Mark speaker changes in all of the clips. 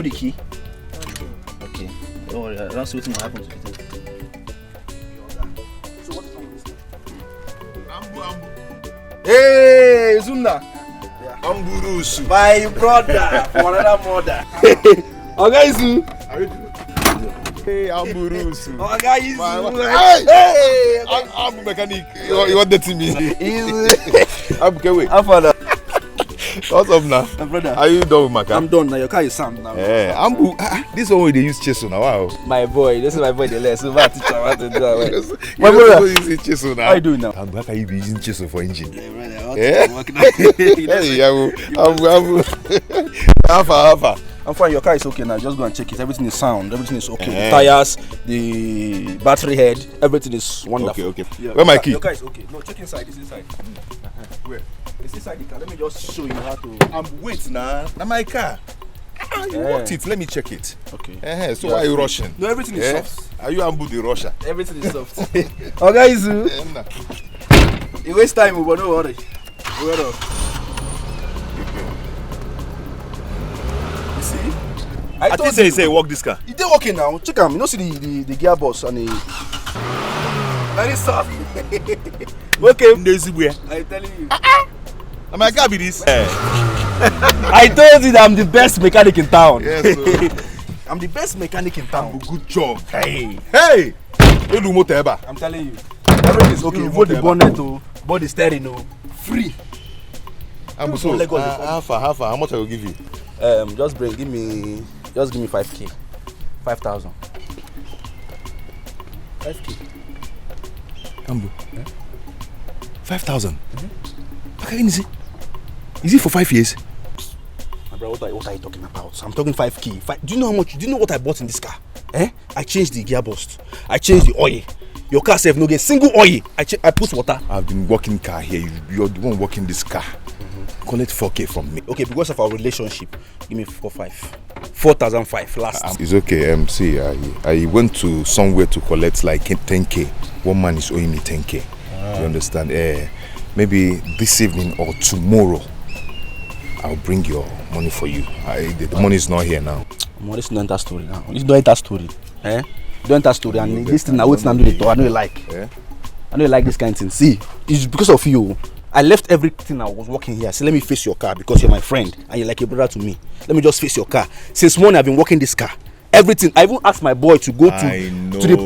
Speaker 1: the key? Okay. Don't worry, I don't see what's going to happen to it. So what is wrong with this thing?
Speaker 2: Ambu.
Speaker 1: Hey, Zunda.
Speaker 2: Amburusu.
Speaker 1: My brother, for another mother. Okay, Zu.
Speaker 2: How you doing? Hey, Amburusu.
Speaker 1: Okay,
Speaker 2: Hey, I'm mechanic. You want that to me? I'm going.
Speaker 1: How far now?
Speaker 2: What's up now?
Speaker 1: My brother.
Speaker 2: Are you done with my car?
Speaker 1: I'm done now. Your car is sound now.
Speaker 2: Yeah, Ambu. This one where they use chisel now. Wow.
Speaker 1: My boy, this is my boy. The less. So my teacher want to do that.
Speaker 2: My brother using chisel now.
Speaker 1: How you doing now?
Speaker 2: Ambu, how can you be using chisel for engine?
Speaker 1: Yeah, brother.
Speaker 2: Yeah. Hey, Ambu. Alpha.
Speaker 1: I'm fine. Your car is okay now. Just go and check it. Everything is sound. Everything is okay. The tires, the battery head, everything is wonderful.
Speaker 2: Okay.
Speaker 1: Yeah,
Speaker 2: Where my key?
Speaker 1: Your car is okay. No, check inside. It's inside.
Speaker 2: Where?
Speaker 1: It's inside the car. Let me just show you how to.
Speaker 2: Wait now. Now my car. You want it? Let me check it.
Speaker 1: Okay.
Speaker 2: So why are you rushing?
Speaker 1: No, everything is soft.
Speaker 2: Are you Ambu the rusher?
Speaker 1: Everything is soft. Okay, Zu. You waste time, but don't worry. Wait up. You see?
Speaker 2: I told you say walk this car.
Speaker 1: It did working now. Check him. You know see the gearbox and the very soft. Okay. I'm telling you.
Speaker 2: Now my car be this.
Speaker 1: I told you that I'm the best mechanic in town.
Speaker 2: Yes,
Speaker 1: I'm the best mechanic in town.
Speaker 2: Good job.
Speaker 1: Hey.
Speaker 2: I'm
Speaker 1: telling you. Everything is okay. Both the bonnet to both the steering free.
Speaker 2: I'm so how much I will give you?
Speaker 1: Just give me 5k. 5,000. 5k.
Speaker 2: Ambu. 5,000. Is it for 5 years?
Speaker 1: My brother, what are you talking about? I'm talking 5k. Do you know how much? Do you know what I bought in this car? I changed the gearbox. I changed the oil. Your car says no get single oil. I put water.
Speaker 2: I've been working car here. You're the one working this car. Collect 4k from me.
Speaker 1: Okay, because of our relationship, give me 4,500 last.
Speaker 2: It's okay. See, I went to somewhere to collect like 10k. One man is owing me 10k. You understand? Maybe this evening or tomorrow, I'll bring your money for you. The money is not here now.
Speaker 1: This is not enter story now. This don't enter story. Don't enter story. And this thing I wait and do it. I know you like. I know you like this kind of thing. See, it's because of you. I left everything I was working here. So let me face your car because you're my friend and you're like a brother to me. Let me just face your car. Since morning I've been working this car. Everything. I even asked my boy to go to.
Speaker 2: I know.
Speaker 1: To the.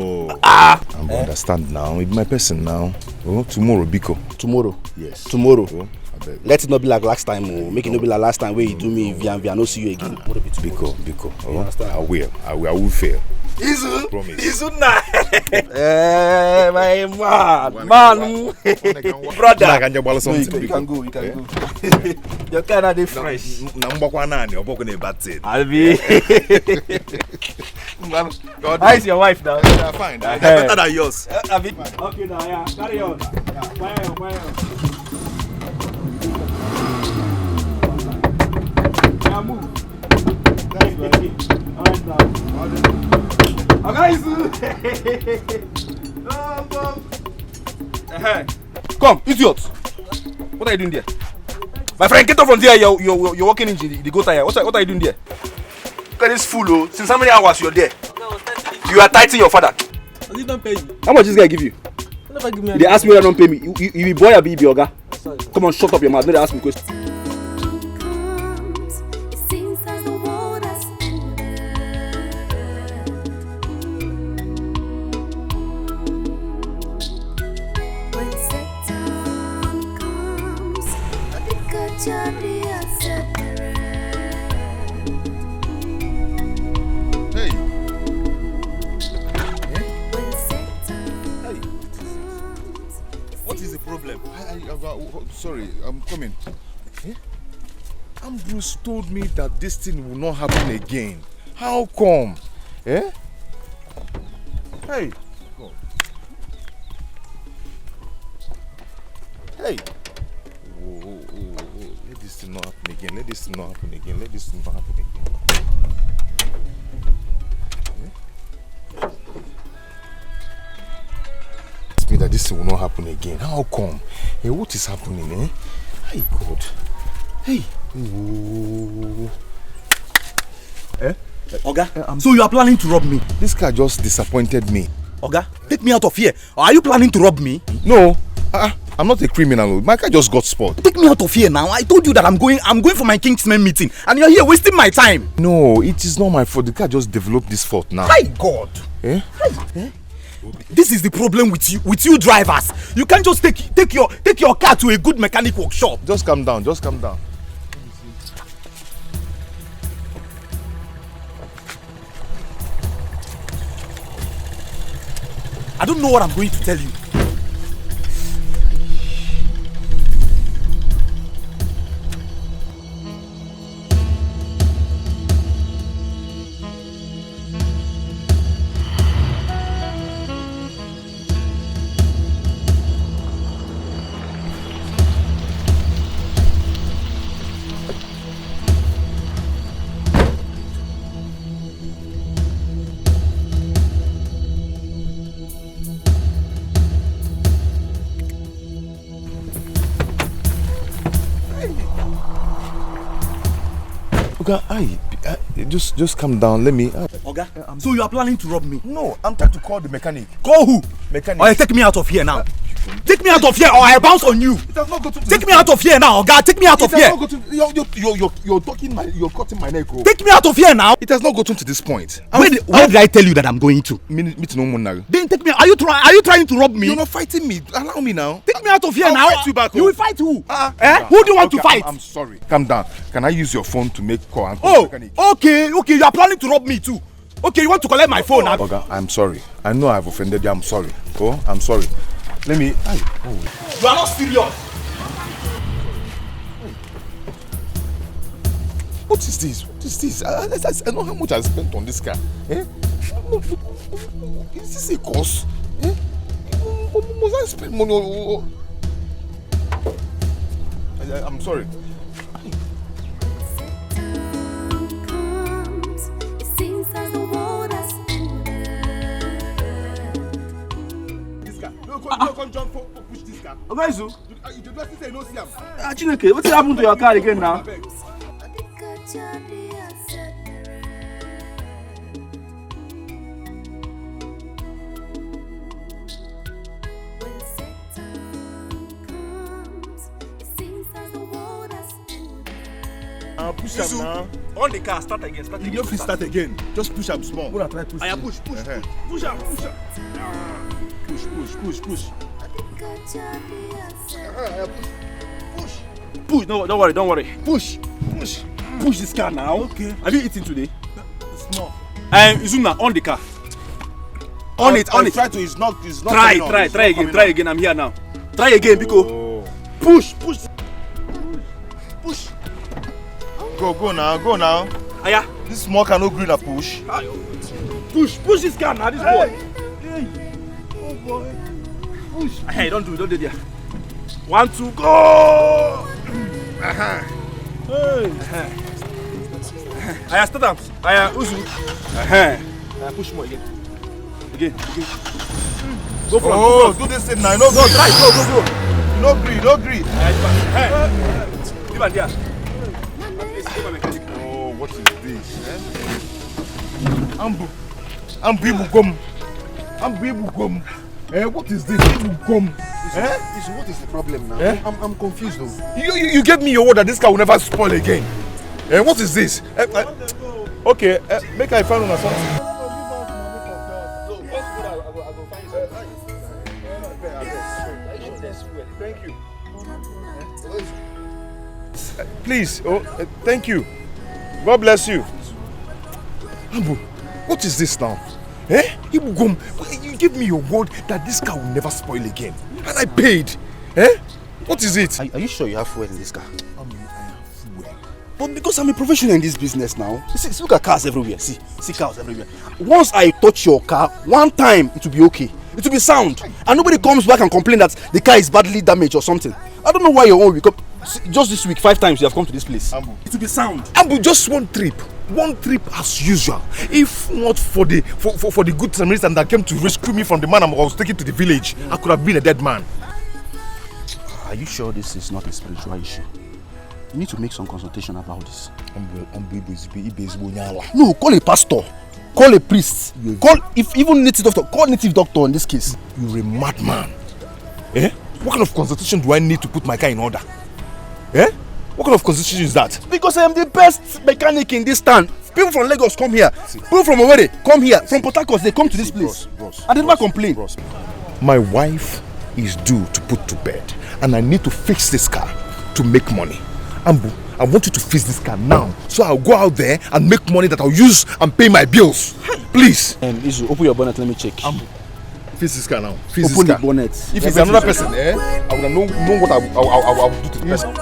Speaker 1: I'm
Speaker 2: understand now. It's my person now. Oh, tomorrow, Biko.
Speaker 1: Tomorrow.
Speaker 2: Yes.
Speaker 1: Tomorrow. Oh, let it not be like last time. Oh. Make it not be like last time where you do me via no see you again.
Speaker 2: Biko. Oh, I will fail.
Speaker 1: Izu.
Speaker 2: Promise.
Speaker 1: Izu na. My man. Brother. No, you can go. Your car are fresh.
Speaker 2: I'll be.
Speaker 1: How is your wife now?
Speaker 2: Yeah, fine. Better than yours.
Speaker 1: Okay, now, yeah. Carry on. Fire. Yeah, move. Come, idiot. What are you doing there? My friend, get off from there. You're walking into the go tire. What are you doing there? Look at this fool, oh. Since how many hours you're there? You are tightening your father.
Speaker 3: Does he don't pay you?
Speaker 1: How much this guy give you?
Speaker 3: Never give me.
Speaker 1: They ask me why don't pay me. You be boy or be oga? Come on, shut up your mouth. No, they ask me questions.
Speaker 2: Sorry, I'm coming. Ambrose told me that this thing will not happen again. How come? Hey. Oh. Hey. Oh. Let this thing not happen again. Let this thing not happen again. Me that this will not happen again. How come? Hey, what is happening, Hey, God. Hey. Ooh.
Speaker 1: Oga, so you are planning to rob me?
Speaker 2: This car just disappointed me.
Speaker 1: Oga, take me out of here. Or are you planning to rob me?
Speaker 2: No, I'm not a criminal. My car just got spoiled.
Speaker 1: Take me out of here now. I told you that I'm going for my Kingsman meeting, and you're here wasting my time.
Speaker 2: No, it is not my fault. The car just developed this fault now.
Speaker 1: My God. This is the problem with you drivers. You can't just take your car to a good mechanic workshop.
Speaker 2: Just calm down. Just calm down.
Speaker 1: I don't know what I'm going to tell you.
Speaker 2: Oga, just calm down. Let me.
Speaker 1: Oga, so you are planning to rob me?
Speaker 2: No, I'm trying to call the mechanic.
Speaker 1: Call who?
Speaker 2: Mechanic.
Speaker 1: Alright, take me out of here now. Take me out of here, or I bounce on you.
Speaker 2: It has not got to
Speaker 1: take me out of here now, Oga. Take me out of here.
Speaker 2: You're cutting my neck.
Speaker 1: Take me out of here now.
Speaker 2: It has not gotten to this point.
Speaker 1: Where did I tell you that I'm going to?
Speaker 2: Meet no more now.
Speaker 1: Then take me. Are you trying to rob me?
Speaker 2: You're not fighting me. Allow me now.
Speaker 1: Take me out of here
Speaker 2: I'll
Speaker 1: now.
Speaker 2: fight you back.
Speaker 1: You will fight who? Who do you want to fight?
Speaker 2: I'm sorry. Calm down. Can I use your phone to make call?
Speaker 1: Okay. You are planning to rob me too. Okay, you want to collect my phone now?
Speaker 2: Oga, I'm sorry. I know I've offended you. I'm sorry. Oh, I'm sorry. Let me.
Speaker 1: You are not serious.
Speaker 2: What is this? What is this? I know how much I spent on this car. Is this a cost? Must I spend money on? I'm sorry.
Speaker 3: Come jump for push this car.
Speaker 1: Oga,
Speaker 3: You just say no see am.
Speaker 1: Chineke, what happened to your car again now?
Speaker 3: Push am now.
Speaker 1: On the car, start again.
Speaker 3: You don't fit start again. Just push am small.
Speaker 1: Gonna try push.
Speaker 3: Push. Push am. Push.
Speaker 1: Push. No, don't worry.
Speaker 3: Push this car now.
Speaker 1: Okay. Have you eaten today?
Speaker 3: Small.
Speaker 1: Izuna, on the car. On it.
Speaker 3: Try to. It's not.
Speaker 1: Try again. I'm here now. Try again, Biko. Push.
Speaker 3: Go now.
Speaker 1: Aya.
Speaker 3: This small car no green a push.
Speaker 1: Push this car now. This boy.
Speaker 3: Hey. Oh boy. Push.
Speaker 1: Hey, don't do there. 1, 2, go.
Speaker 3: Hey.
Speaker 1: Aya, start up. Aya, Uzu. Aya, push more again. Go for it.
Speaker 3: Do this thing now. No, go.
Speaker 1: Try. Go.
Speaker 3: No green.
Speaker 1: Hey. Give an there.
Speaker 3: Oh, what is this? Ambu Ibugom. What is this? Ibugom.
Speaker 4: What is the problem now? I'm confused though.
Speaker 2: You gave me your word that this car will never spoil again. What is this? Okay, make I find on something. Thank you. Please, thank you. God bless you. Ambu, what is this now? Ibugom, you gave me your word that this car will never spoil again. And I paid. What is it?
Speaker 4: Are you sure you have fuel in this car?
Speaker 2: I have fuel.
Speaker 4: But because I'm a professional in this business now, see, look at cars everywhere. See cars everywhere. Once I touch your car, one time it will be okay. It will be sound. And nobody comes back and complain that the car is badly damaged or something. I don't know why your own will come. Just this week, 5 times you have come to this place.
Speaker 2: Ambu.
Speaker 4: It will be sound.
Speaker 2: Ambu, just one trip as usual. If not for the good Samaritan that came to rescue me from the man I was taken to the village, I could have been a dead man.
Speaker 4: Are you sure this is not a spiritual issue?
Speaker 1: You need to make some consultation about this.
Speaker 2: No,
Speaker 1: No, call a pastor. Call a priest. Call, if even native doctor, call native doctor in this case.
Speaker 2: you're a madman. Eh? What kind of consultation do I need to put my car in order? Eh? What kind of consultation is that?
Speaker 1: Because I am the best mechanic in this town. People from Lagos come here. People from Owerri come here. From Port Harcourt, they come to this place.
Speaker 2: Bros,
Speaker 1: I never complain.
Speaker 2: my wife is due to put to bed, and I need to fix this car to make money. Ambu, I want you to fix this car now, so I'll go out there and make money that I'll use and pay my bills. Please.
Speaker 1: Izu, open your bonnet, let me check.
Speaker 2: Ambu, fix this car now. Fix
Speaker 1: Open
Speaker 2: this
Speaker 1: the
Speaker 2: car.
Speaker 1: bonnet.
Speaker 2: If it's another person, I would know what I will do to the person.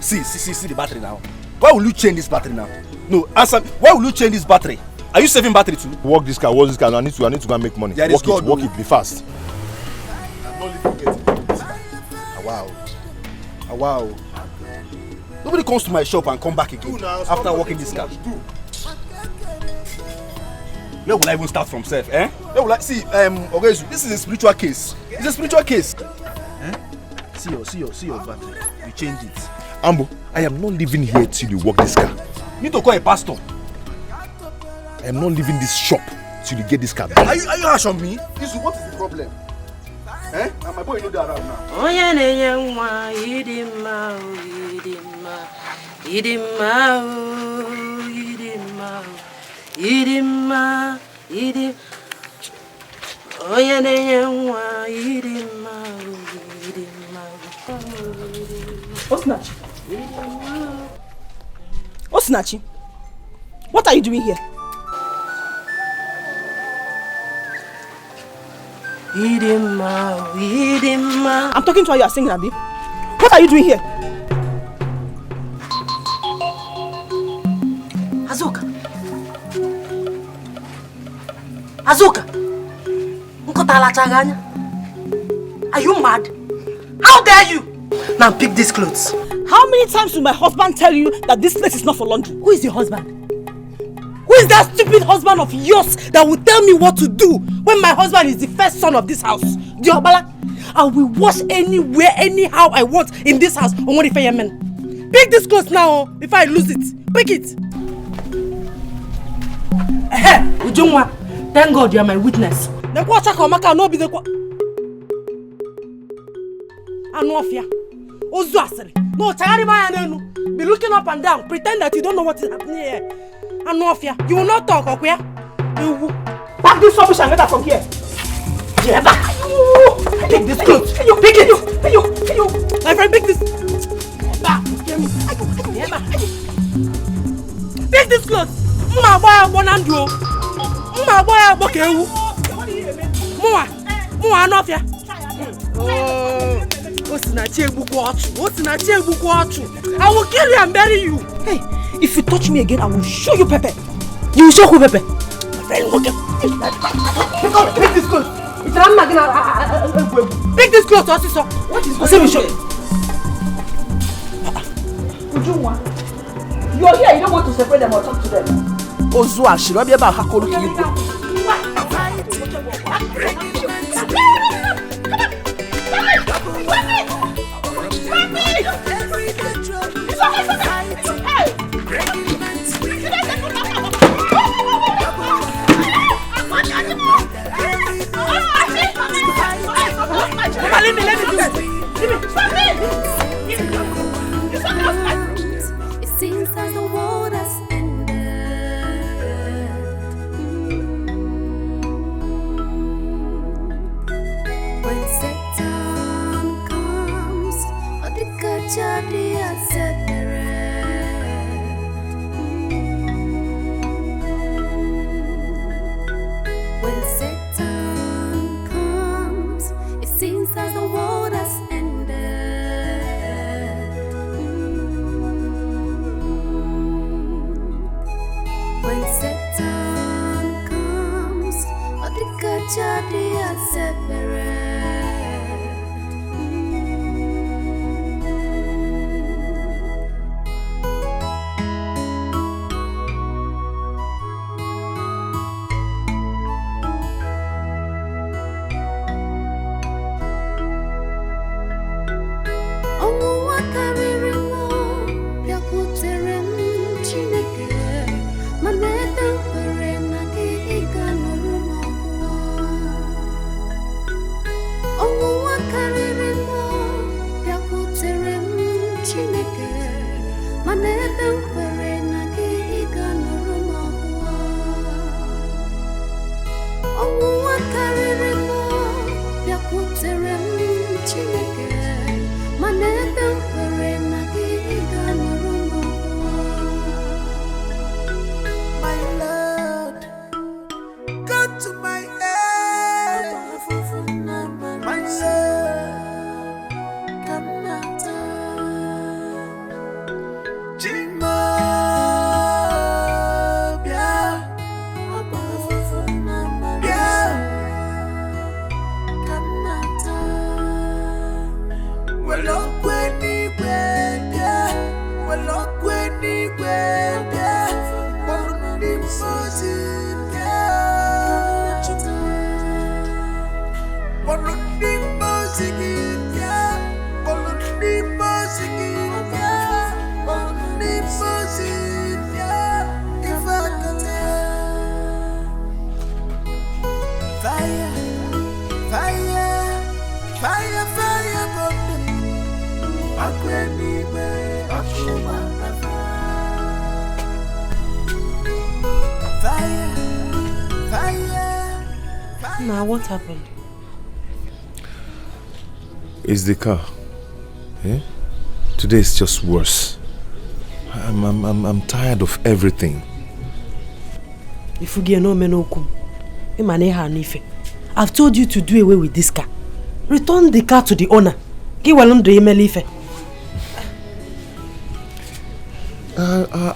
Speaker 1: See the battery now. Why will you change this battery now? No, answer. Why will you change this battery? Are you saving battery too?
Speaker 2: Work this car. I need to go and make money.
Speaker 1: There is God,
Speaker 2: work it, be fast.
Speaker 1: I'm not living getting this car. Wow. Nobody comes to my shop and come back again after working this car. Where will I even start from self? Where will I see? Ogezu, this is a spiritual case. It's a spiritual case. See your battery. You change it.
Speaker 2: Ambu, I am not living here till you work this car.
Speaker 1: You need to call a pastor.
Speaker 2: I am not leaving this shop till you get this car back.
Speaker 1: Are you harsh on me? Isu, what is the problem? And my boy know that around now.
Speaker 5: Oh yeah,
Speaker 6: Osinachi, what are you doing here? I'm talking to her, you are singing, Abi. What are you doing here?
Speaker 5: Azuka, are you mad? How dare you? Now pick these clothes.
Speaker 6: How many times will my husband tell you that this place is not for laundry?
Speaker 5: Who is your husband?
Speaker 6: Who is that stupid husband of yours that will tell me what to do when my husband is the first son of this house? Diobala, I will wash anywhere, anyhow I want in this house. Men. Pick this clothes now before I lose it. Pick it.
Speaker 5: Ujungwa, thank God you are my witness.
Speaker 6: No be the Anofia. Ozuasiri. No, be looking up and down, pretend that you don't know what is happening here. Anofia, you will not talk, okay? You will pack this rubbish and get out from here. Take this clothes. Pick it. My friend, pick this. Pick this clothes. Anofia. I will kill you and bury you. Hey, if you touch me again, I will show you Pepe. You will show who Pepe? My friend, look at pick this clothes. Pick this clothes, also. What is going on? Ujungwa, you are here, you don't want to separate them or talk to them. Ozua, she will be about Hakolu Kiyu. Let me do it. Stop me!
Speaker 7: It seems that the world has ended.
Speaker 6: Now, what happened?
Speaker 2: It's the car. Yeah? Today is just worse. I'm tired of everything.
Speaker 6: If you get no menokum, I've told you to do away with this car. Return the car to the owner.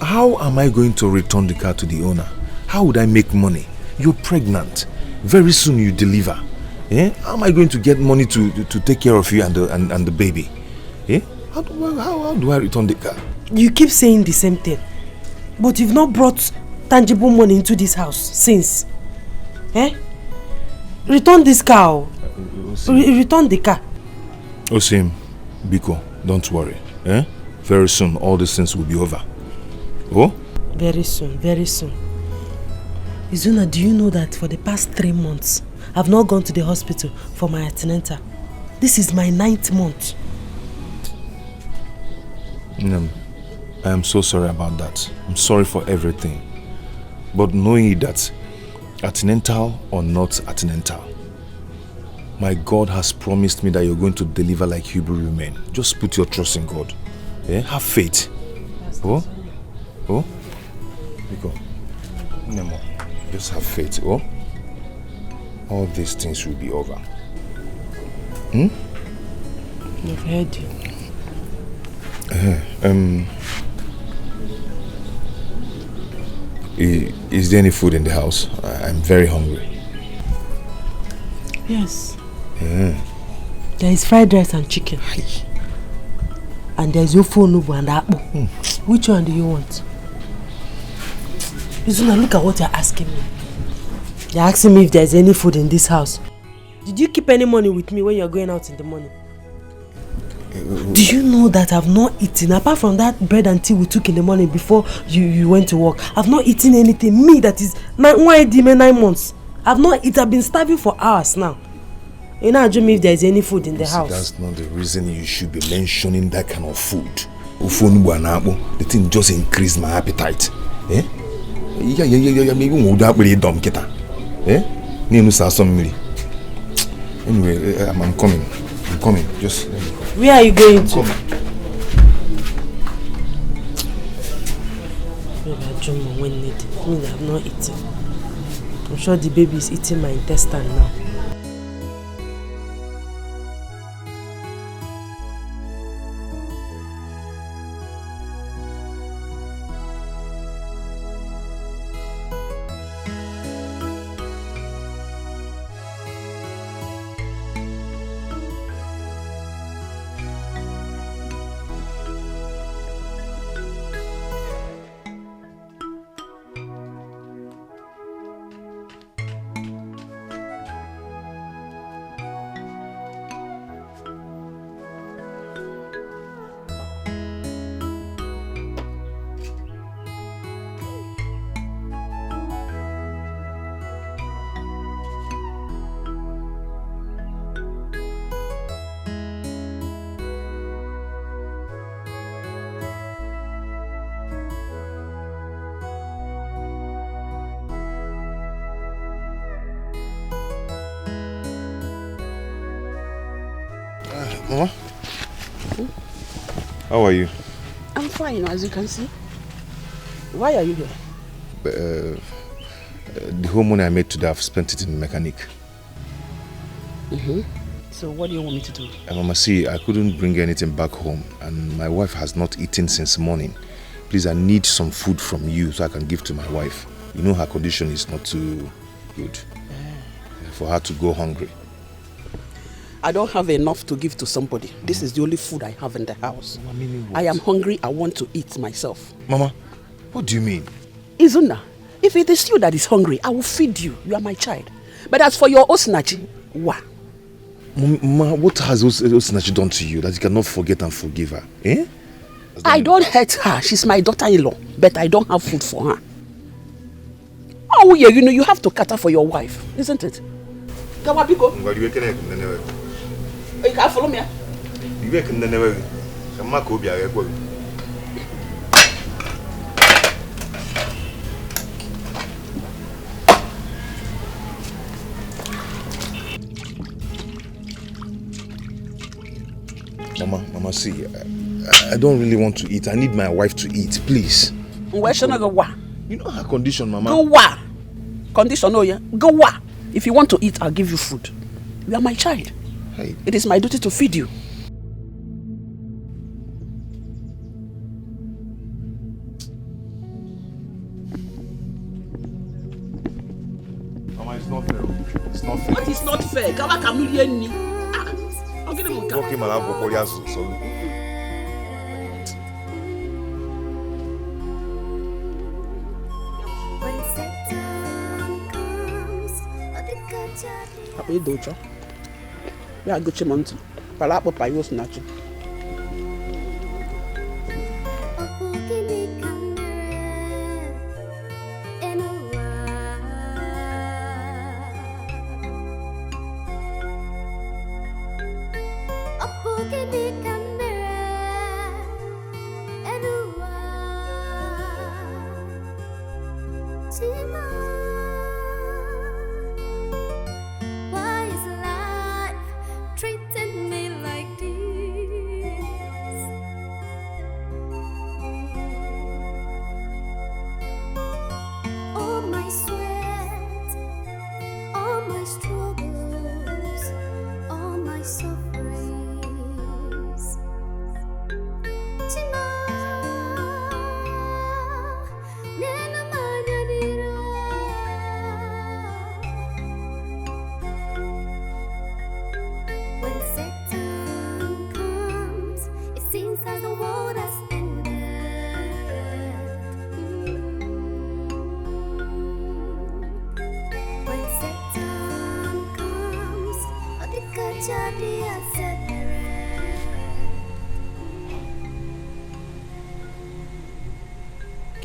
Speaker 2: How am I going to return the car to the owner? How would I make money? You're pregnant. Very soon you deliver. Eh? How am I going to get money to take care of you and the baby? Eh? How do I return the car?
Speaker 6: You keep saying the same thing. But you've not brought tangible money into this house since. Eh? Return this car. Return the car.
Speaker 2: Osim, Biko, don't worry. Eh? Very soon all these things will be over. Oh?
Speaker 6: Very soon, very soon. Izuna, do you know that for the past 3 months, I've not gone to the hospital for my antenatal? This is my 9th month.
Speaker 2: I am so sorry about that. I'm sorry for everything. But knowing that, antenatal or not antenatal, my God has promised me that you're going to deliver like Hebrew women. Just put your trust in God. Yeah? Have faith. Oh? Because Nemo, just have faith. Oh? All these things will be over.
Speaker 6: I've heard you.
Speaker 2: Is there any food in the house? I'm very hungry.
Speaker 6: Yes. There is fried rice and chicken. And there is ofu onubu and akpu. Which one do you want? Izuna, look at what you're asking me. You're asking me if there's any food in this house. Did you keep any money with me when you're going out in the morning? Do you know that I've not eaten, apart from that bread and tea we took in the morning before you went to work? I've not eaten anything. Me, that is 9 months. I've not eaten. I've been starving for hours now. You know, me if there's any food in the house. That's
Speaker 2: not the reason you should be mentioning that kind of food. The thing just increased my appetite. Eh? Anyway, I'm coming. Just
Speaker 6: where are you going to? When needed. I mean, I've not eaten. I'm sure the baby is eating my intestine now.
Speaker 2: Mama? How are you?
Speaker 8: I'm fine, as you can see. Why are you here?
Speaker 2: The whole money I made today, I've spent it in the mechanic.
Speaker 8: So what do you want me to do?
Speaker 2: Mama, see, I couldn't bring anything back home and my wife has not eaten since morning. Please, I need some food from you so I can give to my wife. You know her condition is not too good. For her to go hungry.
Speaker 8: I don't have enough to give to somebody. This is the only food I have in the house. I am hungry. I want to eat myself.
Speaker 2: Mama, what do you mean?
Speaker 8: Izuna, if it is you that is hungry, I will feed you. You are my child. But as for your Osinachi, what?
Speaker 2: Mama, what has Osinachi done to you that you cannot forget and forgive her? Eh?
Speaker 8: I don't hurt her. She's my daughter-in-law. But I don't have food for her. Oh yeah, you know, you have to cater for your wife, isn't it? Kawabiko. You can't follow me.
Speaker 2: Mama, see, I don't really want to eat. I need my wife to eat, please.
Speaker 8: Where should I go?
Speaker 2: You know her condition, Mama.
Speaker 8: Go wa. Condition, oh yeah. Go wa. If you want to eat, I'll give you food. You are my child.
Speaker 2: Hey.
Speaker 8: It is my duty to feed you.
Speaker 2: Mama, it's not fair. It's not fair.
Speaker 8: What is not fair? Kama kamilieni ni. I'll get him.
Speaker 2: Okay, Mama, so.
Speaker 8: Apa itu dojo? Ya go chimontu. Pala apa payos nacho.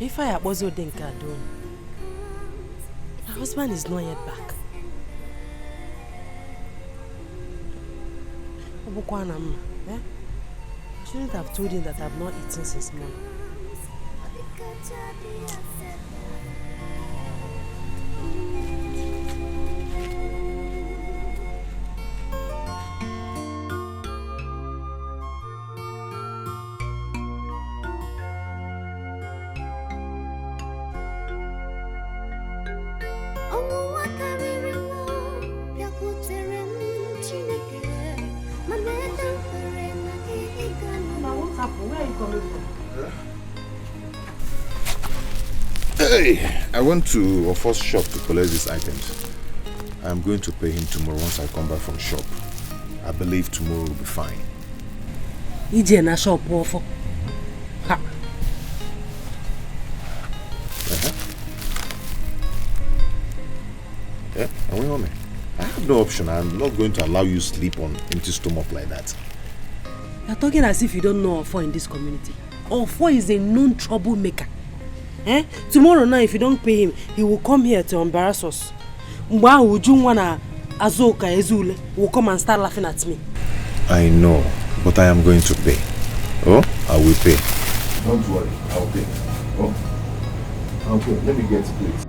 Speaker 6: If I was Odenka done, my husband is not yet back. I shouldn't have told him that I've not eaten since morning.
Speaker 2: Hey, I went to a first shop to collect these items. I'm going to pay him tomorrow once I come back from shop. I believe tomorrow will be fine.
Speaker 6: Ije na shop ofo. Ha.
Speaker 2: Yeah, are we home? I have no option. I'm not going to allow you to sleep on empty stomach like that.
Speaker 6: You're talking as if you don't know Ofo in this community. Ofo is a known troublemaker. Tomorrow night, if you don't pay him, he will come here to embarrass us. Mwa ujungwana Azoka Ezule will come and start laughing at me.
Speaker 2: I know, but I am going to pay. Oh, I will pay. Don't worry, I'll pay. Oh, I'll pay. Let me get it.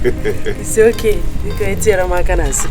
Speaker 6: It's okay. You can eat your macanas.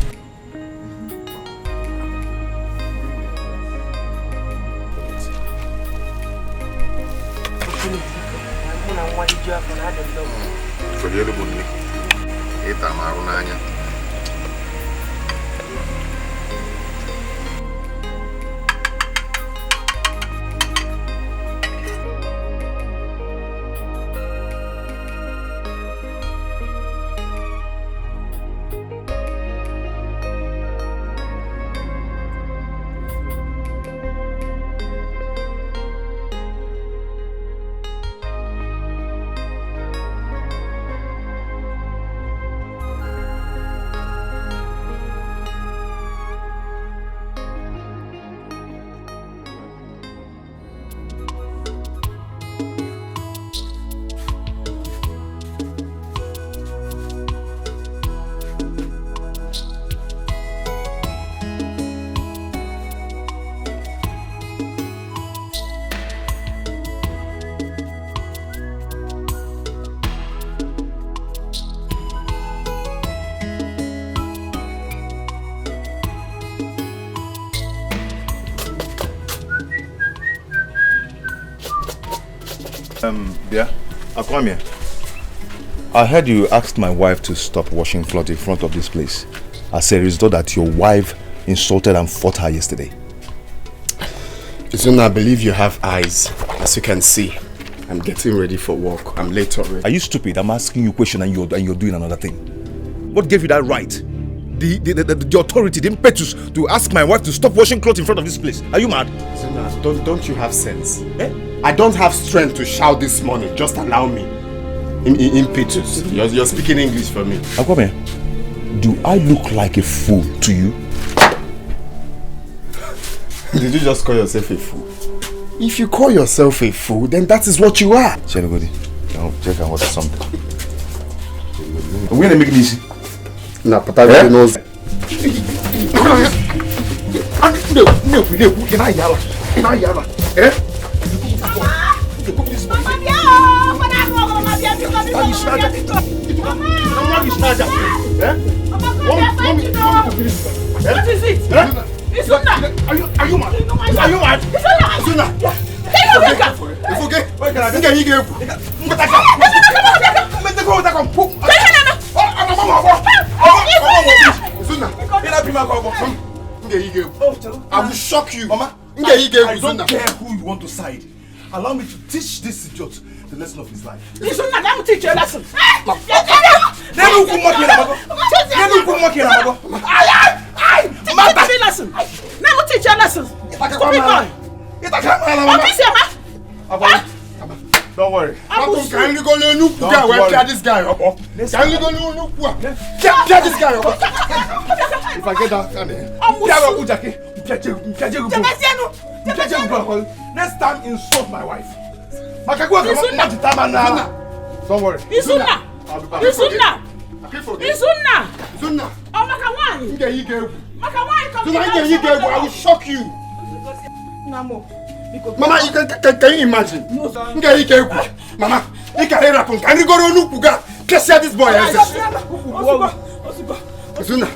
Speaker 2: Yeah, I'll come here. I heard you asked my wife to stop washing clothes in front of this place as a result that your wife insulted and fought her yesterday.
Speaker 9: Izuna, I believe you have eyes. As you can see, I'm getting ready for work. I'm late already.
Speaker 2: Are you stupid? I'm asking you a question and you're doing another thing. What gave you that right? The authority, the impetus to ask my wife to stop washing clothes in front of this place. Are you mad?
Speaker 9: Izuna, don't you have sense? Eh? I don't have strength to shout this morning. Just allow me. Impetus. You're speaking English for me.
Speaker 2: Akwame, do I look like a fool to you?
Speaker 9: Did you just call yourself a fool? If you call yourself a fool, then that is what you are.
Speaker 2: Chelugodi, check and order something. We're gonna make it easy.
Speaker 9: Nah, but I really knows.
Speaker 5: What is it? Izuna! Are you mad? Are you mad? Izuna! It's okay. Wait, can I get you?
Speaker 9: I will shock you.
Speaker 3: Mama, I don't care who you want to side. Allow me to teach this idiot the lesson of his life.
Speaker 5: Izuna, let me teach you a lesson.
Speaker 3: Let
Speaker 5: me teach you a lesson.
Speaker 3: Don't worry.
Speaker 9: Can you go look at this guy up? Can you go look get this guy up? If I get that,
Speaker 3: next time insult my wife. Don't worry.
Speaker 5: Izuna. Oh,
Speaker 9: I will shock you. Mama, can you imagine? Mama, can you go to Nukuga? This boy. Izuna.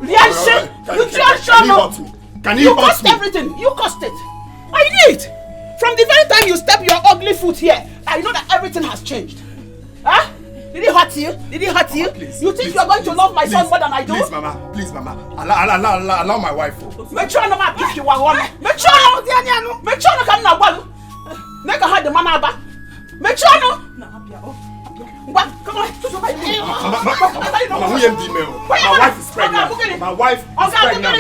Speaker 5: Reaction! You just shut up! You cost everything! You cost it! I knew it! From the very time you step your ugly foot here, I know that everything has changed. Huh? Did it hurt you? Did it hurt you?
Speaker 9: Please,
Speaker 5: you think you are going to love my son more than I do?
Speaker 9: Please, Mama. Please, Mama. Allow my wife.
Speaker 5: Make sure no man pick you one. Make sure no. Make sure no come na one. Make her the mama back. Make sure no. What? Come on.
Speaker 9: My wife is pregnant. My wife is pregnant.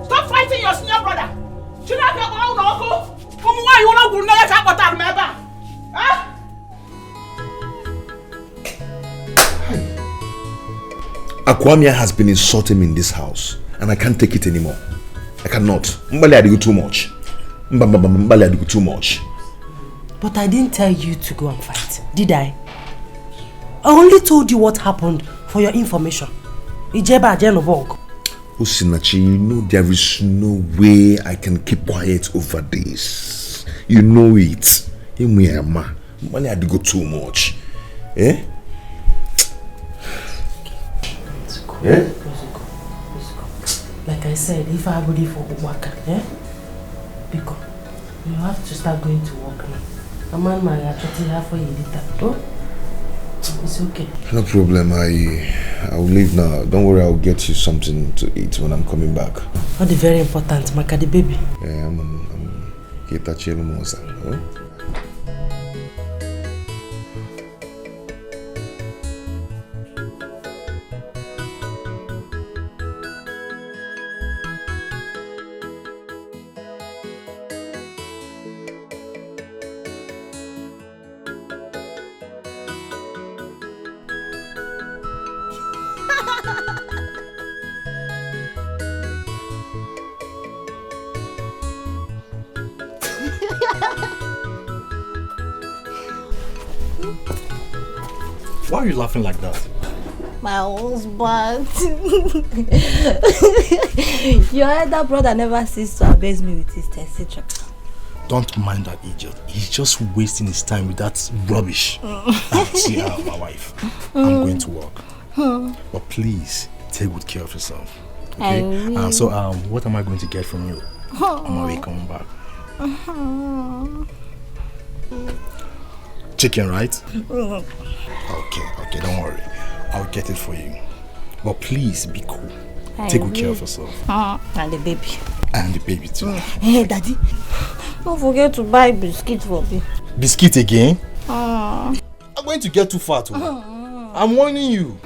Speaker 5: Stop fighting your senior brother.
Speaker 2: Akwamia has been insulting me in this house and I can't take it anymore. I cannot. Mbali, I do too much. Mbali, I do too much.
Speaker 6: But I didn't tell you to go and fight, did I? I only told you what happened for your information. Ijeba Jenobog.
Speaker 2: Osinachi, you know there is no way I can keep quiet over this. You know it. Mbali, I do too much. Eh?
Speaker 6: Yeah? Let's go. Like I said, if I go for work, because you have to start going to work now. A man might actually have for you later. Oh? It's okay.
Speaker 2: No problem. I'll leave now. Don't worry, I'll get you something to eat when I'm coming back.
Speaker 6: Not the very important, Maka the baby.
Speaker 2: Yeah, I'm Mosa.
Speaker 3: Why are you laughing like that?
Speaker 10: My husband. Your elder brother never ceased to abase me with his etc.
Speaker 3: Don't mind that idiot. He's just wasting his time with that rubbish. See her, my wife. I'm going to work. But please, take good care of yourself. Okay? So, what am I going to get from you? I'm already coming back. Chicken, right? Okay, don't worry. I'll get it for you. But please be cool. Take good care of yourself.
Speaker 10: And the baby.
Speaker 3: And the baby too.
Speaker 10: Hey, Daddy. Don't forget to buy biscuit for me.
Speaker 3: Biscuit again? I'm going to get too fat. I'm warning you.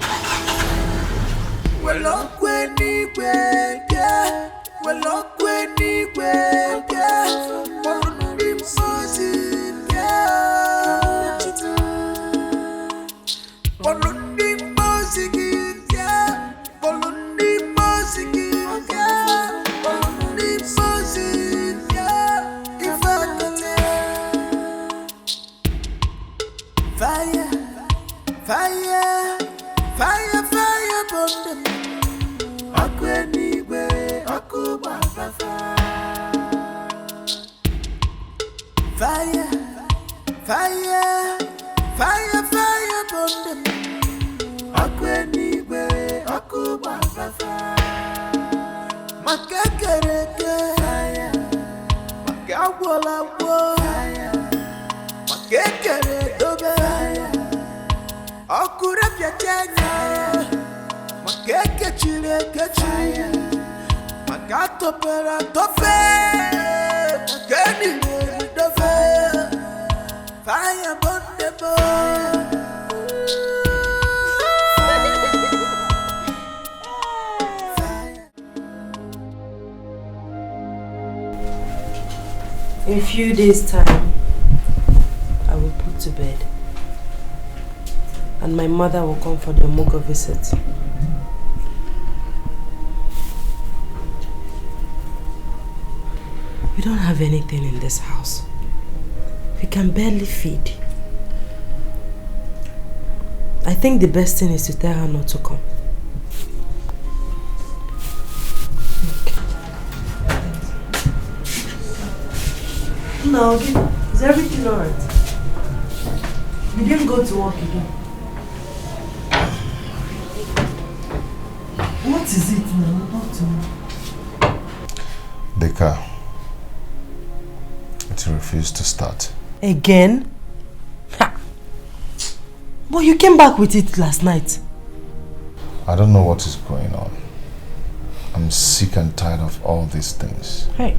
Speaker 6: In a few days' time, I will put to bed. And my mother will come for the Omugo visit. We don't have anything in this house. We can barely feed. I think the best thing is to tell her not to come. No, is everything alright? You didn't go to work again. What is it now? Talk to me.
Speaker 2: The car. It refused to start.
Speaker 6: Again? Ha! But you came back with it last night.
Speaker 2: I don't know what is going on. I'm sick and tired of all these things.
Speaker 6: Hey.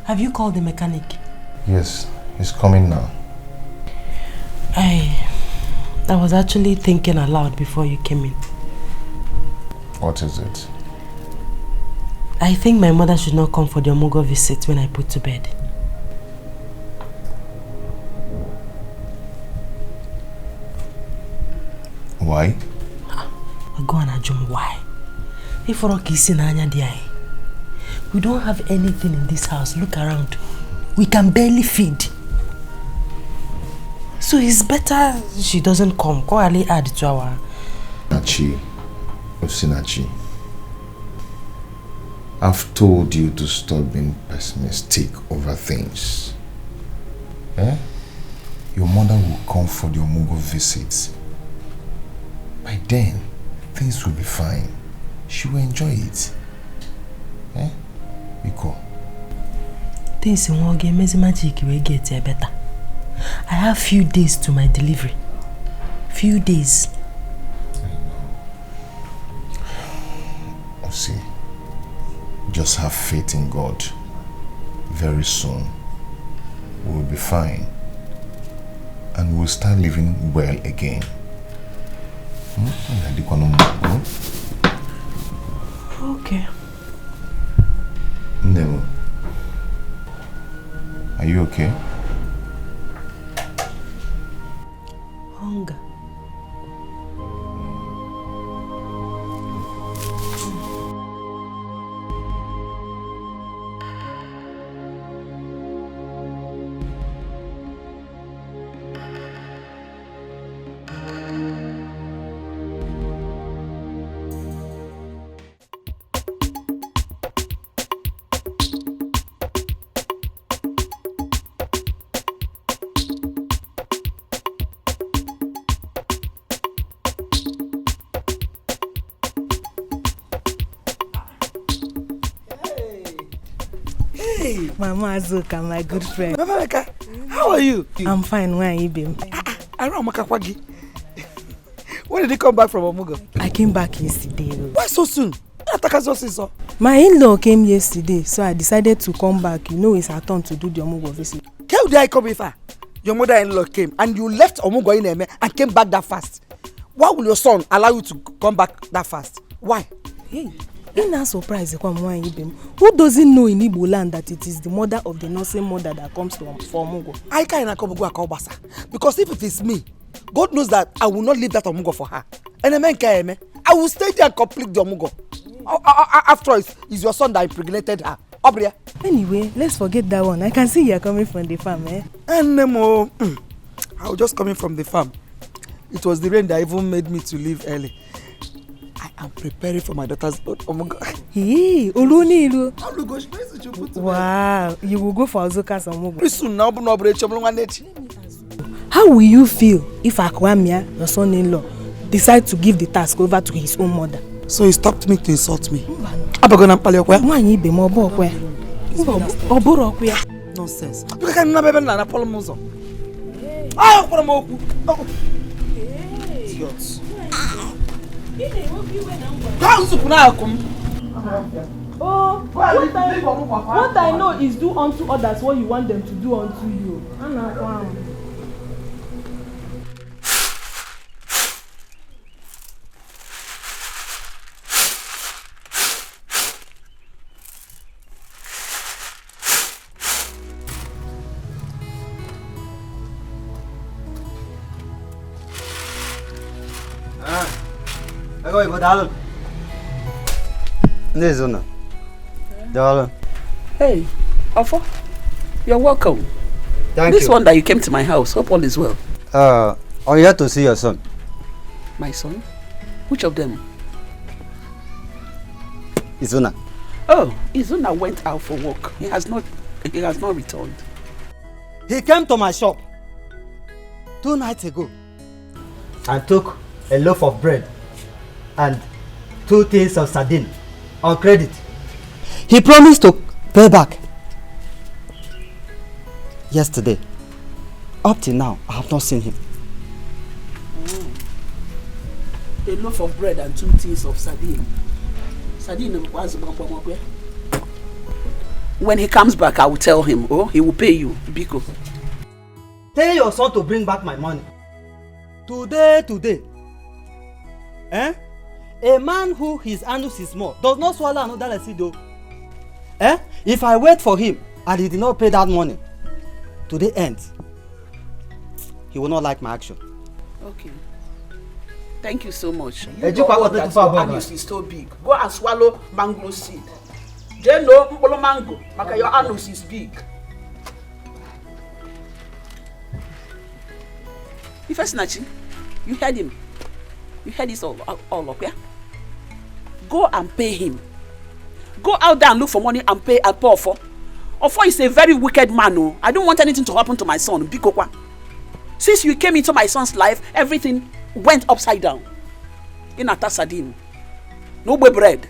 Speaker 6: Have you called the mechanic?
Speaker 2: Yes, he's coming now.
Speaker 6: I was actually thinking aloud before you came in.
Speaker 2: What is it?
Speaker 6: I think my mother should not come for the Omugo visit when I put to bed.
Speaker 2: Why?
Speaker 6: Go on, Ajum, why? If we're kissing Anya Diai. We don't have anything in this house. Look around. We can barely feed. So it's better she doesn't come. Go Ali add to our...
Speaker 2: Nachi, Osinachi, I've told you to stop being pessimistic over things. Eh? Your mother will come for the Omugo visits. By then, things will be fine. She will enjoy it. Eh? Iko.
Speaker 6: Things in one game, magic will get better. I have few days to my delivery. Few days.
Speaker 2: See, just have faith in God. Very soon, we'll be fine. And we'll start living well again.
Speaker 6: Okay.
Speaker 2: Nemo, are you okay?
Speaker 6: Hunger. Hey, Mama Azuka, my good friend.
Speaker 11: Mama Meka, how are you?
Speaker 6: I'm fine. Where are you been?
Speaker 11: I don't know. When did you come back from Omugo?
Speaker 6: I came back yesterday.
Speaker 11: Why so soon?
Speaker 6: My in-law came yesterday, so I decided to come back. You know, it's our turn to do the Omugo visit.
Speaker 11: How did I come here? Your mother-in-law came and you left Omugo in Eme and came back that fast. Why will your son allow you to come back that fast? Why?
Speaker 6: Hey, ain't that surprised? Who doesn't know in Igbo land that it is the mother of the nursing mother that comes to Omugo?
Speaker 11: I can't come to Akobasa because if it is me, God knows that I will not leave that Omugo for her. And I will stay there and complete the Omugo. After all, it's your son that impregnated her.
Speaker 6: Anyway, let's forget that one. I can see you're coming from the farm, eh?
Speaker 11: And I was just coming from the farm. It was the rain that even made me to leave early. I am preparing for my daughter's Omugo.
Speaker 6: Hey, wow, you will go for Azuka's Omugo. How will you feel if Akwamia, your son-in-law, decides to give the task over to his own mother?
Speaker 11: So he stopped me to insult me. Nonsense. You can't never be an apology. Idiots.
Speaker 6: Oh, what I know is do unto others what you want them to do unto you.
Speaker 8: Hey, Ofo, you're welcome.
Speaker 12: Thank
Speaker 8: this
Speaker 12: you.
Speaker 8: One that you came to my house, hope all is well.
Speaker 12: I'm here to see your son.
Speaker 8: My son? Which of them?
Speaker 12: Izuna.
Speaker 8: Oh, Izuna went out for work. He has not returned.
Speaker 12: He came to my shop 2 nights ago and took a loaf of bread and 2 tins of sardine on credit. He promised to pay back yesterday. Up till now, I have not seen him.
Speaker 8: A loaf of bread and 2 tins of sardine. Sardine was when he comes back, I will tell him. Oh, he will pay you, Biko.
Speaker 12: Tell your son to bring back my money. Today. A man who his anus is small does not swallow another lesido. If I wait for him and he did not pay that money, today ends. He will not like my action.
Speaker 8: Okay. Thank you so much.
Speaker 12: Hey,
Speaker 8: You know that your anus is so big. Go and swallow mango seed. Then no mbolo mango, maka your anus is big. Ifesinachi, you heard him. You heard this all up, yeah? Go and pay him. Go out there and look for money and pay and pour for. Ofo is a very wicked man. Oh. I don't want anything to happen to my son. Bikokwa. Since you came into my son's life, everything went upside down. In a sardine. No bread.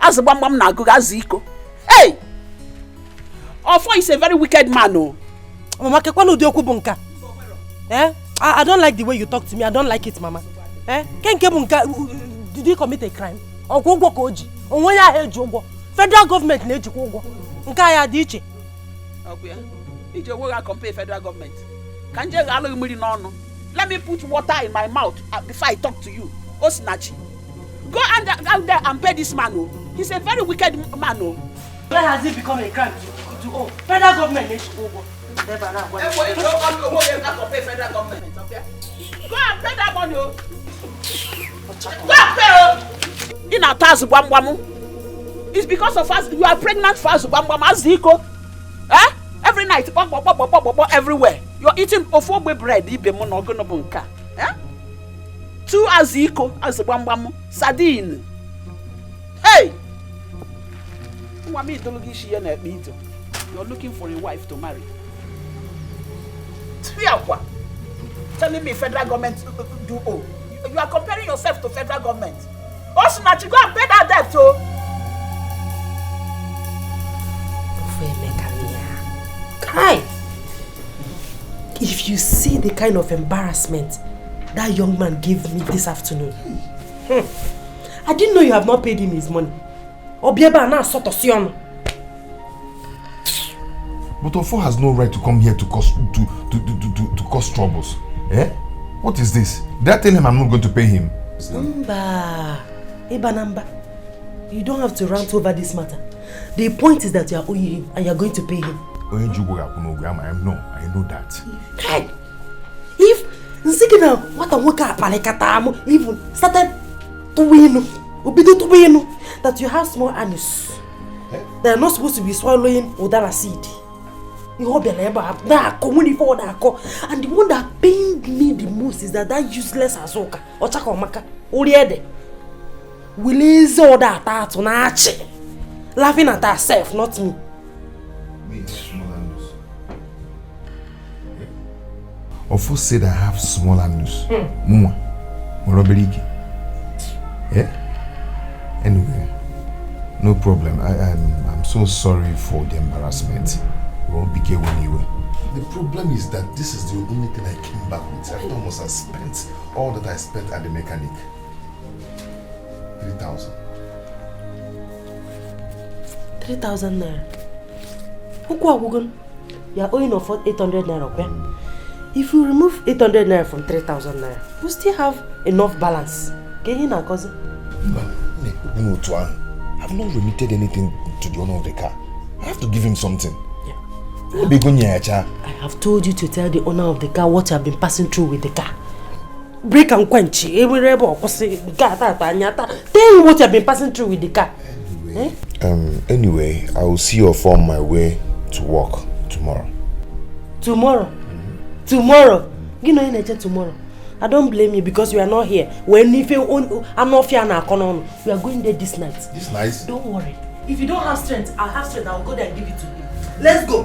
Speaker 8: As a bam na go aziko. Hey! Ofo is a very wicked man. Oh.
Speaker 6: Mama, I don't like the way you talk to me. I don't like it, Mama. Did you commit a crime? Federal government needs to
Speaker 8: compare federal government. Let me put water in my mouth before I talk to you. Osinachi. Go out there and pay this man. Oh. He's a very wicked man. Oh.
Speaker 6: Where has it become a crime to owe? Federal government needs to go.
Speaker 8: Go and pay that money. Go and pay. In a task, it's because of us. You are pregnant for us. Aziko. Every night, everywhere. You're eating ofo bread. Eh? 2 aziko as sardine. Hey. You're looking for a wife to marry. Telling me federal government do owe. You are comparing yourself to federal government. Also, now you go and pay that debt.
Speaker 6: Kai! If you see the kind of embarrassment that young man gave me this afternoon, I didn't know you have not paid him his money. Obieba na sort of sion.
Speaker 2: But Ofo has no right to come here to cause troubles. Eh? What is this? Did I tell him I'm not going to pay him?
Speaker 6: Namba. You don't have to rant over this matter. The point is that you are owing him and you are going to pay him.
Speaker 2: I know that.
Speaker 6: Hey, if Nzigina what a worker palekatamu even started to win, that you have small anus. They are not supposed to be swallowing without a seed. You hope and the one that pained me the most is that useless Azoka or Chakomaka Uriede will ease all that on Archie, laughing at herself, not me.
Speaker 2: Ofo said I have small anus. Muma, Robbery. Yeah. Anyway, no problem. I'm so sorry for the embarrassment. The problem is that this is the only thing I came back with. After almost I spent all that I spent at the mechanic. 3,000.
Speaker 6: 3,000 naira. You are owing of 800 naira. Okay? If you remove 800 naira from 3,000 naira, you still have enough balance. Can you not, cousin?
Speaker 2: No, Tuan. I've not remitted anything to the owner of the car. I have to give him something.
Speaker 6: I have told you to tell the owner of the car what you have been passing through with the car. Break and quench. Tell him what you have been passing through with the car.
Speaker 2: Anyway, I will see you off on my way to work tomorrow.
Speaker 6: Tomorrow? Tomorrow? You know tomorrow. I don't blame you because you are not here. When if I'm not here now, we are going there this night.
Speaker 2: This night?
Speaker 6: Don't worry. If you don't have strength, I'll have strength. I'll go there and give it to you. Let's go.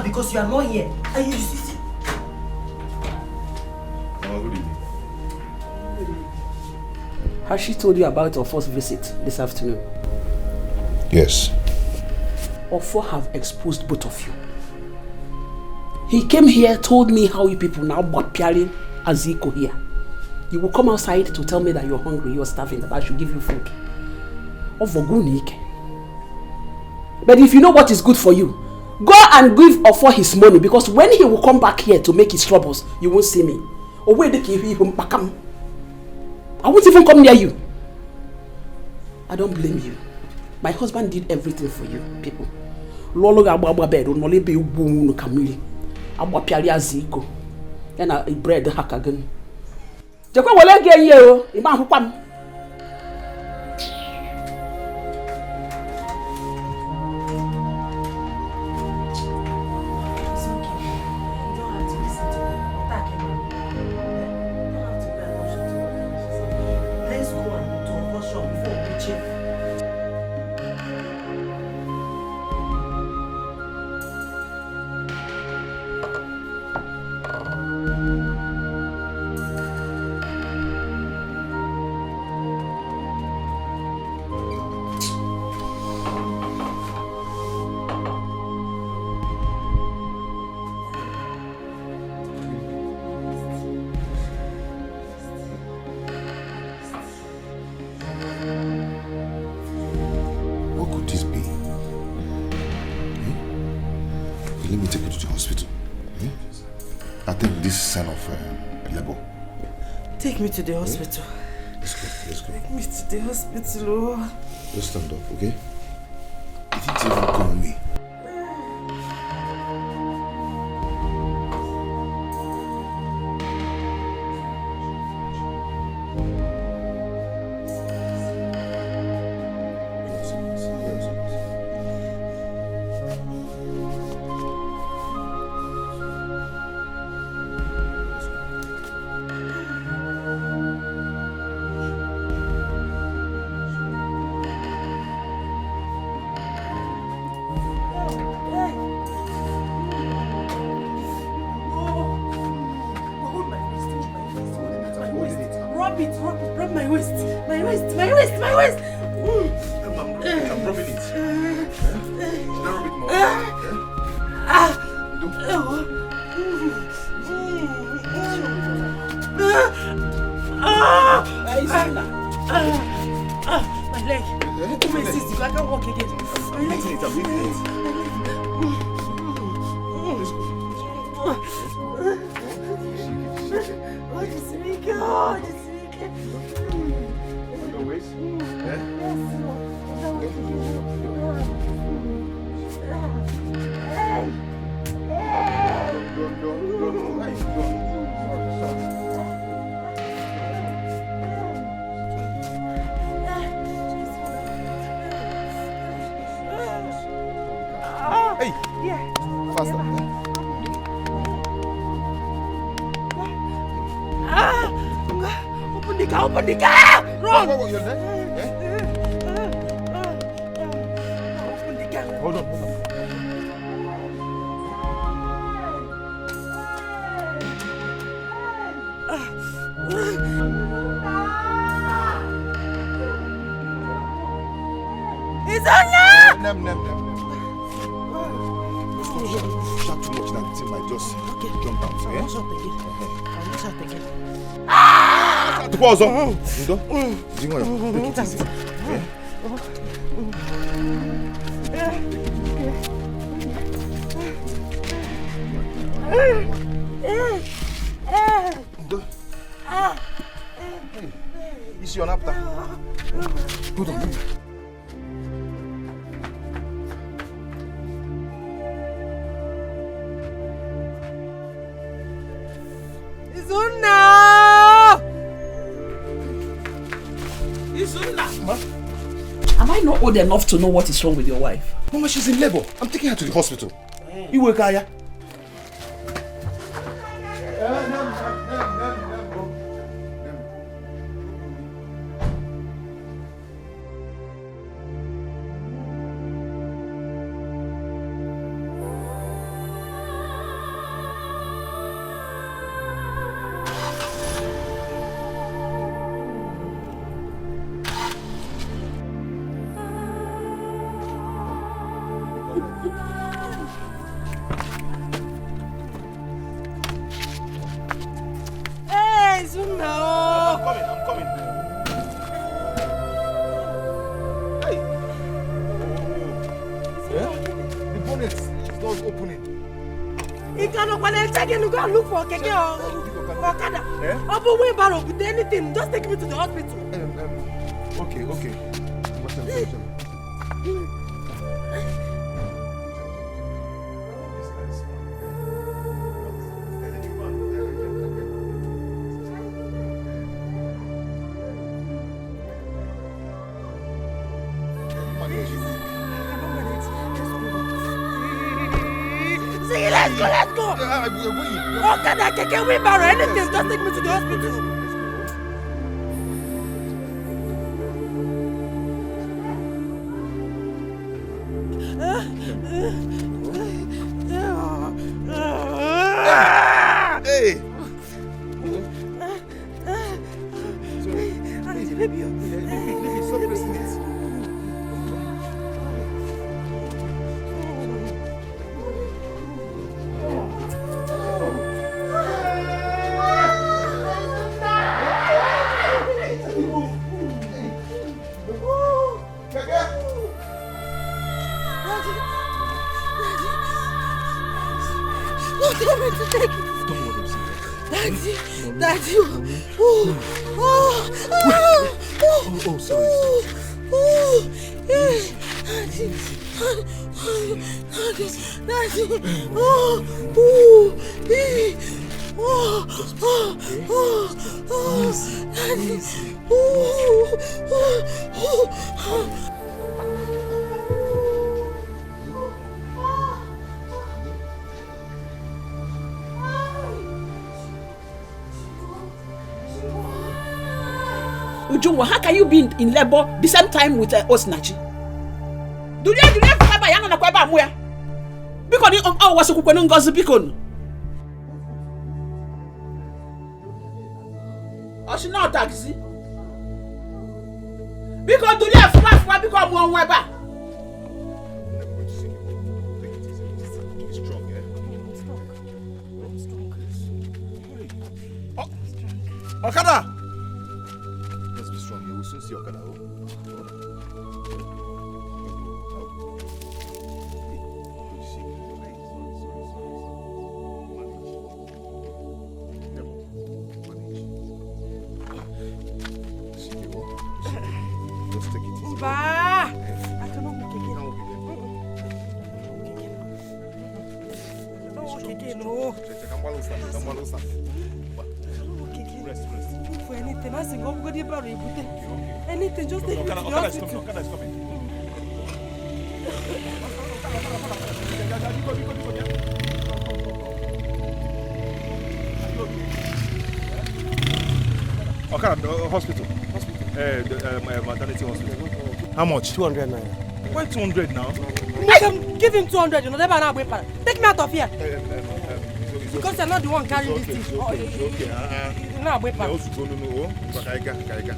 Speaker 6: Because you are not here. And you see.
Speaker 2: Good evening.
Speaker 8: Has she told you about our first visit this afternoon?
Speaker 2: Yes.
Speaker 8: Ofo have exposed both of you. He came here, told me how you people now bought Piarin Aziko here. You will come outside to tell me that you're hungry, you're starving, that I should give you food. But if you know what is good for you, go and give Ofo his money, because when he will come back here to make his troubles, you won't see me. I won't even come near you. I don't blame you. My husband did everything for you, people. Lolo gaba bed on be no kamili. Abwa piali aziko. And a bread hakagan. Jakwa wala ge ye Iba hupam.
Speaker 6: Take me to the hospital.
Speaker 2: Let's go.
Speaker 6: Take me to the hospital.
Speaker 2: Just stand up, okay? You didn't even call me.
Speaker 3: I'm rubbing it. Should I rub it more?
Speaker 6: My leg. Come and sit. I can't walk again.
Speaker 3: I'm eating it.
Speaker 2: Hey!
Speaker 6: Yeah.
Speaker 2: Faster.
Speaker 6: Open the car! Open the car! Run!
Speaker 2: You're there? Yeah?
Speaker 6: Open the car!
Speaker 2: Hold on.
Speaker 6: It's on now!
Speaker 2: Nem. Shout too much that thing might just jump out.
Speaker 6: I'll shout again.
Speaker 2: Pause on. Take it easy. Is your napta? Hold on.
Speaker 8: Am I not old enough to know what is wrong with your wife?
Speaker 2: Mama, she's in labor. I'm taking her to the hospital. You work, Aya? I'm coming. Hey! The bonnet is not opening.
Speaker 6: You cannot go and look for Keke or Okada. Or wheelbarrow with anything. Just take me to the hospital.
Speaker 2: Okay.
Speaker 6: Let's go. Okada, Keke, wheelbarrow, anything. Just take me to the hospital.
Speaker 2: Hey! Baby, stop pressing it.
Speaker 6: Daddy.
Speaker 2: Sorry.
Speaker 8: Ujungwa, how can you be in labor the same time with Osinachi? Do you have a young Nakwaba Muya? Because you was a coupon gossip beacon. Or she not taxi?
Speaker 5: Because do you have fast because one weber?
Speaker 2: Okada! Let's be strong. You will soon see Okada. Just take it easy.
Speaker 6: I cannot walk again. I don't walk again, no. Rest. For anything, I sing up good about it. Anything, just take me to the hospital.
Speaker 2: Okada is coming. Okada, hospital. Maternity hospital. How much?
Speaker 12: 200 naira.
Speaker 2: Why 200 now?
Speaker 6: Madam, give him 200, you know, never now. Take me out of here. Because you're not the one carrying this thing.
Speaker 2: It's okay.
Speaker 6: No, wait,
Speaker 2: no. Kaiga.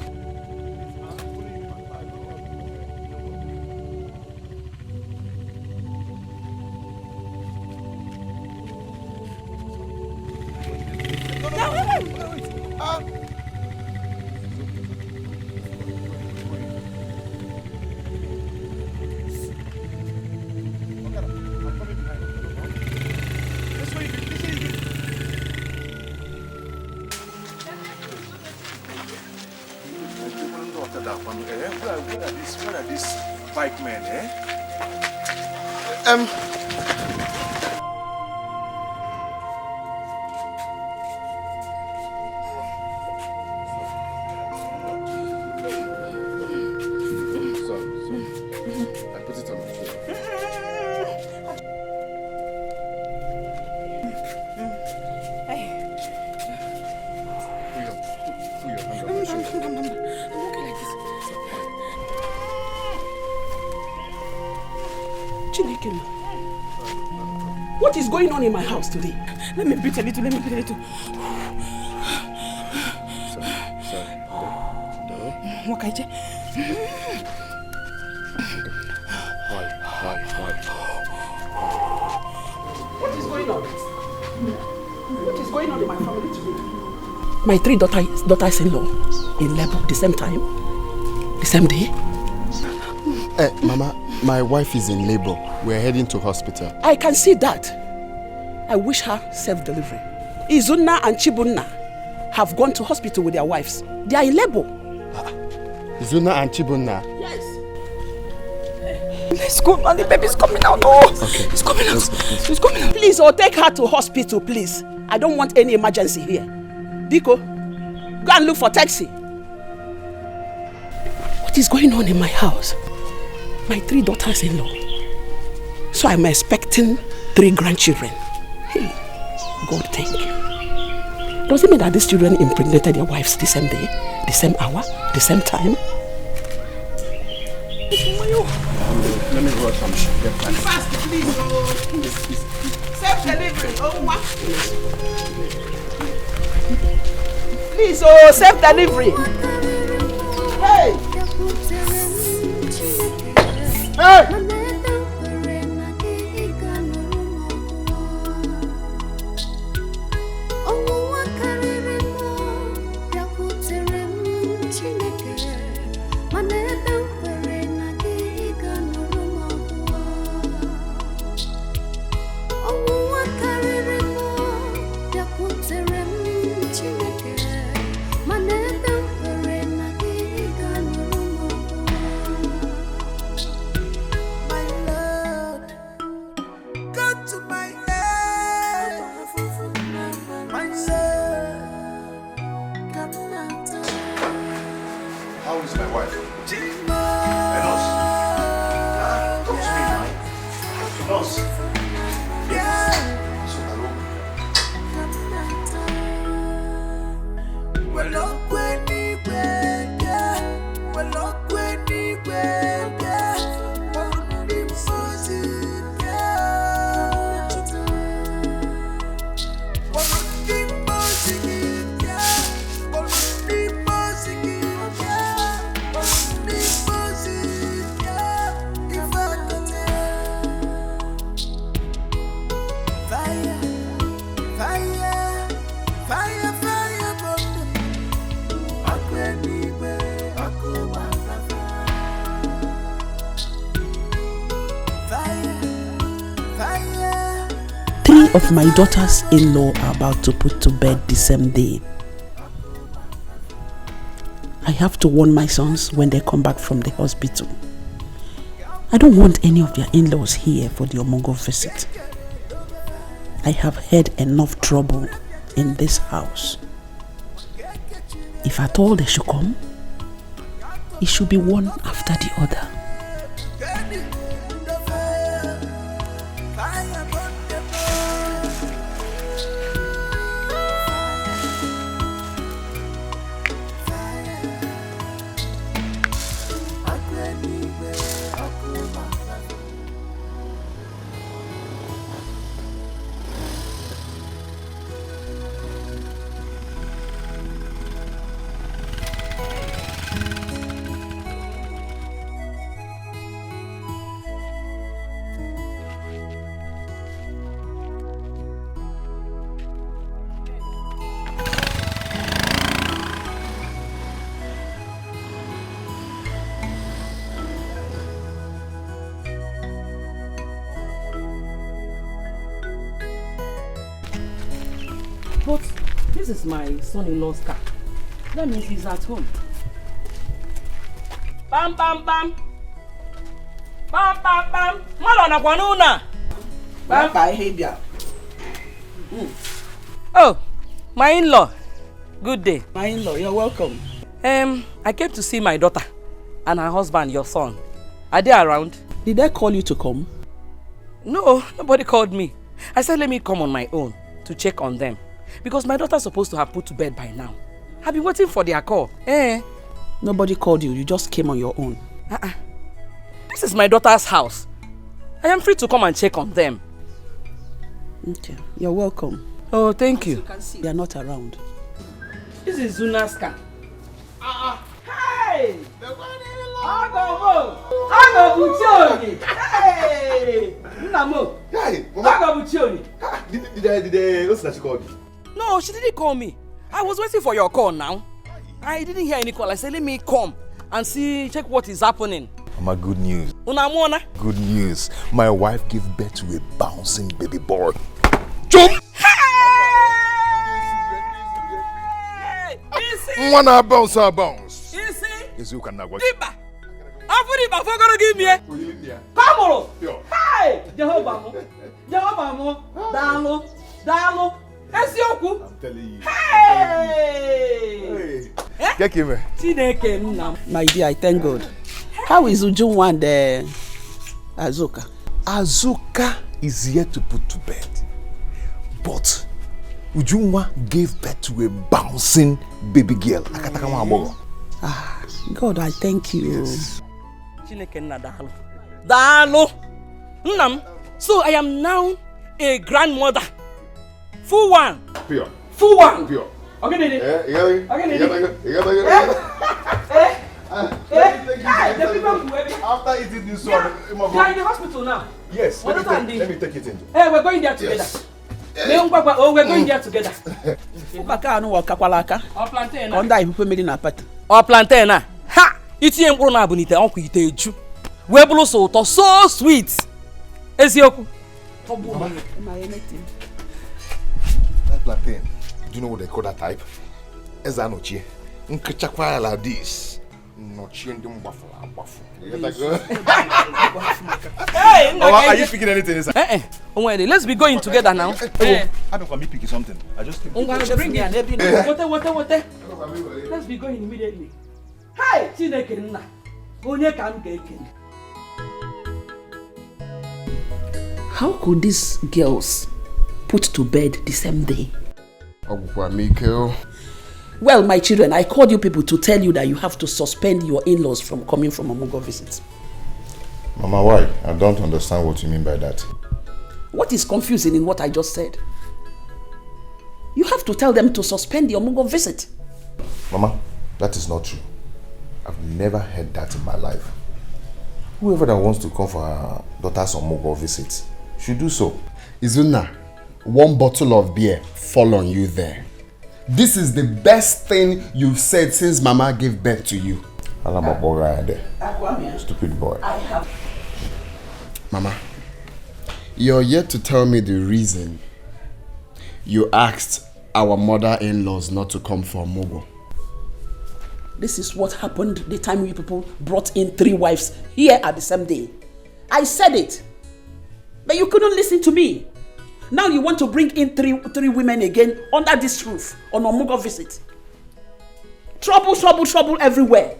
Speaker 2: Where are these bike men, eh?
Speaker 9: I put it on the floor. Put your hand on my shoulder.
Speaker 5: What is going on in my house today? Let me breathe a little.
Speaker 9: Sorry.
Speaker 5: Wakaije.
Speaker 9: Why?
Speaker 5: What is going on? What is going on in my family today? My 3 daughters-in-law in labor the same time, the same day.
Speaker 9: Mama, my wife is in labor. We're heading to hospital.
Speaker 5: I can see that. I wish her safe delivery. Izunna and Chibunna have gone to hospital with their wives. They are in labor.
Speaker 9: Izunna and Chibunna?
Speaker 5: Yes.
Speaker 6: Let's go, man. The baby's coming out. Oh,
Speaker 9: okay.
Speaker 6: It's coming out.
Speaker 5: It's coming out. Please, take her to hospital, please. I don't want any emergency here. Biko, go and look for taxi. What is going on in my house? My 3 daughters-in-law. So I'm expecting 3 grandchildren. Hey, God, thank you. Does it mean that these children impregnated their wives the same day, the same hour, the same time?
Speaker 9: Let me go out some shit.
Speaker 5: Fast, please. Self-delivery. Please, self-delivery. Hey! Hey! of my daughter's in-law are about to put to bed the same day. I have to warn my sons when they come back from the hospital. I don't want any of their in-laws here for the Omogo visit. I have had enough trouble in this house. If at all they should come, it should be one after the other.
Speaker 8: But this is my son-in-law's car. That means he's at home. Bam bam bam. Bam bam bam. Malona kwanuna. Bam behavior. Oh, my in-law. Good day.
Speaker 5: My in-law, you're welcome.
Speaker 8: I came to see my daughter and her husband, your son. Are they around?
Speaker 5: Did they call you to come?
Speaker 8: No, nobody called me. I said let me come on my own to check on them. Because my daughter's supposed to have put to bed by now. I've been waiting for their call.
Speaker 5: Nobody called you, you just came on your own.
Speaker 8: This is my daughter's house. I am free to come and check on them.
Speaker 5: Okay, you're welcome.
Speaker 8: Oh, thank you.
Speaker 5: As you can see, they're not around.
Speaker 8: This is Zuna's car. Hey! Hey! No, she didn't call me. I was waiting for your call now. I didn't hear any call. I said, let me come and check what is happening.
Speaker 2: Mama, good news.
Speaker 8: Unamona?
Speaker 2: Good news. My wife gave birth to a bouncing baby boy. Jump! Wanna bounce or bounce? Is you can work.
Speaker 8: Diba! Afuriba for gonna give me. Come on! Hey! Jehovah! Jehovah! Dalo! Dalo!
Speaker 2: I'm telling you.
Speaker 8: Hey!
Speaker 2: Get him.
Speaker 5: My dear, I thank God. How is Ujunwa and Azuka?
Speaker 2: Azuka is here to put to bed. But Ujunwa gave birth to a bouncing baby girl.
Speaker 5: God, I thank you.
Speaker 2: Yes.
Speaker 8: So I am now a grandmother. Full one.
Speaker 2: Pure.
Speaker 8: Full one.
Speaker 2: Pure.
Speaker 8: Okay, Didi. The people who
Speaker 2: after eating this one,
Speaker 8: they are in the hospital now.
Speaker 2: Yes, let me take it in.
Speaker 8: Hey, we're going there together.
Speaker 2: Yes.
Speaker 8: We're going there together.
Speaker 5: Or plantain.
Speaker 8: Or plantain. Ha! Iti embro na abunite onku ite eju. We bulu so to so sweet. Ezioku.
Speaker 2: That plantain. Do you know what they call that type? Ezanochi. Nkechakwa like this. Nochi ndum bafu.
Speaker 8: Hey,
Speaker 2: are you picking anything inside?
Speaker 8: Let's be going together now.
Speaker 2: I don't want me picking something. I just
Speaker 8: bring it. What? Let's be going immediately. Hey, Chineke nna. Onye ka m ga-eken.
Speaker 5: How could these girls put to bed the same day? Well, my children, I called you people to tell you that you have to suspend your in-laws from coming from Omogo visits.
Speaker 2: Mama, why? I don't understand what you mean by that.
Speaker 5: What is confusing in what I just said? You have to tell them to suspend the Omogo visit.
Speaker 2: Mama, that is not true. I've never heard that in my life. Whoever that wants to come for her daughter's Omogo visit should do so.
Speaker 9: Izuna, one bottle of beer fall on you there. This is the best thing you've said since Mama gave birth to you.
Speaker 2: Stupid boy.
Speaker 9: Mama, you're yet to tell me the reason you asked our mother-in-laws not to come for Mugo.
Speaker 8: This is what happened the time you people brought in 3 wives here at the same day. I said it, but you couldn't listen to me. Now you want to bring in three women again under this roof on a Mugo visit. Trouble, trouble, trouble everywhere.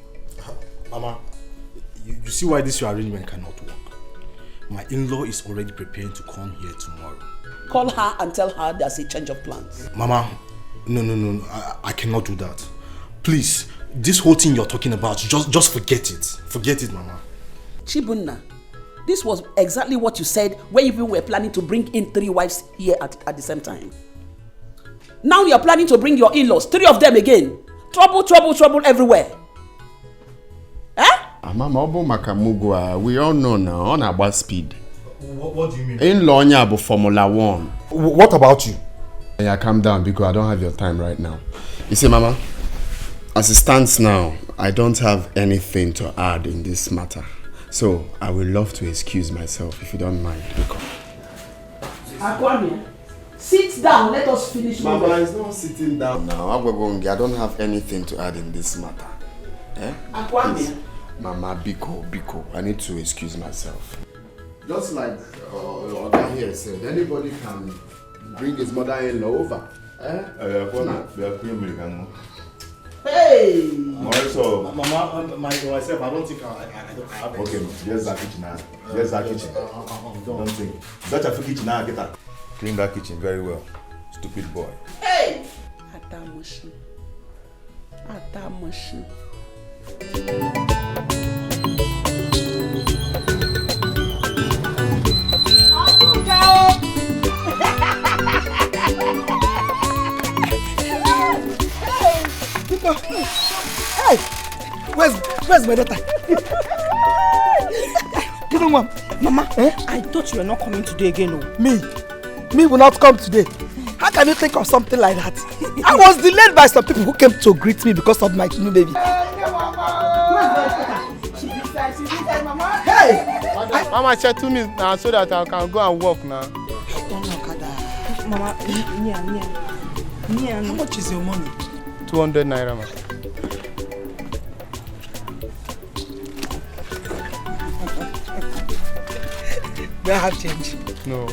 Speaker 3: Mama, you see why this your arrangement cannot work. My in-law is already preparing to come here tomorrow.
Speaker 8: Call her and tell her there's a change of plans.
Speaker 3: Mama, no, I cannot do that. Please, this whole thing you're talking about, just forget it. Forget it, Mama.
Speaker 8: Chibunna, this was exactly what you said when you were planning to bring in 3 wives here at the same time. Now you're planning to bring your in-laws, 3 of them again. Trouble, trouble, trouble everywhere.
Speaker 9: Mama, we all know now on about speed.
Speaker 3: What do you mean?
Speaker 9: In-law nyabo Formula 1.
Speaker 3: What about you?
Speaker 9: Yeah, calm down because I don't have your time right now. You see, Mama, as it stands now, I don't have anything to add in this matter. So I would love to excuse myself if you don't mind.
Speaker 8: Akwame, sit down. Let us finish.
Speaker 9: Mama, it's not sitting down now. I don't have anything to add in this matter.
Speaker 8: Akwame.
Speaker 9: Mama, Biko, I need to excuse myself. Just like Oga here said, anybody can bring his mother-in-law over.
Speaker 8: Hey!
Speaker 3: Mama, myself, I don't think I have.
Speaker 2: Okay, there's that kitchen now. There's that kitchen. Don't think. Such a kitchen now, get that. Clean that kitchen very well. Stupid boy.
Speaker 8: Hey! Atamushi.
Speaker 11: Hey, where's my daughter? Give me one. Mama,
Speaker 6: I thought you were not coming today again.
Speaker 11: Me will not come today. How can you think of something like that? I was delayed by some people who came to greet me because of my new baby. Hey!
Speaker 13: Mama said to me now so that I can go and walk now.
Speaker 6: Mama,
Speaker 11: how much is your money?
Speaker 13: 200 naira, ma.
Speaker 11: Do I have change?
Speaker 13: No.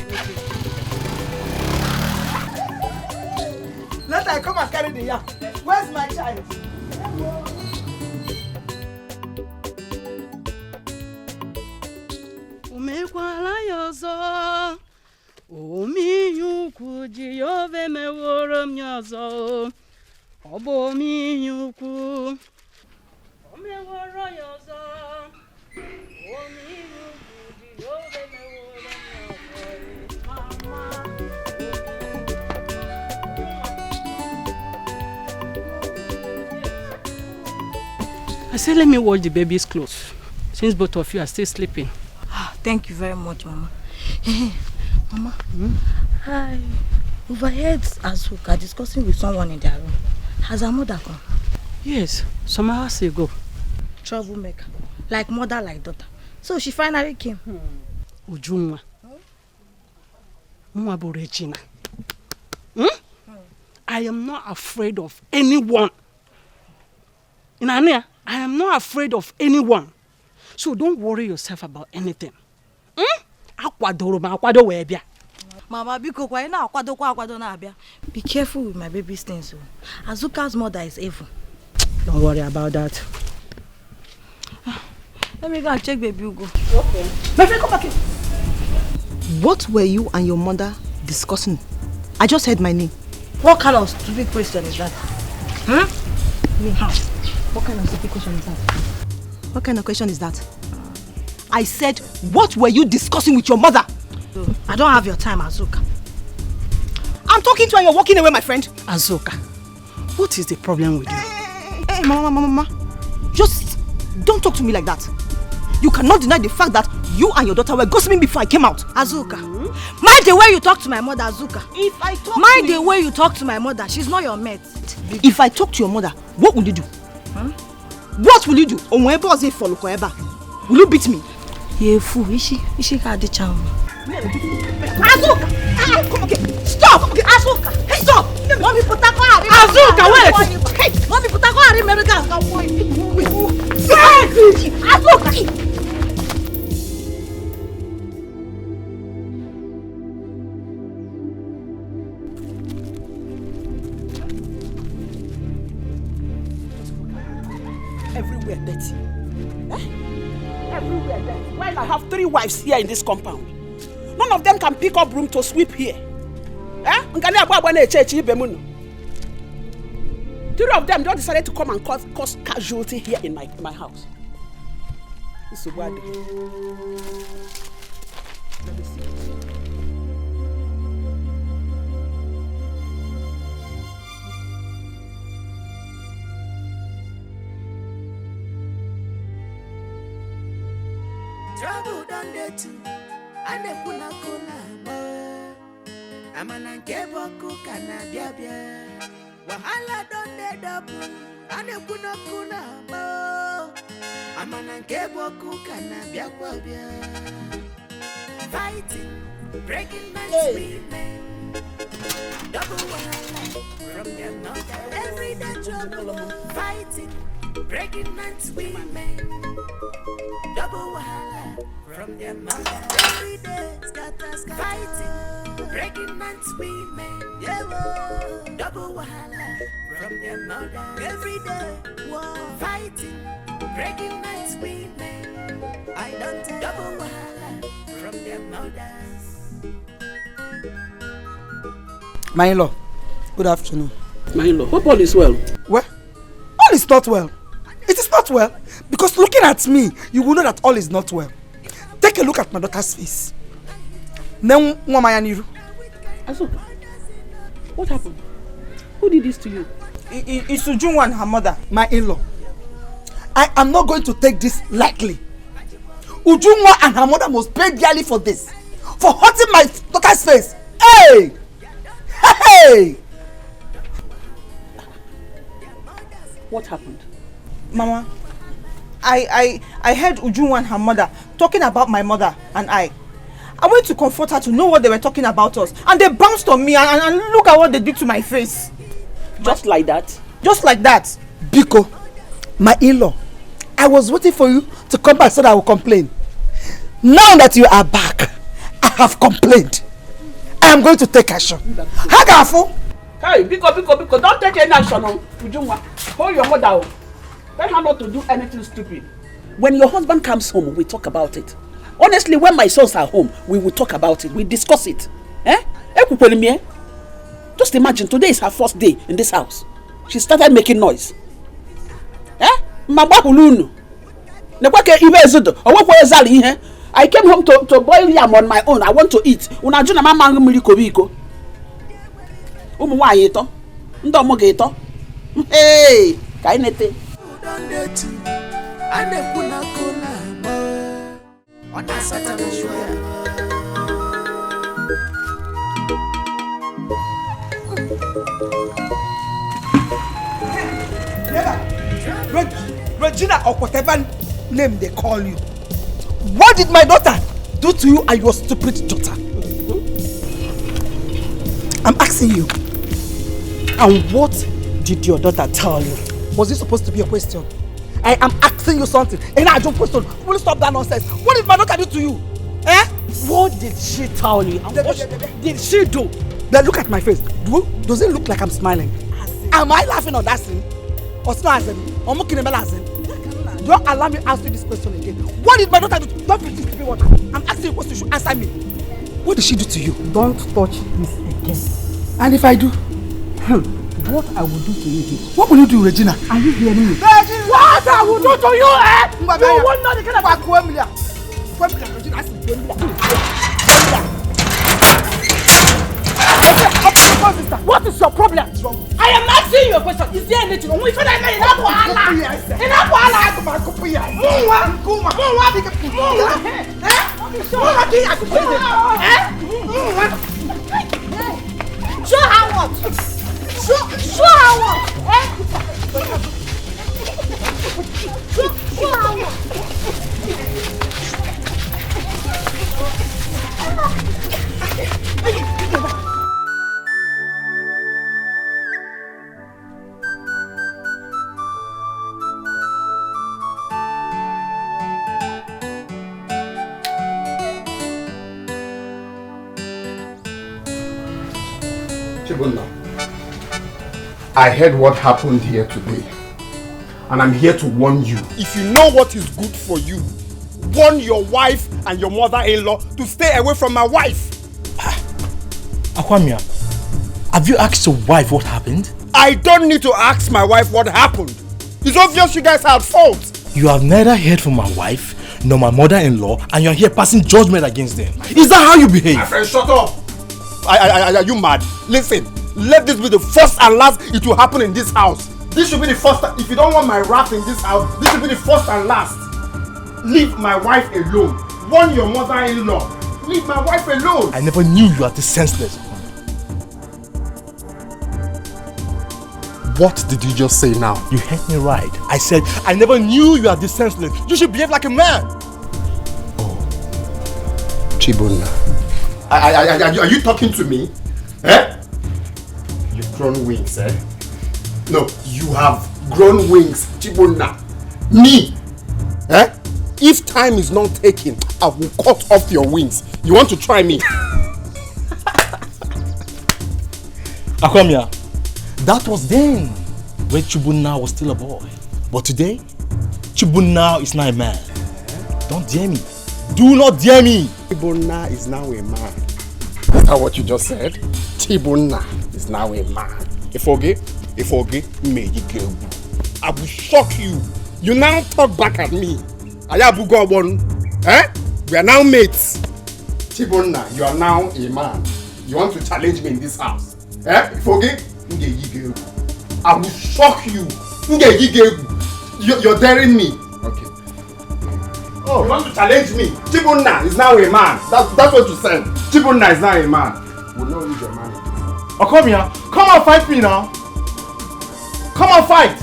Speaker 11: Let I come and carry the yam. Where's my child?
Speaker 14: Umekwala yozo Omiyuku Jehova meworo myozo Obo miyuku Omeworo yozo Omiyuku Jehova meworo myozo Mama I said let me wash the baby's clothes since both of you are still sleeping.
Speaker 10: Thank you very much, Mama. Mama, I overheard Azuka discussing with someone in their room. Has her mother come?
Speaker 14: Yes, some hours ago.
Speaker 10: Troublemaker. Like mother, like daughter. So she finally came.
Speaker 14: Ujunwa. Regina. I am not afraid of anyone. Inania, I am not afraid of anyone. So don't worry yourself about anything.
Speaker 10: Mama, be careful with my baby's things. Azuka's mother is evil.
Speaker 14: Don't worry about that.
Speaker 10: Let me go and check baby Ugo.
Speaker 14: Okay. My friend, come back here.
Speaker 15: What were you and your mother discussing? I just heard my name.
Speaker 10: What kind of stupid question is that?
Speaker 15: What kind of stupid question is that? What kind of question is that? I said, what were you discussing with your mother?
Speaker 10: I don't have your time, Azuka.
Speaker 15: I'm talking to you and you're walking away, my friend.
Speaker 14: Azuka, what is the problem with you?
Speaker 15: Hey, Mama. Just don't talk to me like that. You cannot deny the fact that you and your daughter were gossiping before I came out.
Speaker 10: Azuka, mind the way you talk to my mother, Azuka. Mind the way you talk to my mother. She's not your mate.
Speaker 15: If I talk to your mother, what will you do? What will you do? Will you beat me?
Speaker 10: You're a fool. Is she had the charm?
Speaker 15: Azuka! Come again! Stop! Azuka!
Speaker 6: Stop! Mommy, put that car. Azuka, wait! Hey, mommy, put that car in America. Azuka!
Speaker 8: Everywhere dirty. Eh? Everywhere dirty. While I have 3 wives here in this compound, none of them can pick up broom to sweep here. Eh? 3 of them just decided to come and cause casualty here in my house. This is what. Let me see.
Speaker 16: Trouble done there too, and they put a cola. Amana kebo kukana biabia. Wahala done there double, and they put a cola. Amana kebo kukana biabia. Fighting, breaking man's women. Double wahala from their mother. Every day trouble, fighting, breaking man's women. Double wahala from their mother. Every day scatter, fighting, breaking man's women. Yeah, double wahala from their mother. Every day fighting, breaking man's women. I don't double wahala from their mothers.
Speaker 11: My in-law, good afternoon.
Speaker 8: My in-law, hope all is well.
Speaker 11: Well, all is not well. It is not well. Because looking at me, you will know that all is not well. Take a look at my daughter's face.
Speaker 8: What happened? Who did this to you?
Speaker 11: It's Ujunwa and her mother, my in-law. I am not going to take this lightly. Ujunwa and her mother must pay dearly for this. For hurting my daughter's face. Hey! Hey!
Speaker 8: What happened?
Speaker 15: Mama, I heard Ujunwa and her mother talking about my mother and I went to comfort her to know what they were talking about us, and they bounced on me and look at what they did to my face.
Speaker 8: Just like that?
Speaker 15: Just like that.
Speaker 11: Biko, my in-law, I was waiting for you to come back so that I will complain. Now that you are back, I have complained. I am going to take action. Hagafu!
Speaker 8: Hey, Biko, don't take any action on Ujunwa. Hold your mother. Tell her not to do anything stupid. When your husband comes home, we talk about it. Honestly, when my sons are home, we will talk about it. We discuss it. Just imagine, today is her first day in this house. She started making noise. I came home to boil yam on my own. I want to eat. Hey, kainete.
Speaker 11: Regina or whatever name they call you. What did my daughter do to you and your stupid daughter? I'm asking you. And what did your daughter tell you? Was this supposed to be a question? I am asking you something. And I don't question. Will you stop that nonsense? What did my daughter do to you? Eh?
Speaker 6: What did she tell you? And what did she do?
Speaker 11: Then look at my face. Does it look like I'm smiling? Am I laughing on that scene? Or not? Don't allow me to ask you this question again. What did my daughter do? Don't pretend to be what I'm asking you a question. You should answer me. What did she do to you?
Speaker 6: Don't touch this again.
Speaker 11: And if I do?
Speaker 6: What I will do to you is...
Speaker 11: What will you do, Regina?
Speaker 6: Are you hearing me?
Speaker 11: What I will do to you, eh? You will not get about Regina.
Speaker 6: What is your problem? I am asking you a question. Is there anything? We should have made enough wahala. Enough wahala. Show her what? Show her what? Show her what?
Speaker 9: Chibunna, I heard what happened here today. And I'm here to warn you.
Speaker 17: If you know what is good for you, warn your wife and your mother-in-law to stay away from my wife.
Speaker 3: Akwamia, have you asked your wife what happened?
Speaker 17: I don't need to ask my wife what happened. It's obvious you guys are at fault.
Speaker 3: You have neither heard from my wife nor my mother-in-law, and you're here passing judgment against them. Is that how you behave?
Speaker 17: My friend, shut up. Are you mad? Listen, let this be the first and last it will happen in this house. This should be the first. If you don't want my wrath in this house, this should be the first and last. Leave my wife alone. Warn your mother-in-law. Leave my wife alone.
Speaker 3: I never knew you were this senseless.
Speaker 17: What did you just say now?
Speaker 3: You heard me right. I said, I never knew you were this senseless. You should behave like a man.
Speaker 17: Oh. Chibunna. Are you talking to me? Eh? You've grown wings, eh? No, you have grown wings, Chibunna. Me? Eh? If time is not taken, I will cut off your wings. You want to try me?
Speaker 3: Akwamia, that was then, when Chibunna was still a boy. But today, Chibunna is now a man. Don't dare me. Do not dare me.
Speaker 17: Chibunna is now a man. Is that what you just said? Chibunna is now a man. If may you go. I will shock you. You now talk back at me. Ayabugobon. Eh? We are now mates. Chibunna, you are now a man. You want to challenge me in this house? Eh? I will shock you. You're daring me. Okay. Oh, you want to challenge me? Chibunna is now a man. That's what you said. Chibunna is now a man. We'll not use your man.
Speaker 3: Oh, come here. Come and fight me now. Come and fight.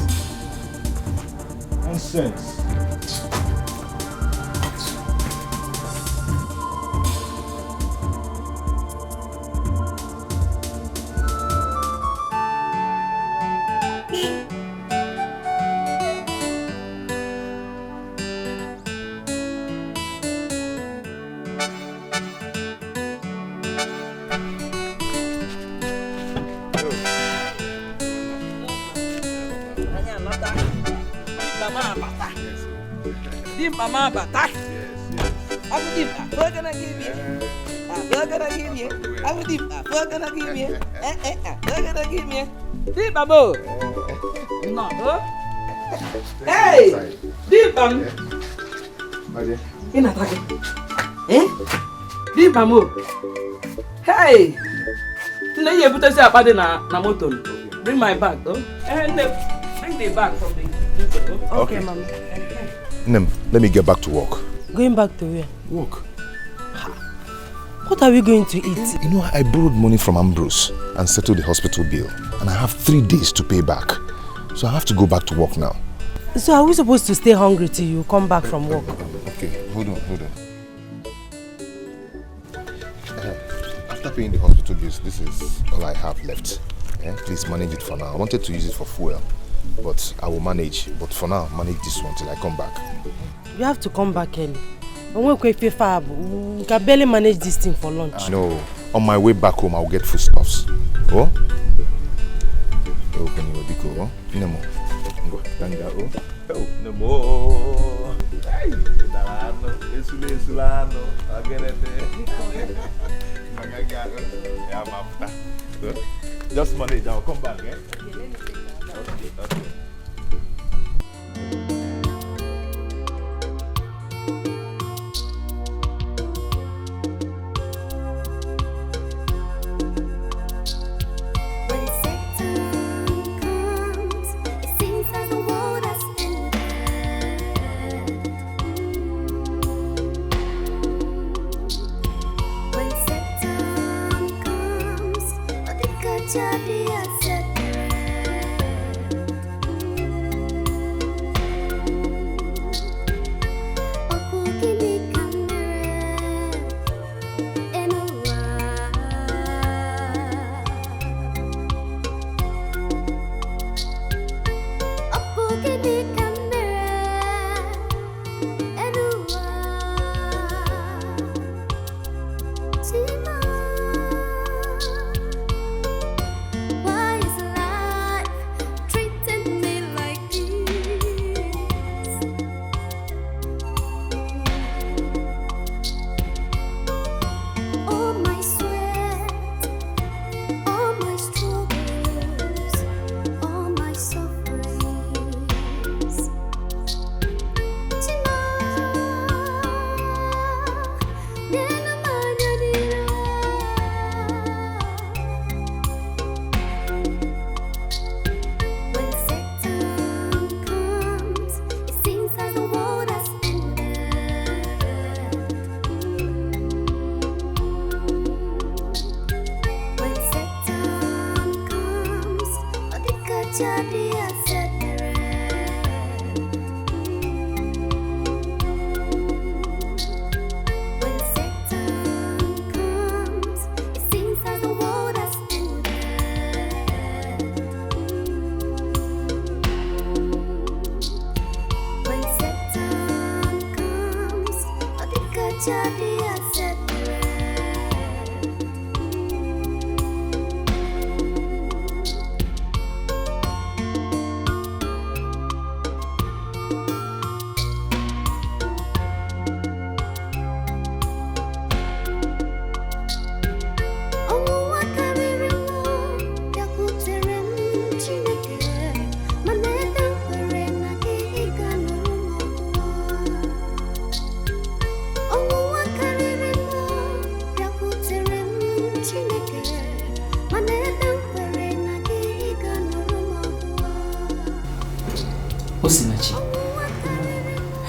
Speaker 3: Nonsense.
Speaker 18: Mama Bata. I will give a burger give you. A burger give you. I will give a burger give you. Burger give me. Deep Babo. No. Hey! Deep Bam. In attack. Eh? Deep Bamo. Hey! No, you put us up at the motor. Bring my bag, though. And bring the bag from the.
Speaker 2: Okay,
Speaker 10: Mama.
Speaker 2: Nem, let me get back to work.
Speaker 10: Going back to where?
Speaker 2: Work.
Speaker 10: What are we going to eat?
Speaker 2: You know, I borrowed money from Ambrose and settled the hospital bill. And I have 3 days to pay back. So I have to go back to work now.
Speaker 10: So are we supposed to stay hungry till you come back from work?
Speaker 2: Okay, hold on. After paying the hospital bills, this is all I have left. Yeah? Please manage it for now. I wanted to use it for fuel, but I will manage. But for now, manage this one till I come back.
Speaker 10: You have to come back early. We can barely manage this thing for lunch.
Speaker 2: No, on my way back home, I'll get foodstuffs. Oh? Open your biko, oh? Nemo. Go, Tanga, oh? Oh, Nemo. Hey, Sulano, just manage, I'll come back, eh? Okay.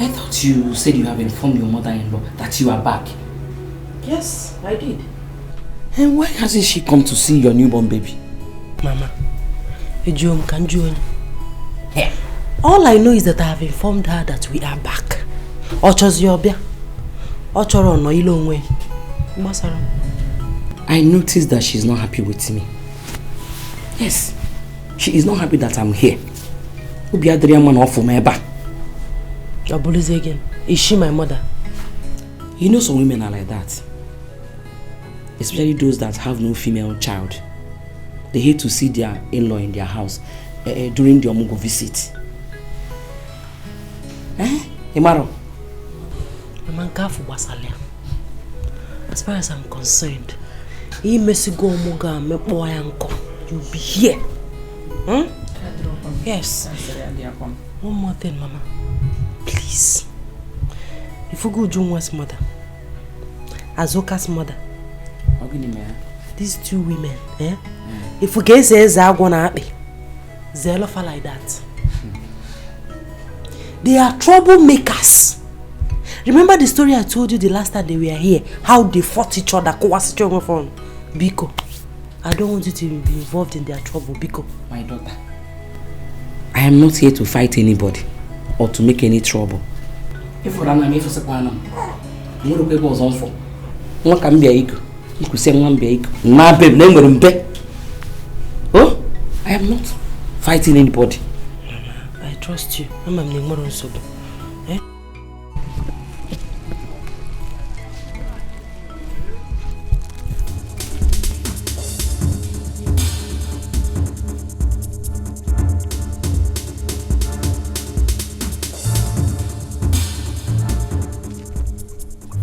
Speaker 19: I thought you said you have informed your mother-in-law that you are back.
Speaker 6: Yes, I did.
Speaker 19: And why hasn't she come to see your newborn baby?
Speaker 6: Mama, all I know is that I have informed her that we are back.
Speaker 19: I noticed that she's not happy with me. Yes, she is not happy that I'm here.
Speaker 6: Again. Is she my mother?
Speaker 19: You know some women are like that. Especially those that have no female child. They hate to see their in-law in their house during the Omugo visit. Imaro?
Speaker 6: As far as I'm concerned, you'll be here. Hmm? Yes. One more thing, Mama. Please. If you go Junwa's mother, Azoka's mother, these two women, if you get say Zagwana, they'll offer like that. They are troublemakers. Remember the story I told you the last time they were here? How they fought each other? Biko, I don't want you to be involved in their trouble, Biko.
Speaker 19: My daughter, I am not here to fight anybody or to make any trouble. If you run away for Sapanam, you will be on for. What can be a you could say one big, my babe, name. Oh, I am not fighting anybody.
Speaker 6: I trust you. I'm a Nimoron Sobo. Eh?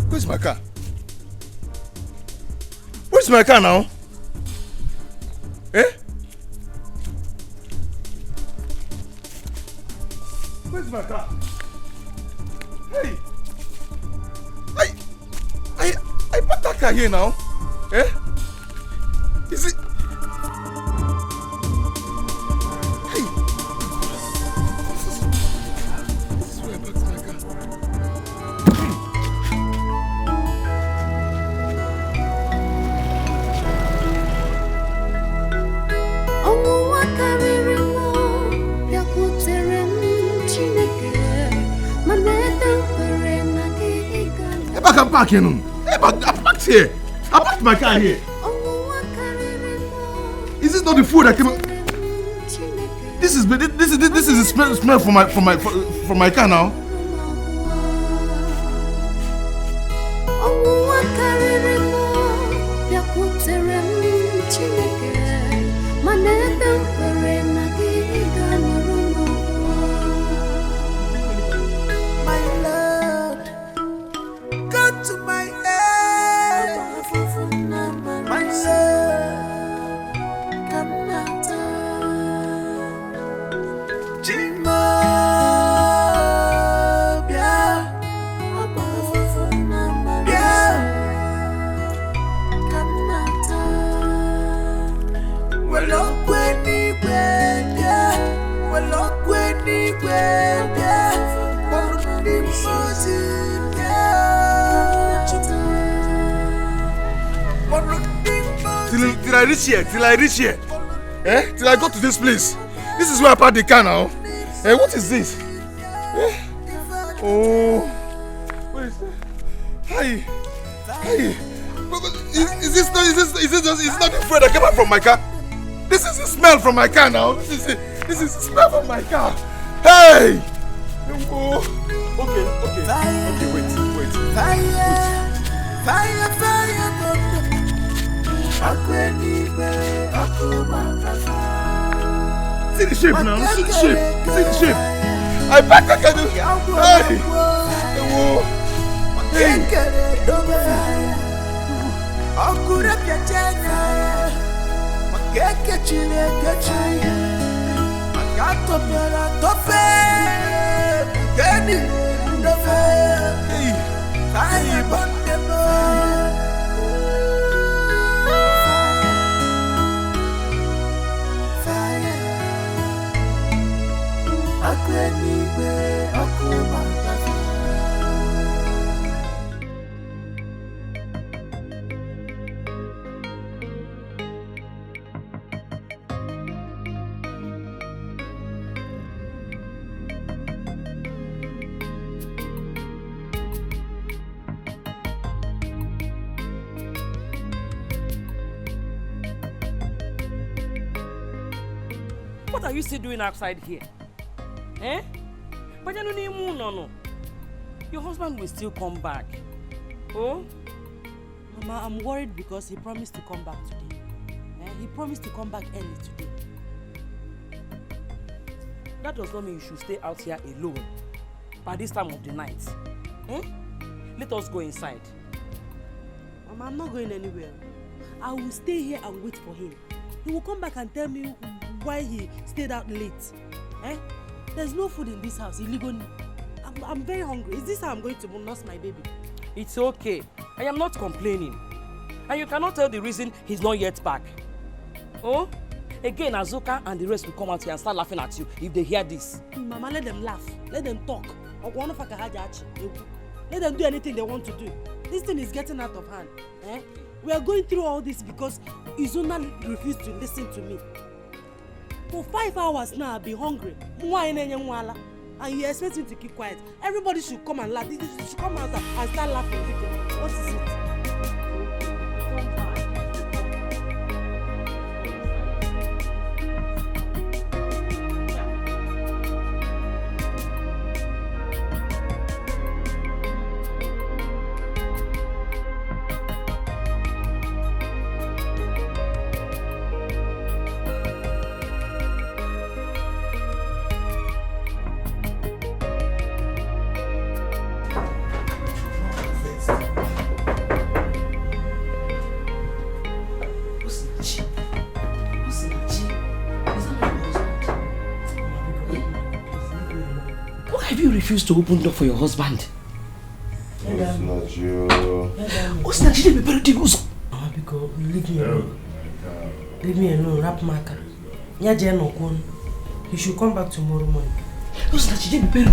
Speaker 2: Where's my car? Where's my car now? Eh? Where's my car? Hey! I parked that car here now. Eh? Is it? Hey! This is where I parked my car. I can park here. I parked here. I parked my car here. Is this not the food that came? This is the smell from my car now. Till I reach here. Eh? Till I go to this place. This is where I parked the car now. Eh? What is this? Eh? Oh. What is that? Hi. Is this not the food that came out from my car? This is the smell from my car now. This is the smell from my car. Hey! Oh. Okay, wait.
Speaker 16: Fire, fire,
Speaker 2: see the shape now, see the shape, see the shape. I back I can do. Hey!
Speaker 19: What are you still doing outside here? Eh? But no. Your husband will still come back. Oh?
Speaker 6: Mama, I'm worried because he promised to come back today. He promised to come back early today.
Speaker 19: That does not mean you should stay out here alone by this time of the night. Eh? Let us go inside.
Speaker 6: Mama, I'm not going anywhere. I will stay here and wait for him. He will come back and tell me why he stayed out late. Eh? There's no food in this house illegally. I'm very hungry. Is this how I'm going to nurse my baby?
Speaker 19: It's okay. I am not complaining. And you cannot tell the reason he's not yet back. Oh? Again, Azuka and the rest will come out here and start laughing at you if they hear this.
Speaker 6: Mama, let them laugh. Let them talk. Let them do anything they want to do. This thing is getting out of hand. Eh? We are going through all this because Izuna refused to listen to me. For 5 hours now, I've been hungry. And you expect me to keep quiet. Everybody should come and laugh. They should come out and start laughing. What is it?
Speaker 19: Refuse to open door for your husband.
Speaker 6: What's not you? Because leave me alone. Leave me alone, rap marker. He should come back tomorrow morning.
Speaker 19: What's not you? Be very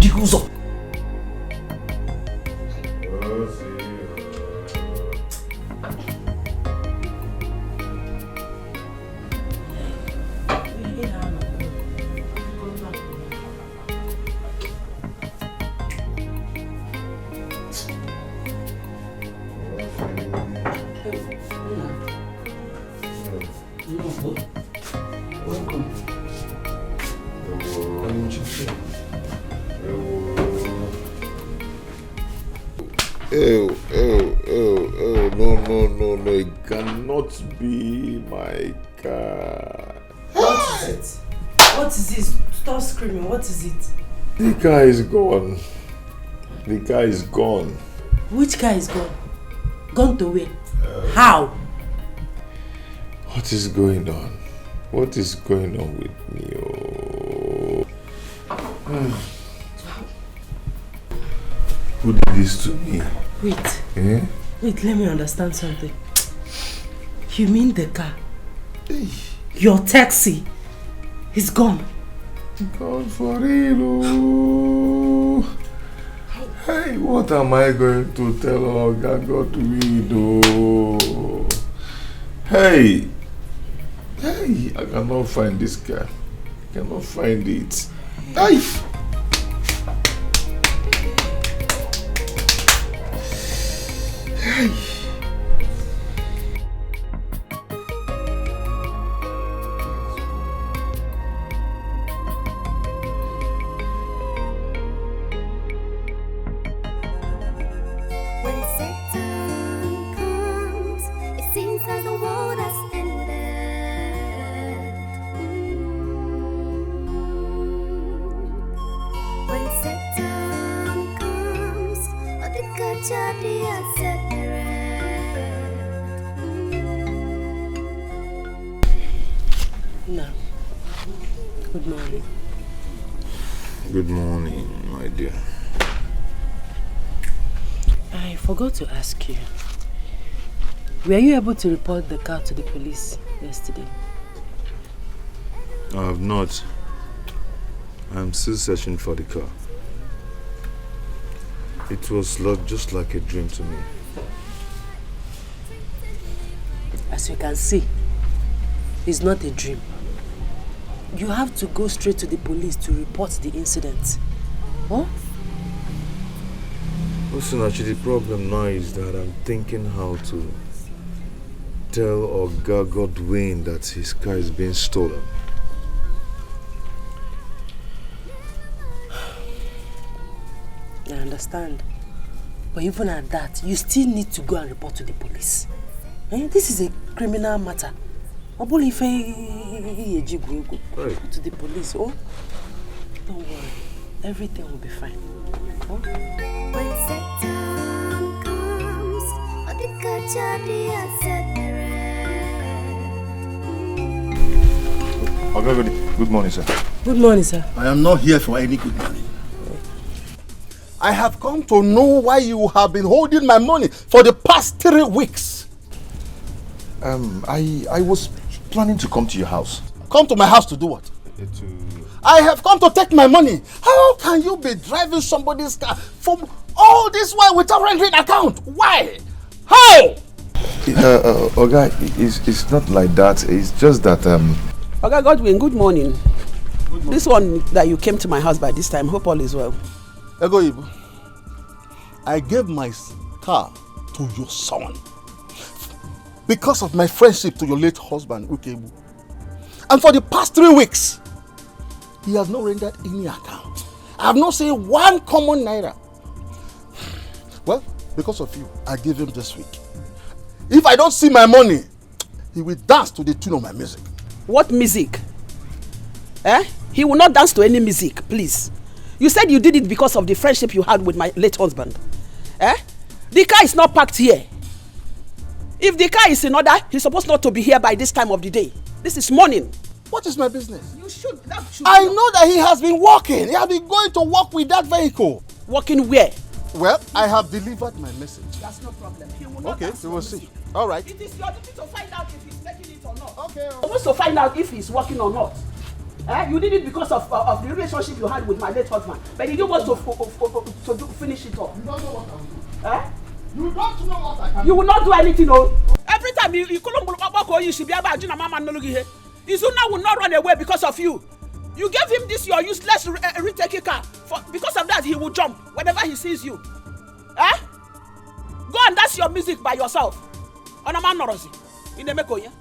Speaker 2: No, it cannot be my car.
Speaker 6: What is it? What is this? Stop screaming, what is it?
Speaker 2: The car is gone. The car is gone.
Speaker 6: Which car is gone? Gone to where? How?
Speaker 2: What is going on? What is going on with me? Who did this to me?
Speaker 6: Wait.
Speaker 2: Eh?
Speaker 6: Wait, let me understand something. You mean the car? Your taxi is gone?
Speaker 2: Gone for real. Hey, what am I going to tell Oga God we do? Hey, I cannot find this car. I cannot find it. Hey. Hey.
Speaker 16: When Satan
Speaker 6: No. Good morning.
Speaker 2: Good morning, my dear.
Speaker 6: I forgot to ask you. Were you able to report the car to the police yesterday?
Speaker 2: I have not. I'm still searching for the car. It was just like a dream to me.
Speaker 6: As you can see, it's not a dream. You have to go straight to the police to report the incident. Huh?
Speaker 2: Listen, actually, the problem now is that I'm thinking how to tell Oga Godwin that his car is being stolen.
Speaker 6: I understand. But even at that, you still need to go and report to the police. This is a criminal matter. Right. To the police. Oh, don't worry. Everything will be fine. Huh?
Speaker 16: When Satan comes,
Speaker 2: Good morning, sir.
Speaker 6: Good morning, sir.
Speaker 4: I am not here for any good morning. I have come to know why you have been holding my money for the past 3 weeks.
Speaker 2: I was planning to come to your house.
Speaker 4: Come to my house to do what? I have come to take my money. How can you be driving somebody's car from all this while without rendering account? Why? How?
Speaker 2: Oga, it's not like that. It's just that
Speaker 8: Oga Godwin, good morning. This one that you came to my house by this time, hope all is well.
Speaker 4: Egoibu, I gave my car to your son because of my friendship to your late husband, Ukebu. And for the past 3 weeks, he has not rendered any account. I have not seen one common naira. Well, because of you, I gave him this week. If I don't see my money, he will dance to the tune of my music.
Speaker 8: What music? He will not dance to any music, please. You said you did it because of the friendship you had with my late husband. The car is not parked here. If the car is in order, he's supposed not to be here by this time of the day. This is morning.
Speaker 4: What is my business?
Speaker 8: You should.
Speaker 4: I know that he has been walking. He has been going to work with that vehicle.
Speaker 8: Walking where?
Speaker 4: Well, I have delivered my message.
Speaker 8: That's no problem. He will not.
Speaker 4: Okay, we will see. All right.
Speaker 8: It is your duty to find out if he's taking it or not.
Speaker 4: Okay.
Speaker 8: You're supposed to find out if he's working or not. You did it because of the relationship you had with my late husband, but you didn't want to finish it off.
Speaker 4: You don't know what I will do. You don't know what I can do.
Speaker 8: You will not do anything, no. Every time you should be able to mama Izuna will not run away because of you. You gave him this your useless retake car. Because of that, he will jump whenever he sees you. Go and dance your music by yourself. On a man norozi. In the Mekoya.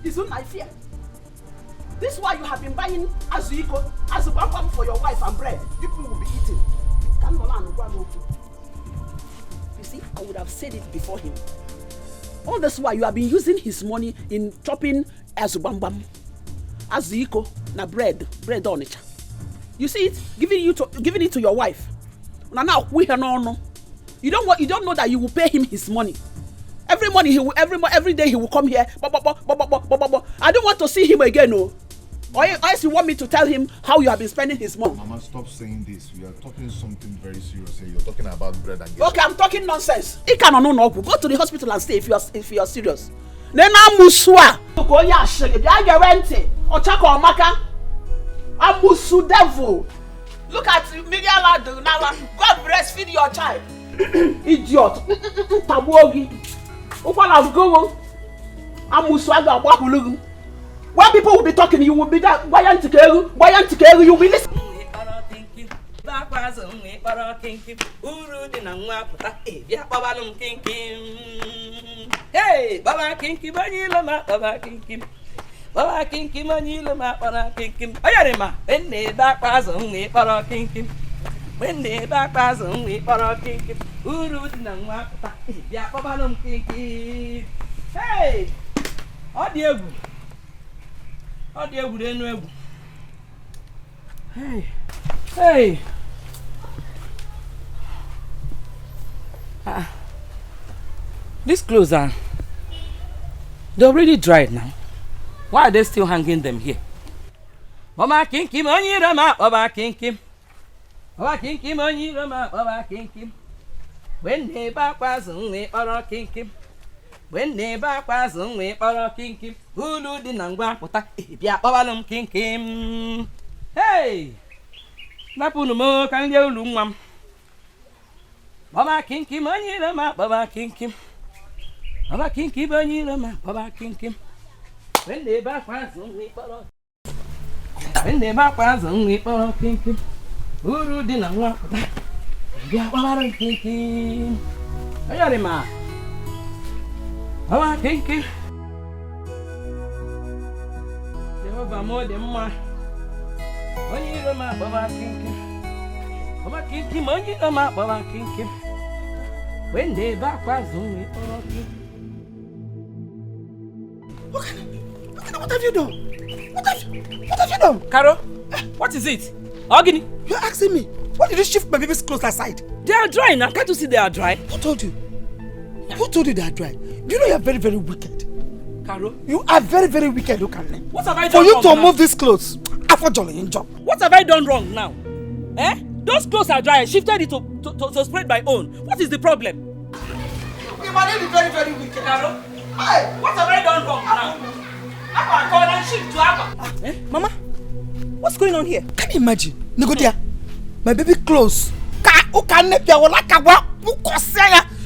Speaker 8: Izuna, I fear. This is why you have been buying azubambam for your wife and bread. People will be eating. You see, I would have said it before him. All this while you have been using his money in chopping azubambam, azuiko, na bread on it. You see it, giving it to your wife. Now we no. You don't know that you will pay him his money. Every day he will come here. I don't want to see him again, no. Or else you want me to tell him how you have been spending his money.
Speaker 2: Mama, stop saying this. We are talking something very serious here. You're talking about bread and gas.
Speaker 8: Okay, I'm talking nonsense. Go to the hospital and stay if you are serious. Nena muswa. Okoya shege. Biaga wente. Ochako omaka. Amusu devil. Look at Miguel Adu now. God breastfeed your child. Idiot. Tabuogi. Upala go. Amusu aga wahulugu. When people will be talking, you will be that Bayantikeru, you will be listening.
Speaker 18: Hey, Baba Kinky Manila, Baba Kinky. Baba Kinky Manila, Baba Kinky. Ayarima, when they back was only para Kinky. When they back was only para Kinky. Uru Nangwapata, Yapabalum Kinky. Hey, audio. Hey.
Speaker 19: These clothes are... They're already dried now. Why are they still hanging them here? Baba kinkim onyi rama, baba kinkim. Baba kinkim onyi rama, baba kinkim. When they back was only or kinkim. When they back was only or kinkim. Ulu di nangwa pota, bia babalum kinkim. Hey! Napunu mo kan ye ulumam. Baba kinkim onyi rama, baba kinkim. Baba kinkim onyi rama, baba kinkim. When they back was only or when they back was only or kinkim. Ulu di nangwa pota. Bia babalum kinkim. Ayari ma. Baba kinkim. Jehovah more than more. Onyi rama baba kinkim. Baba kinkim onyi rama baba kinkim. When they back was only baba kinkim.
Speaker 11: What have you done? What have you done?
Speaker 19: Caro, what is it? Ogini,
Speaker 11: you're asking me. Why did you shift my baby's clothes aside?
Speaker 19: They are dry now. Can't you see they are dry?
Speaker 11: Who told you? Who told you they are dry? Do you know you are very, very wicked?
Speaker 19: Caro,
Speaker 11: you are very, very wicked. Look at me.
Speaker 19: What have I done
Speaker 11: wrong? For you to
Speaker 19: now?
Speaker 11: move these clothes, after jolly job.
Speaker 19: What have I done wrong now? Eh? Those clothes are dry. I shifted it to spread my own. What is the problem?
Speaker 11: You are really very, very wicked.
Speaker 19: Caro, hey, what have I done wrong now? Abba, call and shift to Abba.
Speaker 15: Mama, what's going on here?
Speaker 11: Can you imagine? Negodia, my baby clothes.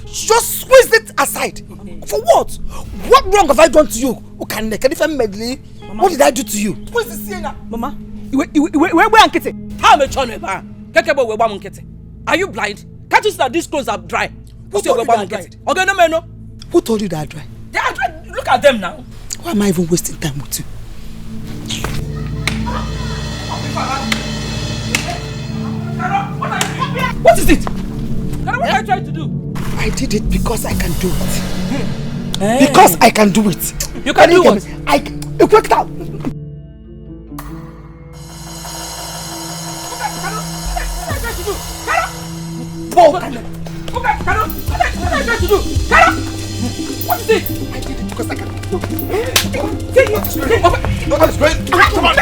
Speaker 11: Just squeeze it aside. For what? What wrong have I done to you? Can you medley? What did I do to you?
Speaker 15: Where's the singer? Mama, where Ankete?
Speaker 19: How much on Are you blind? Can't you see that these clothes are dry?
Speaker 11: Who told you they are dry? Who told you they are dry?
Speaker 19: They are dry. Look at them now.
Speaker 11: Why am I even wasting time with you?
Speaker 19: What is it? What are you trying to do?
Speaker 11: I did it because I can do it. Because I can do it.
Speaker 19: You can do what?
Speaker 11: You worked out.
Speaker 19: What are you trying to do? What is it?
Speaker 11: I did it because I can do it.
Speaker 19: Nobody's great. Come on.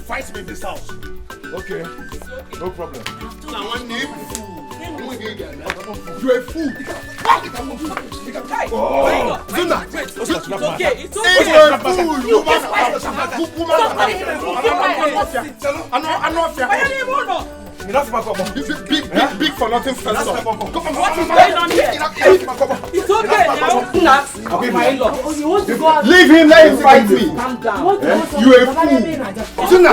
Speaker 17: Fight me in this house. Okay, no problem. Now one name. You're a fool. Oh, Zuna. It's okay. It's okay. You're a fool. I'm not fair. Enough, this is big for nothing first off.
Speaker 19: What is going on here? It's okay now. Okay, my in-law.
Speaker 17: Leave him, let him fight me.
Speaker 19: Calm down.
Speaker 17: You a fool. Zuna,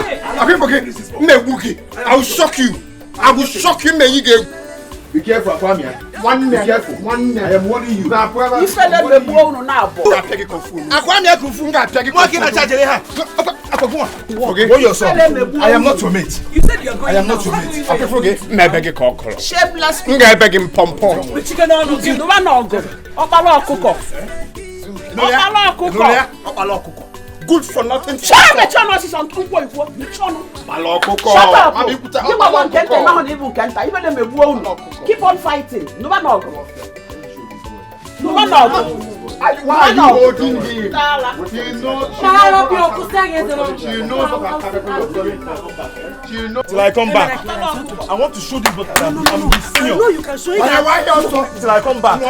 Speaker 17: okay. I will shock you. I will shock you, man. Be careful, Akwamia. Be careful. I am warning you.
Speaker 8: You fell in the bone now, boy.
Speaker 17: Akwamia kufunga pegi. What can I charge her? Okay, go yourself. I am not your mate.
Speaker 19: You said you're going.
Speaker 17: I am not your mate. Okay, forget. Me beg call.
Speaker 8: Shameless.
Speaker 17: Nga beg him pom.
Speaker 8: The chicken on you. No one no go. Opala kuko.
Speaker 17: Good for nothing.
Speaker 8: Shut up, is on two boy. Shut up. You want Kenta, even them a won't. Keep on fighting. No one no go. No one no go.
Speaker 17: Why are you holding him? She knows. Till I come back. I want to show this, but I'm his senior.
Speaker 11: No, you can show it.
Speaker 17: Why also? Till I come back.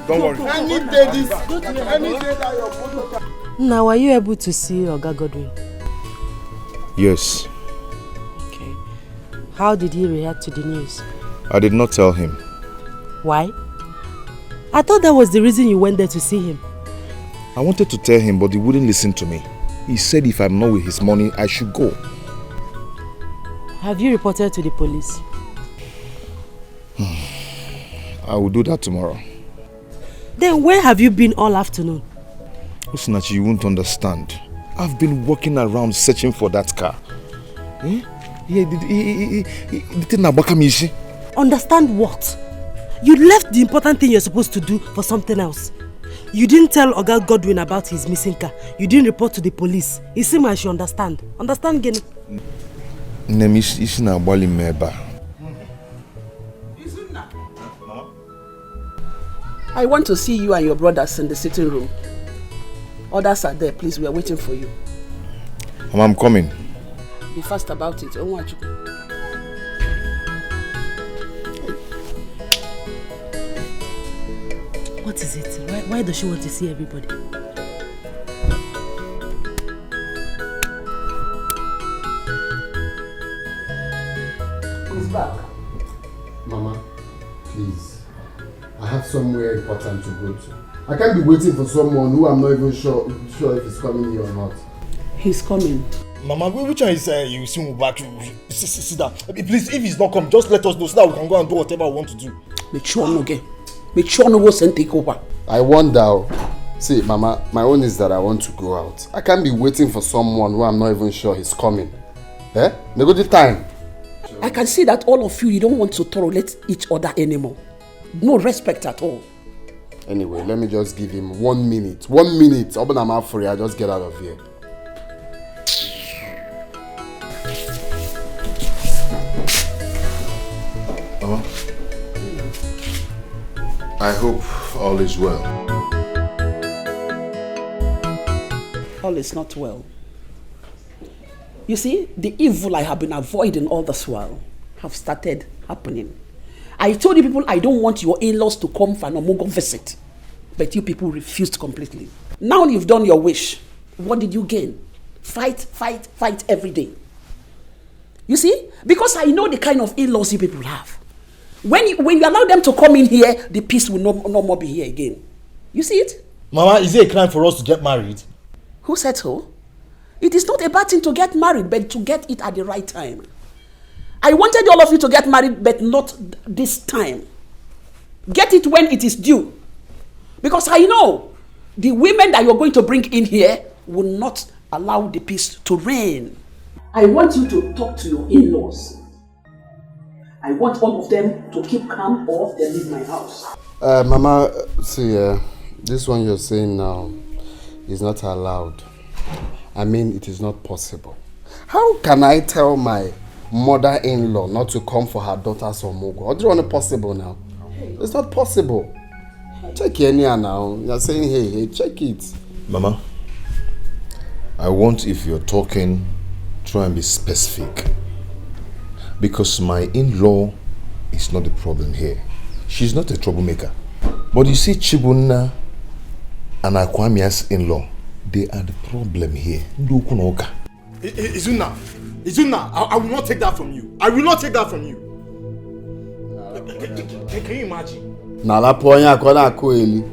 Speaker 17: Don't worry. Any day that you're going.
Speaker 6: Now, were you able to see Oga Godwin?
Speaker 2: Yes.
Speaker 6: Okay. How did he react to the news?
Speaker 2: I did not tell him.
Speaker 6: Why? I thought that was the reason you went there to see him.
Speaker 2: I wanted to tell him, but he wouldn't listen to me. He said if I'm not with his money, I should go.
Speaker 6: Have you reported to the police?
Speaker 2: I will do that tomorrow.
Speaker 6: Then where have you been all afternoon?
Speaker 2: Osinachi, you won't understand. I've been walking around searching for that car.
Speaker 6: Understand what? You left the important thing you're supposed to do for something else. You didn't tell Oga Godwin about his missing car. You didn't report to the police. It seems I should understand. Understand, Gene?
Speaker 8: I want to see you and your brothers in the sitting room. Others are there, please. We are waiting for you.
Speaker 2: Mama, I'm coming.
Speaker 8: Be fast about it.
Speaker 6: What is it? Why does she want to see everybody?
Speaker 8: Who's back?
Speaker 9: Mama, please. I have somewhere important to go to. I can't be waiting for someone who I'm not even sure if he's coming here or not.
Speaker 8: He's coming.
Speaker 3: Mama, which one is you see me back? Sit down. Please, if he's not come, just let us know so that we can go and do whatever we want to do.
Speaker 8: Make sure no get. Make sure no go send take over.
Speaker 9: I wonder. See, Mama, my own is that I want to go out. I can't be waiting for someone who I'm not even sure he's coming. Eh? Nego the time.
Speaker 8: I can see that all of you don't want to tolerate each other anymore. No respect at all.
Speaker 9: Anyway, let me just give him 1 minute. 1 minute. Open my mouth for you. I just get out of here.
Speaker 2: Mama, I hope all is well.
Speaker 8: All is not well. You see, the evil I have been avoiding all this while have started happening. I told you people I don't want your in-laws to come for an Omugo visit. But you people refused completely. Now you've done your wish. What did you gain? Fight, fight, fight every day. You see? Because I know the kind of in-laws you people have. When you allow them to come in here, the peace will no more be here again. You see it?
Speaker 3: Mama, is it a crime for us to get married?
Speaker 8: Who said so? It is not a bad thing to get married, but to get it at the right time. I wanted all of you to get married, but not this time. Get it when it is due. Because I know the women that you're going to bring in here will not allow the peace to reign. I want you to talk to your in-laws. I want all of them to keep calm or they leave my house.
Speaker 9: Mama, see, this one you're saying now is not allowed. I mean, it is not possible. How can I tell my mother-in-law not to come for her daughter's Omugo? How do you want it possible now? It's not possible. Check here now. You're saying, hey, check it.
Speaker 2: Mama, I want, if you're talking, try and be specific. Because my in-law is not the problem here. She's not a troublemaker. But you see, Chibunna and Akwamia's in-law, they are the problem here.
Speaker 3: Izuna, I will not take that from you. I will not take that from you. Can you imagine?
Speaker 9: Na la ponya akona akoeli.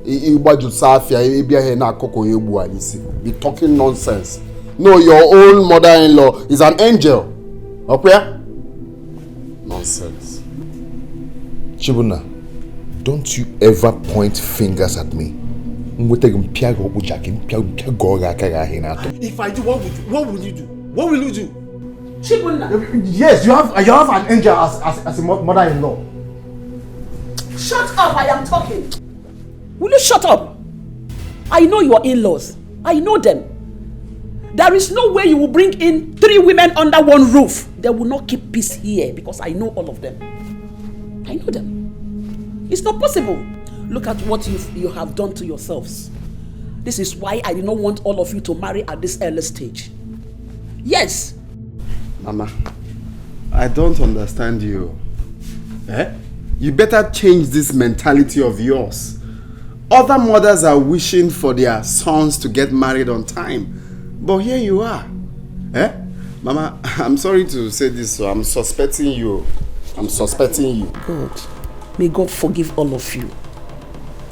Speaker 9: Igbaju safia ebia he na akoko egbu alisi. Be talking nonsense. No, your own mother-in-law is an angel. Okay? Nonsense.
Speaker 2: Chibuna, don't you ever point fingers at me. If
Speaker 3: I do, what will you do? What will you do?
Speaker 8: Chibuna.
Speaker 3: Yes, you have an angel as a mother-in-law.
Speaker 8: Shut up, I am talking. Will you shut up? I know your in-laws. I know them. There is no way you will bring in 3 women under one roof. They will not keep peace here because I know all of them. I know them. It's not possible. Look at what you have done to yourselves. This is why I do not want all of you to marry at this early stage. Yes.
Speaker 9: Mama, I don't understand you. Eh? You better change this mentality of yours. Other mothers are wishing for their sons to get married on time. But here you are. Eh? Mama, I'm sorry to say this, so I'm suspecting you. I'm suspecting you.
Speaker 8: God, may God forgive all of you.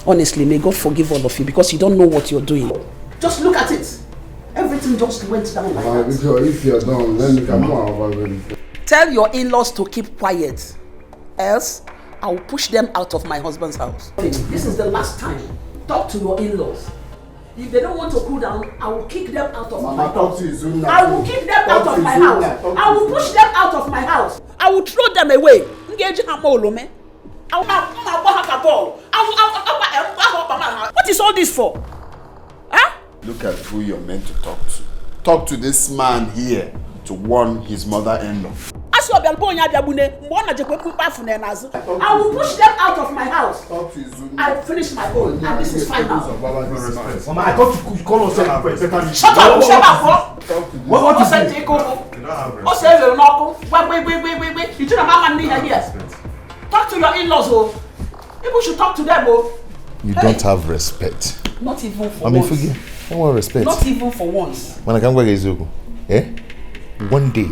Speaker 8: Honestly, may God forgive all of you because you don't know what you're doing. Just look at it. Everything everything just went down like that.
Speaker 9: If you're done, let me come on.
Speaker 8: Tell your in-laws to keep quiet, else I will push them out of my husband's house. This is the last time. Talk to your in-laws. If they don't want to cool down, I will kick them out of my house. I will kick them out of my house. I will push them out of my house. I will throw them away. What is all this for? Huh?
Speaker 9: Look at who you're meant to talk to. Talk to this man here to warn his mother-in-law.
Speaker 8: I will push them out of my house. I finished my own, and this is final.
Speaker 3: Mama, I thought you call us first.
Speaker 8: Shut up, shut up. What is it? What's it? Wait. You don't have money here. Talk to your in-laws, oh. People should talk to them, oh.
Speaker 2: You don't have respect.
Speaker 8: Not even for
Speaker 2: I mean,
Speaker 8: once.
Speaker 2: forget. I want respect.
Speaker 8: Not even for once.
Speaker 2: When I come back, one day,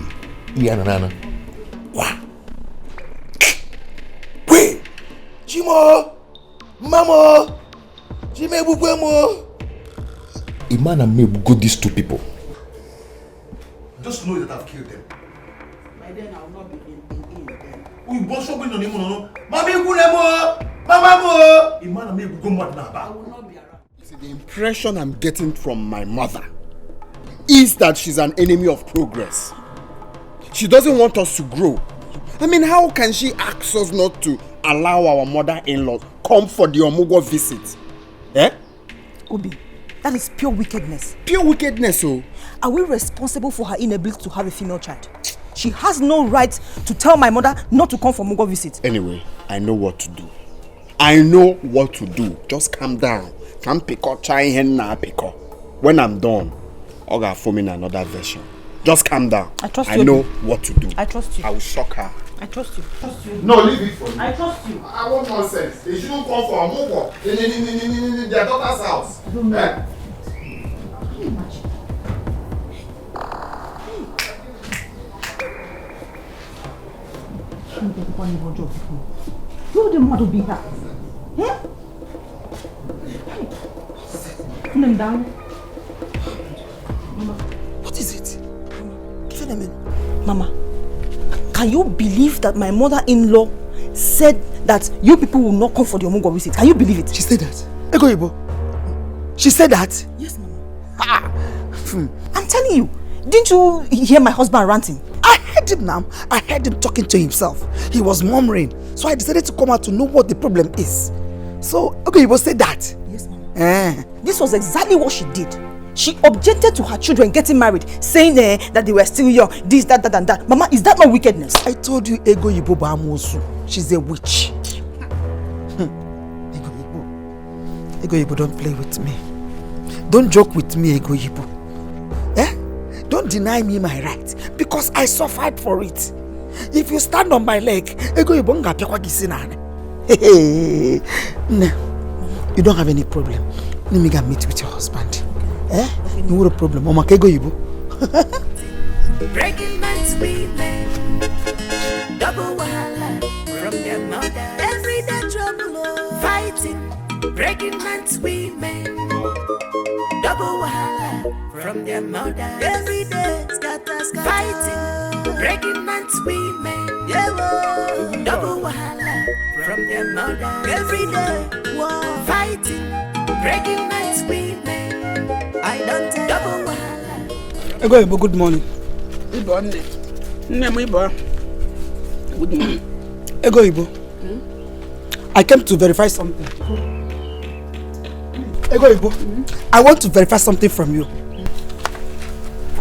Speaker 2: Nana.
Speaker 4: Wait! Jimo! Mama! Jime Bugwemo!
Speaker 2: A man and me will go these two people.
Speaker 3: Just know that I've killed them.
Speaker 8: By then I will not be in then.
Speaker 3: We both should be on him, no? Mama Gulemo! Mama! A man and me will go mad now.
Speaker 8: I will not be around.
Speaker 17: See, the impression I'm getting from my mother is that she's an enemy of progress. She doesn't want us to grow. I mean, how can she ask us not to allow our mother-in-law come for the Omugo visit? Eh?
Speaker 15: Obi, that is pure wickedness.
Speaker 17: Pure wickedness, oh.
Speaker 15: Are we responsible for her inability to have a female child? She has no right to tell my mother not to come for Omugo visit.
Speaker 17: Anyway, I know what to do. I know what to do. Just calm down. Can't pick up try henna pick up. When I'm done, I'll go form in another version. Just calm down.
Speaker 15: I trust you.
Speaker 17: I know what to do.
Speaker 15: I trust you.
Speaker 17: I will shock her.
Speaker 15: I trust you.
Speaker 9: No, leave it for me.
Speaker 15: I trust you.
Speaker 9: I want nonsense. They shouldn't come for a move in their daughter's house.
Speaker 15: I don't know.
Speaker 9: Eh?
Speaker 15: Can you imagine? You the mother be here. Put them down. Mama.
Speaker 11: What is it? Give it a minute.
Speaker 15: Mama, can you believe that my mother-in-law said that you people will not come for the Omugo visit? Can you believe it?
Speaker 11: She said that. Ego Ibo. She said that?
Speaker 15: Yes, Mama. I'm telling you. Didn't you hear my husband ranting?
Speaker 11: I heard him now. I heard him talking to himself. He was murmuring. So I decided to come out to know what the problem is. So, Ego Ibo said that?
Speaker 15: Yes, Mama. This was exactly what she did. She objected to her children getting married, saying that they were still young, this, that, and that. Mama, is that not wickedness?
Speaker 11: I told you Ego Ibo Bamosu. She's a witch. Ego Ibo, don't play with me. Don't joke with me, Ego Ibo. Eh? Don't deny me my right, because I suffered for it. If you stand on my leg, Ego Ibo nga piakwa gisinane. Hey, no, you don't have any problem. Let me go meet with your husband. Eh? No a problem. Mama, Ego Ibo.
Speaker 16: Breaking man's women, double wahala from their mother. Everyday trouble, fighting. Breaking man's women, double wahala from their mother. Every day, scatter, fighting. Breaking man's women, double wahala from their mother. Every day, fighting. Breaking man's women, I don't tell double wahala.
Speaker 11: Ego Ibo, good morning.
Speaker 8: Good morning. Good morning.
Speaker 11: Ego Ibo. I came to verify something. Ego Ibo, I want to verify something from you.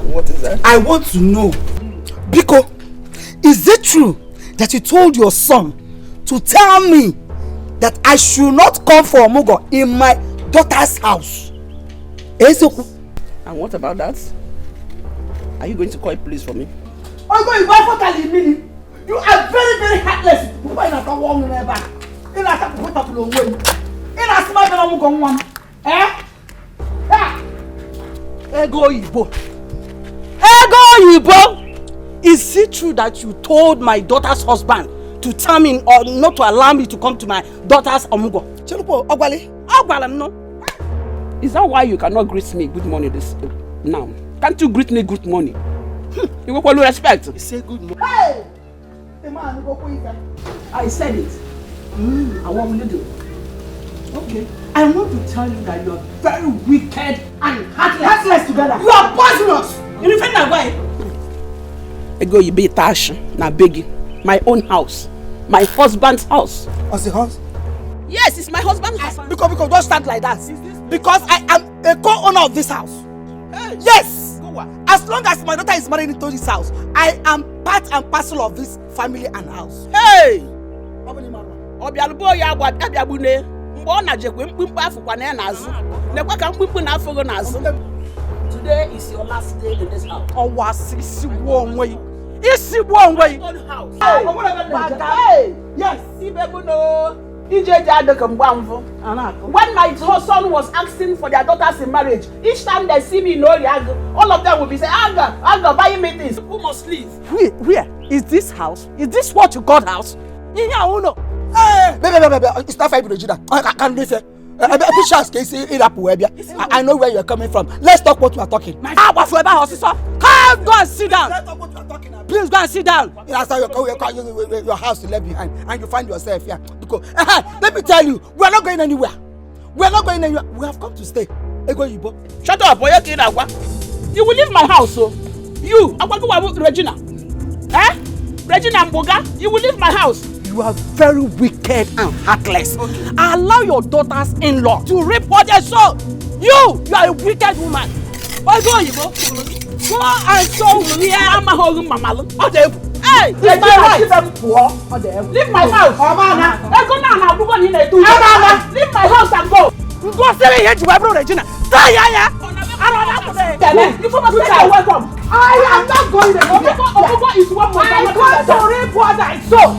Speaker 8: What is that?
Speaker 11: I want to know, Biko, is it true that you told your son to tell me that I should not come for Omugo in my daughter's house?
Speaker 8: And what about that? Are you going to call police for me?
Speaker 11: Ego Ibo, you are very, very heartless.
Speaker 6: Ego Ibo. Ego Ibo! Is it true that you told my daughter's husband to tell me or not to allow me to come to my daughter's Omugo?
Speaker 11: Chelupo, Ogwale?
Speaker 6: Ogwale, no.
Speaker 8: Is that why you cannot greet me good morning this now?
Speaker 5: Can't you greet me good morning? You go with respect.
Speaker 11: You say good morning.
Speaker 5: Hey! The man go quick. I said it. And what will you do? Okay. I want to tell you that you are very wicked and heartless. Heartless together. You are poisonous. You defend that way. I go you be tash na begi. My own house. My husband's house.
Speaker 11: What's the house?
Speaker 5: Yes, it's my husband's house.
Speaker 11: Because don't stand like that. Because I am a co-owner of this house. Hey. Yes. As long as my daughter is married into this house, I am part and parcel of this family and house.
Speaker 5: Hey! Obialubo ya gwa abiabune. Mbo na jekwe mkpimkpa afukwa na nazu. Nekwa ka mkpimkpa na afogo nazu. Today is your last day in this house.
Speaker 11: Owa isi one way. Isi one way.
Speaker 5: Hey! Yes, Sibebuno. When my son was asking for their daughters in marriage, each time they see me in Oriago, all of them will be saying, Aga, buy me this. Who must leave?
Speaker 11: Where? Is this house? Is this what you call house? Hey! Baby, it's not 5 Regina. I can't live here. I know where you're coming from. Let's talk what we are talking. Come, go and sit down. Let's talk what we are talking about. Please go and sit down. That's how your house is left behind, and you find yourself here. Because let me tell you, we are not going anywhere. We are not going anywhere. We have come to stay.
Speaker 5: Shut up, boy. You will leave my house, so you, Regina. Regina Mboga, you will leave my house.
Speaker 11: You are very wicked and heartless. Okay. Allow your daughters-in-law to reap what they sow. You are a wicked woman. Why go and show me. Hey, leave my house. Leave my house. Leave my house and go. Go stay here to my brother Regina. Welcome. I am not going to Ogogo is one more. I come to reap what I sow.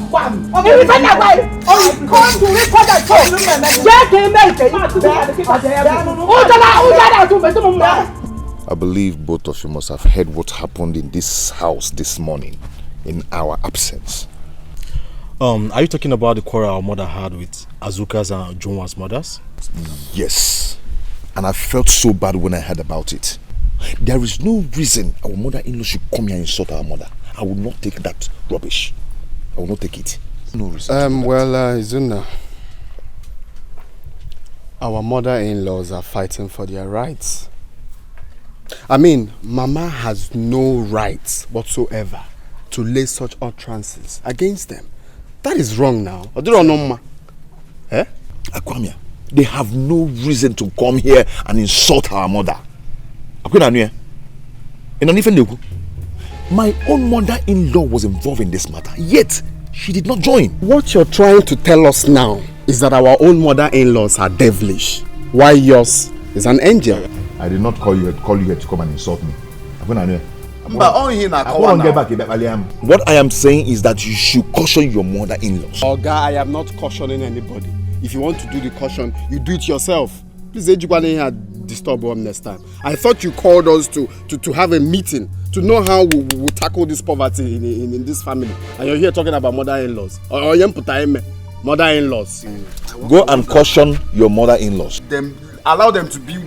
Speaker 2: I believe both of you must have heard what happened in this house this morning in our absence.
Speaker 3: Are you talking about the quarrel our mother had with Azuka's and Junwa's mothers?
Speaker 2: Yes. And I felt so bad when I heard about it. There is no reason our mother-in-law should come here and insult our mother. I will not take that rubbish. I will not take it. No reason.
Speaker 9: Izuna, our mother-in-laws are fighting for their rights. I mean, Mama has no rights whatsoever to lay such utterances against them. That is wrong now.
Speaker 2: Akwamia, they have no reason to come here and insult our mother. My own mother-in-law was involved in this matter, yet she did not join.
Speaker 9: What you're trying to tell us now is that our own mother-in-laws are devilish, while yours is an angel.
Speaker 2: I did not call you here to come and insult me. What I am saying is that you should caution your mother-in-laws.
Speaker 9: Oga, I am not cautioning anybody. If you want to do the caution, you do it yourself. Please, disturb us next time. I thought you called us to have a meeting to know how we will tackle this poverty in this family. And you're here talking about mother-in-laws. Mother-in-laws.
Speaker 2: Go and caution your mother-in-laws.
Speaker 9: Allow them to be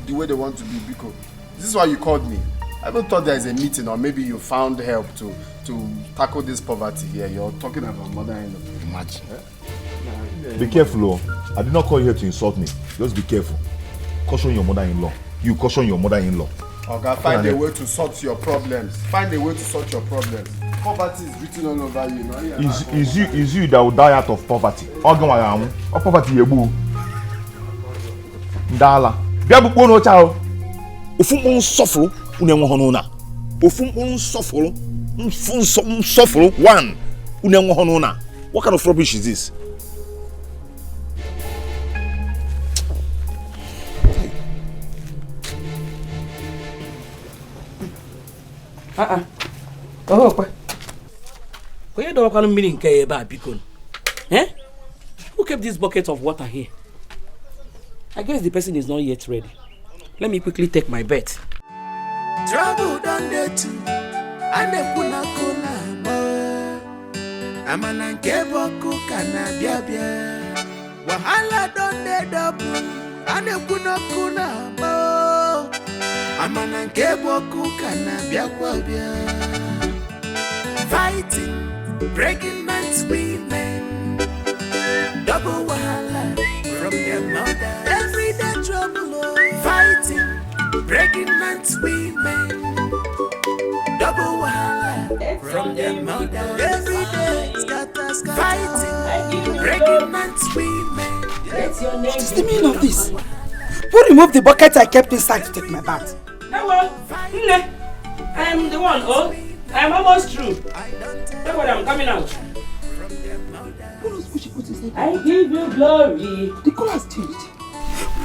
Speaker 9: the way they want to be, because this is why you called me. I even thought there is a meeting, or maybe you found help to tackle this poverty here. You're talking about mother-in-law.
Speaker 2: Imagine. Be careful, I did not call you here to insult me. Just be careful. Caution your mother-in-law. You caution your mother-in-law.
Speaker 9: Okay, find a way to sort your problems. Find a way to sort your problems. Poverty is written all over you. No?
Speaker 2: Is you that will die out of poverty? Poverty yebu. Ndala. Biabu no chao. Ofun suffer unenwo hono na. Ofun suffer. Suffer one unenwo hono na. What kind of rubbish is this?
Speaker 19: Who kept this bucket of water here? I guess the person is not yet ready. Let me quickly take my bet.
Speaker 16: Trouble done there too. And the kuna Amana keboku kana bia. Wahala done there double. And the kuna Amana keboku kana biakwabia. Fighting, breaking man's women. Double wahala from their mother. Everyday trouble. Fighting, breaking man's women. Double wahala from their mother. Every day, scatter, fighting, breaking man's women.
Speaker 11: What is the meaning of this? Who removed the bucket I kept inside to take my bath?
Speaker 19: Hello, Nne. I am the one. Oh, I am almost through. That's what I'm coming out.
Speaker 11: Who knows what she put inside?
Speaker 19: I give you glory.
Speaker 11: The color has changed.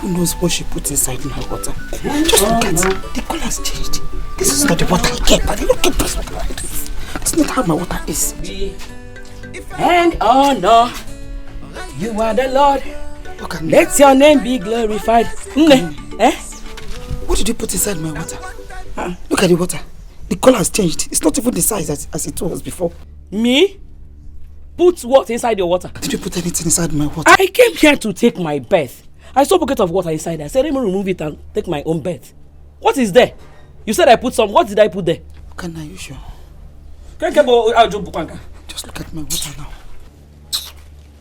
Speaker 11: Who knows what she put inside my water? Just look at it. The color has changed. This is not the water I kept. I didn't keep this water like this. It's not how my water is.
Speaker 19: And honor, you are the Lord. Let your name be glorified. Eh?
Speaker 11: What did you put inside my water? Look at the water. The color has changed. It's not even the size as it was before.
Speaker 19: Me? Put what inside your water?
Speaker 11: Did you put anything inside my water?
Speaker 19: I came here to take my bath. I saw a bucket of water inside. I said, let me remove it and take my own bath. What is there? You said I put some. What did I put there?
Speaker 11: Are you sure?
Speaker 19: Just
Speaker 11: look at my water now.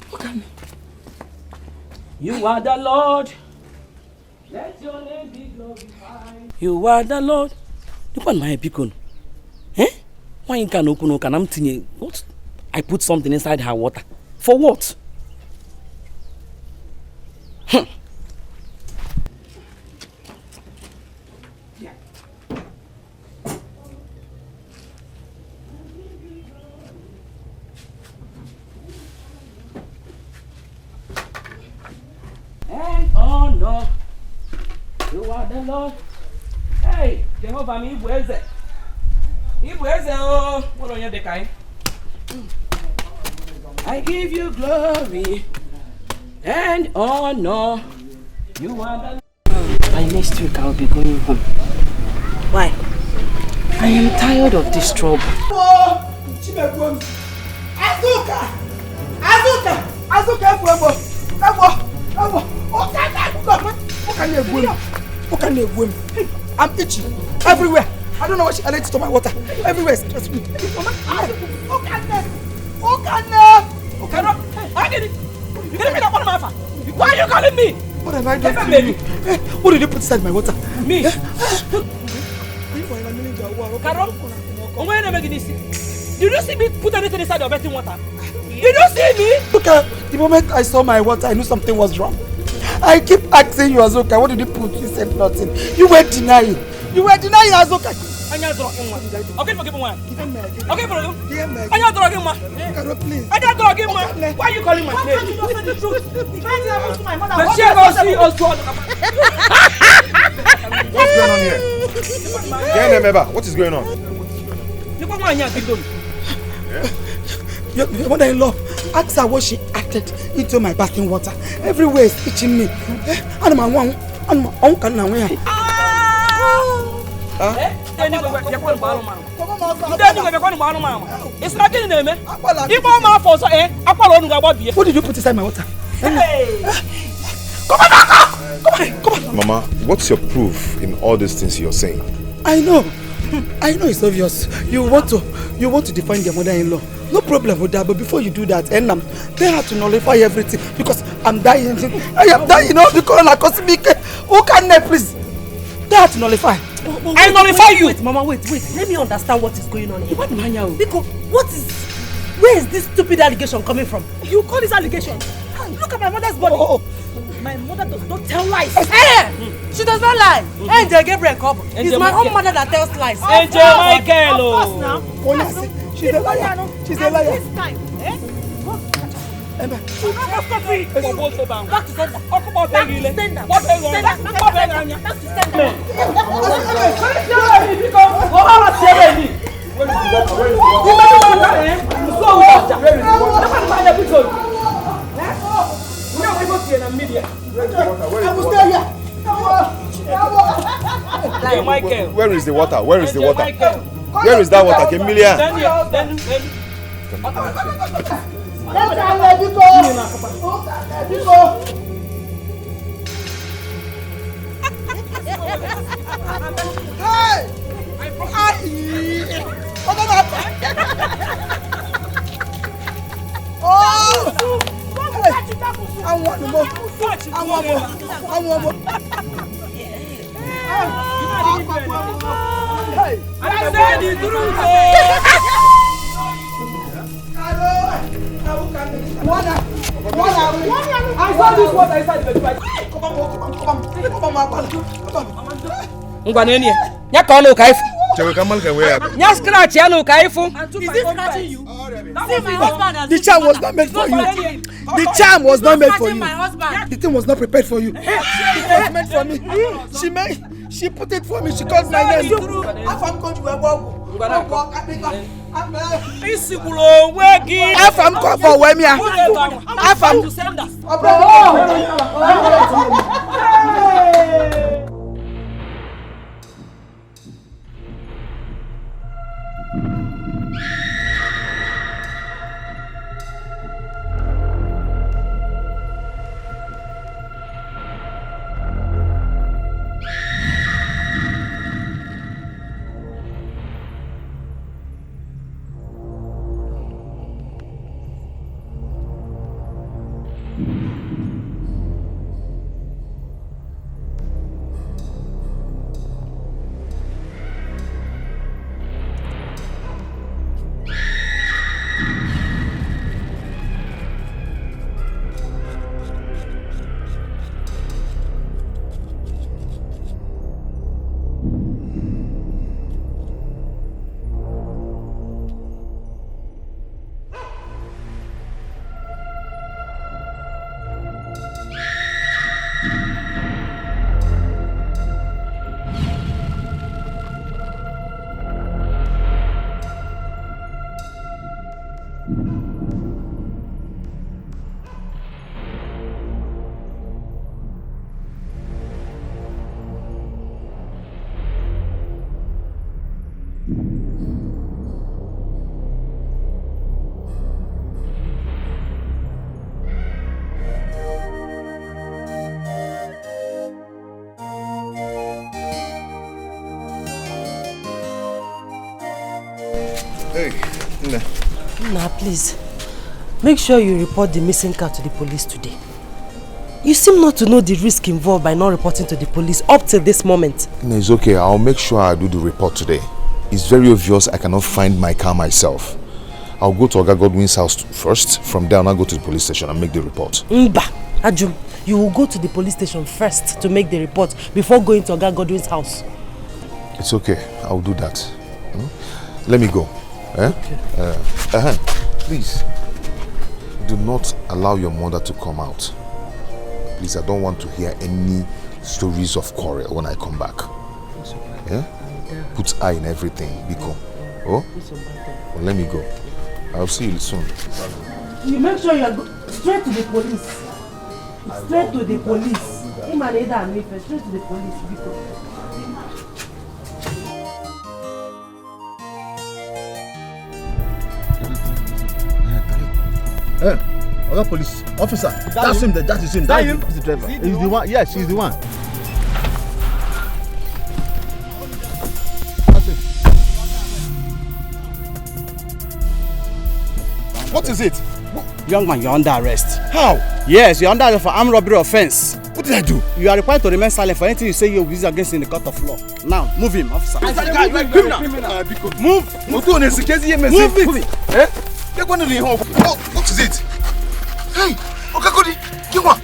Speaker 11: Look at me.
Speaker 19: You are the Lord. Let your name be glorified. You are the Lord. Look at my beacon. Eh? Why you can't open what? I put something inside her water. For what? And honor, you are the Lord. Hey, Jehovah, me Ibueze. Ibueze, oh, what on your decay? I give you glory and honor. You are the Lord. By next week, I'll be going home. Why? I am tired of this trouble.
Speaker 11: I'm itchy everywhere. I don't know what she added to my water. Everywhere is stress me.
Speaker 19: Why are you calling me?
Speaker 11: What have I done to you? What did you put inside my water?
Speaker 19: Me? Did you see me put anything inside your bathing water? Did you see me?
Speaker 11: Look at the moment I saw my water, I knew something was wrong. I keep asking you, Azoka, what did you put? You said nothing. You were denying. You were denying, Azoka.
Speaker 19: Okay, forgive me one. Okay, forgive me.
Speaker 11: Please.
Speaker 19: Why are you calling my name?
Speaker 2: What's going on here? What is going on?
Speaker 11: Your mother-in-law, ask her what she added into my bathing water. Everywhere is itching me. What did you put inside my water? Come on.
Speaker 2: Mama, what's your proof in all these things you're saying?
Speaker 11: I know it's obvious. You want to define your mother-in-law. No problem with that, but before you do that, they have to nullify everything because I'm dying. I am dying. The corona caused me. Who can they please? They have to nullify.
Speaker 19: I nullify you.
Speaker 6: Wait, Mama, wait. Let me understand what is going on here. Because where is this stupid allegation coming from? You call this allegation? Look at my mother's body. My mother does not tell lies. Hey! She does not lie. Angel Gabriel Cobb. It's my own mother that tells lies.
Speaker 19: Angel Michael.
Speaker 6: Of course now.
Speaker 11: She's a liar. She's a liar.
Speaker 6: This time,
Speaker 11: Emma.
Speaker 6: Back to sender.
Speaker 2: Where is the water? Where is the water? Where is that water? Emilia.
Speaker 18: I said the truth. I saw this water inside the bed. Ngwaneni. Nya ka onu ka ifu.
Speaker 2: Chewe kamal ka where?
Speaker 18: Nya scratch ya nu ka ifu.
Speaker 11: Is this scratching you? See my husband. The charm was not meant for you. The charm was not meant for you. The thing was not prepared for you. It was meant for me. She put it for me. She called my name. Afam called you
Speaker 18: Isikulo weki.
Speaker 11: Afam called for Wemia. Afam.
Speaker 2: Hey,
Speaker 6: Nah, please. Make sure you report the missing car to the police today. You seem not to know the risk involved by not reporting to the police up till this moment.
Speaker 2: No, it's okay. I'll make sure I do the report today. It's very obvious I cannot find my car myself. I'll go to Oga Godwin's house first. From there, I'll go to the police station and make the report.
Speaker 6: Mba, Ajum, you will go to the police station first to make the report before going to Oga Godwin's house.
Speaker 2: It's okay. I'll do that. Let me go. Eh? Okay. Please, do not allow your mother to come out. Please, I don't want to hear any stories of quarrel when I come back. Yeah? Put eye in everything, Biko. Oh? Well, let me go. I'll see you soon.
Speaker 6: You make sure you are straight to the police. Straight to the police. Straight to the police, Biko.
Speaker 1: Hey, other police officer. That's him. That is him. That is the driver. He's the one. Yes, he's the one.
Speaker 4: What is it?
Speaker 1: Young man, you're under arrest.
Speaker 4: How?
Speaker 1: Yes, you're under arrest for armed robbery offense.
Speaker 4: What did I do?
Speaker 1: You are required to remain silent for anything you say you're against in the court of law. Now, move him, officer.
Speaker 4: Move it. Move it. Eh? What is it? Hey, Okakodi, Kiwa.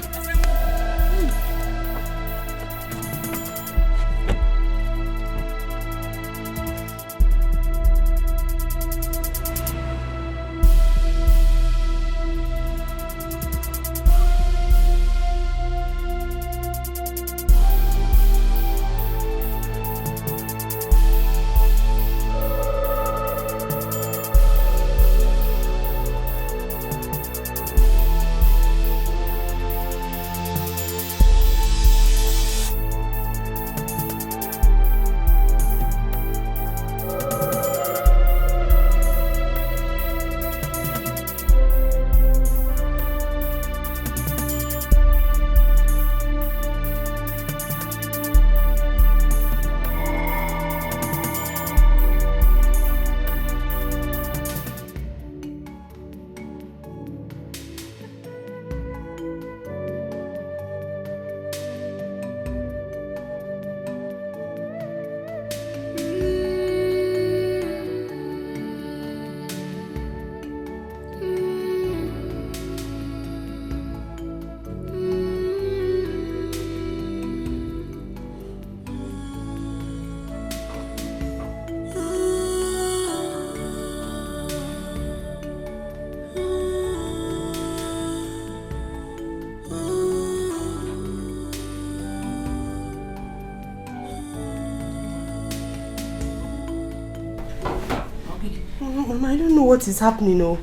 Speaker 6: Mama, I don't know what is happening. Oh,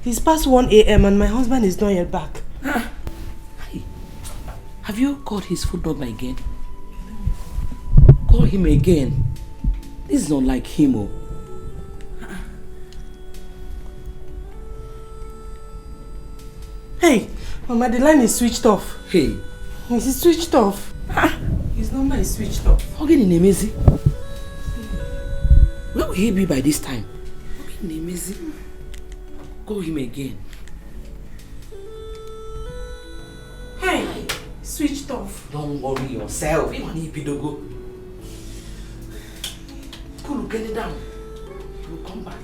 Speaker 6: it's past 1 a.m. and my husband is not yet back.
Speaker 19: Have you called his phone number again? Call him again. This is not like him. Oh.
Speaker 6: Hey, Mama, the line is switched off.
Speaker 19: Hey.
Speaker 6: It's switched off. His number is switched off.
Speaker 19: Again in Nemezi. Where will he be by this time? Nemezi. Call him again.
Speaker 6: Hey, switched off.
Speaker 19: Don't worry yourself. You need to go. Cool, get it down. He will come back.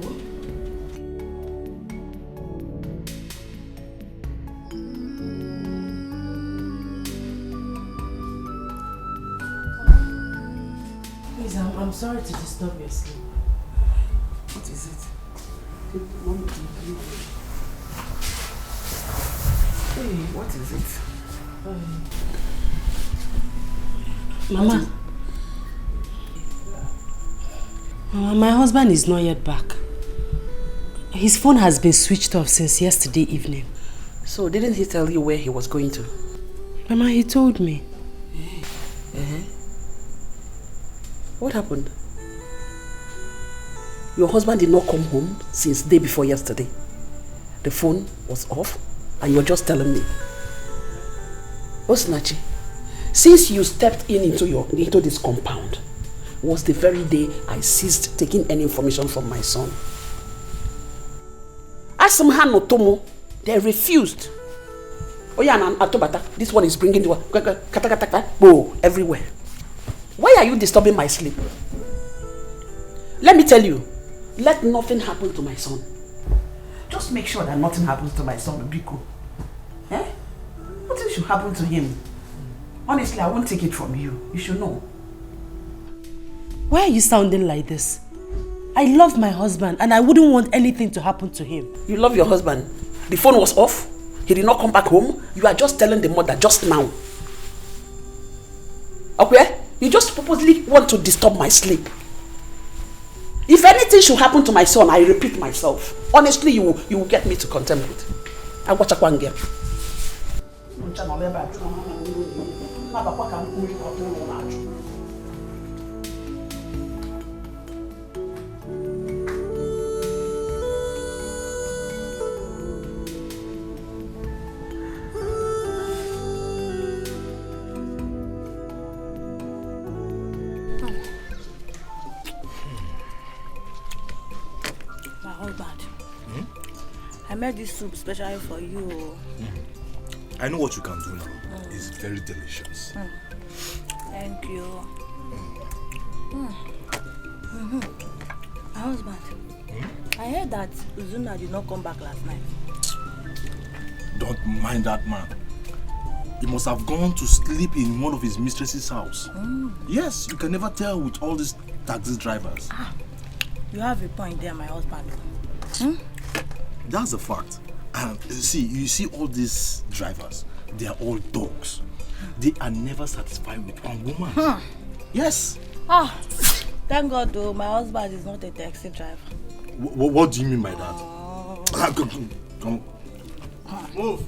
Speaker 19: Oh?
Speaker 6: Please, I'm sorry to disturb your sleep.
Speaker 19: What is it? Hey, what is it?
Speaker 6: Mama. Mama, my husband is not yet back. His phone has been switched off since yesterday evening.
Speaker 19: So, didn't he tell you where he was going to?
Speaker 6: Mama, he told me.
Speaker 19: What happened? Your husband did not come home since the day before yesterday. The phone was off and you're just telling me. Osinachi, since you stepped into this compound, was the very day I ceased taking any information from my son. Ask them Hanotomo, they refused. Oh yeah, Atobata, this one is bringing the everywhere. Why are you disturbing my sleep? Let me tell you, let nothing happen to my son. Just make sure that nothing happens to my son, Biko. Eh? Nothing should happen to him. Honestly, I won't take it from you. You should know.
Speaker 6: Why are you sounding like this? I love my husband and I wouldn't want anything to happen to him.
Speaker 19: You love your husband? The phone was off? He did not come back home? You are just telling the mother just now. Okay? You just purposely want to disturb my sleep. If anything should happen to my son, I repeat myself. Honestly, you will get me to contemplate. I watch a one girl.
Speaker 10: I made this soup specially for you.
Speaker 3: I know what you can do now. It's very delicious.
Speaker 10: Thank you. My husband, I heard that Uzuna did not come back last night.
Speaker 3: Don't mind that man. He must have gone to sleep in one of his mistress's house. Yes, you can never tell with all these taxi drivers.
Speaker 10: You have a point there, my husband.
Speaker 3: That's a fact. And you see all these drivers, they are all dogs. They are never satisfied with one woman. Yes.
Speaker 10: Thank God though, my husband is not a taxi driver.
Speaker 3: What do you mean by that? Come. Move.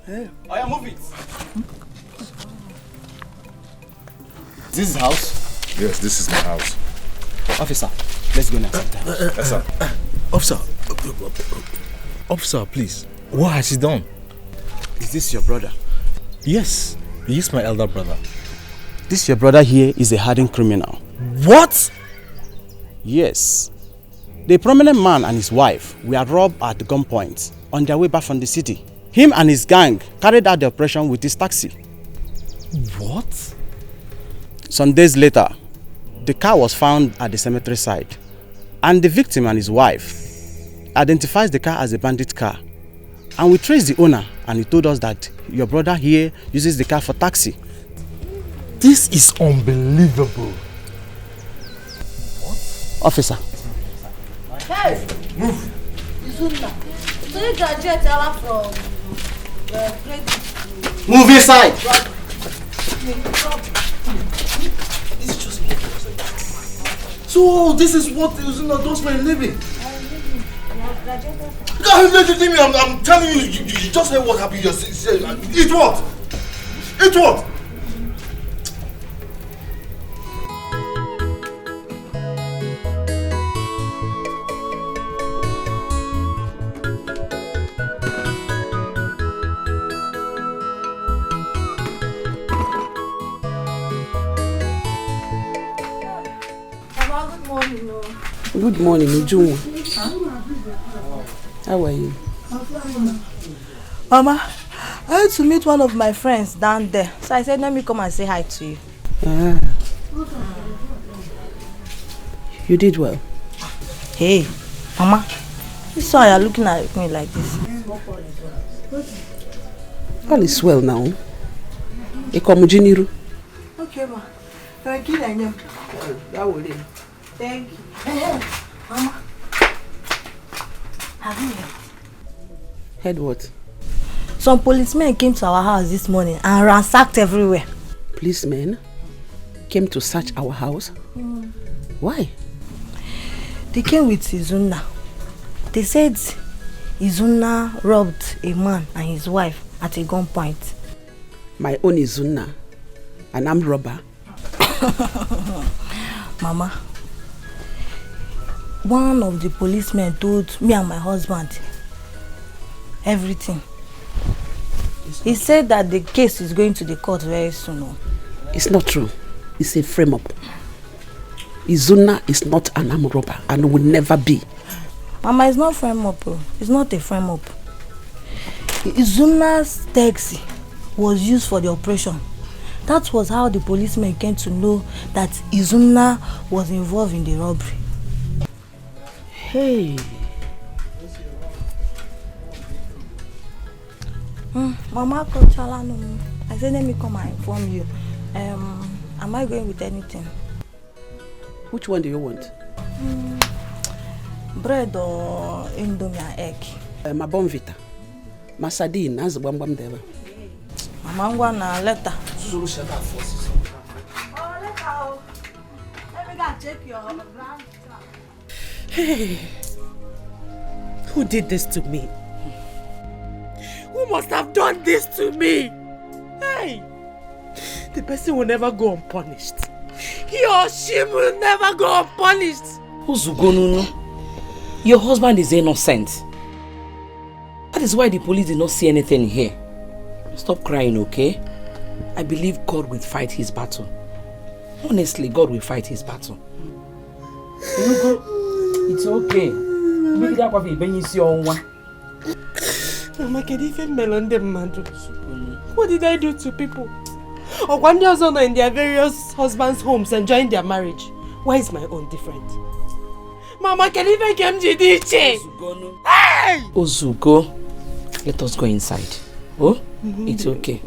Speaker 1: Hey. Oh yeah, move it.
Speaker 3: This is house?
Speaker 2: Yes, this is my house.
Speaker 1: Officer, let's go now.
Speaker 3: Yes, sir. Officer, please. What has he done?
Speaker 1: Is this your brother?
Speaker 3: Yes, he is my elder brother.
Speaker 1: This your brother here is a hardened criminal.
Speaker 3: What?
Speaker 1: Yes. The prominent man and his wife were robbed at gunpoint on their way back from the city. Him and his gang carried out the operation with his taxi.
Speaker 3: What?
Speaker 1: Some days later, the car was found at the cemetery site, and the victim and his wife identifies the car as a bandit car. And we traced the owner, and he told us that your brother here uses the car for taxi.
Speaker 3: This is unbelievable.
Speaker 1: What? Officer.
Speaker 10: Hey!
Speaker 3: Move!
Speaker 10: Izuna, so you graduate from credit.
Speaker 1: Move inside!
Speaker 3: So this is what Izuna does for a living? I'm telling you, you just heard what happened. Eat what? Eat what?
Speaker 8: Good morning, Uju. How are you?
Speaker 6: Mama, I had to meet one of my friends down there. So I said, let me come and say hi to you.
Speaker 8: Ah. You did well.
Speaker 6: Hey, Mama, this why you're looking at me like this.
Speaker 8: All is well now. Ekomujiniru.
Speaker 6: Okay, ma. Thank you. Thank you. Mama, have you
Speaker 8: Heard what?
Speaker 6: Some policemen came to our house this morning and ransacked everywhere.
Speaker 8: Policemen came to search our house? Why?
Speaker 6: They came with Izuna. They said Izuna robbed a man and his wife at a gunpoint.
Speaker 8: My own Izuna, an armed robber.
Speaker 6: Mama, one of the policemen told me and my husband everything. He said that the case is going to the court very soon.
Speaker 8: It's not true. It's a frame-up. Izuna is not an armed robber and will never be.
Speaker 6: Mama, it's not frame-up. It's not a frame-up. Izuna's taxi was used for the operation. That was how the policemen came to know that Izuna was involved in the robbery.
Speaker 8: Hey.
Speaker 6: Mama, I said let me come and inform you. Am I going with anything?
Speaker 8: Which one do you want?
Speaker 6: Bread or indomie and egg?
Speaker 8: My bonvita. My sardine, as the bam there.
Speaker 6: Mama, I'm going to letter. Let me go check your brand.
Speaker 10: Hey, who did this to me? Who must have done this to me? Hey, the person will never go unpunished. He or she will never go unpunished.
Speaker 19: Uzugonunu, your husband is innocent. That is why the police did not see anything here. Stop crying, okay? I believe God will fight his battle. Honestly, God will fight his battle. It's okay.
Speaker 10: Mama, can you even melon them, man? What did I do to people? Or one day also in their various husbands' homes enjoying their marriage. Why is my own different? Mama, can you even come to this? Hey!
Speaker 19: Ozugo, let us go inside. Oh, it's okay.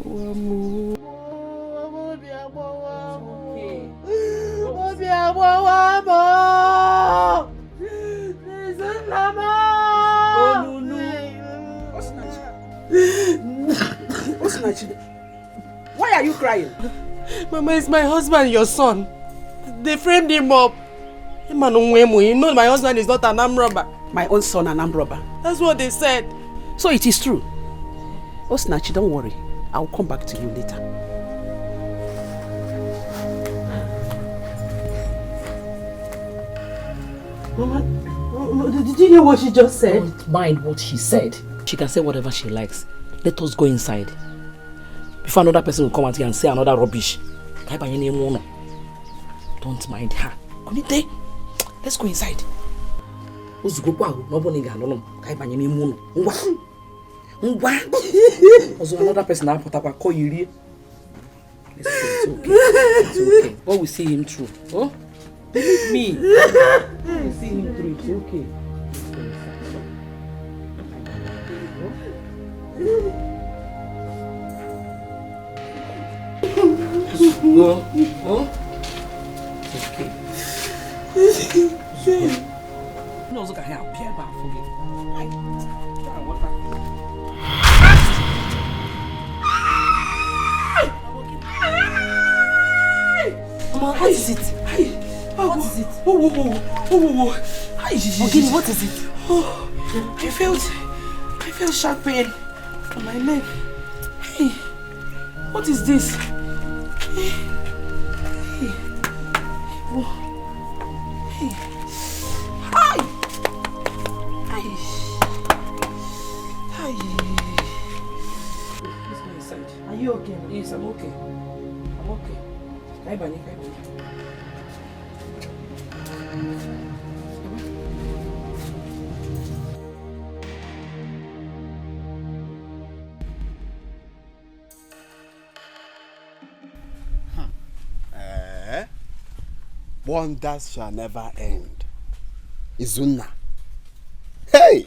Speaker 8: Why are you crying?
Speaker 10: Mama, it's my husband, your son. They framed him up. You know my husband is not an armed robber.
Speaker 8: My own son, an armed robber.
Speaker 10: That's what they said.
Speaker 19: So it is true.
Speaker 8: Osinachi, don't worry. I'll come back to you later.
Speaker 10: Mama, did you hear what she just said?
Speaker 19: Don't mind what she said. She can say whatever she likes. Let us go inside. Before another person will come out here and say another rubbish. Don't mind her. Let's go inside. Also another person now put up a call you. It's okay. It's okay. God will see him through. Oh? Believe me. God will see him through. It's okay. Go. Oh? It's okay. No, look at how Pierre back for me.
Speaker 10: Mama, what is it? What is it?
Speaker 6: Ogini, what is it?
Speaker 10: Oh, I felt sharp pain on my leg. Hey, what is this? Hey. Oh. Hey. Hi. Hi. Hi. Let's go inside.
Speaker 6: Are you okay?
Speaker 10: Yes, I'm okay. I'm okay. Kai bani.
Speaker 17: Wonders shall never end. Izuna. Hey!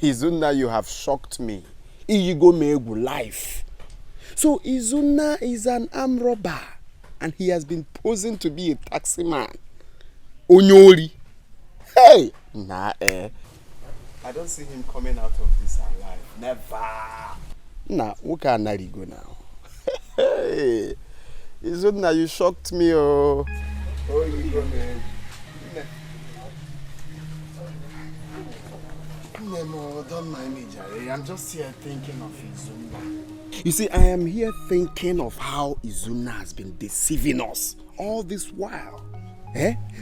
Speaker 17: Izuna, you have shocked me. Iyigo Megu life. So Izuna is an armed robber. And he has been posing to be a taxi man. Onyori. Hey! Nah, I don't see him coming out of this alive. Never. Nah, who can I go now? Hey! Izuna, you shocked me, oh. Oh, you go, man. No, don't mind me, Jerry. I'm just here thinking of Izuna. You see, I am here thinking of how Izuna has been deceiving us all this while.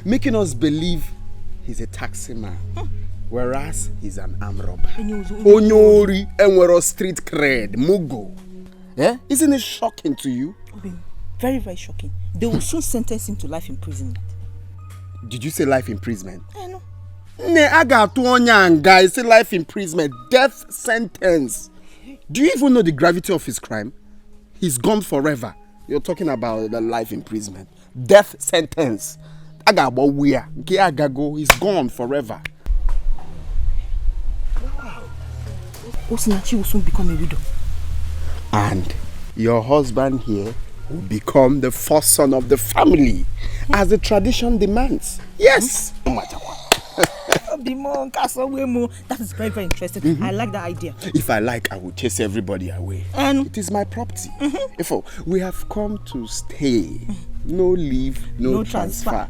Speaker 17: Making us believe he's a taxi man, whereas he's an armed robber. Onyori, and we're a street cred, Mugo. Isn't it shocking to you?
Speaker 15: Very, very shocking. They will soon sentence him to life imprisonment.
Speaker 17: Did you say life imprisonment?
Speaker 15: I know.
Speaker 17: I got two onion guys. Say life imprisonment, death sentence. Do you even know the gravity of his crime? He's gone forever. You're talking about the life imprisonment, death sentence. I got about where? He's gone forever.
Speaker 15: Wow. Osinachi will soon become a widow.
Speaker 17: And your husband here will become the first son of the family, as the tradition demands. Yes. No matter what.
Speaker 15: That is very, very interesting. I like that idea.
Speaker 17: If I like, I will chase everybody away. It is my property. Therefore, we have come to stay. No leave, no transfer.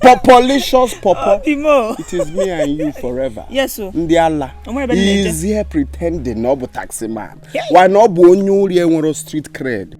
Speaker 17: Populicious Papa. It is me and you forever.
Speaker 15: Yes, sir.
Speaker 17: Ndiala. He is here pretending no but taxi man. Why not Bonyuri and street cred?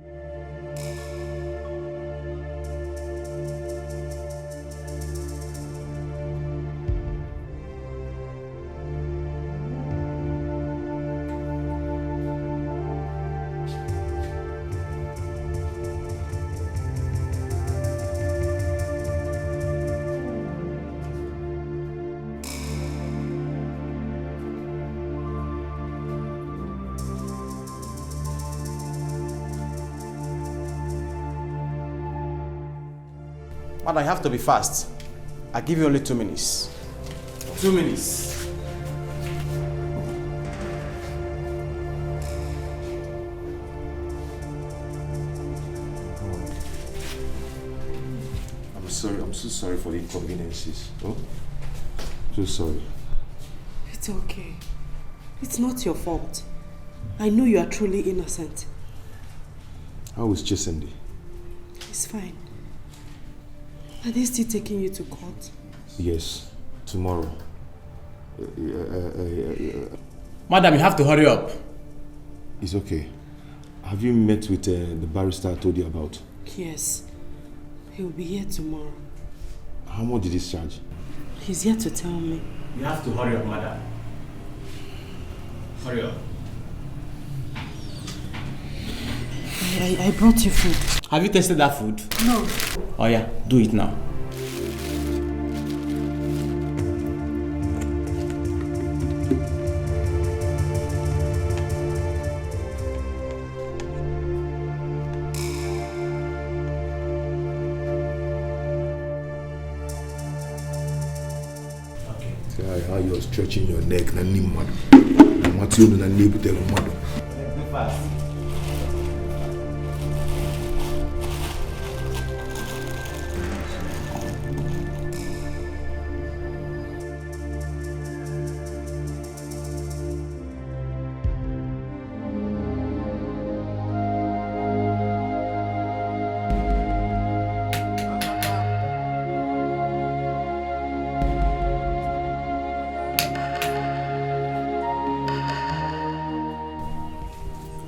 Speaker 1: But I have to be fast. I give you only 2 minutes. 2 minutes.
Speaker 2: I'm sorry. I'm so sorry for the inconveniences. Oh, so sorry.
Speaker 6: It's okay. It's not your fault. I know you are truly innocent.
Speaker 2: How is CHIZZY?
Speaker 6: It's fine. Are they still taking you to court?
Speaker 2: Yes, tomorrow.
Speaker 3: Madam, you have to hurry up.
Speaker 2: It's okay. Have you met with the barrister I told you about?
Speaker 6: Yes. He will be here tomorrow.
Speaker 2: How much did he charge?
Speaker 6: He's here to tell me.
Speaker 3: You have to hurry up, madam. Hurry up.
Speaker 6: I brought you food.
Speaker 3: Have you tasted that food?
Speaker 6: No.
Speaker 3: Oh yeah, do it now.
Speaker 2: See how you're stretching your neck. Na ni mad. What you do na ni butelo mad.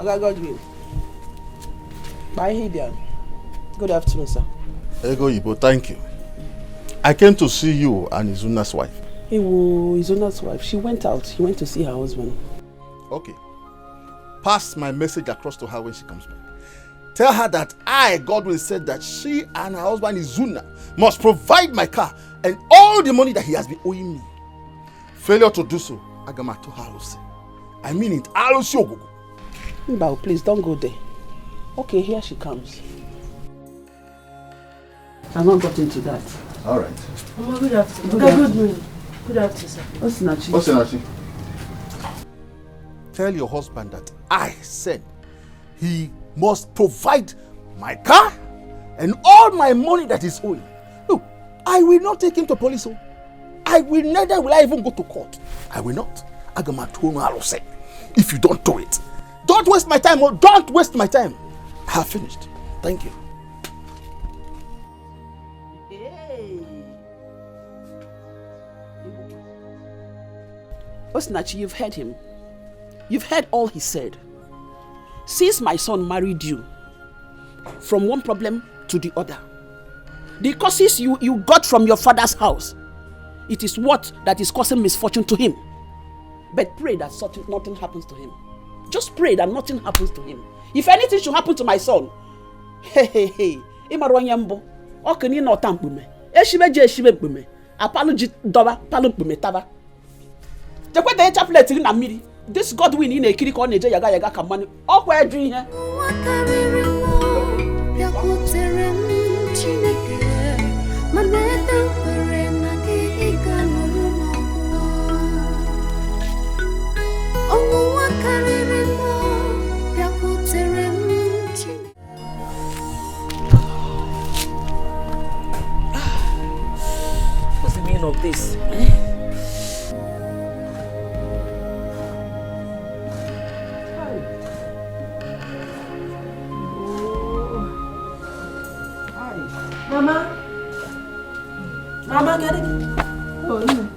Speaker 5: Okay, God will. Bye, Hidian. Good afternoon, sir.
Speaker 4: Ego Ibo, thank you. I came to see you and Izuna's wife.
Speaker 5: Izuna's wife. She went out. She went to see her husband.
Speaker 4: Okay. Pass my message across to her when she comes back. Tell her that I, Godwin, said that she and her husband Izuna must provide my car and all the money that he has been owing me. Failure to do so, Agamato Halusi. I mean it, Halusi Ogogo.
Speaker 5: Mbao, please don't go there. Okay, here she comes. I've not got into that.
Speaker 4: All right.
Speaker 6: Mama, good afternoon. Good morning. Good afternoon, sir.
Speaker 5: What's Nachi?
Speaker 4: What's Nachi? Tell your husband that I said he must provide my car and all my money that is owing. Look, I will not take him to police. Neither will I even go to court. I will not. If you don't do it, don't waste my time. Don't waste my time. I have finished. Thank you.
Speaker 5: Osinachi, you've heard him. You've heard all he said. Since my son married you, from one problem to the other, the causes you got from your father's house, it is what that is causing misfortune to him. But pray that nothing happens to him. Just pray that nothing happens to him. If anything should happen to my son, hey, Imarwanyambo, Okani no tampume, Eshibe mpume, Apology doba, palumpume tava. The Triplet in a miri. This Godwin in a kiriko on a yaga kamani. Oh, where do you
Speaker 19: What's the meaning of this?
Speaker 6: Mama, get it?
Speaker 19: Oh, no.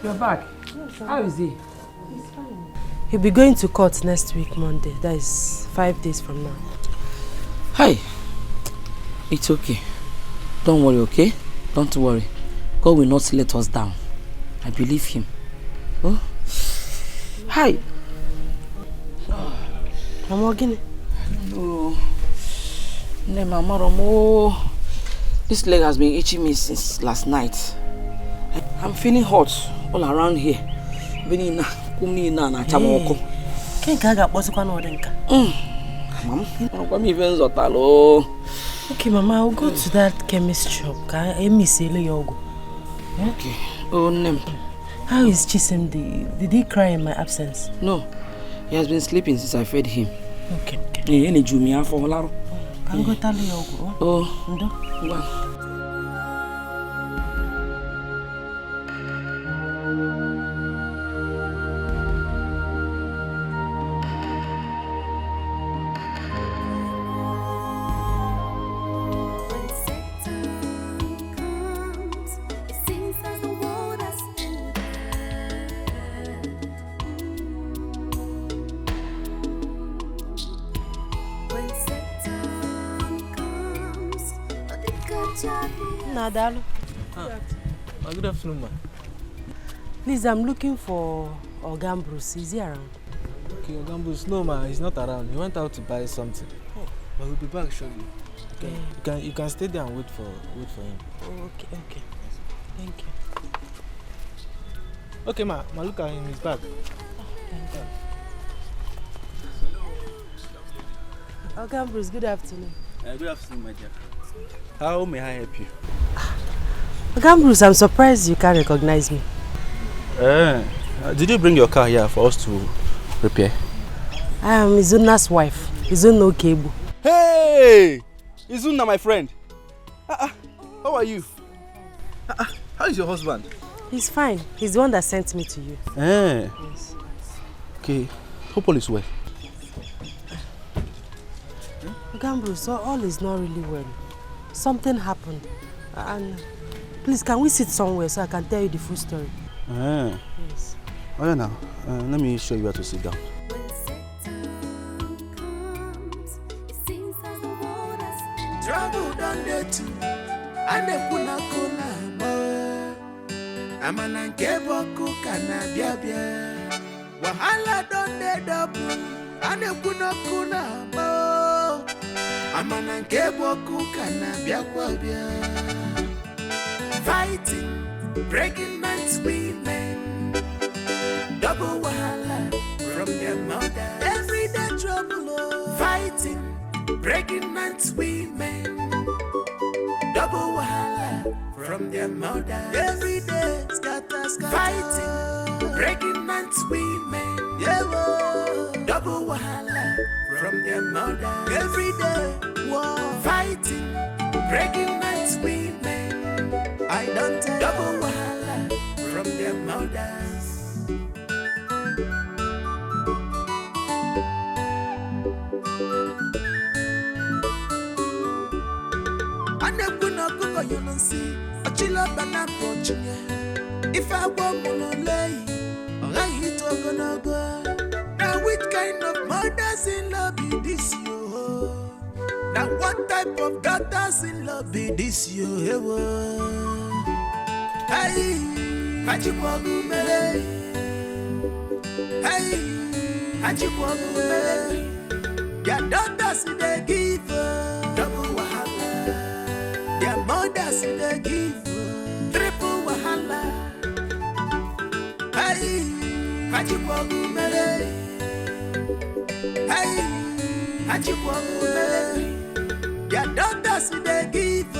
Speaker 19: You're back.
Speaker 6: Yes,
Speaker 19: how is he?
Speaker 6: He's fine. He'll be going to court next week, Monday. That is 5 days from now.
Speaker 19: Hi. It's okay. Don't worry, okay? Don't worry. God will not let us down. I believe him. Oh? Hi.
Speaker 6: Mama, Guinea?
Speaker 19: No. No, Mama Romo. This leg has been itching me since last night. I'm feeling hot all around here. Mom,
Speaker 6: okay, Mama, I'll go to that chemist shop.
Speaker 19: Okay. Oh, name.
Speaker 6: How is CHIZZY? Did he cry in my absence?
Speaker 19: No. He has been sleeping since I fed him.
Speaker 6: Okay.
Speaker 19: Can
Speaker 6: go tell you.
Speaker 19: Oh.
Speaker 6: Nadalo.
Speaker 20: Good afternoon, ma.
Speaker 6: Please, I'm looking for Bruce. Is he around?
Speaker 20: Okay, Bruce, no, ma, he's not around. He went out to buy something. Oh, but he'll be back shortly. You can stay there and wait for him.
Speaker 6: Oh, okay. Thank you.
Speaker 20: Okay, ma, look at him. He's back.
Speaker 6: Thank you. Bruce, good afternoon.
Speaker 1: Good afternoon, my dear. How may I help you?
Speaker 6: Bruce, I'm surprised you can't recognize me.
Speaker 1: Did you bring your car here for us to repair?
Speaker 6: I am Izuna's wife. Izuna Okebu.
Speaker 1: Hey! Izuna, my friend. How are you? How is your husband?
Speaker 6: He's fine. He's the one that sent me to you.
Speaker 1: Yes. Okay. Hope all is well.
Speaker 6: Bruce, all is not really well. Something happened. And please, can we sit somewhere so I can tell you the full story?
Speaker 1: Yes. Oh, yeah, now. Let me show you where to sit down.
Speaker 16: don't dey too. Ane kuna kuna mo. Amana nke boku kana bia bia. Wahala don't dey double. Ane kuna kuna mo. Amana nke boku kana bia bia. Fighting, breaking man's women. Double wahala from their mother. Everyday trouble, fighting, breaking man's women. Double wahala from their mother. Everyday scatter, fighting, breaking man's women. Double wahala from their mother. Everyday war, fighting, breaking man's women. I don't tell. Double wahala from their mothers. You don't see a chilla banana pochine. If I want to lay, I hit gonna go. Now, which kind of mothers in love be this you? Now, what type of daughters in love be this you? Hey, Hajiwagu Mele. Hey, Hajiwagu Mele. Your daughters in the give double wahala. Their mothers in the give triple wahala. Hey, Hajiwagu Mele. Hey, Hajiwagu Mele. Their daughters in the give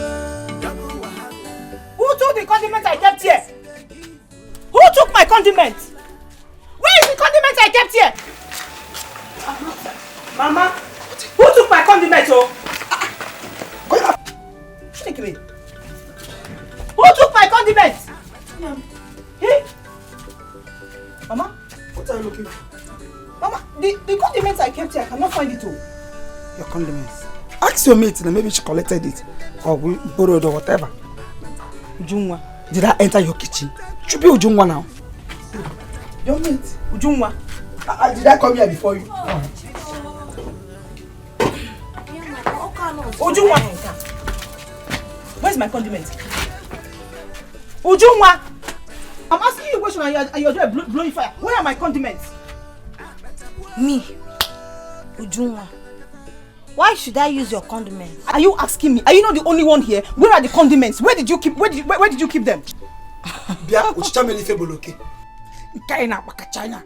Speaker 16: double wahala.
Speaker 15: Who took the condiment I kept here? Who took my condiment? Where is the condiment I kept here? Mama, who took my condiment? Oh, take me. Who took my condiment? Hey, Mama, what are you looking for? Mama, the condiments I kept here, I cannot find it. Oh,
Speaker 11: Your condiments. Ask your mate, and maybe she collected it or we borrowed or whatever.
Speaker 15: Ujungwa.
Speaker 11: Did I enter your kitchen? Should be Ujungwa now.
Speaker 15: Your mate, Ujungwa.
Speaker 11: Did I come here before you?
Speaker 15: Ujungwa. Where's my condiment? Ujungwa. I'm asking you a question and you're there blowing fire. Where are my condiments?
Speaker 6: Me, Ujungwa. Why should I use your condiments?
Speaker 15: Are you asking me? Are you not the only one here? Where are the condiments? Where did you keep? Where did you keep them?
Speaker 11: Bia, uchichameli feboloke. Kaina China.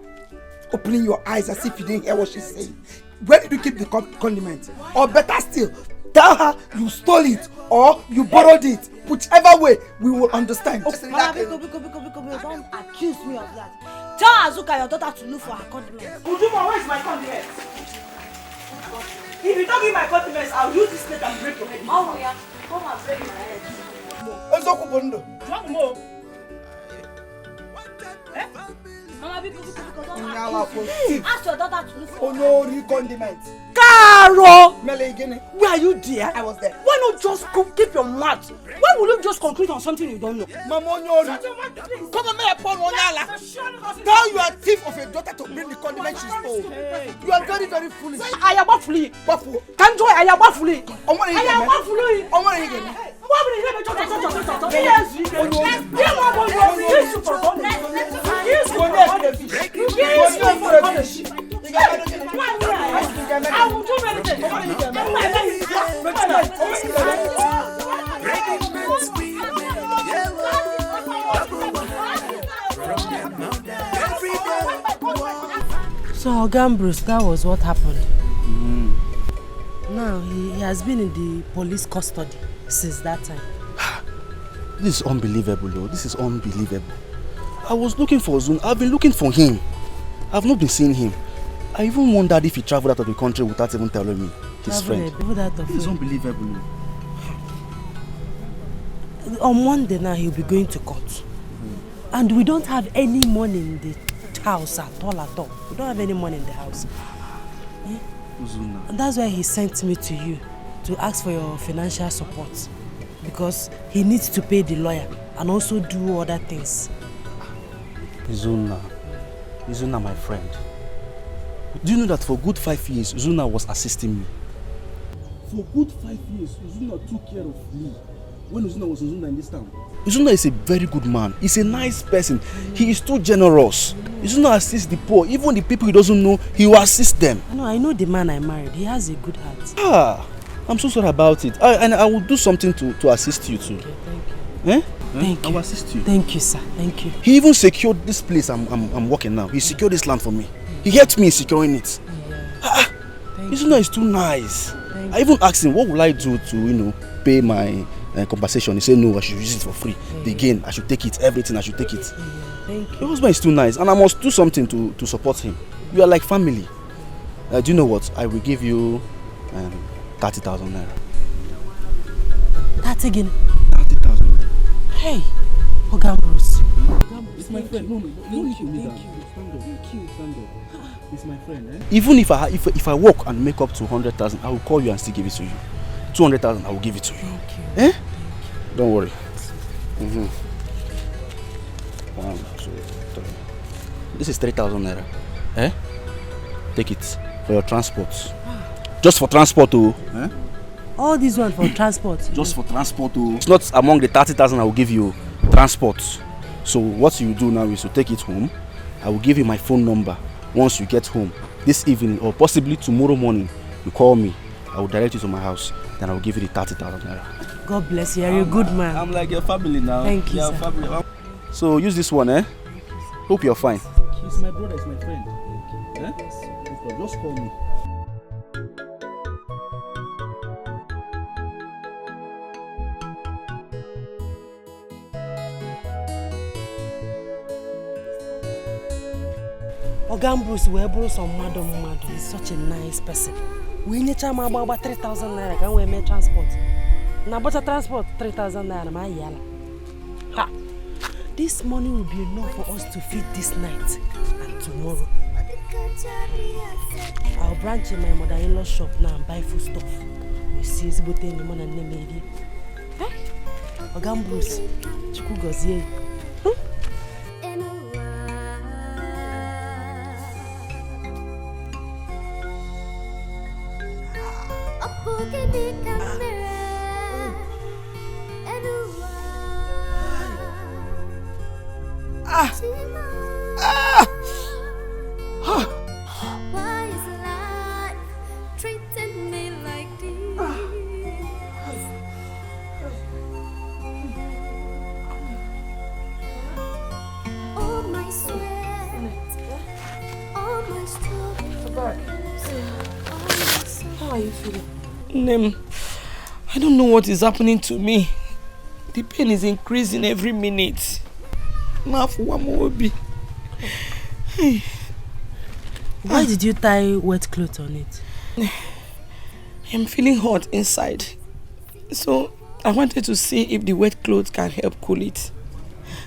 Speaker 11: Opening your eyes as if you didn't hear what she's saying. Where did you keep the condiment? Or better still, tell her you stole it or you borrowed it. Whichever way, we will understand.
Speaker 6: Mama, Biko, don't accuse me of that. Tell Azuka your daughter to look for her condiments.
Speaker 15: Ujuma, where is my condiments? If you don't give my condiments, I'll use this plate and break your head.
Speaker 6: Oh yeah, come and break my head.
Speaker 15: Drunk more.
Speaker 6: Mama, Biko, don't
Speaker 11: Ask
Speaker 6: your daughter to look for
Speaker 11: Onori condiments.
Speaker 15: Caro!
Speaker 11: Melegene.
Speaker 15: Where are you there?
Speaker 11: I was there.
Speaker 15: Why not just keep your mouth? Why will you just conclude on something you don't know?
Speaker 11: Mama Onyori. Come on, me upon Onyala. Tell your thief of a daughter to bring the condiments she stole. You are very, very foolish.
Speaker 15: I am not flee.
Speaker 11: Bafu.
Speaker 15: Can't joy, I am not flee. I am not flee. I will do anything.
Speaker 10: So, Gambros, that was what happened. Now, he has been in the police custody since that time.
Speaker 1: This is unbelievable, though. This is unbelievable. I was looking for Zun. I've been looking for him. I've not been seeing him. I even wondered if he traveled out of the country without even telling me. His friend. This is unbelievable.
Speaker 10: On Monday now, he'll be going to court. And we don't have any money in the house at all. We don't have any money in the house. And that's why he sent me to you to ask for your financial support. Because he needs to pay the lawyer and also do other things.
Speaker 1: Zuna, my friend. Do you know that for good 5 years, Zuna was assisting me?
Speaker 4: For good 5 years, Uzuna took care of me when Uzuna was Uzuna in this town. Uzuna is a very good man. He's a nice person. He is too generous. Uzuna assists the poor. Even the people he doesn't know, he will assist them.
Speaker 6: I know the man I married. He has a good heart.
Speaker 4: I'm so sorry about it. And I will do something to assist you too.
Speaker 6: Okay, thank you.
Speaker 4: Thank you. I will assist you.
Speaker 6: Thank you, sir. Thank you.
Speaker 4: He even secured this place I'm working now. He secured this land for me. He helped me in securing it. Uzuna is too nice. I even asked him, what will I do to, pay my compensation? He said, no, I should use it for free. The gain, I should take it. Everything, I should take it.
Speaker 6: Thank you.
Speaker 4: Your husband is too nice, and I must do something to support him. You are like family. Do you know what? I will give you 30,000 naira.
Speaker 6: That again?
Speaker 4: 30,000 naira.
Speaker 6: Hey, Bruce.
Speaker 4: It's my friend. No, thank you. Stand up. It's my friend. Even if I work and make up to 100,000, I will call you and still give it to you. 200,000, I will give it to you.
Speaker 6: Thank you.
Speaker 4: Don't worry. 1, 2, 3. This is 3,000 naira. Take it for your transport. Just for transport,
Speaker 6: All this one for transport.
Speaker 4: Just for transport, It's not among the 30,000 I will give you. Transport. So what you do now is to take it home. I will give you my phone number. Once you get home this evening or possibly tomorrow morning, you call me. I will direct you to my house. Then I will give you the 30,000 naira.
Speaker 6: God bless you. You're a good man.
Speaker 4: I'm like your family now.
Speaker 6: Thank you, sir.
Speaker 4: Family. So use this one, Hope you're fine. He's my brother, he's my friend. Just call me.
Speaker 6: Bruce, we brought some madam. He's such a nice person. We need to about 3,000 naira. Can we make transport? Now, but transport 3,000 naira. My yala. Ha! This money will be enough for us to feed this night and tomorrow. I'll branch in my mother-in-law's shop now and buy food stuff. You see, it's about any money and name. Bruce, Chiku gozie.
Speaker 16: Why is life treating me like this? All my sweat, all my struggles.
Speaker 18: How are you feeling? Nem, I don't know what is happening to me. The pain is increasing every minute. Now for one more be.
Speaker 6: Why did you tie wet clothes on it?
Speaker 18: I'm feeling hot inside. So I wanted to see if the wet clothes can help cool it.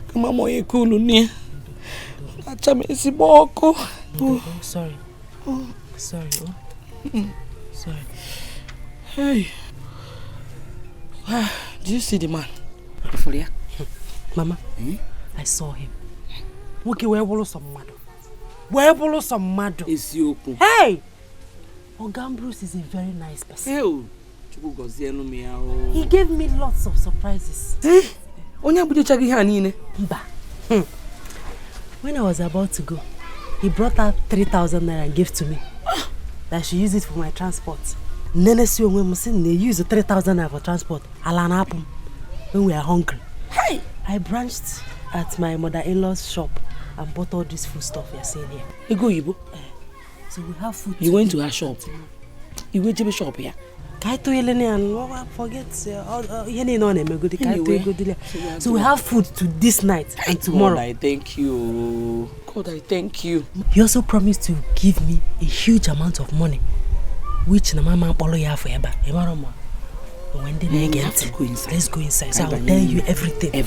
Speaker 18: Come on, cool near.
Speaker 6: Sorry. Sorry. Sorry.
Speaker 18: Hey. Did you see the man?
Speaker 6: Mama, I saw him. Okay, where will some mado? Where will some mado?
Speaker 18: Is you?
Speaker 6: Hey! Bruce is a very nice person. He gave me lots of surprises. When I was about to go, he brought out 3,000 naira and gave to me. That I should use it for my transport. Nene si when we use the 3,000 naira for transport. When we are hungry.
Speaker 18: Hey!
Speaker 6: I branched at my mother-in-law's shop and bought all this food stuff you're seeing here.
Speaker 18: You go, Ibo?
Speaker 6: So we have food.
Speaker 18: You went to her shop? You went to the shop here?
Speaker 6: Forget. So we have food to this night and tomorrow.
Speaker 18: God, I thank you. God, I thank you.
Speaker 6: He also promised to give me a huge amount of money, which Mama follow you forever. When they get, let's go inside. So I will tell you everything.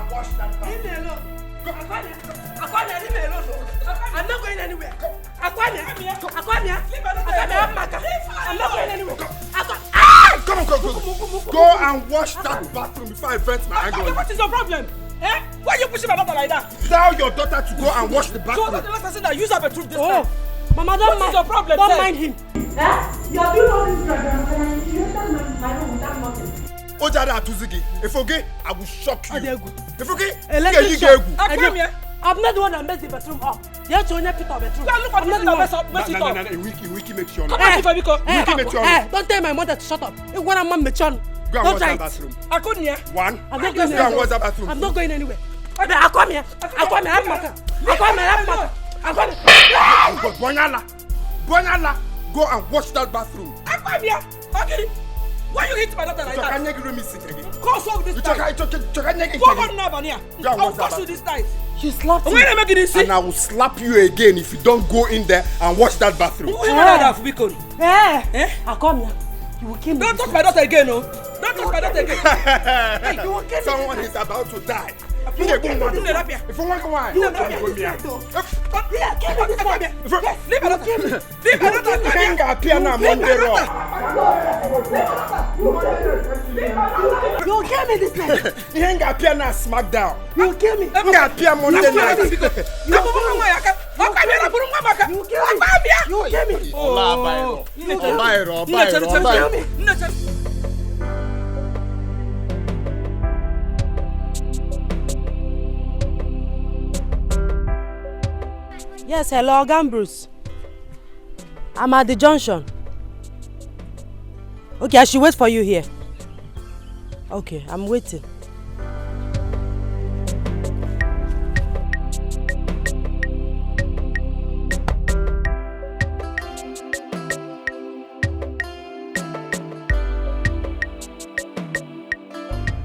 Speaker 17: and wash that bathroom.
Speaker 10: Leave me alone. Aquamia, leave me alone. I'm not going anywhere. Aquamia, I'm not going anywhere.
Speaker 17: Come on. Go and wash that bathroom before I vent my anger.
Speaker 10: What is your problem? Eh? Why are you pushing my daughter like that?
Speaker 17: Tell your daughter to go and wash the bathroom.
Speaker 10: So that's the last person that use her bedroom this time.
Speaker 6: Oh, Mama, don't mind.
Speaker 10: What is your problem?
Speaker 6: Don't mind him.
Speaker 10: You are doing all this and you enter my room without nothing.
Speaker 17: Ojada Atuzigi, if okay, I will shock you. If okay,
Speaker 6: Electric shock. I'm not the one that messed the bedroom up. You have to only pick up bedroom.
Speaker 10: Look at the that mess it up.
Speaker 17: Wiki make sure.
Speaker 10: Come on, Wiki
Speaker 17: make sure.
Speaker 6: Don't tell my mother to shut up. When I'm on Mechon.
Speaker 17: Go and wash that bathroom.
Speaker 10: I couldn't hear.
Speaker 17: One.
Speaker 6: I'm not going
Speaker 17: anywhere. Go and wash that bathroom.
Speaker 6: I'm not going anywhere. I come here.
Speaker 17: Bonyala, go and wash that bathroom.
Speaker 10: I come here. Okay. Why you hit my daughter like that? Go solve this night. Go on now, Vania. I will force you this night.
Speaker 6: She slapped
Speaker 10: me.
Speaker 17: And I will slap you again if you don't go in there and wash that bathroom.
Speaker 10: Who you that for Bicon?
Speaker 6: I come here. You will kill me.
Speaker 10: Don't touch my daughter again, no. Don't touch my daughter again.
Speaker 6: Hey, you will kill me.
Speaker 17: Someone is about to die.
Speaker 10: If you want to go,
Speaker 17: if you want to go,
Speaker 10: leave my daughter.
Speaker 6: You'll kill me this night.
Speaker 17: You ain't got appear now SmackDown.
Speaker 6: You'll kill me.
Speaker 17: You got appear Monday night.
Speaker 6: You'll kill me. Yes, hello, Bruce. I'm at the junction. Okay, I should wait for you here. Okay, I'm waiting.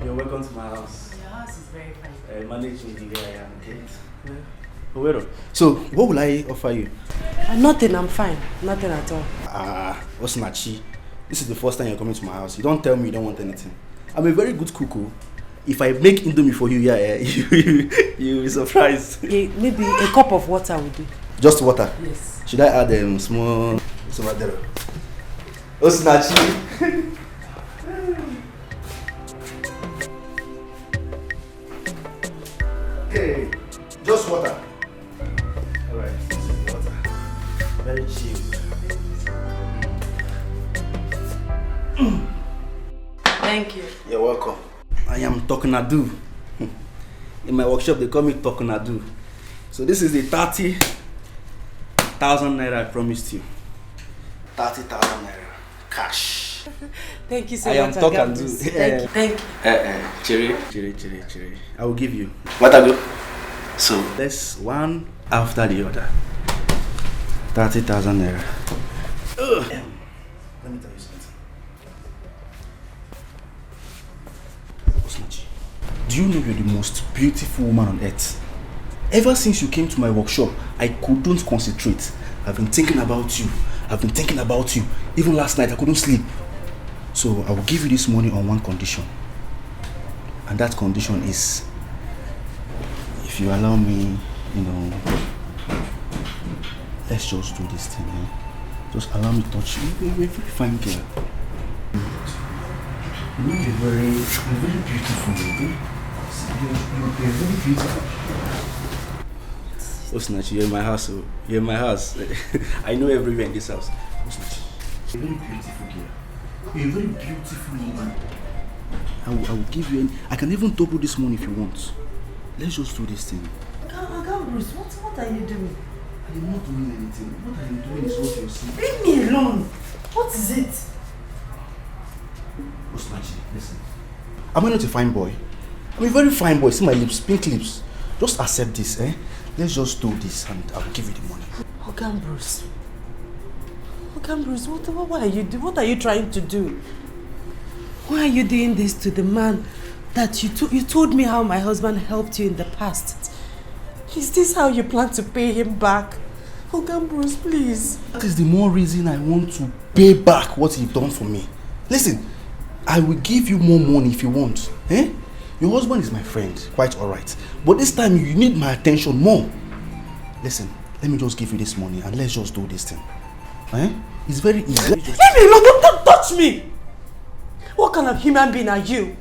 Speaker 1: You're welcome to my house.
Speaker 6: Your house is very fine.
Speaker 1: Managing the way I am, okay? Yeah. So, what will I offer you?
Speaker 6: Nothing, I'm fine. Nothing at all.
Speaker 1: Osinachi, this is the first time you're coming to my house. You don't tell me you don't want anything. I'm a very good cook. If I make indomie for you, you'll be surprised.
Speaker 6: Maybe a cup of water will do.
Speaker 1: Just water?
Speaker 6: Yes.
Speaker 1: Should I add small... Osinachi. Okay, just water. Alright, this is the water. Very cheap.
Speaker 6: Thank you.
Speaker 1: You're welcome. I am Tokunadu. In my workshop, they call me Tokunadu. So this is the 30,000 naira I promised you. 30,000 naira. Cash.
Speaker 6: Thank you so
Speaker 1: much. I am Tokunadu.
Speaker 6: Thank you.
Speaker 1: Cherry. I will give you. What I do? So let's one after the other. 30,000 naira. Let me tell you something. Osinachi, do you know you're the most beautiful woman on earth? Ever since you came to my workshop, I couldn't concentrate. I've been thinking about you. Even last night, I couldn't sleep. So I will give you this money on one condition. And that condition is, if you allow me, let's just do this thing, eh? Just allow me to touch you. You're a very fine girl. You're very beautiful, baby. You're very beautiful. Osinachi, you're in my house. You're in my house. I know everywhere in this house. Osinachi, you're a very beautiful girl. You're a very beautiful woman. I will give you I can even double this money if you want. Let's just do this thing.
Speaker 6: Bruce, what are you doing?
Speaker 1: I am not doing anything. What I am doing is what you're seeing.
Speaker 6: Leave me alone. What is it?
Speaker 1: Osinachi, listen. Am I not a fine boy? I'm a very fine boy. See my lips, pink lips. Just accept this, eh? Let's just do this and I will give you the money.
Speaker 6: Bruce. Okay, Bruce, what are you trying to do? Why are you doing this to the man that you told me how my husband helped you in the past? Is this how you plan to pay him back? Okay, Bruce, please.
Speaker 4: That is the more reason I want to pay back what you've done for me. Listen, I will give you more money if you want. Eh? Your husband is my friend, quite alright. But this time you need my attention more. Listen, let me just give you this money and let's just do this thing. Eh? It's very easy.
Speaker 6: Leave me alone, don't touch me! What kind of human being are you?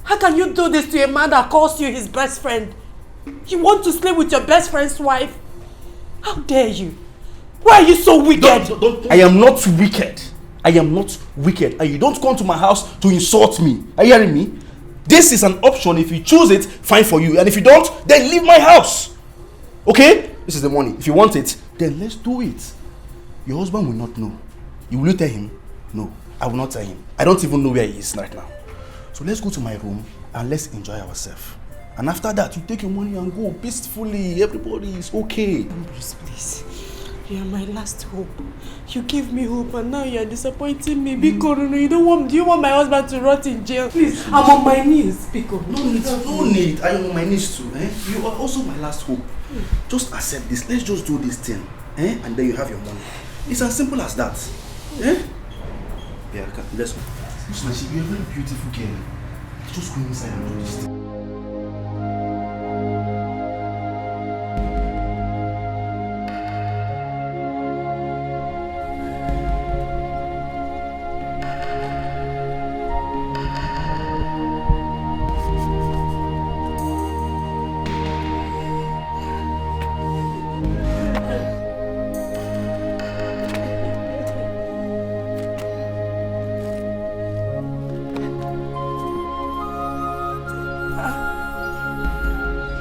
Speaker 6: How can you do this to a man that calls you his best friend? You want to sleep with your best friend's wife? How dare you? Why are you so wicked?
Speaker 4: I am not wicked. I am not wicked. And you don't come to my house to insult me. Are you hearing me? This is an option. If you choose it, fine for you. And if you don't, then leave my house. Okay? This is the money. If you want it, then let's do it. Your husband will not know. Will you tell him? No, I will not tell him. I don't even know where he is right now. So let's go to my room and let's enjoy ourselves. And after that, you take your money and go peacefully. Everybody is okay.
Speaker 6: Bruce, please. You are my last hope. You gave me hope and now you are disappointing me. Biko, no, do you want my husband to rot in jail? Please, I'm on my knees, Biko.
Speaker 4: No need. I am on my knees too. Eh? You are also my last hope. Just accept this. Let's just do this thing. Eh? And then you have your money. It's as simple as that. Eh? Yeah, let's go. Listen, you're a very beautiful girl. Just go inside and do this thing.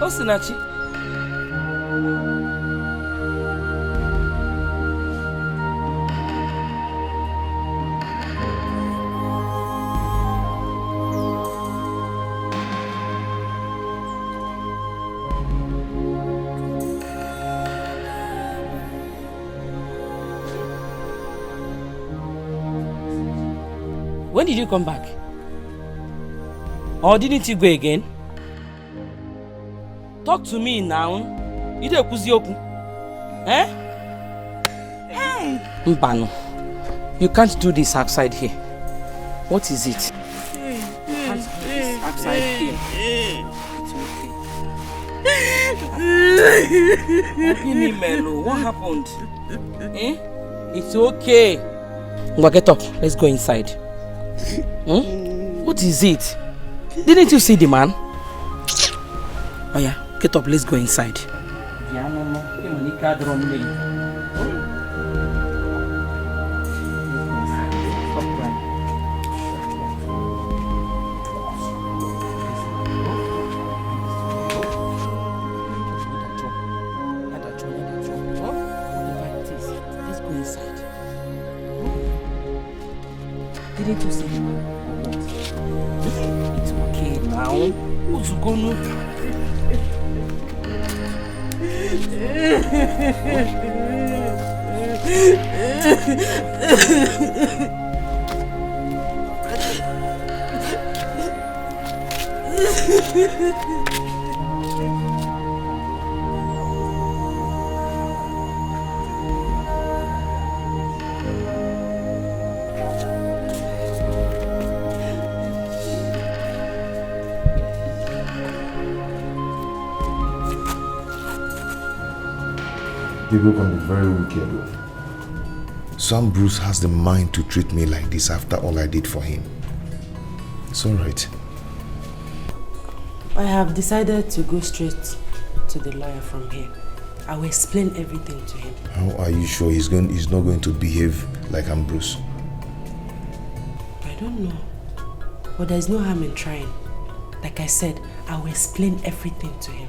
Speaker 18: Osinachi. When did you come back? Or didn't you go again? Talk to me now. You don't kuzioku. Eh? Hey! Mbano, you can't do this outside here. What is it? Outside here. It's okay. What happened? Eh? It's okay. Ngwa, get up. Let's go inside. What is it? Didn't you see the man? Oh yeah, get up, let's go inside. Let's go inside. Didn't you see the man? It's okay now. Who's gonna?
Speaker 2: People can be very wicked. Some Bruce has the mind to treat me like this after all I did for him. It's alright.
Speaker 6: I have decided to go straight to the lawyer from here. I will explain everything to him.
Speaker 2: How are you sure he's not going to behave like I'm Bruce?
Speaker 6: I don't know. But there's no harm in trying. Like I said, I will explain everything to him.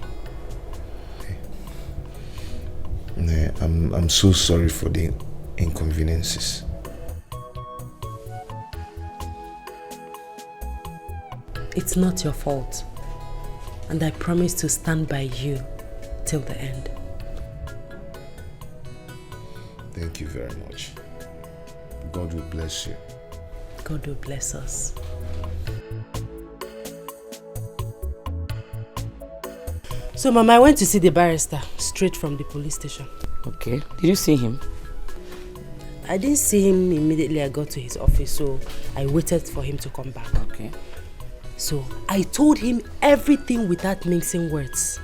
Speaker 2: I'm so sorry for the inconveniences.
Speaker 6: It's not your fault. And I promise to stand by you till the end.
Speaker 2: Thank you very much.
Speaker 9: God will bless you.
Speaker 6: God will bless us. So, Mama, I went to see the barrister straight from the police station.
Speaker 19: Okay. Did you see him?
Speaker 6: I didn't see him immediately I got to his office, so I waited for him to come back.
Speaker 19: Okay.
Speaker 6: So, I told him everything without mixing words.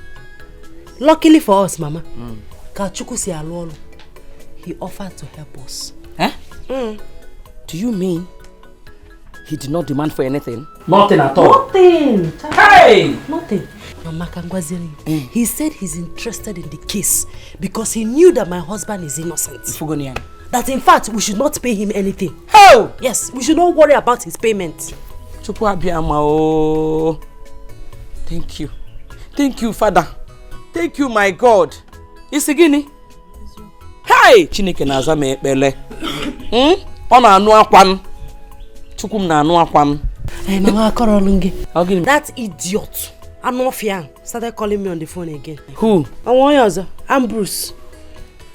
Speaker 6: Luckily for us, Mama, he offered to help us.
Speaker 19: Eh? Do you mean he did not demand for anything? Nothing at all?
Speaker 6: Nothing!
Speaker 19: Hey!
Speaker 6: Nothing. Mama Kangwaziri, he said he's interested in the case because he knew that my husband is innocent. That in fact, we should not pay him anything.
Speaker 19: How?
Speaker 6: Yes, we should not worry about his payment.
Speaker 19: Thank you. Thank you, Father. Thank you, my God. Isigini. Hey! Chineke na-aza m ekpele. Ọ na-anụ akwa m. Chukwu m na-anụ akwa m.
Speaker 6: Hey, Mama Korolunge. That idiot, Anofian, started calling me on the phone again.
Speaker 19: Who?
Speaker 6: I'm Bruce.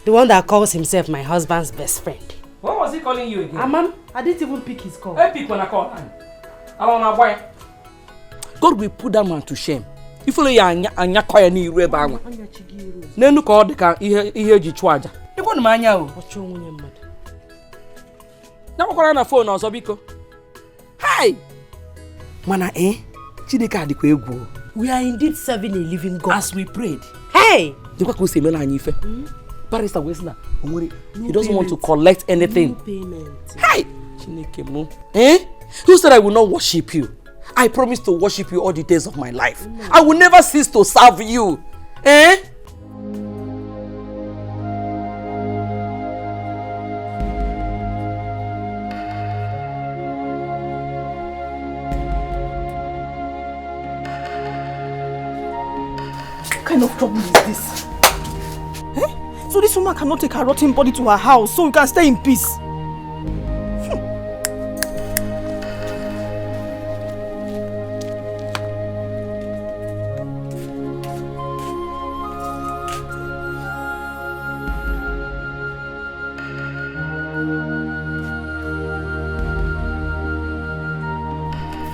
Speaker 6: The one that calls himself my husband's best friend.
Speaker 19: What was he calling you again?
Speaker 6: Mom, I didn't even pick his call.
Speaker 19: I pick when I call. God will put that man to shame. If only anya kwaya ni iru ebe anwa. Nenu ka ọ dị ka ihe eji chụọ aja. Ịkwọ na anya o.
Speaker 6: Ọchụ nwunye mmadụ.
Speaker 19: Na gbakwara na phone ọzọ biko. Hi. Mana Chineke adịkwa egwu.
Speaker 6: We are indeed serving a living God.
Speaker 19: As we prayed.
Speaker 6: Hey!
Speaker 19: Dịkwa ka o si emela anyị ife. Barrister Wesna, he doesn't want to collect anything.
Speaker 6: No payment.
Speaker 19: Hi! Chineke mo. Who said I will not worship you? I promise to worship you all the days of my life. I will never cease to serve you.
Speaker 15: What kind of trouble is this? So this woman cannot take her rotten body to her house so we can stay in peace.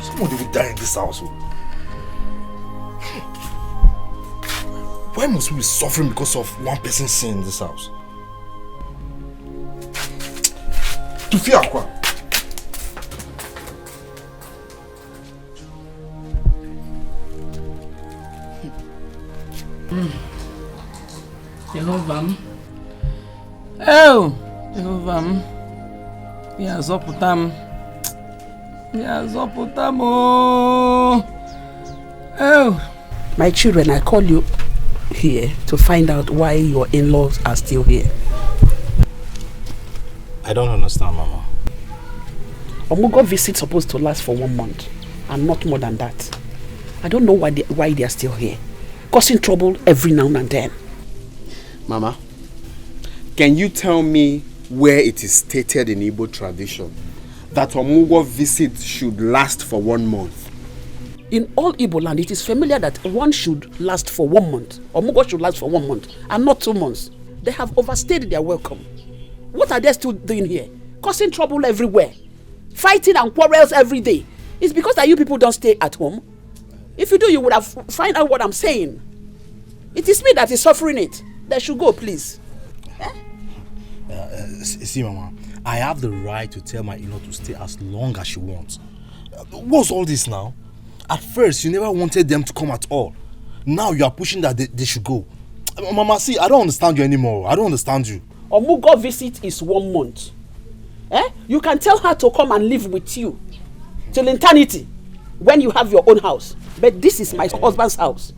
Speaker 4: Somebody will die in this house. Why must we be suffering because of one person's sin in this house? To fear quoi?
Speaker 19: Jehovah. Oh, Jehovah. Yazoputam. Oh. My children, I call you here to find out why your in-laws are still here.
Speaker 3: I don't understand, Mama.
Speaker 19: Omugo visit supposed to last for 1 month and not more than that. I don't know why they are still here, causing trouble every now and then.
Speaker 9: Mama, can you tell me where it is stated in Igbo tradition that Omugo visit should last for 1 month?
Speaker 19: In all Igbo land, it is familiar that one should last for 1 month. Omugo should last for 1 month and not 2 months. They have overstayed their welcome. What are they still doing here? Causing trouble everywhere. Fighting and quarrels every day. It's because that you people don't stay at home. If you do, you would have find out what I'm saying. It is me that is suffering it. They should go, please.
Speaker 3: See, Mama, I have the right to tell my in-law to stay as long as she wants. What's all this now? At first, you never wanted them to come at all. Now you are pushing that they should go. Mama, see, I don't understand you anymore. I don't understand you.
Speaker 8: Omugo visit is 1 month. You can tell her to come and live with you till eternity when you have your own house. But this is my husband's house.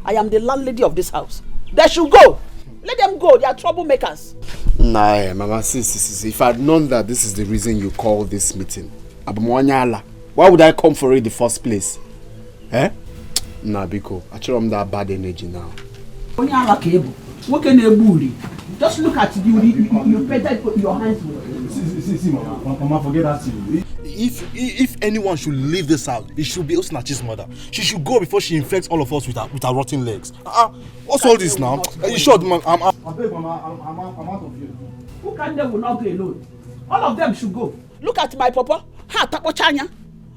Speaker 8: I am the landlady of this house. They should go. Let them go. They are troublemakers.
Speaker 9: Nah, Mama, see. If I had known that this is the reason you call this meeting, why would I come for it in the first place? Nah, Biko, I show them that bad energy now.
Speaker 8: Just look at you painted your hands with.
Speaker 3: See, Mama, forget that. If anyone should leave this house, it should be Osinachi's mother. She should go before she infects all of us with her rotten legs. What's all this now? You sure, man? I'm out of here.
Speaker 8: Who can they will not go alone?
Speaker 5: All of them should go. Look at my papa. Ha tapochanya.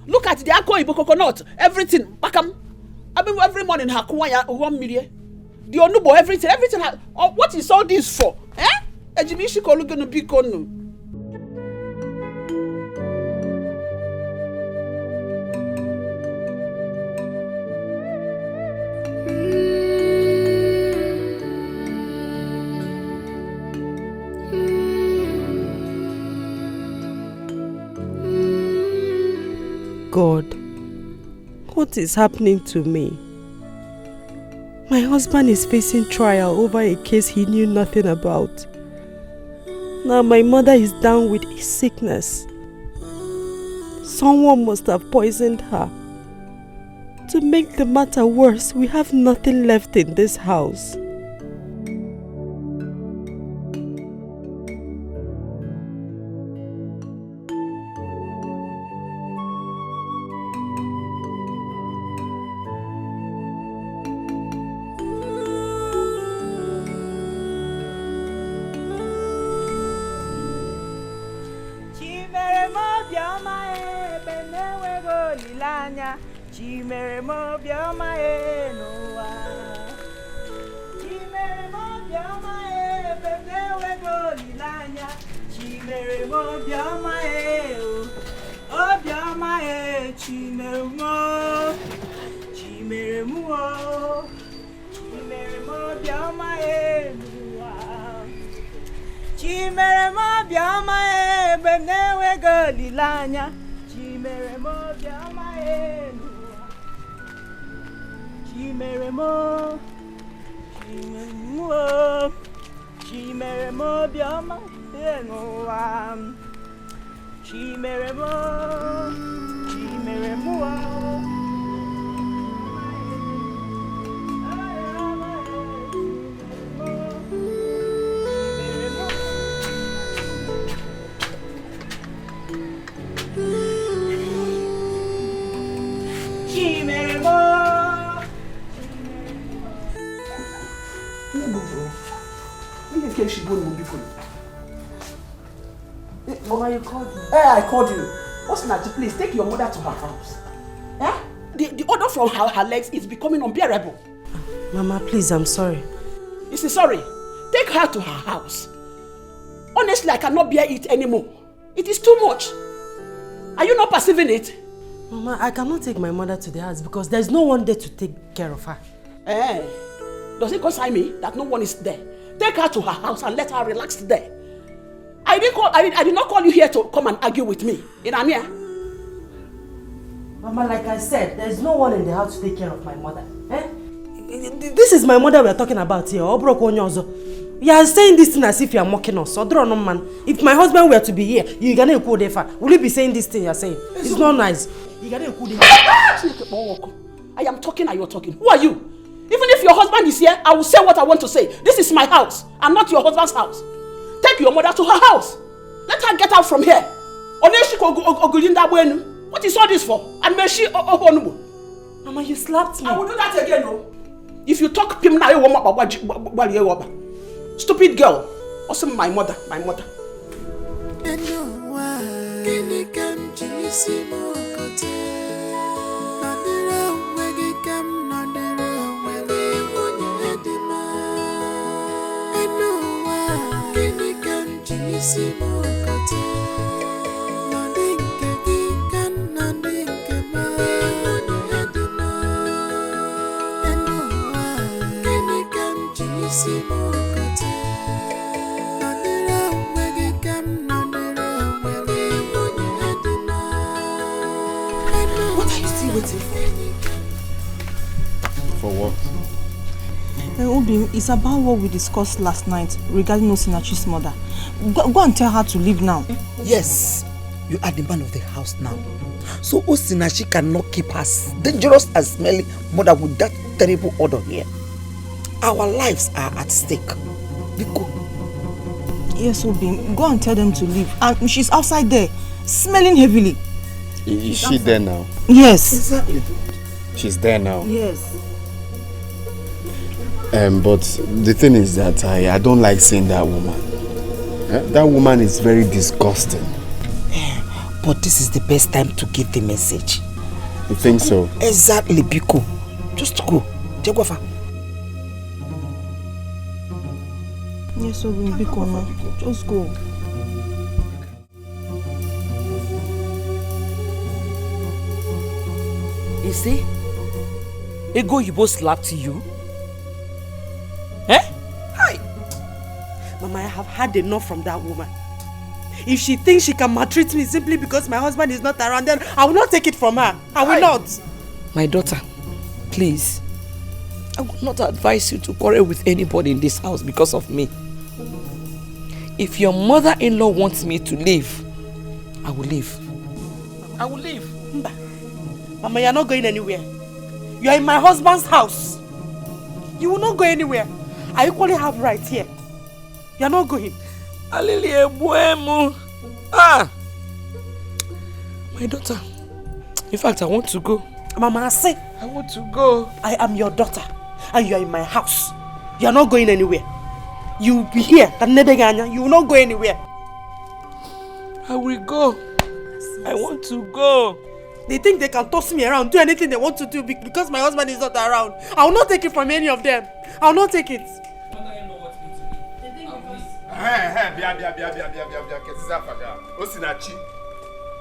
Speaker 5: Look at the Ako Ibo coconut. Everything. Bakam. I mean, every morning ha kuwaya 1 million. The onubo everything. Everything. What is all this for? Eh? Ejimishi kolu gonna be kono.
Speaker 6: God, what is happening to me? My husband is facing trial over a case he knew nothing about. Now my mother is down with a sickness. Someone must have poisoned her. To make the matter worse, we have nothing left in this house.
Speaker 21: Chimere mo bioma e noa. Chimere mo bioma e benewe go lilanya. Chimere mo bioma e o bioma e chimere mo. Chimere mo. Chimere mo bioma e noa. Chimere mo bioma e benewe go lilanya. Chimere mo bioma e noa. Chimere mo, chimere mo bioma enoa. Chimere mo. Chimere mo.
Speaker 5: Mama, you called me. Eh, I called you. What's Nachi, please take your mother to her house. Eh? The odor from her legs is becoming unbearable.
Speaker 6: Mama, please, I'm sorry.
Speaker 5: You see, sorry. Take her to her house. Honestly, I cannot bear it anymore. It is too much. Are you not perceiving it?
Speaker 6: Mama, I cannot take my mother to the house because there's no one there to take care of her.
Speaker 5: Eh? Does it concern me that no one is there? Take her to her house and let her relax there. I did not call you here to come and argue with me. In Amia.
Speaker 6: Mama, like I said, there's no one in the house to take care of my mother. Eh? This is my mother we're talking about here. You are saying this thing as if you are mocking us. If my husband were to be here, you're gonna go there. Will you be saying this thing you're saying? It's not nice.
Speaker 5: I am talking and you're talking. Who are you? Even if your husband is here, I will say what I want to say. This is my house and not your husband's house. Take your mother to her house. Let her get out from here. What is all this for? And may she
Speaker 6: Mama, you slapped me.
Speaker 5: I will do that again, no? If you talk him now, stupid girl. Also my mother.
Speaker 15: What are you still waiting for?
Speaker 2: For what?
Speaker 15: Obim, it's about what we discussed last night regarding Osinachi's mother. Go and tell her to leave now.
Speaker 11: Yes, you are the man of the house now. So Osinachi cannot keep her dangerous and smelly mother with that terrible odor here. Our lives are at stake. Biko.
Speaker 15: Yes, Obim, go and tell them to leave. And she's outside there, smelling heavily.
Speaker 9: Is she there now?
Speaker 15: Yes.
Speaker 11: Exactly.
Speaker 9: She's there now?
Speaker 15: Yes.
Speaker 9: But the thing is that I don't like seeing that woman.
Speaker 17: That woman is very disgusting.
Speaker 11: But this is the best time to give the message.
Speaker 17: You think so?
Speaker 11: Exactly, Biko. Just go. Jaguafa.
Speaker 15: Yes, Biko, no. Just go.
Speaker 19: You see? Ego Yibo slapped you? Eh?
Speaker 6: Hi. Mama, I have had enough from that woman. If she thinks she can maltreat me simply because my husband is not around, then I will not take it from her. I will not.
Speaker 19: My daughter, please. I would not advise you to quarrel with anybody in this house because of me. If your mother-in-law wants me to leave, I will leave. I will leave.
Speaker 6: Mba. Mama, you are not going anywhere. You are in my husband's house. You will not go anywhere. I equally have rights here. You are not going.
Speaker 19: Ah! My daughter. In fact, I want to go.
Speaker 6: Mama, I say,
Speaker 19: I want to go.
Speaker 6: I am your daughter. And you are in my house. You are not going anywhere. You will be here. You will not go anywhere.
Speaker 19: I will go. I want to go.
Speaker 6: They think they can toss me around, do anything they want to do because my husband is not around. I will not take it from any of them. I will not take it.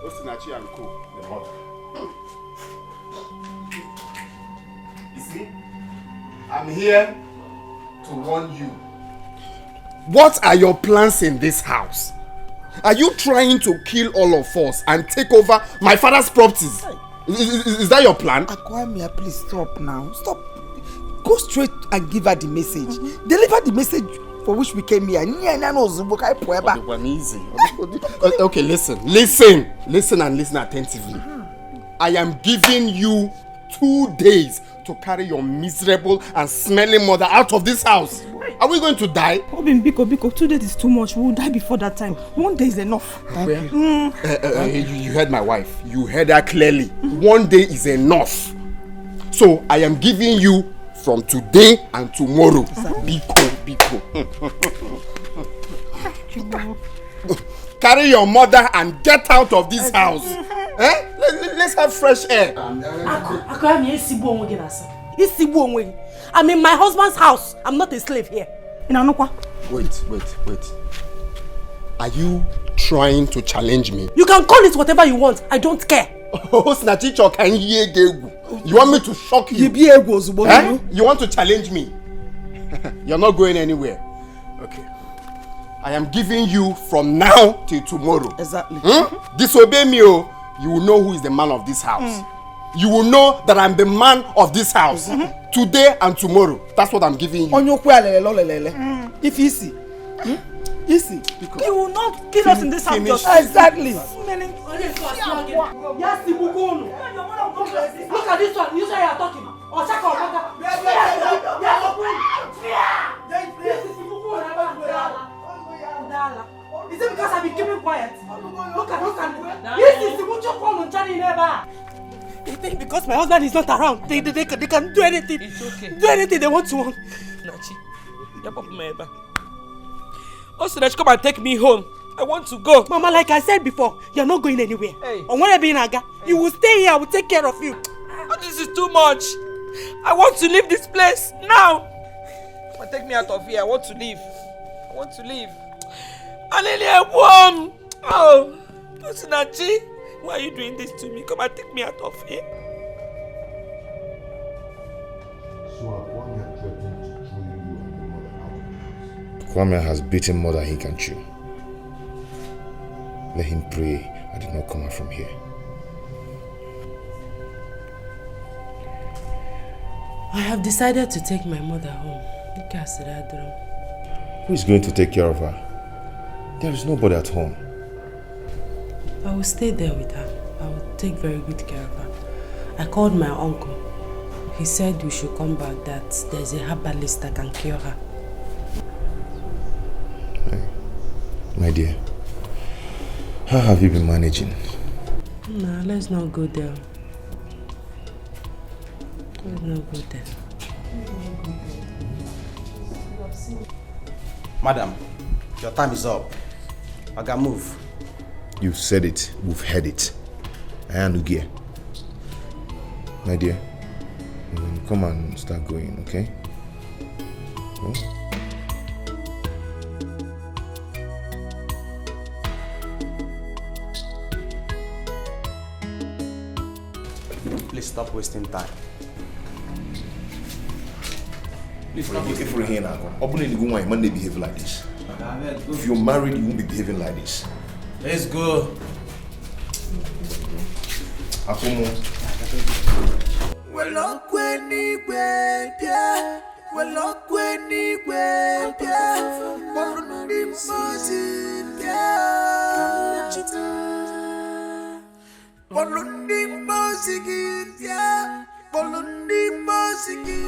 Speaker 17: Osinachi and Co. The mother. You see, I'm here to warn you. What are your plans in this house? Are you trying to kill all of us and take over my father's properties? Is that your plan?
Speaker 11: Akwamia, please stop now. Stop. Go straight and give her the message. Deliver the message for which we came here.
Speaker 17: Okay, listen and listen attentively. I am giving you 2 days to carry your miserable and smelling mother out of this house. Are we going to die?
Speaker 15: Obin, Biko, 2 days is too much. We will die before that time. 1 day is enough.
Speaker 17: Thank you. You heard my wife. You heard her clearly. 1 day is enough. So I am giving you from today and tomorrow. Biko. Carry your mother and get out of this house. Let's have fresh air.
Speaker 6: I'm in my husband's house. I'm not a slave here.
Speaker 17: Wait. Are you trying to challenge me?
Speaker 6: You can call it whatever you want. I don't care.
Speaker 17: You want me to shock you? You want to challenge me? You're not going anywhere. Okay. I am giving you from now till tomorrow.
Speaker 11: Exactly.
Speaker 17: Disobey me, you will know who is the man of this house. You will know that I'm the man of this house. Today and tomorrow. That's what I'm giving you.
Speaker 11: If easy. Easy.
Speaker 15: You will not kill us in this house.
Speaker 11: Exactly.
Speaker 6: Look at this one. You say you are talking. Is it because I've been keeping quiet? Look at this is the they think because my husband is not around, they can do anything.
Speaker 19: It's okay.
Speaker 6: Do anything they want to.
Speaker 19: Nachi, Nachi, come and take me home. I want to go.
Speaker 6: Mama, like I said before, you're not going anywhere.
Speaker 19: Hey.
Speaker 6: You will stay here. I will take care of you.
Speaker 19: Oh, this is too much. I want to leave this place now. Come and take me out of here. I want to leave. Alelia, warm. Oh, Nachi, why are you doing this to me? Come and take me out of here.
Speaker 2: Kwame has beaten more than he can chew. Let him pray I did not come out from here.
Speaker 10: I have decided to take my mother home.
Speaker 2: Who is going to take care of her? There is nobody at home.
Speaker 10: I will stay there with her. I will take very good care of her. I called my uncle. He said we should come back, that there's a herbalist that can cure her.
Speaker 2: My dear, how have you been managing?
Speaker 10: Nah, let's not go there. Let's not go there.
Speaker 1: Madam, your time is up. I can move.
Speaker 2: You've said it. We've heard it. I am Ugie. My dear, come and start going, okay? Oh.
Speaker 1: Please stop wasting time.
Speaker 2: If you're here now, you might behave like this. If you're married, you won't be behaving like this.
Speaker 1: Let's go.
Speaker 2: Akumo.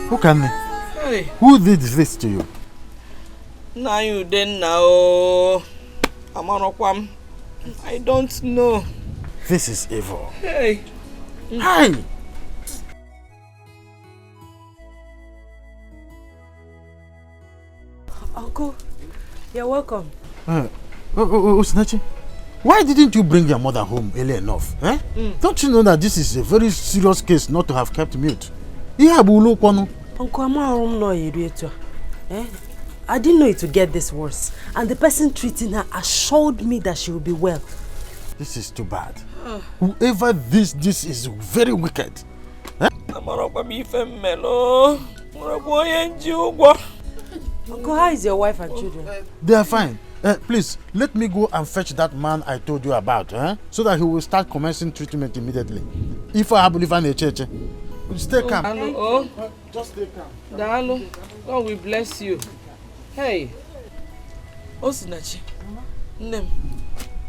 Speaker 12: Who can me?
Speaker 18: Hey.
Speaker 12: Who did this to you?
Speaker 18: Now you then now. Amanokwam. I don't know.
Speaker 12: This is evil.
Speaker 18: Hey.
Speaker 12: Hi!
Speaker 6: Uncle, you're welcome.
Speaker 12: Osinachi, why didn't you bring your mother home early enough? Eh? Don't you know that this is a very serious case not to have kept mute?
Speaker 6: Uncle, I didn't know it would get this worse. And the person treating her assured me that she will be well.
Speaker 12: This is too bad. Whoever this is very wicked. Eh?
Speaker 6: Uncle, how is your wife and children?
Speaker 12: They are fine. Please, let me go and fetch that man I told you about, so that he will start commencing treatment immediately. If I believe in a church, stay calm.
Speaker 18: Just stay calm. Dalo, God will bless you. Hey, Osinachi, Nem,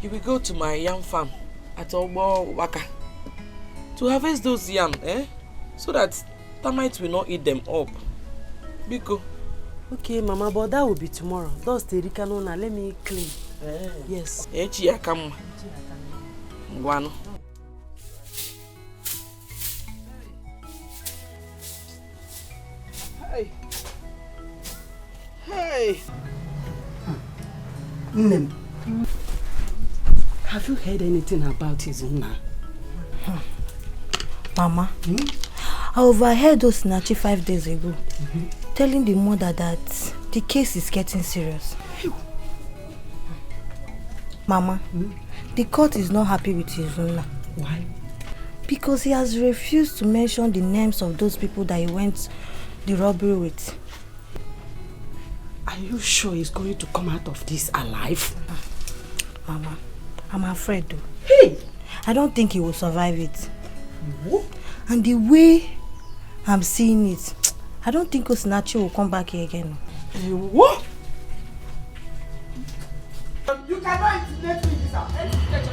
Speaker 18: you will go to my yam farm at Ogbo Waka to harvest those yam, so that termites will not eat them up. Biko.
Speaker 6: Okay, Mama, but that will be tomorrow. Those Terikano, let me clean. Yes.
Speaker 18: Echiakam. Guano. Hey. Hey.
Speaker 6: Nem. Have you heard anything about his owner?
Speaker 7: Mama, I overheard Osinachi 5 days ago. Telling the mother that the case is getting serious. Mama, the court is not happy with his owner.
Speaker 6: Why?
Speaker 7: Because he has refused to mention the names of those people that he went the robbery with.
Speaker 6: Are you sure he's going to come out of this alive?
Speaker 7: Mama, I'm afraid though.
Speaker 6: Hey!
Speaker 7: I don't think he will survive it. What? And the way I'm seeing it, I don't think Osinachi will come back here again.
Speaker 6: What?
Speaker 11: You cannot intimidate me in this house.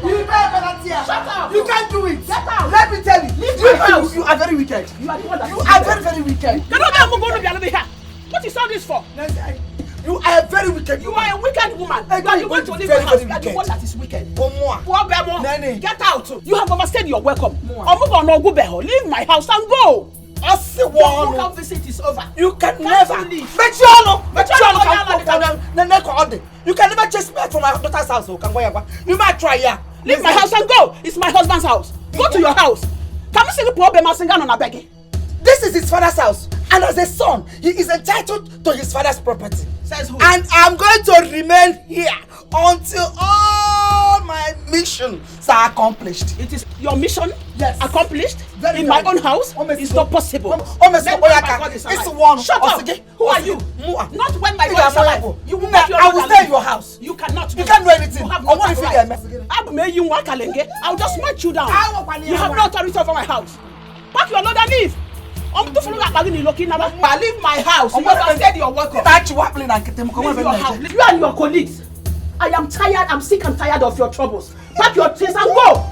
Speaker 11: You better here. Shut up. You can't do it.
Speaker 5: Get out.
Speaker 11: Let me tell you.
Speaker 5: Leave my house.
Speaker 11: You are very wicked.
Speaker 5: You are the one that
Speaker 11: You are very, very wicked.
Speaker 5: What is all this for?
Speaker 11: You are a very wicked
Speaker 5: You are a wicked woman.
Speaker 11: Hey,
Speaker 5: You are the one to leave my house. You are the one that is wicked. Get out. You have overstayed your welcome. Leave my house and go. Your local visit is over.
Speaker 11: You can never leave. You can never chase me from my daughter's house. You might try here.
Speaker 5: Leave my house and go. It's my husband's house. Go to your house. Can you see the poor Bema Singan on a begging?
Speaker 11: This is his father's house. And as a son, he is entitled to his father's property.
Speaker 5: Says who?
Speaker 11: And I'm going to remain here until all my missions are accomplished.
Speaker 5: It is your mission accomplished
Speaker 11: Very
Speaker 5: in my own house? It's not possible.
Speaker 11: It's one.
Speaker 5: Shut up. Who are you? Not when my God is alive. You will not.
Speaker 11: I will stay in your house.
Speaker 5: You cannot.
Speaker 11: You can't do anything.
Speaker 5: You have no right. I'll just match you down. You have no authority over my house. Pack your load and leave. Leave my house. You overstayed your welcome. Leave your house. You and your colleagues. I am tired. I'm sick and tired of your troubles. Pack your things and go.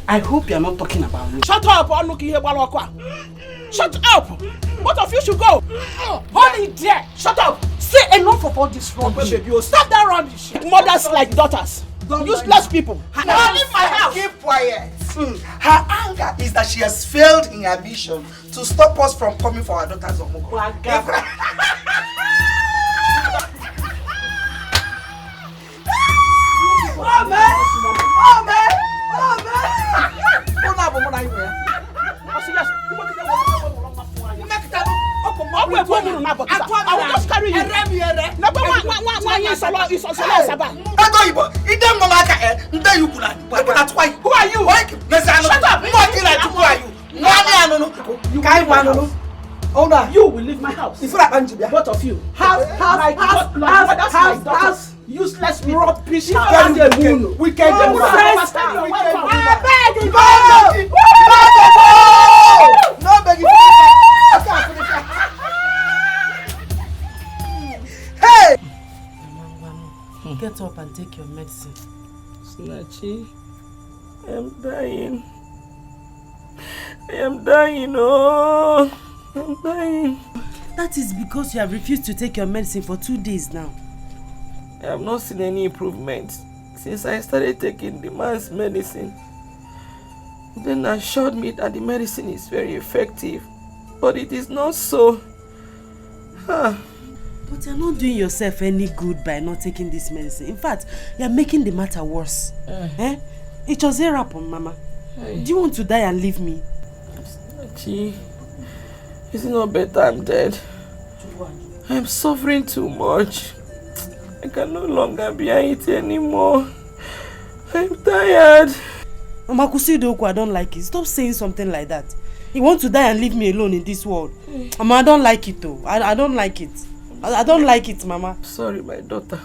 Speaker 6: I hope you're not talking about me.
Speaker 5: Shut up. Shut up. Both of you should go. Hold it there. Shut up. Say enough of all this rubbish. Stop that rubbish. Mothers like daughters. Useless people.
Speaker 11: Leave my house. Keep quiet. Her anger is that she has failed in her mission to stop us from coming for our daughter's omugo.
Speaker 5: I will just carry you. Who are you? Shut up! Who are you? You will leave my house. Both of you. House. Useless rubbish. We can
Speaker 11: No begging. Hey!
Speaker 10: Get up and take your medicine.
Speaker 21: Snatchy, I am dying, oh, I'm dying.
Speaker 10: That is because you have refused to take your medicine for 2 days now.
Speaker 21: I have not seen any improvement since I started taking the man's medicine. Then assured me that the medicine is very effective, but it is not so.
Speaker 10: But you're not doing yourself any good by not taking this medicine. In fact, you're making the matter worse. It was a rap on Mama. Do you want to die and leave me?
Speaker 21: Gee, is it not better I'm dead? I'm suffering too much. I can no longer bear it anymore. I'm tired.
Speaker 10: Mama Kusidoku, I don't like it. Stop saying something like that. You want to die and leave me alone in this world. Mama, I don't like it though. I don't like it. I don't like it, Mama.
Speaker 21: Sorry, my daughter.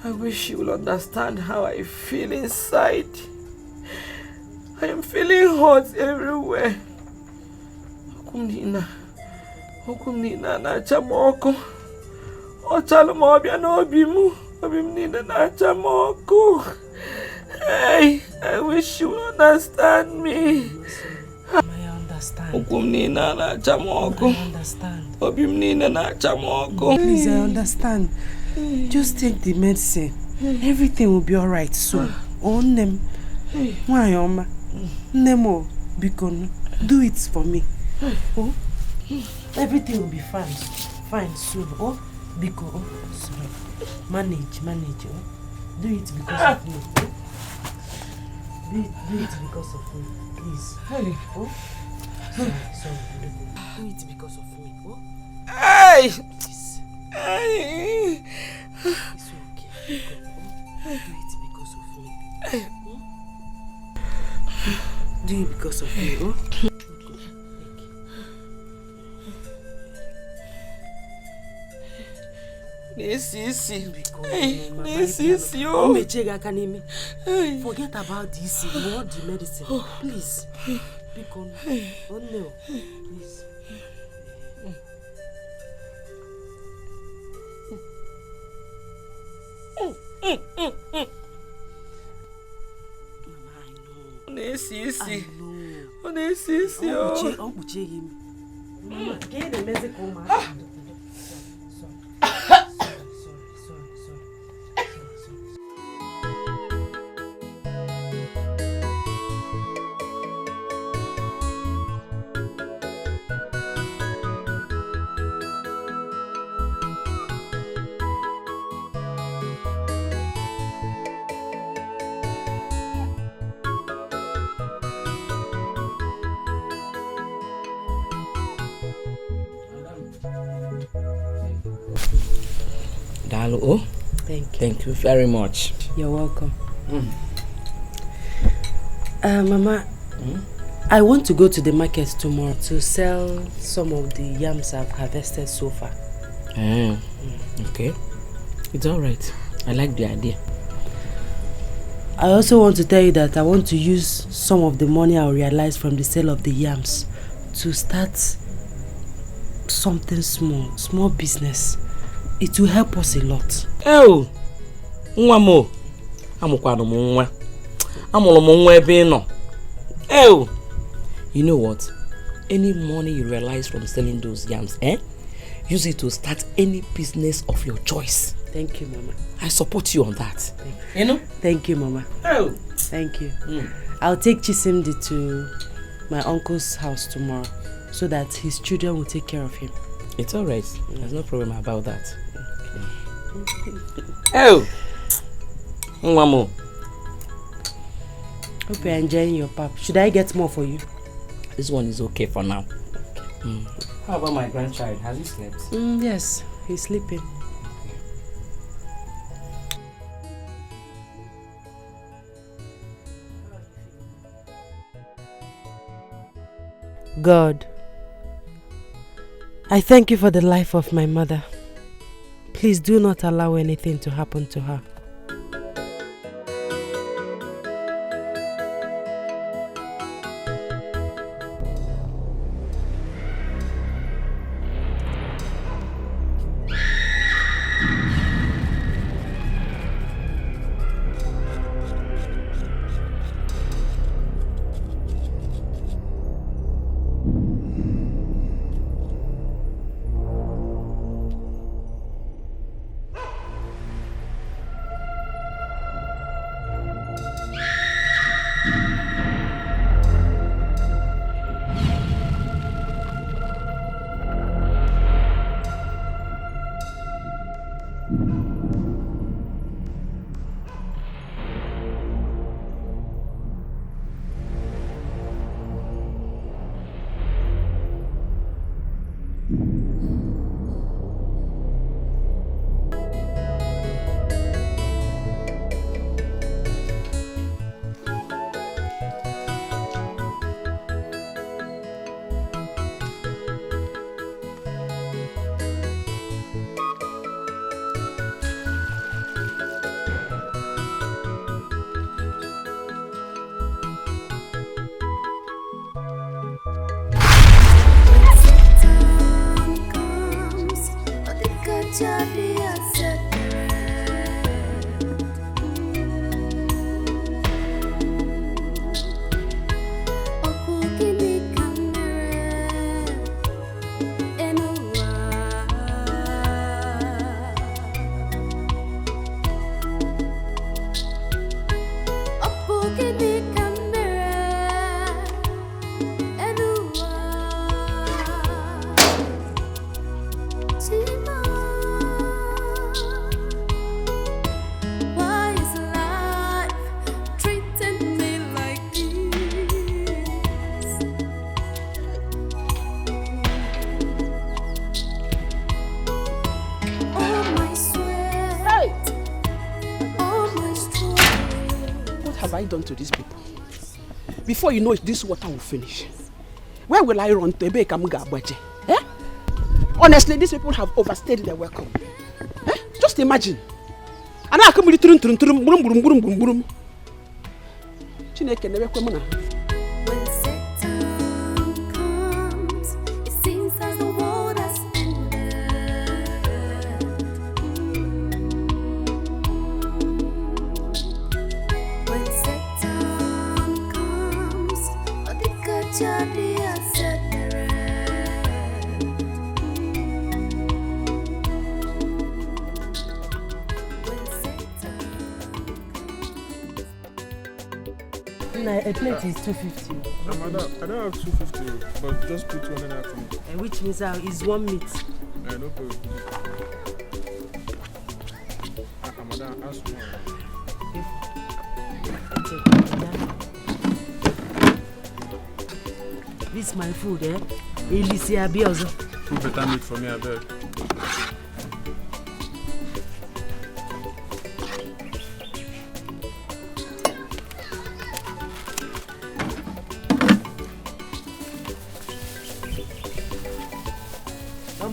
Speaker 21: I wish you will understand how I feel inside. I am feeling hot everywhere. Okumnina na chamoko. Ochalmo obia no obimu. Obimnina na chamoko. Hey, I wish you will understand me.
Speaker 10: I understand.
Speaker 21: Okumnina na chamoko.
Speaker 10: I understand.
Speaker 21: Obimnina na chamoko.
Speaker 10: Please, I understand. Just take the medicine. Everything will be alright soon. On them. Why, Oma? Nemo, Bikono, do it for me. Oh, everything will be fine. Fine soon. Oh, Biko, oh, sorry. Manage. Oh, do it because of me. Do it because of me, please. Oh, sorry. Do it because of me. Oh,
Speaker 21: hey!
Speaker 10: Hey! It's okay. Do it because of me. Do it because of me, oh?
Speaker 21: This is you.
Speaker 10: Forget about this. You want the medicine. Please. Oh no. Please.
Speaker 19: Dalu, thank you very much.
Speaker 10: You're welcome. Mama, I want to go to the market tomorrow to sell some of the yams I've harvested so far.
Speaker 19: Okay, it's all right. I like the idea.
Speaker 10: I also want to tell you that I want to use some of the money I'll realize from the sale of the yams to start something small business. It will help us a lot.
Speaker 19: Oh, Nwamo, amukwano mwa, amolo mwa ebe no. Oh, you know what? Any money you realize from selling those yams, use it to start any business of your choice.
Speaker 10: Thank you, Mama.
Speaker 19: I support you on that.
Speaker 10: You know? Thank you, Mama.
Speaker 19: Oh,
Speaker 10: thank you. I'll take CHIZZY to my uncle's house tomorrow, so that his children will take care of him.
Speaker 19: It's all right. There's no problem about that. Oh, Mamo.
Speaker 10: Hope you're enjoying your pap. Should I get more for you?
Speaker 19: This one is okay for now. How about my grandchild? Has he slept?
Speaker 10: Yes, he's sleeping. God, I thank you for the life of my mother. Please do not allow anything to happen to her.
Speaker 5: Done to these people. Before you know it, this water will finish. Where will I run to? Eh? Honestly, these people have overstayed their welcome. Eh? Just imagine. And I come with the Chineke never come.
Speaker 10: A plate is 250.
Speaker 20: Madam, I don't have 250, but just put one in after me.
Speaker 10: Which means it's one meat.
Speaker 20: No problem. Madam, ask more.
Speaker 10: This is my food, eh? Elisia Biozo.
Speaker 20: Put better meat for me, I beg.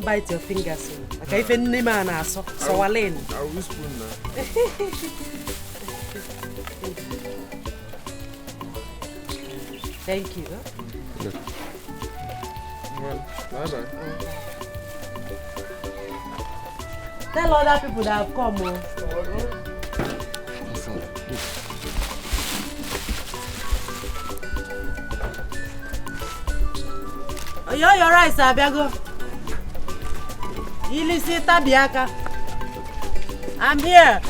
Speaker 10: Bite your fingers. Okay, if any man has so Walen.
Speaker 20: I will spoon now.
Speaker 10: Thank you.
Speaker 20: Yeah. Well, bye-bye.
Speaker 10: Tell other people that have come. Oh, you're right, Sabiago. Ilisita Biaka. I'm here.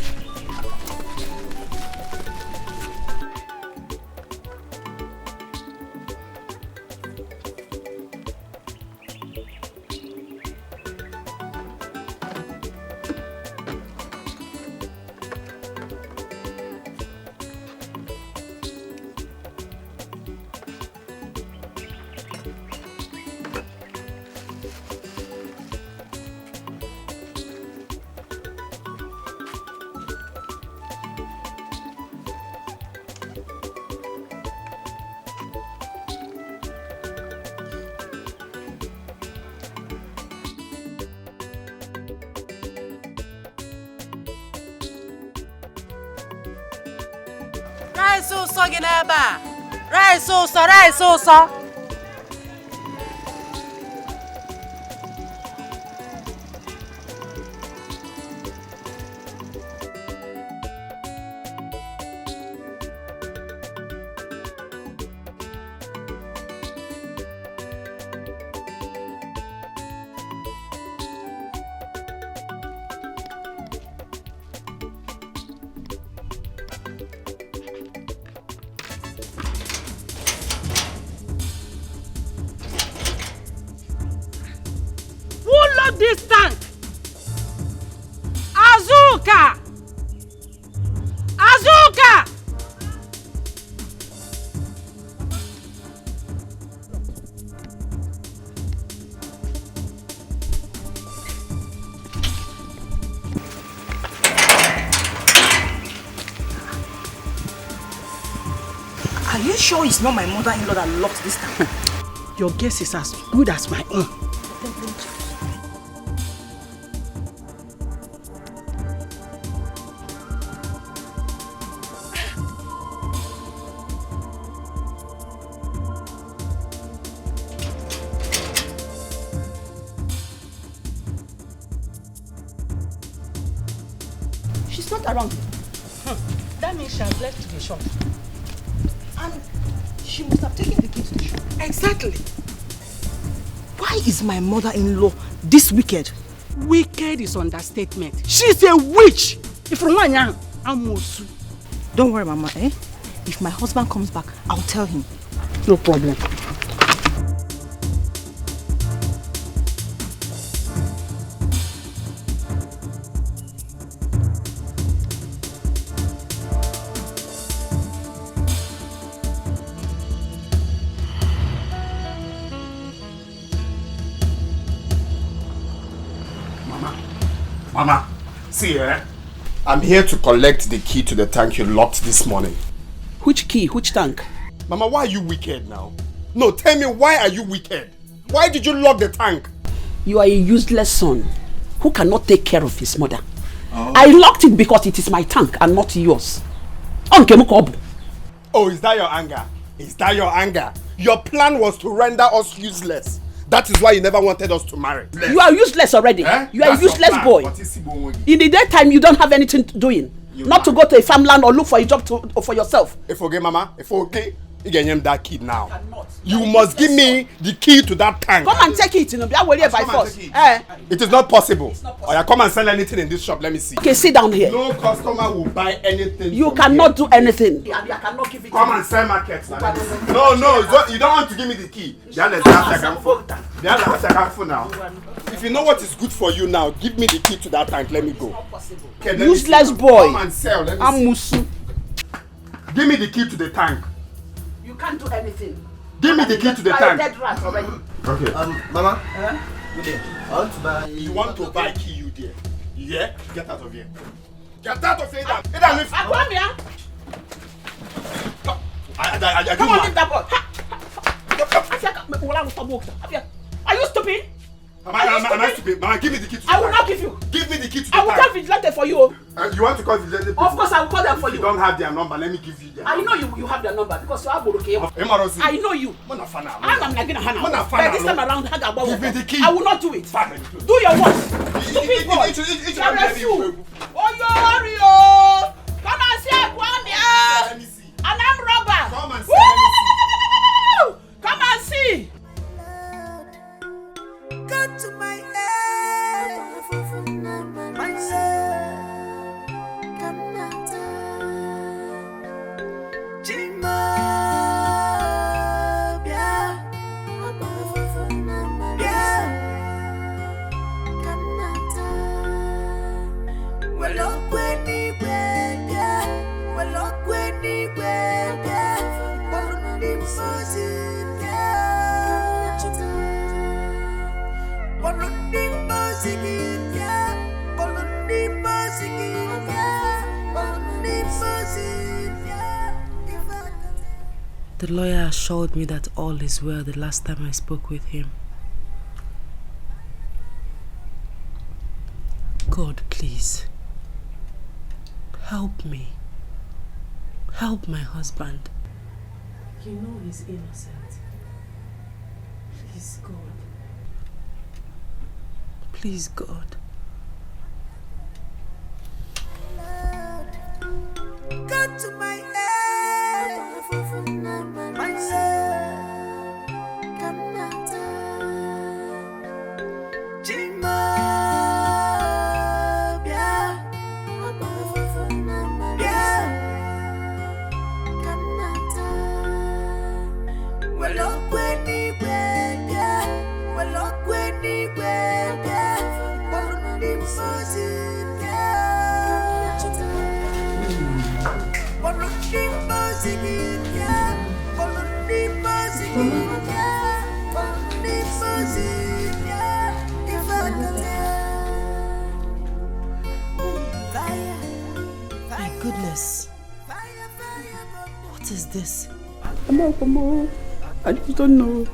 Speaker 6: Rice ụsọ gị n'ebe a. Rice ụsọ.
Speaker 14: This tank! Azuka!
Speaker 15: Are you sure it's not my mother-in-law that locked this tank?
Speaker 5: Your guess is as good as my own. She's not around. That means she has left the shop. And she must have taken the key to the shop.
Speaker 15: Exactly. Why is my mother-in-law this wicked?
Speaker 5: Wicked is understatement. She's a witch. If you're one young, I'm also.
Speaker 15: Don't worry, Mama. If my husband comes back, I'll tell him.
Speaker 5: No problem.
Speaker 17: Mama, see I'm here to collect the key to the tank you locked this morning.
Speaker 8: Which key? Which tank?
Speaker 17: Mama, why are you wicked now? No, tell me, why are you wicked? Why did you lock the tank?
Speaker 8: You are a useless son who cannot take care of his mother. Oh. I locked it because it is my tank and not yours.
Speaker 17: Oh, is that your anger? Is that your anger? Your plan was to render us useless. That is why you never wanted us to marry.
Speaker 8: You are useless already. You are a useless boy. In the daytime, you don't have anything doing. Not to go to a farmland or look for a job for yourself.
Speaker 17: If okay, Mama, if okay, you can name that kid now. You must give me the key to that tank.
Speaker 8: Come and take it. By force.
Speaker 17: It is not possible. Or you come and sell anything in this shop. Let me see.
Speaker 8: Okay, sit down here.
Speaker 17: No customer will buy anything.
Speaker 8: You cannot do anything.
Speaker 17: Cannot give it. Come and sell markets. No, you don't want to give me the key. Now. If you know what is good for you now, give me the key to that tank. Let me go.
Speaker 8: Okay, useless boy.
Speaker 17: Come and sell. Let me
Speaker 8: I'm Musu.
Speaker 17: Give me the key to the tank.
Speaker 8: You can't do anything.
Speaker 17: Give me the key to the tank.
Speaker 8: Dead rat already.
Speaker 17: Okay.
Speaker 12: Mama.
Speaker 17: I want to buy. You want to buy key, you dear? Yeah? Get out of here. Get out of here.
Speaker 8: Come here. Come on, leave that boy. Are you stupid?
Speaker 17: Am I stupid? Mama, give me the key to the tank.
Speaker 8: I will not give you.
Speaker 17: Give me the key to the tank.
Speaker 8: I will call vigilante for you.
Speaker 17: You want to call vigilante?
Speaker 8: Of course, I will call them for you.
Speaker 17: You don't have their number. Let me give you their number.
Speaker 8: I know you have their number because you have Boroke. I know you. I'm not gonna hana. But this time around,
Speaker 17: give me the key.
Speaker 8: I will not do it. Do your work. Stupid boy. Oh, you come and see Kwame. And I'm robber.
Speaker 17: Come and see.
Speaker 8: Come and see.
Speaker 16: Got to my head, myself, come out, Jima, come out, well, up when he went, well, up when he went, but he was
Speaker 6: The lawyer assured me that all is well the last time I spoke with him. God, please, help me.
Speaker 10: Help my husband. You know he's innocent. Please, God. Please, God.
Speaker 16: Go to my head, my soul, come not Jima, yeah, come not well up when he went, yeah, well up when he went, yeah, well he was in, yeah.
Speaker 10: My goodness. What is this?
Speaker 8: I just don't know.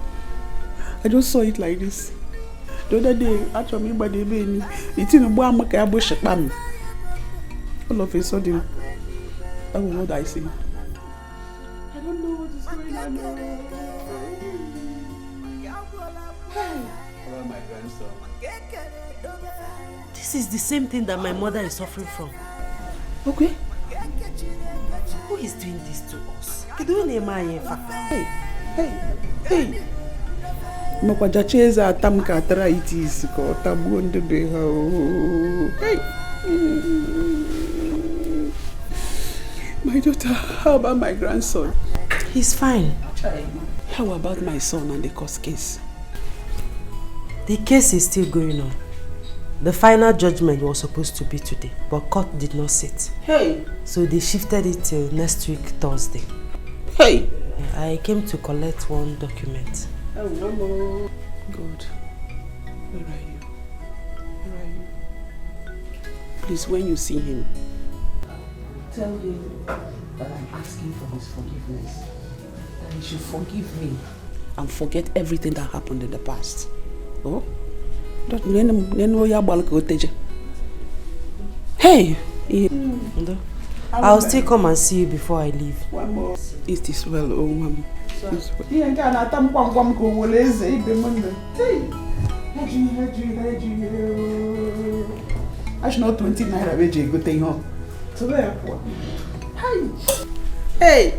Speaker 8: I just saw it like this. The other day, actually, by the baby, it's in a bar, all of a sudden, I don't know what I see. I don't know what is going on.
Speaker 1: Hello, my grandson.
Speaker 10: This is the same thing that my mother is suffering from.
Speaker 8: Okay.
Speaker 10: Who is doing this to us?
Speaker 8: Hey. Makwaja cheza atamka arthritis ko tabuonde beha. Hey. My daughter, how about my grandson?
Speaker 10: He's fine.
Speaker 8: How about my son and the court case?
Speaker 10: The case is still going on. The final judgment was supposed to be today, but court did not sit.
Speaker 8: Hey!
Speaker 10: So they shifted it till next week, Thursday.
Speaker 8: Hey!
Speaker 10: I came to collect one document.
Speaker 8: Oh, Mama. God. Where are you? Where are you? Please, when you see him, tell him that I'm asking for his forgiveness. That he should forgive me and forget everything that happened in the past. Oh? Hey!
Speaker 10: I'll still come and see you before I leave.
Speaker 8: One more. Is this well, oh Mama? I should not 20 naira which you go take home. So where Hey!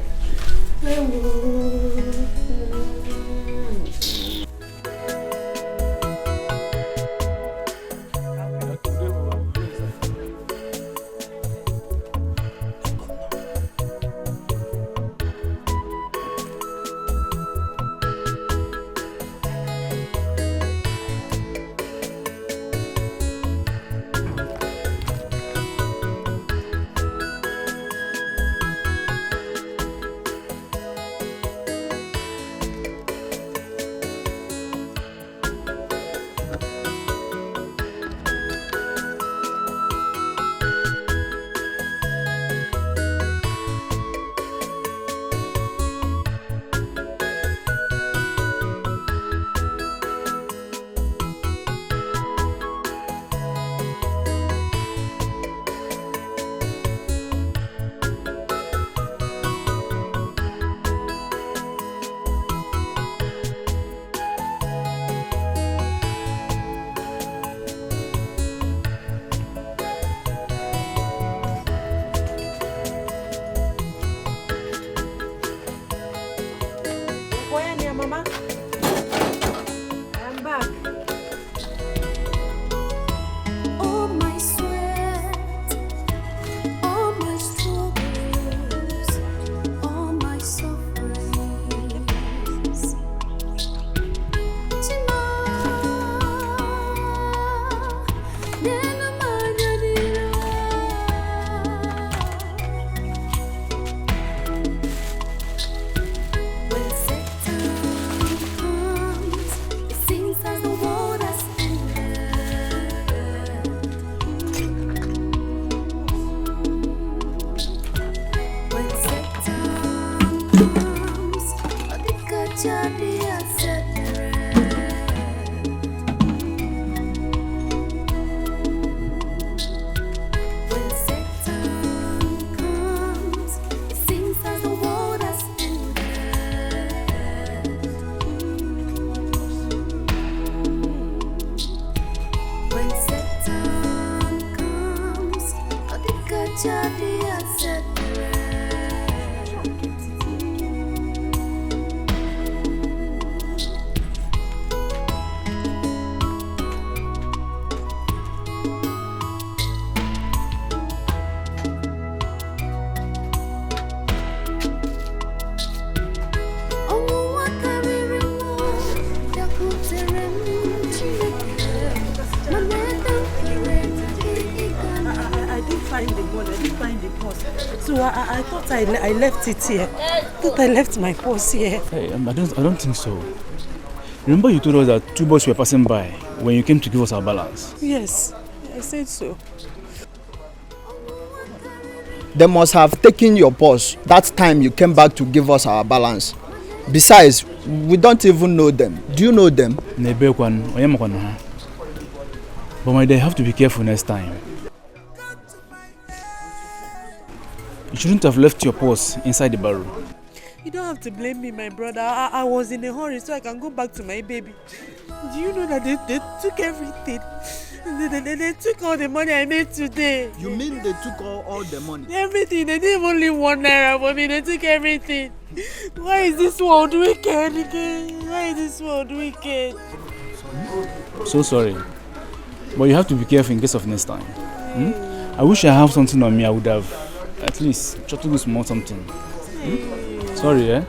Speaker 10: No, I thought I left it here. I thought I left my purse here.
Speaker 20: Hey, I don't think so. Remember you told us that 2 boys were passing by when you came to give us our balance?
Speaker 10: Yes, I said so.
Speaker 12: They must have taken your purse that time you came back to give us our balance. Besides, we don't even know them. Do you know them?
Speaker 20: But my dear, you have to be careful next time. You shouldn't have left your purse inside the barrel.
Speaker 10: You don't have to blame me, my brother. I was in a hurry so I can go back to my baby. Do you know that they took everything? They took all the money I made today.
Speaker 12: You mean they took all the money?
Speaker 10: Everything. They didn't even leave 1 naira for me. They took everything. Why is this world wicked again? Why is this world wicked?
Speaker 20: So sorry. But you have to be careful in case of next time. I wish I have something on me. I would have at least tried to do small something. Sorry, eh?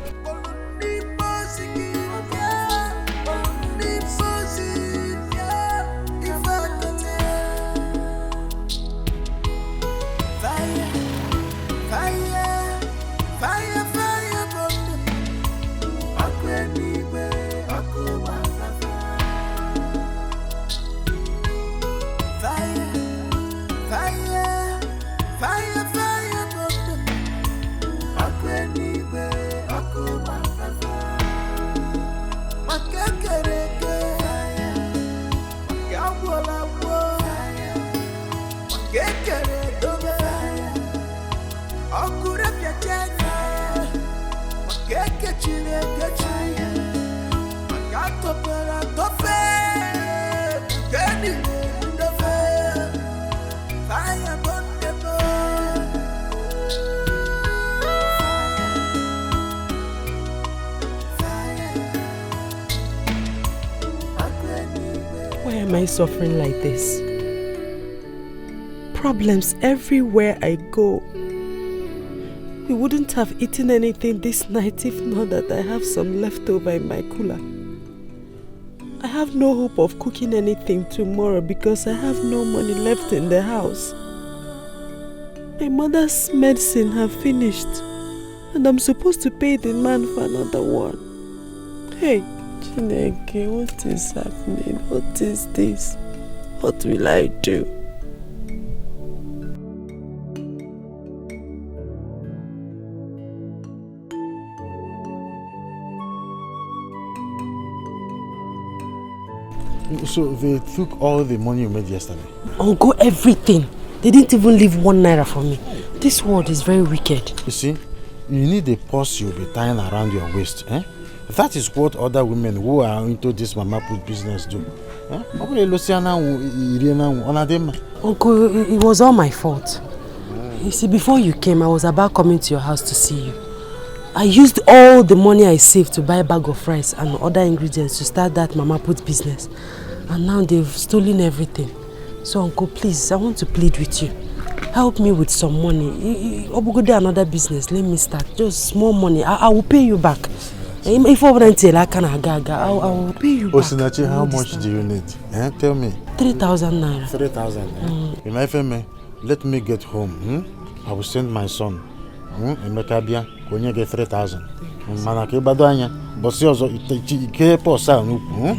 Speaker 10: Why am I suffering like this? Problems everywhere I go. We wouldn't have eaten anything this night if not that I have some leftover in my cooler. I have no hope of cooking anything tomorrow because I have no money left in the house. My mother's medicine have finished and I'm supposed to pay the man for another one. Hey, Chineke, what is happening? What is this? What will I do?
Speaker 13: So they took all the money you made yesterday?
Speaker 10: Uncle, everything. They didn't even leave 1 naira for me. This world is very wicked.
Speaker 13: You see, you need a purse you'll be tying around your waist. Eh? That is what other women who are into this mama put business do. Eh?
Speaker 10: Uncle, it was all my fault. You see, before you came, I was about coming to your house to see you. I used all the money I saved to buy a bag of rice and other ingredients to start that mama put business. And now they've stolen everything. So uncle, please, I want to plead with you. Help me with some money. Go do another business, let me start. Just small money. I will pay you back. If I wouldn't tell, I will pay you back.
Speaker 13: Osinachi, how much do you need? Eh? Tell me.
Speaker 10: 3,000 naira.
Speaker 13: 3,000. In FM, let me get home. I will send my son. Emeka bia, konye get 3,000. Mana ke bado anya, bosi ozo ike po sa nuku.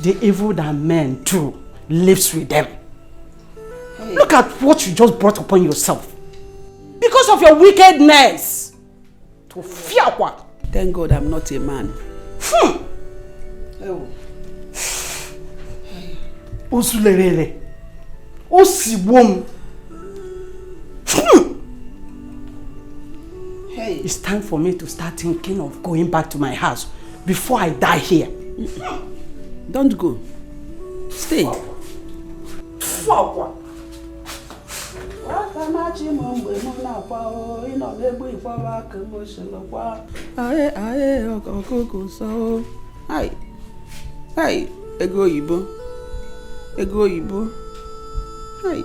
Speaker 5: The evil that men do lives with them. Hey. Look at what you just brought upon yourself. Because of your wickedness. To fear what?
Speaker 8: Thank God I'm not a man.
Speaker 5: Osulerele. Osiwom. Hey, it's time for me to start thinking of going back to my house before I die here.
Speaker 8: Don't go. Stay. Fuck. Wakanachi mumbe muna kwao ino negwe kwa wake moshelo kwa ae okoko so ai ego yibo ai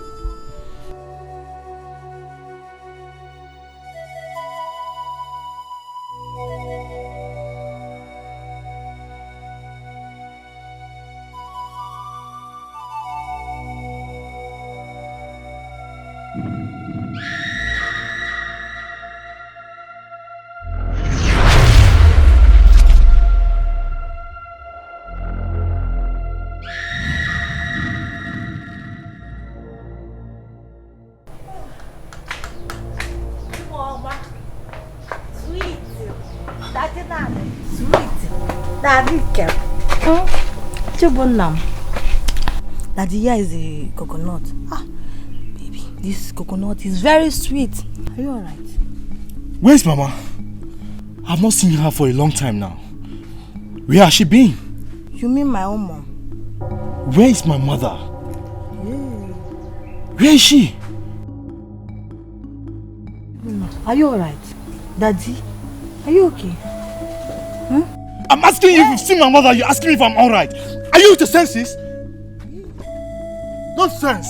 Speaker 7: Daddy, here is a coconut. Baby, this coconut is very sweet. Are you alright?
Speaker 3: Where's Mama? I've not seen her for a long time now. Where has she been?
Speaker 7: You mean my own mom?
Speaker 3: Where is my mother?
Speaker 7: Yeah.
Speaker 3: Where is she?
Speaker 7: Are you alright? Daddy, are you okay?
Speaker 3: I'm asking you if you've seen my mother. You're asking me if I'm alright. Are you with your senses? Nonsense!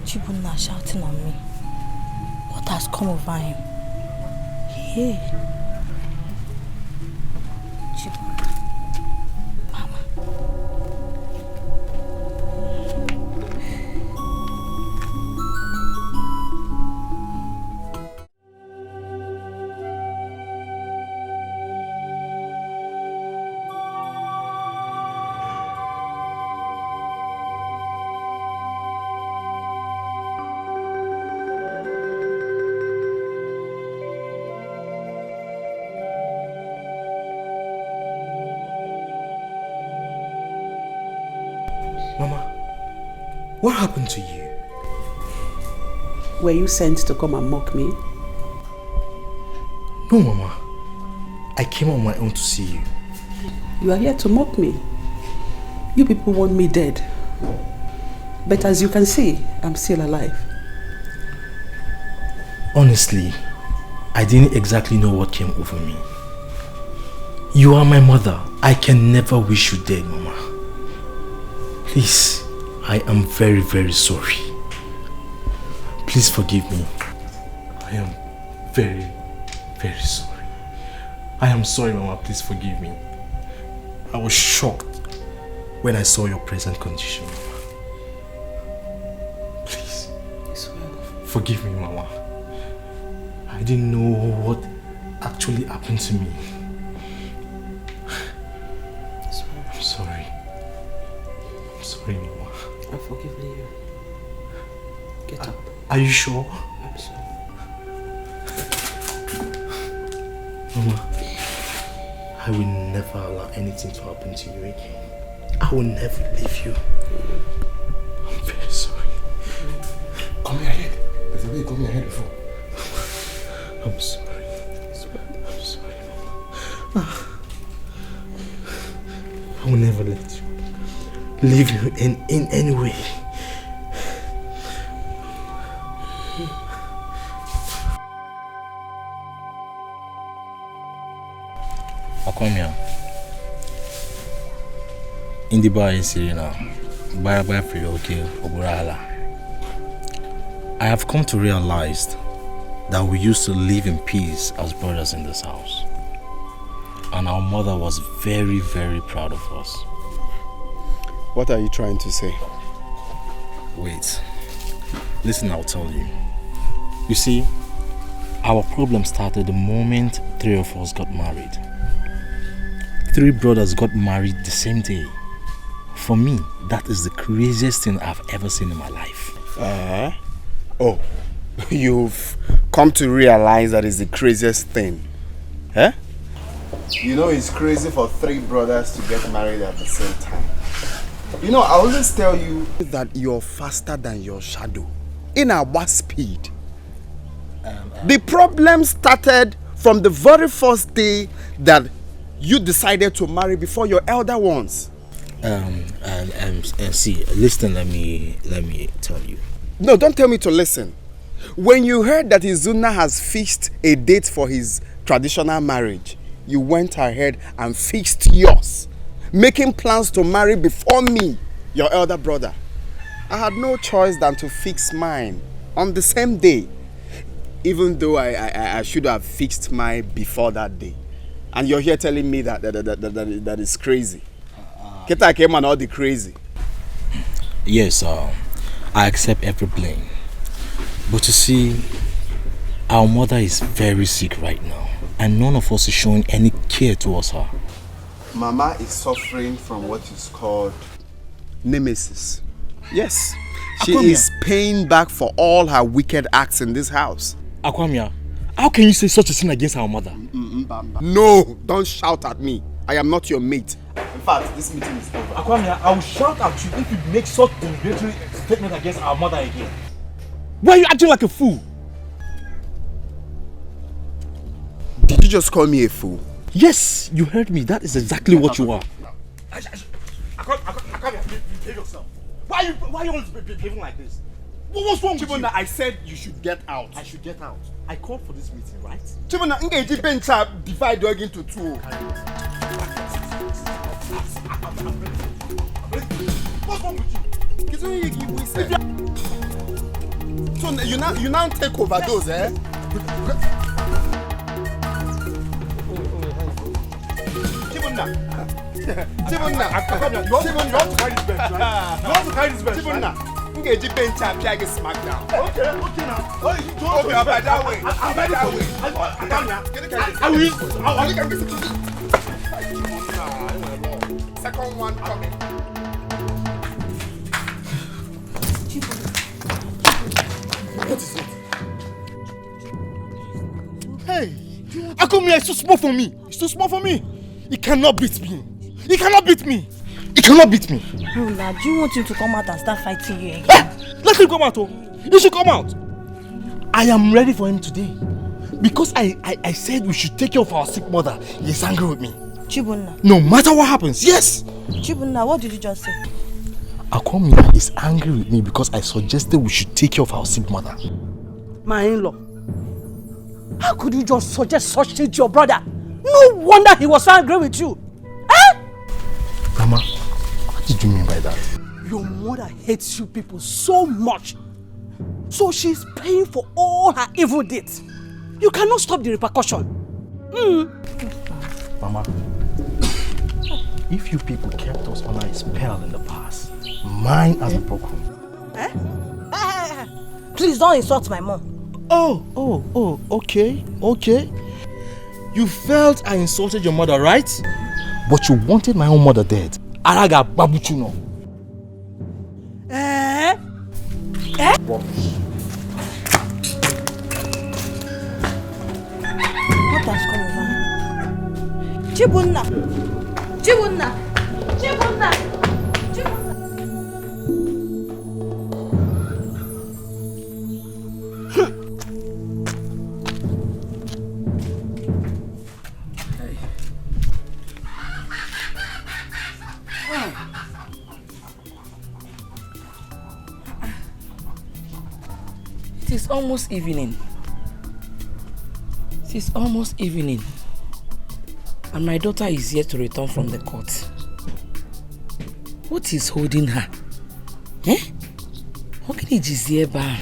Speaker 7: Chibunna shouting on me. What has come over him? Yeah.
Speaker 3: What happened to you?
Speaker 8: Were you sent to come and mock me?
Speaker 3: No, Mama. I came on my own to see you.
Speaker 8: You are here to mock me. You people want me dead. But as you can see, I'm still alive.
Speaker 3: Honestly, I didn't exactly know what came over me. You are my mother. I can never wish you dead, Mama. Please, I am very, very sorry. Please forgive me. I am very, very sorry. I am sorry, Mama. Please forgive me. I was shocked when I saw your present condition, Mama. Please, forgive me, Mama. I didn't know what actually happened to me. I'm sorry. I'm sorry, Mama.
Speaker 8: I've forgiven you. Get up.
Speaker 3: Are you sure?
Speaker 8: I'm sure.
Speaker 3: Mama, I will never allow anything to happen to you again. I will never leave you. I'm very sorry.
Speaker 17: Come here ahead. There's a way, come here ahead before.
Speaker 3: I'm sorry. I'm sorry, Mama. I will never let you leave you in any way. Akomia. In the bar in Serena, by free okay, Oburala. I have come to realize that we used to live in peace as brothers in this house. And our mother was very, very proud of us.
Speaker 17: What are you trying to say?
Speaker 3: Wait. Listen, I'll tell you. You see, our problem started the moment 3 of us got married. 3 brothers got married the same day. For me, that is the craziest thing I've ever seen in my life.
Speaker 17: Oh, you've come to realize that is the craziest thing. Eh? You know it's crazy for 3 brothers to get married at the same time. You know, I always tell you that you're faster than your shadow. In our speed. The problem started from the very first day that you decided to marry before your elder ones.
Speaker 3: See, listen, let me tell you.
Speaker 17: No, don't tell me to listen. When you heard that Izuna has fixed a date for his traditional marriage, you went ahead and fixed yours, making plans to marry before me, your elder brother. I had no choice than to fix mine on the same day, even though I should have fixed mine before that day. And you're here telling me that is crazy. Keta came and all the crazy.
Speaker 3: Yes, I accept every blame. But you see, our mother is very sick right now, and none of us is showing any care towards her.
Speaker 17: Mama is suffering from what is called nemesis. Yes, she is paying back for all her wicked acts in this house.
Speaker 3: Akwamia, how can you say such a thing against our mother?
Speaker 17: No, don't shout at me. I am not your mate. In fact, this meeting is over.
Speaker 3: Akwamia, I will shout at you if you make such a derogatory statement against our mother again. Why are you acting like a fool?
Speaker 17: Did you just call me a fool?
Speaker 3: Yes, you heard me. That is exactly what you are.
Speaker 13: Akwamia, behave yourself. Why are you always behaving like this? What's wrong with you?
Speaker 17: I said you should get out.
Speaker 13: I should get out. I called for this meeting, right?
Speaker 17: Chibona, Ngeji Bencha divide dog into two.
Speaker 13: What's wrong with you?
Speaker 17: So you now take over those, eh? Chibona. Chibona.
Speaker 13: You want to carry this bench, right? You want to carry this bench,
Speaker 17: Chibona.
Speaker 13: right?
Speaker 17: Ngeji Bencha Piagi smackdown.
Speaker 13: Okay now. Oh, you don't
Speaker 17: okay, by that way. By that way. Second one coming.
Speaker 13: What is it? Hey, Akumia is too small for me. It's too small for me. He cannot beat me. He cannot beat me. He cannot beat me.
Speaker 7: Rula, do you want him to come out and start fighting you again?
Speaker 13: Let him come out, oh. He should come out. I am ready for him today. Because I said we should take care of our sick mother. He is angry with me.
Speaker 7: Chibunna.
Speaker 13: No matter what happens, yes.
Speaker 7: Chibunna, what did you just say?
Speaker 13: Akwamia is angry with me because I suggested we should take care of our sick mother.
Speaker 10: My in-law, how could you just suggest such thing to your brother? No wonder he was so angry with you. Eh?
Speaker 13: Mama, what did you mean by that?
Speaker 10: Your mother hates you people so much. So she's paying for all her evil deeds. You cannot stop the repercussion.
Speaker 13: Mama, if you people kept us under a spell in the past, mine has broken.
Speaker 7: Eh? Please don't insult my mom.
Speaker 13: Oh, okay. You felt I insulted your mother, right? But you wanted my own mother dead. Araga babuchuno.
Speaker 7: Rubbish. What has come over? Chibunna!
Speaker 19: It is almost evening. And my daughter is yet to return from the court. What is holding her? How can he just hear back?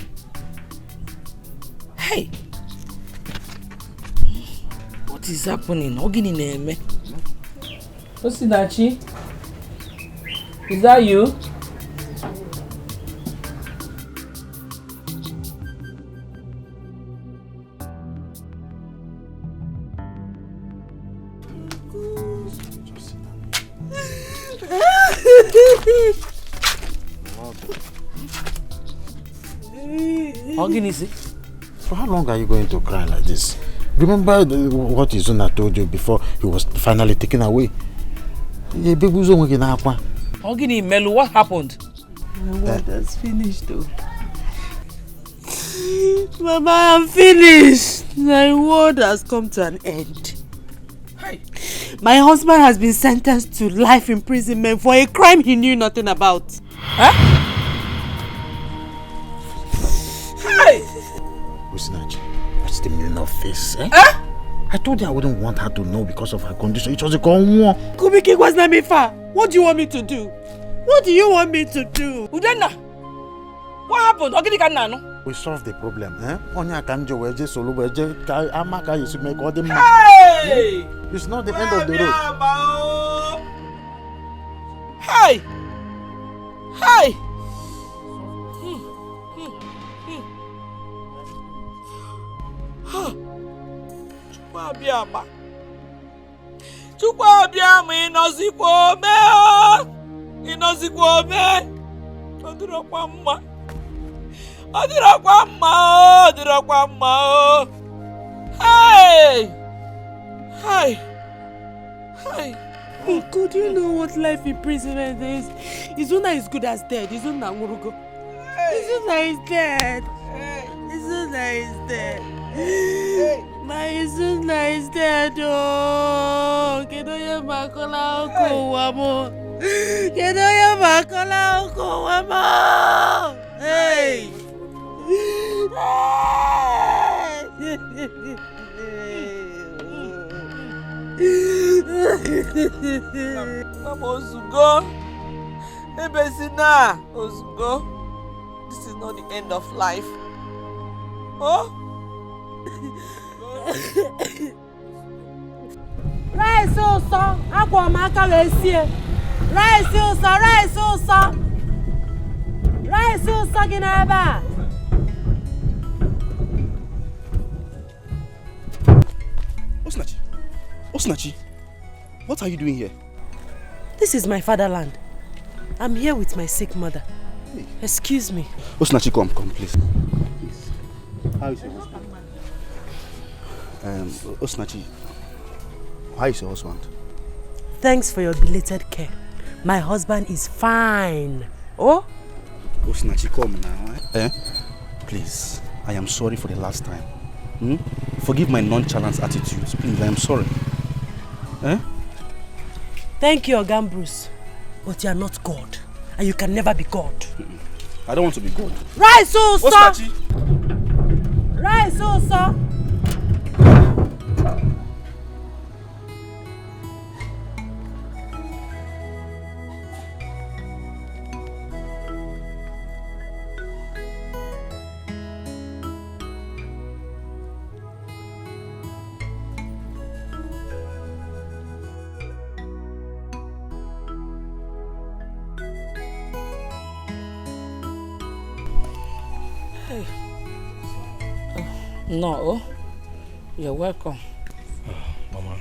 Speaker 19: Hey! What is happening?
Speaker 21: Osinachi? Is that you?
Speaker 13: For how long are you going to cry like this? Remember what Izuna told you before he was finally taken away?
Speaker 19: Ogini Melu, what happened?
Speaker 21: My word has finished though.
Speaker 10: Mama, I'm finished. My world has come to an end.
Speaker 18: Hey.
Speaker 10: My husband has been sentenced to life imprisonment for a crime he knew nothing about.
Speaker 18: Huh? Hey!
Speaker 13: Usinachi, what's the meaning of this? Eh? I told you I wouldn't want her to know because of her condition. It was a gone war.
Speaker 10: Kubiki was not me far. What do you want me to do? What do you want me to do?
Speaker 18: Udenna, what happened?
Speaker 13: We solved the problem.
Speaker 18: Hey!
Speaker 13: It's not the end of the road.
Speaker 18: Hey! Hey! Chukwu abịama ịnọzikwa ome ịnọzikwa ome ọ dịrọkwa mma hey hey hey
Speaker 10: God, you know what life imprisonment is? Izuna is good as dead. Izuna Murugo. Izuna is dead. Izuna is dead. My Izuna is dead. Oh, Kedoya Makola Oko Wamo. Kedoya Makola Oko Wamo. Hey.
Speaker 18: Mama Ozugo, Ebesina Ozugo, this is not the end of life. Oh?
Speaker 10: Rice also, agwa maka lesie. Rice also, rice also. Rice also ginaba.
Speaker 1: Osinachi, what are you doing here?
Speaker 10: This is my fatherland. I'm here with my sick mother. Excuse me.
Speaker 1: Osinachi, come, please. How is your husband? Osinachi, how is your husband?
Speaker 10: Thanks for your belated care. My husband is fine. Oh?
Speaker 1: Osinachi, come now. Please, I am sorry for the last time. Forgive my nonchalant attitudes. Please, I am sorry.
Speaker 10: Thank you, Ogan Bruce. But you are not God. And you can never be God.
Speaker 1: I don't want to be God.
Speaker 10: Right, so, sir! Right, so, sir!
Speaker 18: No, you're welcome.
Speaker 3: Mama,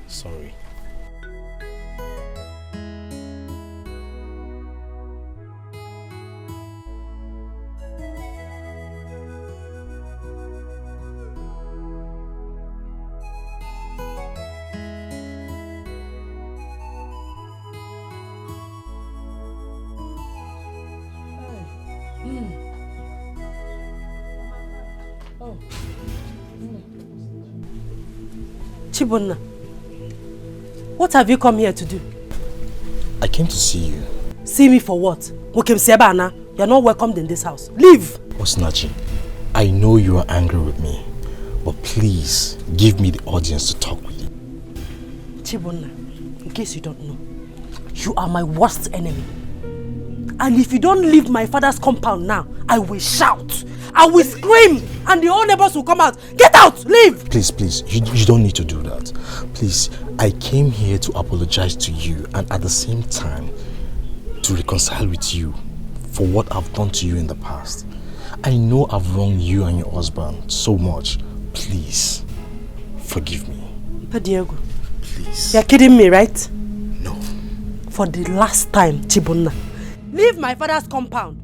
Speaker 3: sorry.
Speaker 10: Chibunna, what have you come here to do?
Speaker 3: I came to see you.
Speaker 10: See me for what? Sebana, you're not welcomed in this house. Leave!
Speaker 3: Osinachi, I know you are angry with me, but please give me the audience to talk with you.
Speaker 10: Chibunna, in case you don't know, you are my worst enemy. And if you don't leave my father's compound now, I will shout. I will scream. And the whole neighbors will come out. Get out! Leave!
Speaker 3: Please, you don't need to do that. Please, I came here to apologize to you and at the same time to reconcile with you for what I've done to you in the past. I know I've wronged you and your husband so much. Please, forgive me.
Speaker 10: But Diego,
Speaker 3: please.
Speaker 10: You're kidding me, right?
Speaker 3: No.
Speaker 10: For the last time, Chibunna, leave my father's compound.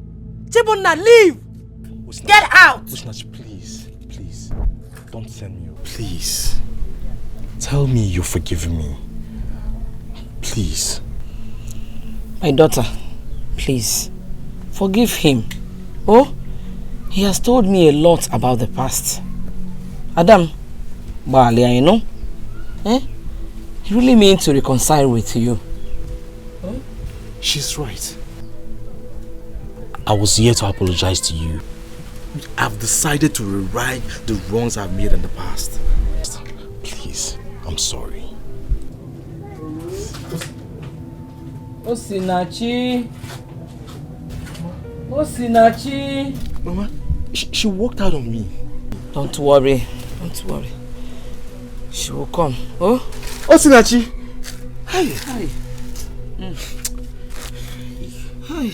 Speaker 10: Chibunna, leave! Get out!
Speaker 3: Osinachi, please, don't send me. Please, tell me you're forgiving me. Please.
Speaker 18: My daughter, please, forgive him. Oh,
Speaker 19: He has told me a lot about the past. Adam, Balia, you know? He really means to reconcile with you.
Speaker 3: She's right. I was here to apologize to you. I've decided to rewrite the wrongs I've made in the past. Please, I'm sorry.
Speaker 19: Osinachi. Osinachi.
Speaker 3: Mama, she walked out on me.
Speaker 19: Don't worry. Don't worry. She will come. Oh?
Speaker 3: Osinachi. Hi.
Speaker 19: Hi. Hi.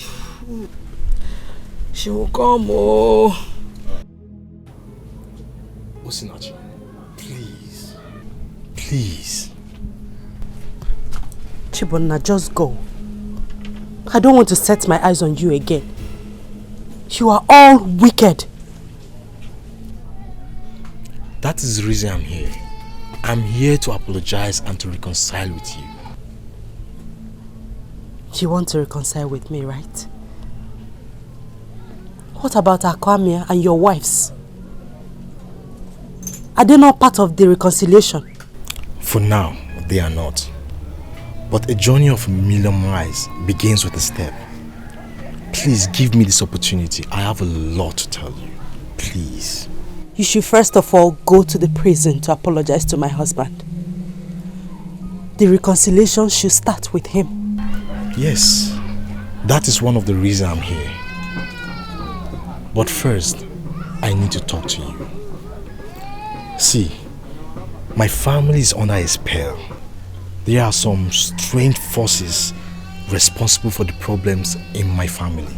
Speaker 19: She will come. Oh.
Speaker 3: Osinachi, please. Please.
Speaker 6: Chibunna, just go. I don't want to set my eyes on you again. You are all wicked.
Speaker 3: That is the reason I'm here. I'm here to apologize and to reconcile with you.
Speaker 6: You want to reconcile with me, right? What about Akwamia and your wives? Are they not part of the reconciliation?
Speaker 3: For now, they are not. But a journey of a million miles begins with a step. Please give me this opportunity. I have a lot to tell you. Please.
Speaker 6: You should first of all go to the prison to apologize to my husband. The reconciliation should start with him.
Speaker 3: Yes, that is one of the reasons I'm here. But first, I need to talk to you. See, my family is under a spell. There are some strange forces responsible for the problems in my family.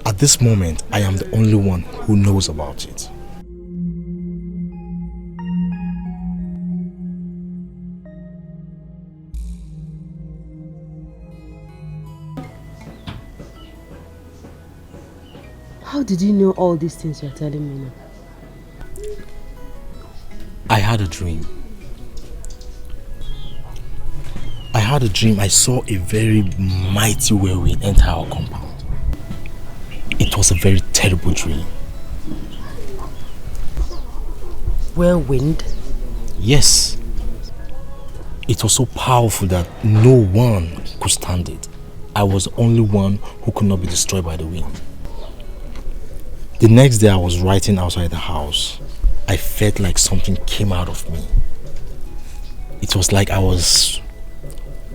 Speaker 3: At this moment, I am the only one who knows about it.
Speaker 6: How did you know all these things you're telling me now?
Speaker 3: I had a dream. I saw a very mighty whirlwind enter our compound. It was a very terrible dream.
Speaker 6: Whirlwind?
Speaker 3: Yes. It was so powerful that no one could stand it. I was the only one who could not be destroyed by the wind. The next day I was writing outside the house. I felt like something came out of me. It was like I was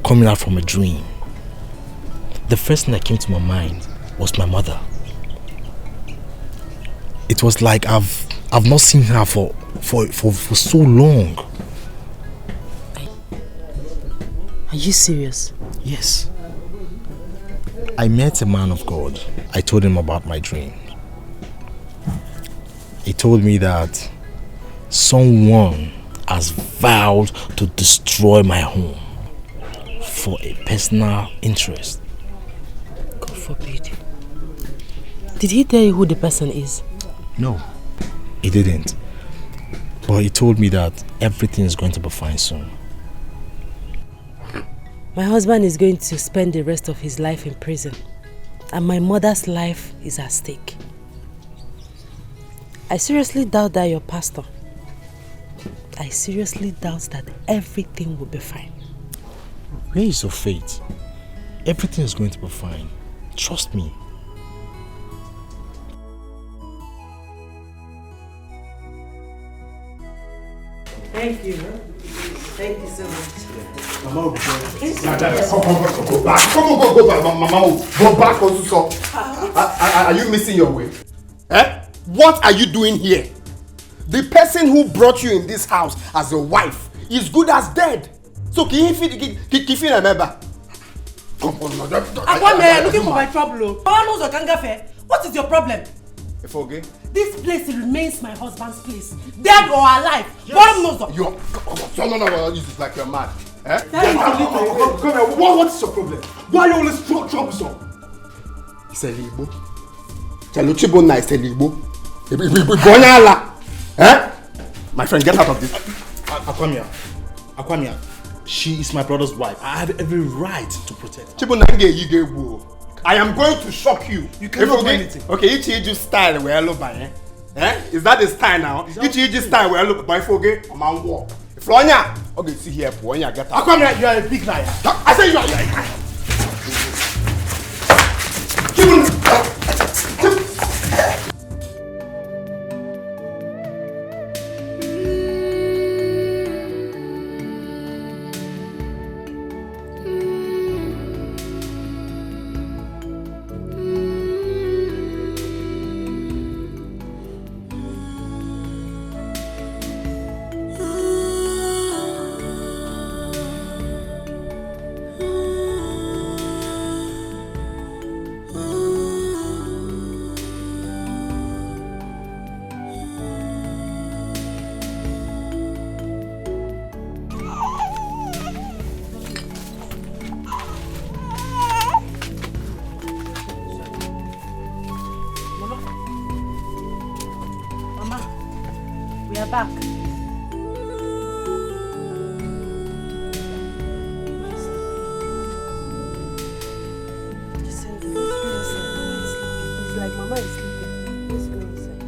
Speaker 3: coming out from a dream. The first thing that came to my mind was my mother. It was like I've not seen her for so long.
Speaker 6: Are you serious?
Speaker 3: Yes. I met a man of God. I told him about my dream. He told me that someone has vowed to destroy my home for a personal interest.
Speaker 6: God forbid. Did he tell you who the person is?
Speaker 3: No, he didn't. But he told me that everything is going to be fine soon.
Speaker 6: My husband is going to spend the rest of his life in prison, and my mother's life is at stake. I seriously doubt that you're pastor. I seriously doubt that everything will be fine.
Speaker 3: Where is your faith? Everything is going to be fine. Trust me.
Speaker 6: Thank you. Thank you so much.
Speaker 17: Mama, go back. Go back. Mama, go back also. Are you missing your way? What are you doing here? The person who brought you in this house as a wife is good as dead. So can you remember? Come on,
Speaker 6: Akwame, looking for my trouble. What is your problem?
Speaker 17: Okay.
Speaker 6: This place remains my husband's place, dead or alive.
Speaker 17: Yes. No, this is like you're mad. Come here. What is your problem? Why are you always troublesome? It's a Ligbo. Chaluchibona is a Ligbo. My friend, get out of this.
Speaker 3: Akwamia, she is my brother's wife. I have every right to protect her.
Speaker 17: Chibona, I am going to shock you.
Speaker 3: You cannot do anything.
Speaker 17: Okay, you style where I look by, eh? Is that the style now? You style where I look by forget a man walk. Flonya, okay, see here, Flonya, get up.
Speaker 3: Come here, you are a big liar.
Speaker 17: I say you are.
Speaker 6: Back. It's like Mama is sleeping. Let's go inside.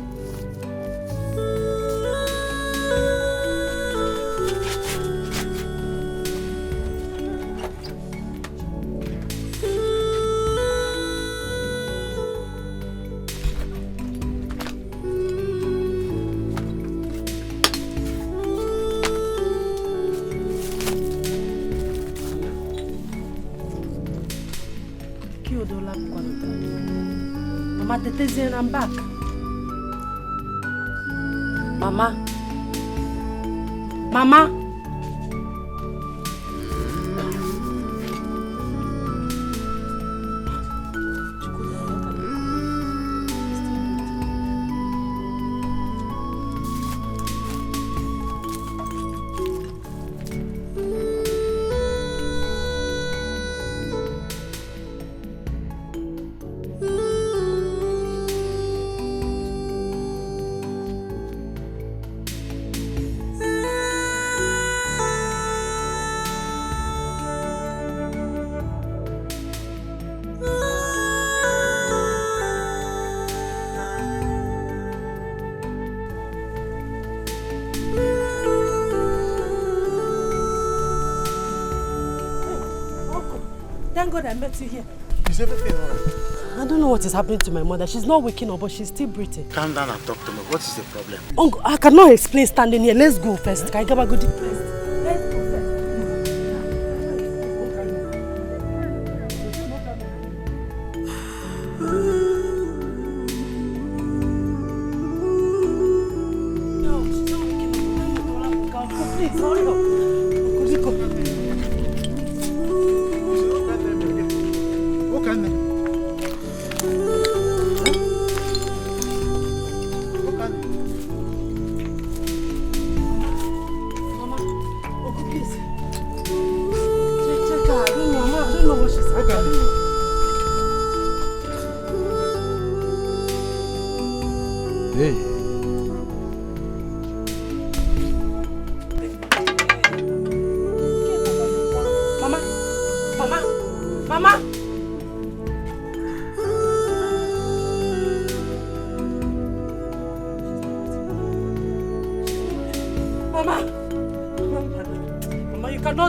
Speaker 6: Mama, Tetezi, I'm back. Mama. Mama. Thank God I met you here.
Speaker 13: Is everything alright?
Speaker 6: I don't know what is happening to my mother. She's not waking up, but she's still breathing.
Speaker 13: Calm down and talk to me. What is the problem?
Speaker 6: Uncle, I cannot explain standing here. Let's go first. Can I get a good place? Let's go first. No, she's not waking up. Please, hurry up.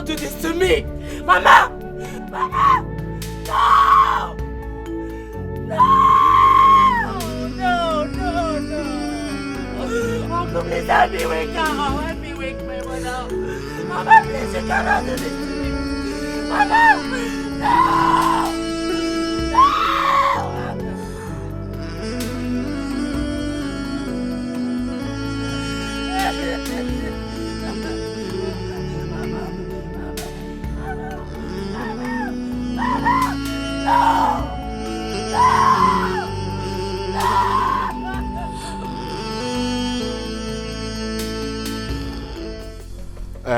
Speaker 6: Do this to me! Mama! Mama! No! No! No, no, no! Uncle, please help me wake her up. Help me wake my mother up. Mama, please, you cannot do this to me. Mama! No! No!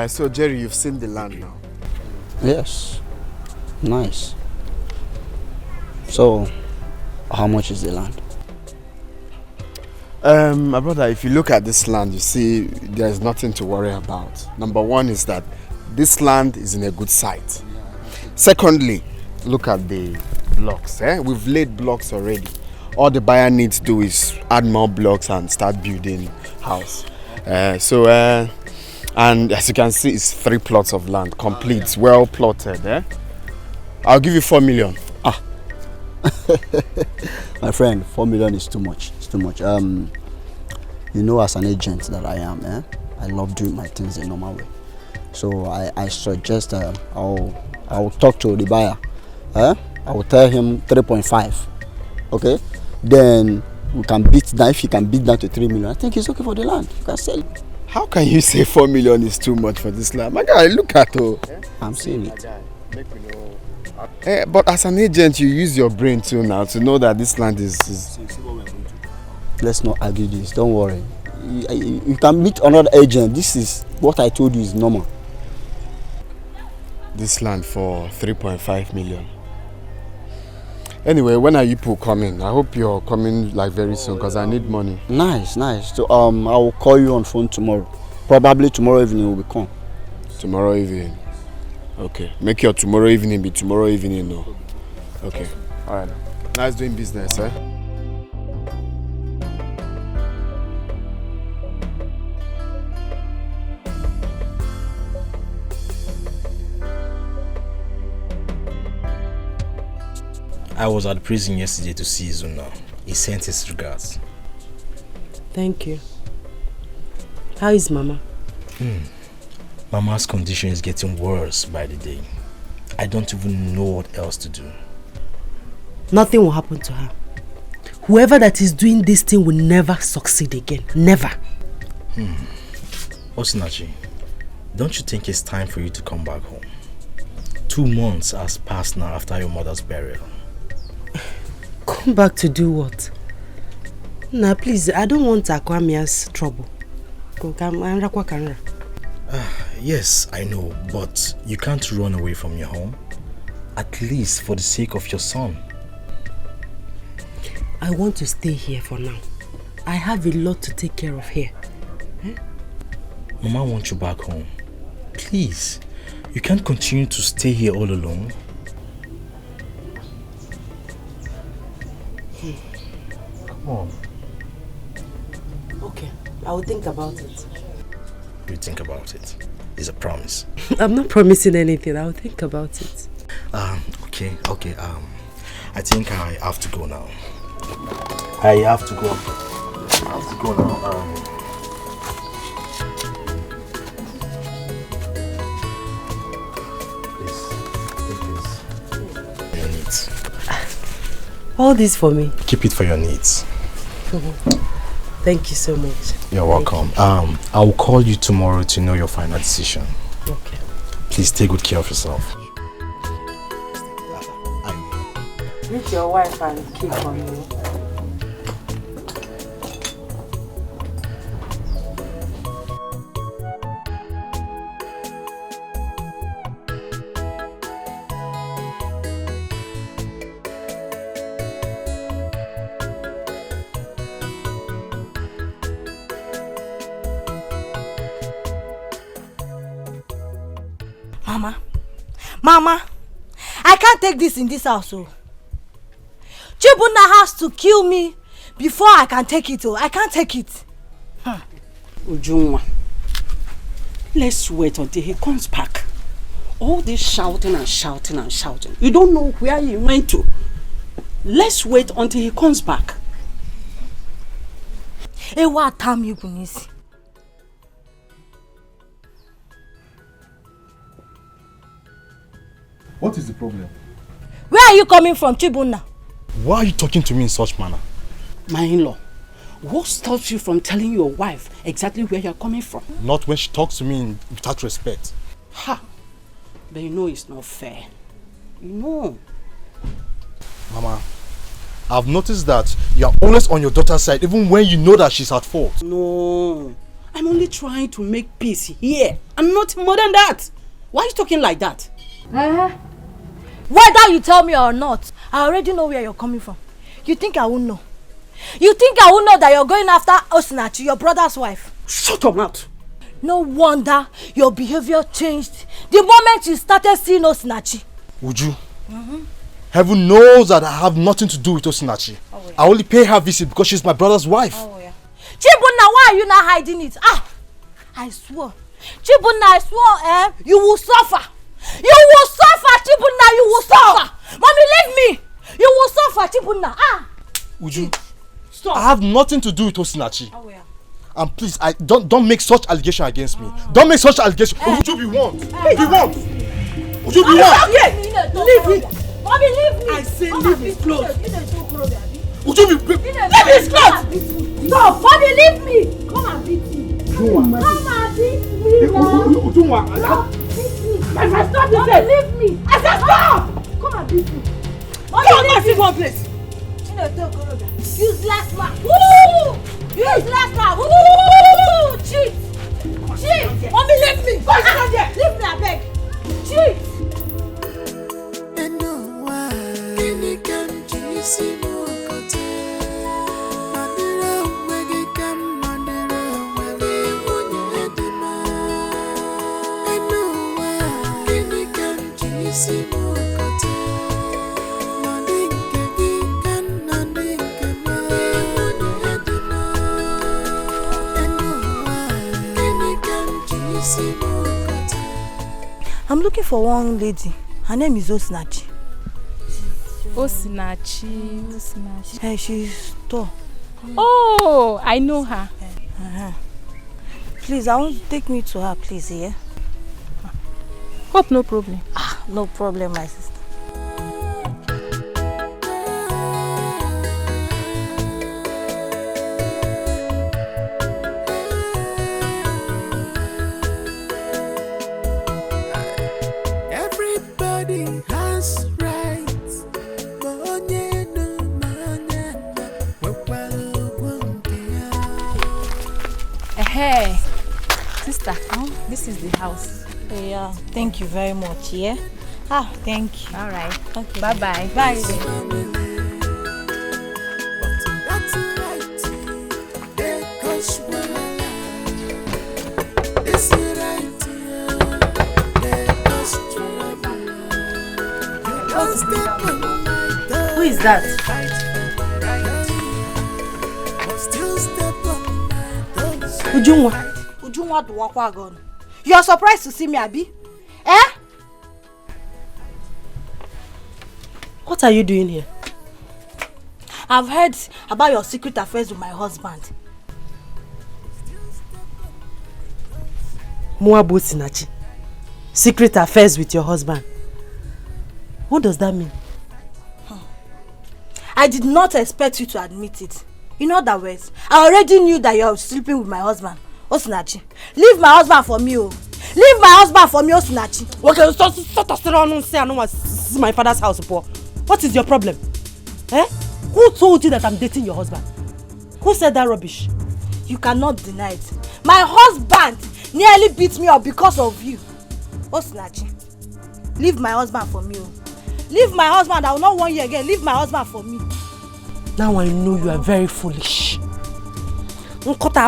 Speaker 9: So Jerry, you've seen the land now?
Speaker 1: Yes. Nice. So, how much is the land?
Speaker 9: My brother, if you look at this land, you see there's nothing to worry about. Number one is that this land is in a good site. Secondly, look at the blocks. We've laid blocks already. All the buyer needs to do is add more blocks and start building house. And as you can see, it's 3 plots of land, complete, well plotted. I'll give you 4 million.
Speaker 1: My friend, 4 million is too much. It's too much. You know, as an agent that I am, I love doing my things the normal way. So I suggest I'll talk to the buyer. I will tell him 3.5. Okay? Then we can beat down. If he can beat down to 3 million, I think it's okay for the land. You can sell it.
Speaker 9: How can you say 4 million is too much for this land? My guy, look at it.
Speaker 1: I'm saying it.
Speaker 9: But as an agent, you use your brain too now to know that this land is...
Speaker 1: Let's not argue this. Don't worry. You can meet another agent. This is what I told you is normal.
Speaker 9: This land for 3.5 million. Anyway, when are you people coming? I hope you're coming like very soon because I need money.
Speaker 1: Nice. So I will call you on phone tomorrow. Probably tomorrow evening we will come.
Speaker 9: Tomorrow evening. Okay. Make your tomorrow evening be tomorrow evening, no. Okay. Alright. Nice doing business,
Speaker 3: I was at the prison yesterday to see Zuna. He sent his regards.
Speaker 10: Thank you. How is Mama?
Speaker 3: Mama's condition is getting worse by the day. I don't even know what else to do.
Speaker 10: Nothing will happen to her. Whoever that is doing this thing will never succeed again. Never.
Speaker 3: Osinachi, don't you think it's time for you to come back home? 2 months has passed now after your mother's burial.
Speaker 10: Come back to do what? Nah, please, I don't want Akwamia's trouble.
Speaker 3: Yes, I know, but you can't run away from your home. At least for the sake of your son.
Speaker 10: I want to stay here for now. I have a lot to take care of here.
Speaker 3: Mama wants you back home. Please, you can't continue to stay here all alone. Come on.
Speaker 10: Okay, I will think about it.
Speaker 3: You think about it. It's a promise.
Speaker 10: I'm not promising anything. I will think about it.
Speaker 3: Okay. I think I have to go now. I have to go now. Your needs.
Speaker 10: All this for me?
Speaker 3: Keep it for your needs.
Speaker 10: Thank you so much.
Speaker 3: You're welcome. I will call you tomorrow to know your final decision.
Speaker 10: Okay.
Speaker 3: Please take good care of yourself.
Speaker 10: Meet your wife and keep on you.
Speaker 7: Mama, I can't take this in this house. Chibuna has to kill me before I can take it. I can't take it.
Speaker 8: Ujunwa, let's wait until he comes back. All this shouting and shouting and shouting. You don't know where he went to. Let's wait until he comes back.
Speaker 7: What time you can see?
Speaker 3: What is the problem?
Speaker 7: Where are you coming from, Chibuna?
Speaker 3: Why are you talking to me in such manner?
Speaker 8: My in-law, what stops you from telling your wife exactly where you're coming from?
Speaker 3: Not when she talks to me without respect.
Speaker 8: Ha! But you know it's not fair. You know.
Speaker 3: Mama, I've noticed that you're always on your daughter's side even when you know that she's at fault.
Speaker 8: No. I'm only trying to make peace here. I'm not more than that. Why are you talking like that?
Speaker 7: Whether you tell me or not, I already know where you're coming from. You think I won't know? You think I won't know that you're going after Osinachi, your brother's wife?
Speaker 8: Shut up, mouth.
Speaker 7: No wonder your behavior changed the moment you started seeing Osinachi.
Speaker 3: Would you? Heaven knows that I have nothing to do with Osinachi. I only pay her visit because she's my brother's wife.
Speaker 7: Chibunna, why are you not hiding it? I swear. Chibunna, I swear, you will suffer. You will suffer, Chibunna, you will suffer. Mommy, leave me. You will suffer, Chibunna.
Speaker 3: Uju, stop. I have nothing to do with Osinachi. And please, don't make such allegation against me. Don't make such allegation. Uju, be warned. Be warned. Uju, be warned.
Speaker 7: Leave it. Mommy, leave me.
Speaker 10: I say leave his clothes.
Speaker 3: Uju,
Speaker 7: leave his clothes. Stop. Mommy, leave me. Come and beat me. Come and beat me now. Stop this. Leave me. I said stop. Come and beat me.
Speaker 10: Mommy, leave me one place.
Speaker 7: Useless man. Woo! Useless man. Woo! Cheat. Cheat. Mommy, leave me. Leave me, I beg. Cheat. I'm looking for one lady. Her name is Osinachi.
Speaker 4: Osinachi.
Speaker 7: Hey, she's tall.
Speaker 4: Oh, I know her.
Speaker 7: Please, I want to take me to her, please, yeah?
Speaker 4: Hope no problem.
Speaker 7: No problem, my sister.
Speaker 16: Everybody has rights.
Speaker 4: Hey, sister, this is the house.
Speaker 7: Yeah, thank you very much, yeah? Thank you.
Speaker 4: All right.
Speaker 7: Okay.
Speaker 4: Bye-bye.
Speaker 7: Bye.
Speaker 6: Who is that?
Speaker 7: Ujunwa do wakwa gon. You are surprised to see me, Abi? Eh?
Speaker 6: What are you doing here?
Speaker 7: I've heard about your secret affairs with my husband.
Speaker 6: Moabu Sinachi. Secret affairs with your husband. What does that mean?
Speaker 7: I did not expect you to admit it. In other words, I already knew that you are sleeping with my husband. Osinachi, leave my husband for me, oh. Leave my husband for me, Osinachi.
Speaker 6: Okay, stop around and say I don't want to see my father's house, Paul. What is your problem? Eh? Who told you that I'm dating your husband? Who said that rubbish?
Speaker 7: You cannot deny it. My husband nearly beat me up because of you. Osinachi, leave my husband for me, oh. Leave my husband. I will not want you again. Leave my husband for me.
Speaker 6: Now I know you are very foolish. For thinking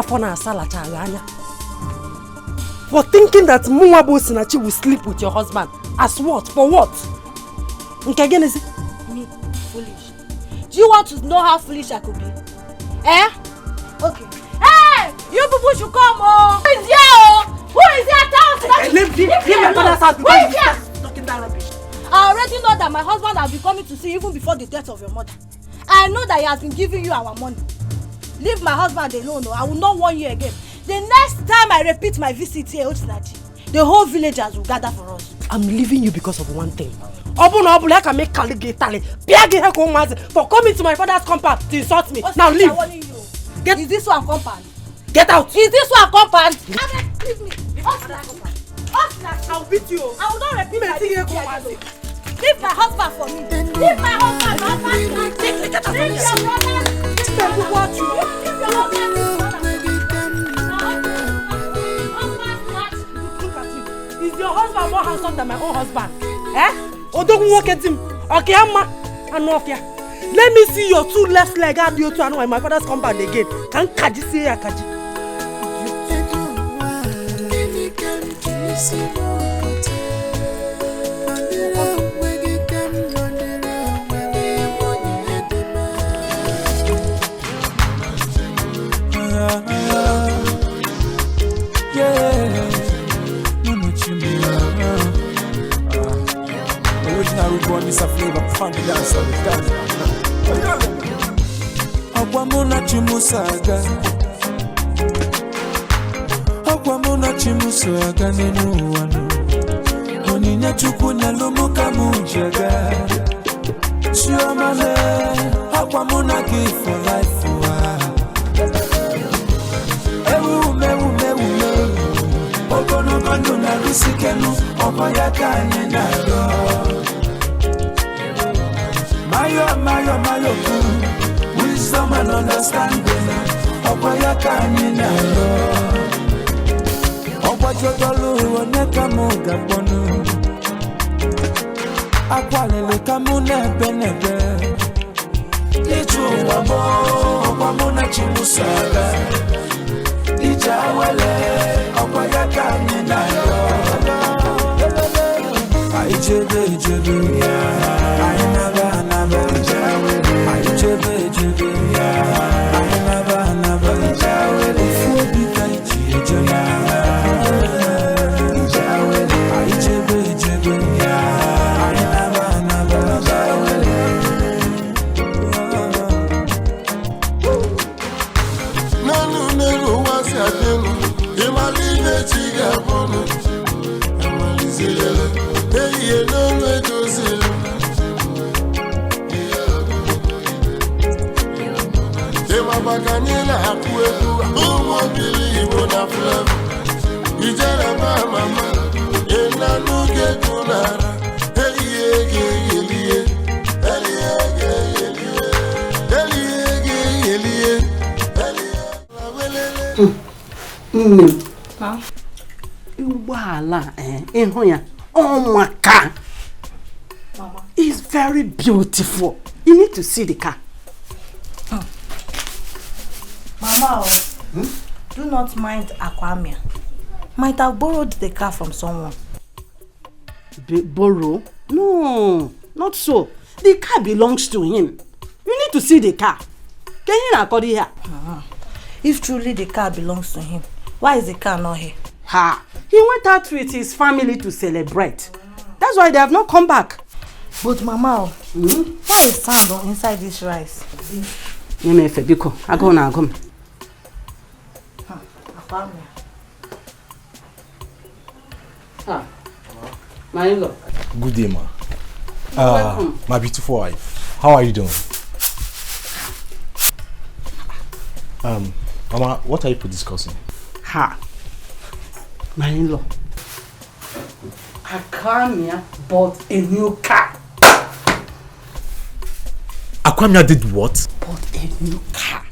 Speaker 6: that Muabu Sinachi will sleep with your husband. As what? For what?
Speaker 7: Me, foolish. Do you want to know how foolish I could be? Eh? Okay. Hey! You people should come, oh! Who is here, oh? Who is here?
Speaker 6: Leave my father's house because you're talking that rubbish.
Speaker 7: I already know that my husband has been coming to see you even before the death of your mother. I know that he has been giving you our money. Leave my husband alone, I will not want you again. The next time I repeat my visit here, Osinachi, the whole villagers will gather for us.
Speaker 6: I'm leaving you because of one thing. For coming to my father's compound to insult me.
Speaker 7: Osinachi,
Speaker 6: now leave.
Speaker 7: Is this one compound?
Speaker 6: Get out.
Speaker 7: Is this one compound? Leave me. Osinachi,
Speaker 6: I'll beat you.
Speaker 7: I will not repeat my visit here. Leave my husband for me. Leave my husband. Leave your brother.
Speaker 6: Is your husband more handsome than my own husband? Eh? Or don't walk at him. Okay, let me see your two left leg and you two in my father's compound again. Can Kaji see ya Kaji?
Speaker 2: Mr. Flavor, funky dance all the time. Akwamuna chimusaga. Akwamuna chimusaga nenu wanu. Oninya chukunya lumuka mujaga. Chiomale. Akwamuna give for life. Ewu mewu. Ogono gondo na risikenu. Omoya kanye na yo. Mayo wisdom and understanding. Okwaya kanye na yo. Okwajodolu oneka muga bonu. Akwalele kamu nebe. Ichu wabo okwamuna chimusaga. Ijawele okwaya kanye na yo. Ijebe yeah. I never Ijebe yeah. I never Ijebe
Speaker 22: Nanu wasi adenu Imaline chiga bono Amalizele Eye no medozele Ema bakanela akueku Umo bili ibo na flevo Ijere mama Ena nuke kunara Elie
Speaker 8: Uwala Mama is very beautiful. You need to see the car.
Speaker 7: Mama, do not mind Akwamia. Might have borrowed the car from someone.
Speaker 8: Borrow? No, not so. The car belongs to him. You need to see the car. Can you not call it here?
Speaker 7: If truly the car belongs to him, why is the car not here?
Speaker 8: He went out with his family to celebrate. That's why they have not come back.
Speaker 7: But Mama, why is sand inside this rice?
Speaker 8: Biko, I go now, come. My in-law.
Speaker 3: Good day, ma.
Speaker 8: Welcome.
Speaker 3: My beautiful wife. How are you doing? Mama, what are you discussing?
Speaker 8: My in-law. Akwamia bought a new car.
Speaker 3: Akwamia did what?
Speaker 8: Bought a new car.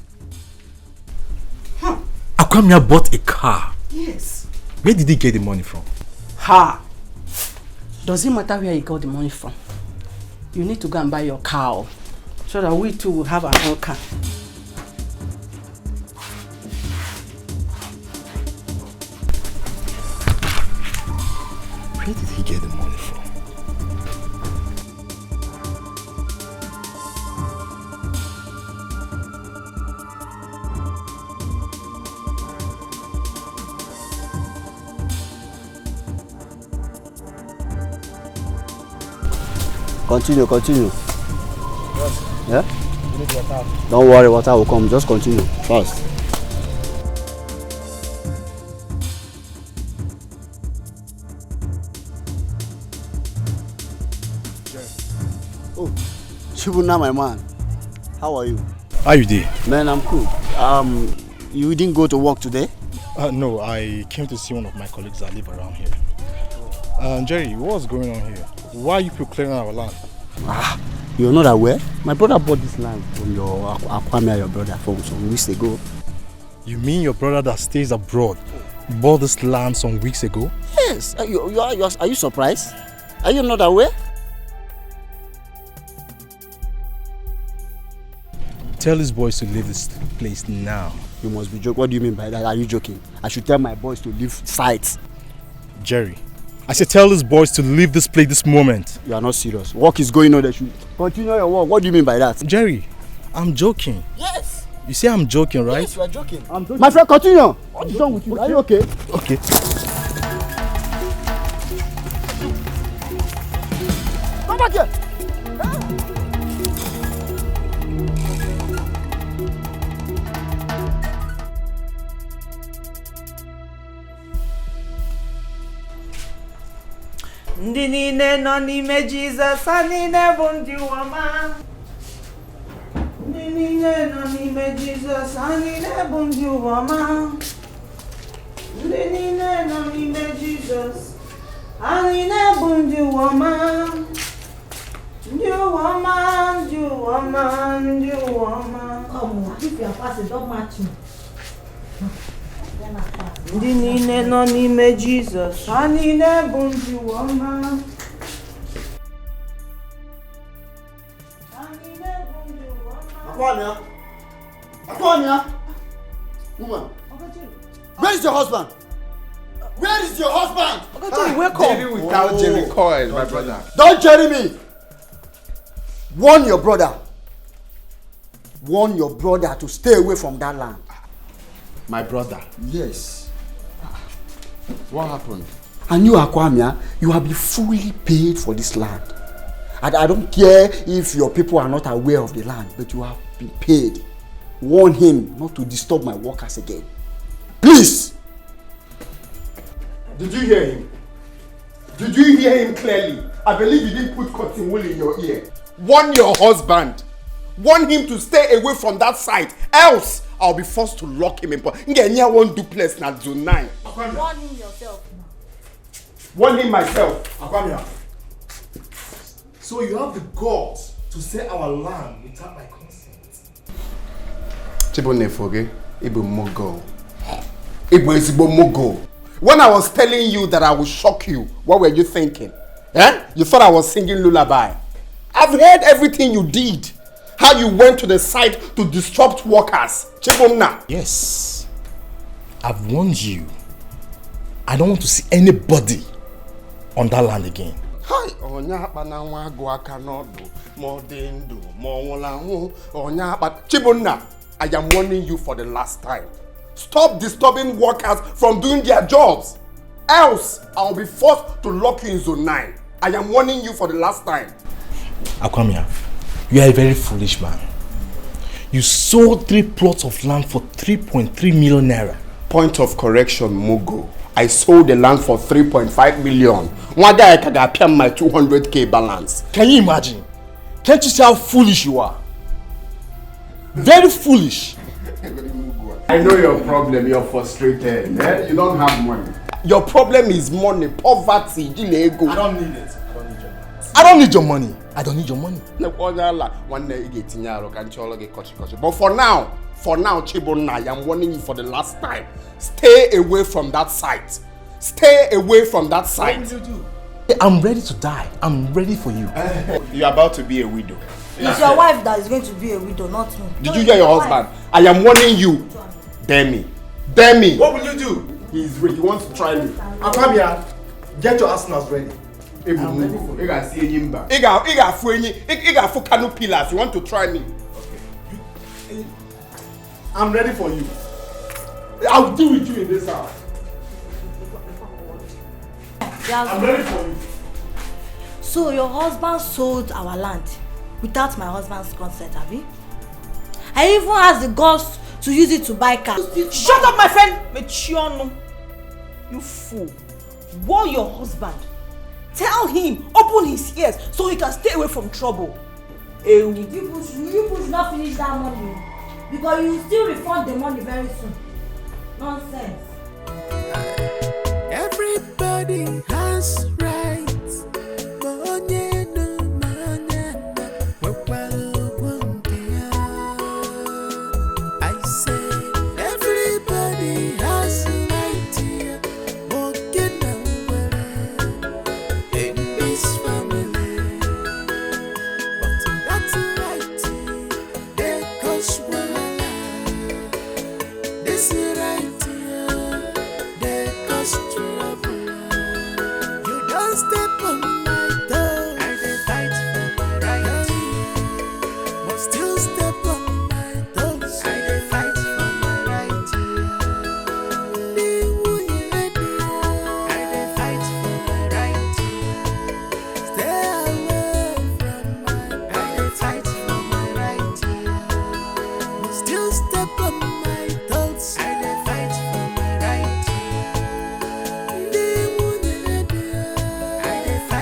Speaker 3: Akwamia bought a car.
Speaker 8: Yes.
Speaker 3: Where did he get the money from?
Speaker 8: Does it matter where he got the money from? You need to go and buy your car so that we too will have our own car.
Speaker 3: Where did he get the money from?
Speaker 1: Continue. Yeah? Don't worry, water will come. Just continue. Fast. Oh, Shibuna, my man. How are you?
Speaker 3: How you doing?
Speaker 1: Man, I'm cool. You didn't go to work today?
Speaker 3: No, I came to see one of my colleagues that live around here. Jerry, what's going on here? Why are you people clearing our land?
Speaker 1: You're not aware? My brother bought this land from your Akwamia, your brother, from some weeks ago.
Speaker 3: You mean your brother that stays abroad bought this land some weeks ago?
Speaker 1: Yes. Are you surprised? Are you not aware?
Speaker 3: Tell his boys to leave this place now.
Speaker 1: You must be joking. What do you mean by that? Are you joking? I should tell my boys to leave sites.
Speaker 3: Jerry, I said tell his boys to leave this place this moment.
Speaker 1: You are not serious. Work is going on. They should continue your work. What do you mean by that?
Speaker 3: Jerry, I'm joking.
Speaker 1: Yes.
Speaker 3: You say I'm joking, right?
Speaker 1: Yes, you are joking. I'm joking. My friend, continue. What is wrong with you? Are you okay?
Speaker 3: Okay.
Speaker 1: Come back here.
Speaker 15: Ndị niile nọ n'ime Jizọs, ha niile bụ ndị ụwa. Ndị niile nọ n'ime Jizọs, ha niile bụ ndị ụwa. Ndị niile nọ n'ime Jizọs, ha niile bụ ndị ụwa. Ndị ụwa, ndị ụwa, ndị ụwa.
Speaker 7: Come on, if you are fasting, don't match me.
Speaker 15: Ndị niile nọ n'ime Jizọs, ha niile bụ ndị ụwa.
Speaker 12: Akwanya! Woman! Where is your husband? Where is your husband?
Speaker 17: Jerry without Jerry Coil, my brother.
Speaker 12: Don't jerry me! Warn your brother. Warn your brother to stay away from that land.
Speaker 17: My brother?
Speaker 12: Yes.
Speaker 17: What happened?
Speaker 12: And you, Akwamia, you have been fully paid for this land. And I don't care if your people are not aware of the land, but you have been paid. Warn him not to disturb my workers again. Please!
Speaker 17: Did you hear him? Did you hear him clearly? I believe you didn't put cotton wool in your ear. Warn your husband. Warn him to stay away from that site. Else, I'll be forced to lock him in. Ngenya won't do place na zone 9.
Speaker 7: Warn him yourself.
Speaker 17: Warn him myself.
Speaker 3: Akwamia. So you have the guts to sell our land without my consent?
Speaker 17: Chibonefoge, Ibu Mogo. Ibu Isibo Mogo. When I was telling you that I would shock you, what were you thinking? Eh? You thought I was singing lullaby. I've heard everything you did. How you went to the site to disrupt workers. Chibomna.
Speaker 3: Yes. I've warned you. I don't want to see anybody on that land again.
Speaker 17: Hi, Onya Banawa Guacanodo, more dendo, more Wolango, Onya but Chibomna, I am warning you for the last time. Stop disturbing workers from doing their jobs. Else, I'll be forced to lock you in zone 9. I am warning you for the last time.
Speaker 3: Akwamia, you are a very foolish man. You sold 3 plots of land for 3.3 million naira.
Speaker 17: Point of correction, Mugo. I sold the land for 3.5 million. One day I can appear my 200k balance.
Speaker 3: Can you imagine? Can't you see how foolish you are? Very foolish.
Speaker 17: I know your problem, you're frustrated. Eh? You don't have money. Your problem is money, poverty, ego.
Speaker 3: I don't need it. I don't need your money. I don't need your money.
Speaker 17: But for now, Chibona, I am warning you for the last time. Stay away from that site. Stay away from that site.
Speaker 3: What will you do? I'm ready to die. I'm ready for you.
Speaker 17: You're about to be a widow.
Speaker 7: It's your wife that is going to be a widow, not me.
Speaker 17: Did you hear your husband? I am warning you. Dare me. Dare me.
Speaker 3: What will you do?
Speaker 17: He's ready. He wants to try me.
Speaker 3: Akwamia, get your arsenals ready.
Speaker 17: I'm ready for you. You got canoe pillars. You want to try me?
Speaker 3: Okay. I'm ready for you. I'll deal with you in this house. I'm ready for you.
Speaker 7: So your husband sold our land without my husband's consent, have you? I even asked the guts to use it to buy cars.
Speaker 15: Shut up, my friend! Mechiono. You fool. Warn your husband. Tell him, open his ears so he can stay away from trouble.
Speaker 7: You people should not finish that money because you will still refund the money very soon. Nonsense.
Speaker 2: Everybody has rights. I say everybody has right here. In this family, but that's right. There goes one. This is right here. There goes trouble. You don't step on my toe. I dey fight for my right. But still step on my toes. I dey fight for my right. I dey fight for my right. Stay away from my. I dey fight for my right. But still step on my toes. I dey fight for my right. I dey fight.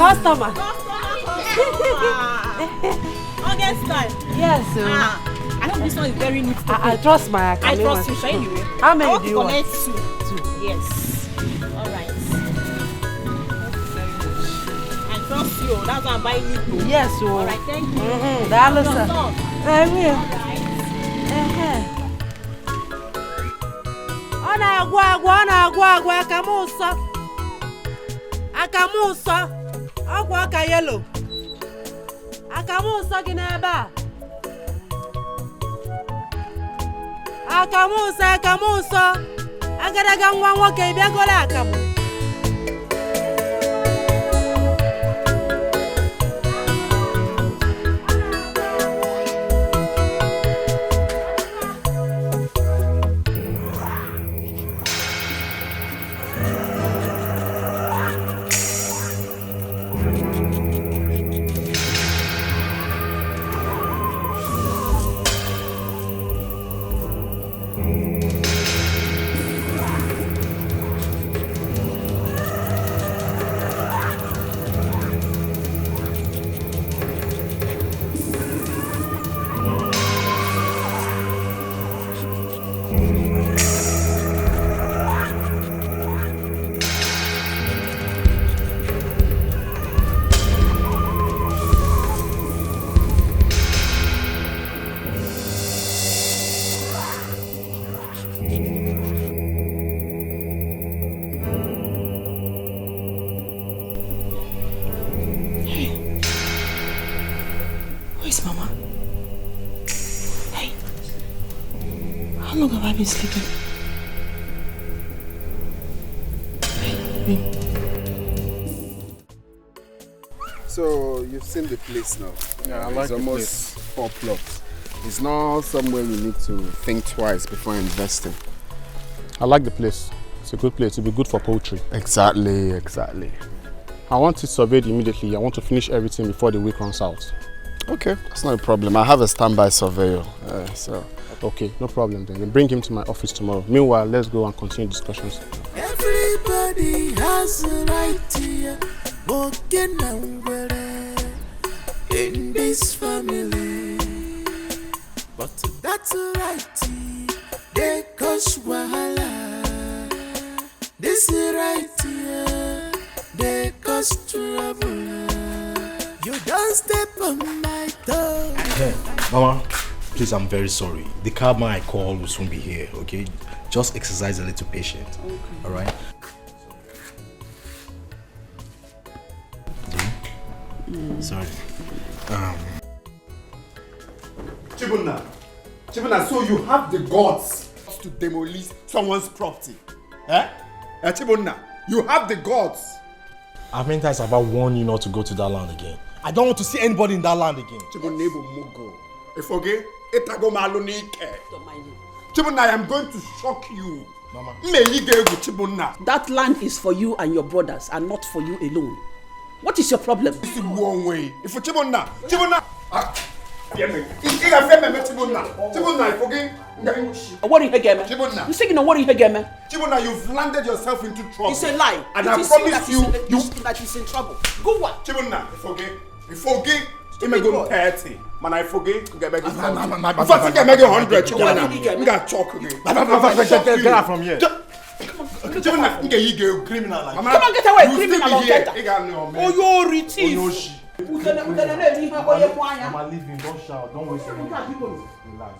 Speaker 10: Customer.
Speaker 15: August time.
Speaker 10: Yes, sir.
Speaker 15: I know this one is very neat.
Speaker 10: I trust my
Speaker 15: I trust you, sure anyway.
Speaker 10: How many do you want?
Speaker 15: Two. Yes. All right. I trust you. That's why I'm buying you.
Speaker 10: Yes, sir.
Speaker 15: All right, thank you.
Speaker 10: That looks I will.
Speaker 6: Akamuso. Agwa aka yellow. Akamuso gị n'ebe a. Akamuso. Agadaga nwa nwoke bịagola akamu.
Speaker 21: Been sleeping.
Speaker 17: So you've seen the place now.
Speaker 13: Yeah, I like
Speaker 17: it's
Speaker 13: the
Speaker 17: almost 4 plots. It's not somewhere you need to think twice before investing.
Speaker 13: I like the place. It's a good place. It'll be good for poultry.
Speaker 17: Exactly.
Speaker 13: I want it surveyed immediately. I want to finish everything before the week runs out.
Speaker 17: Okay, that's not a problem. I have a standby surveyor.
Speaker 13: Okay, no problem then. Bring him to my office tomorrow. Meanwhile, let's go and continue discussions.
Speaker 2: Everybody has a right to walking nowhere in this family, but that's a right they cause wahala. This is right here, they cause trouble. You don't step on my toe.
Speaker 3: Hey, Mama. Please, I'm very sorry. The cabman I called will soon be here, okay? Just exercise a little patience, all right? Sorry.
Speaker 17: Chibunna, so you have the guts to demolish someone's property? Chibunna, you have the guts.
Speaker 3: How many times have I warned you not to go to that land again? I don't want to see anybody in that land again.
Speaker 17: Chibunna, I am going to shock you.
Speaker 3: Mama.
Speaker 8: That land is for you and your brothers and not for you alone. What is your problem?
Speaker 17: This is one way. If for Chibunna.
Speaker 8: You say you know what again?
Speaker 17: Chibunna, you've landed yourself into trouble.
Speaker 8: It's a lie.
Speaker 17: And I promise you
Speaker 8: that he's in trouble. Go what?
Speaker 17: Chibunna, you forget. You may go 30. Man, I forget. You get back 100. Chibunna, you got chalk again.
Speaker 3: Get out from here.
Speaker 17: Chibunna, you criminal.
Speaker 8: Come on, get away, criminal.
Speaker 17: Oh, you're rich.
Speaker 3: Mama, leave him. Don't shout. Don't waste your time. Relax.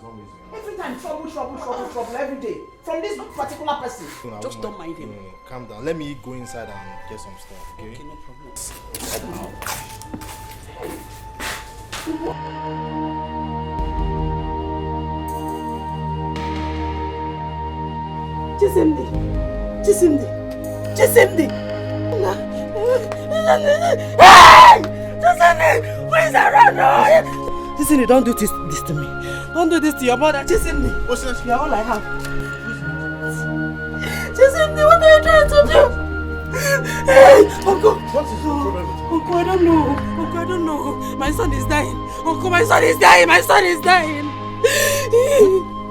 Speaker 3: Don't waste your
Speaker 8: Every time trouble every day. From this particular person. Just don't mind him.
Speaker 3: Calm down. Let me go inside and get some stuff, okay?
Speaker 8: Okay, no problem.
Speaker 10: CHIZZY. Hey! CHIZZY! Who is around now? CHIZZY, don't do this to me. Don't do this to your mother. CHIZZY. You're all I have. CHIZZY, what are you trying to do? Hey! Uncle!
Speaker 3: What is the problem?
Speaker 10: Uncle, I don't know. Uncle, I don't know. My son is dying. Uncle, my son is dying. My son is dying.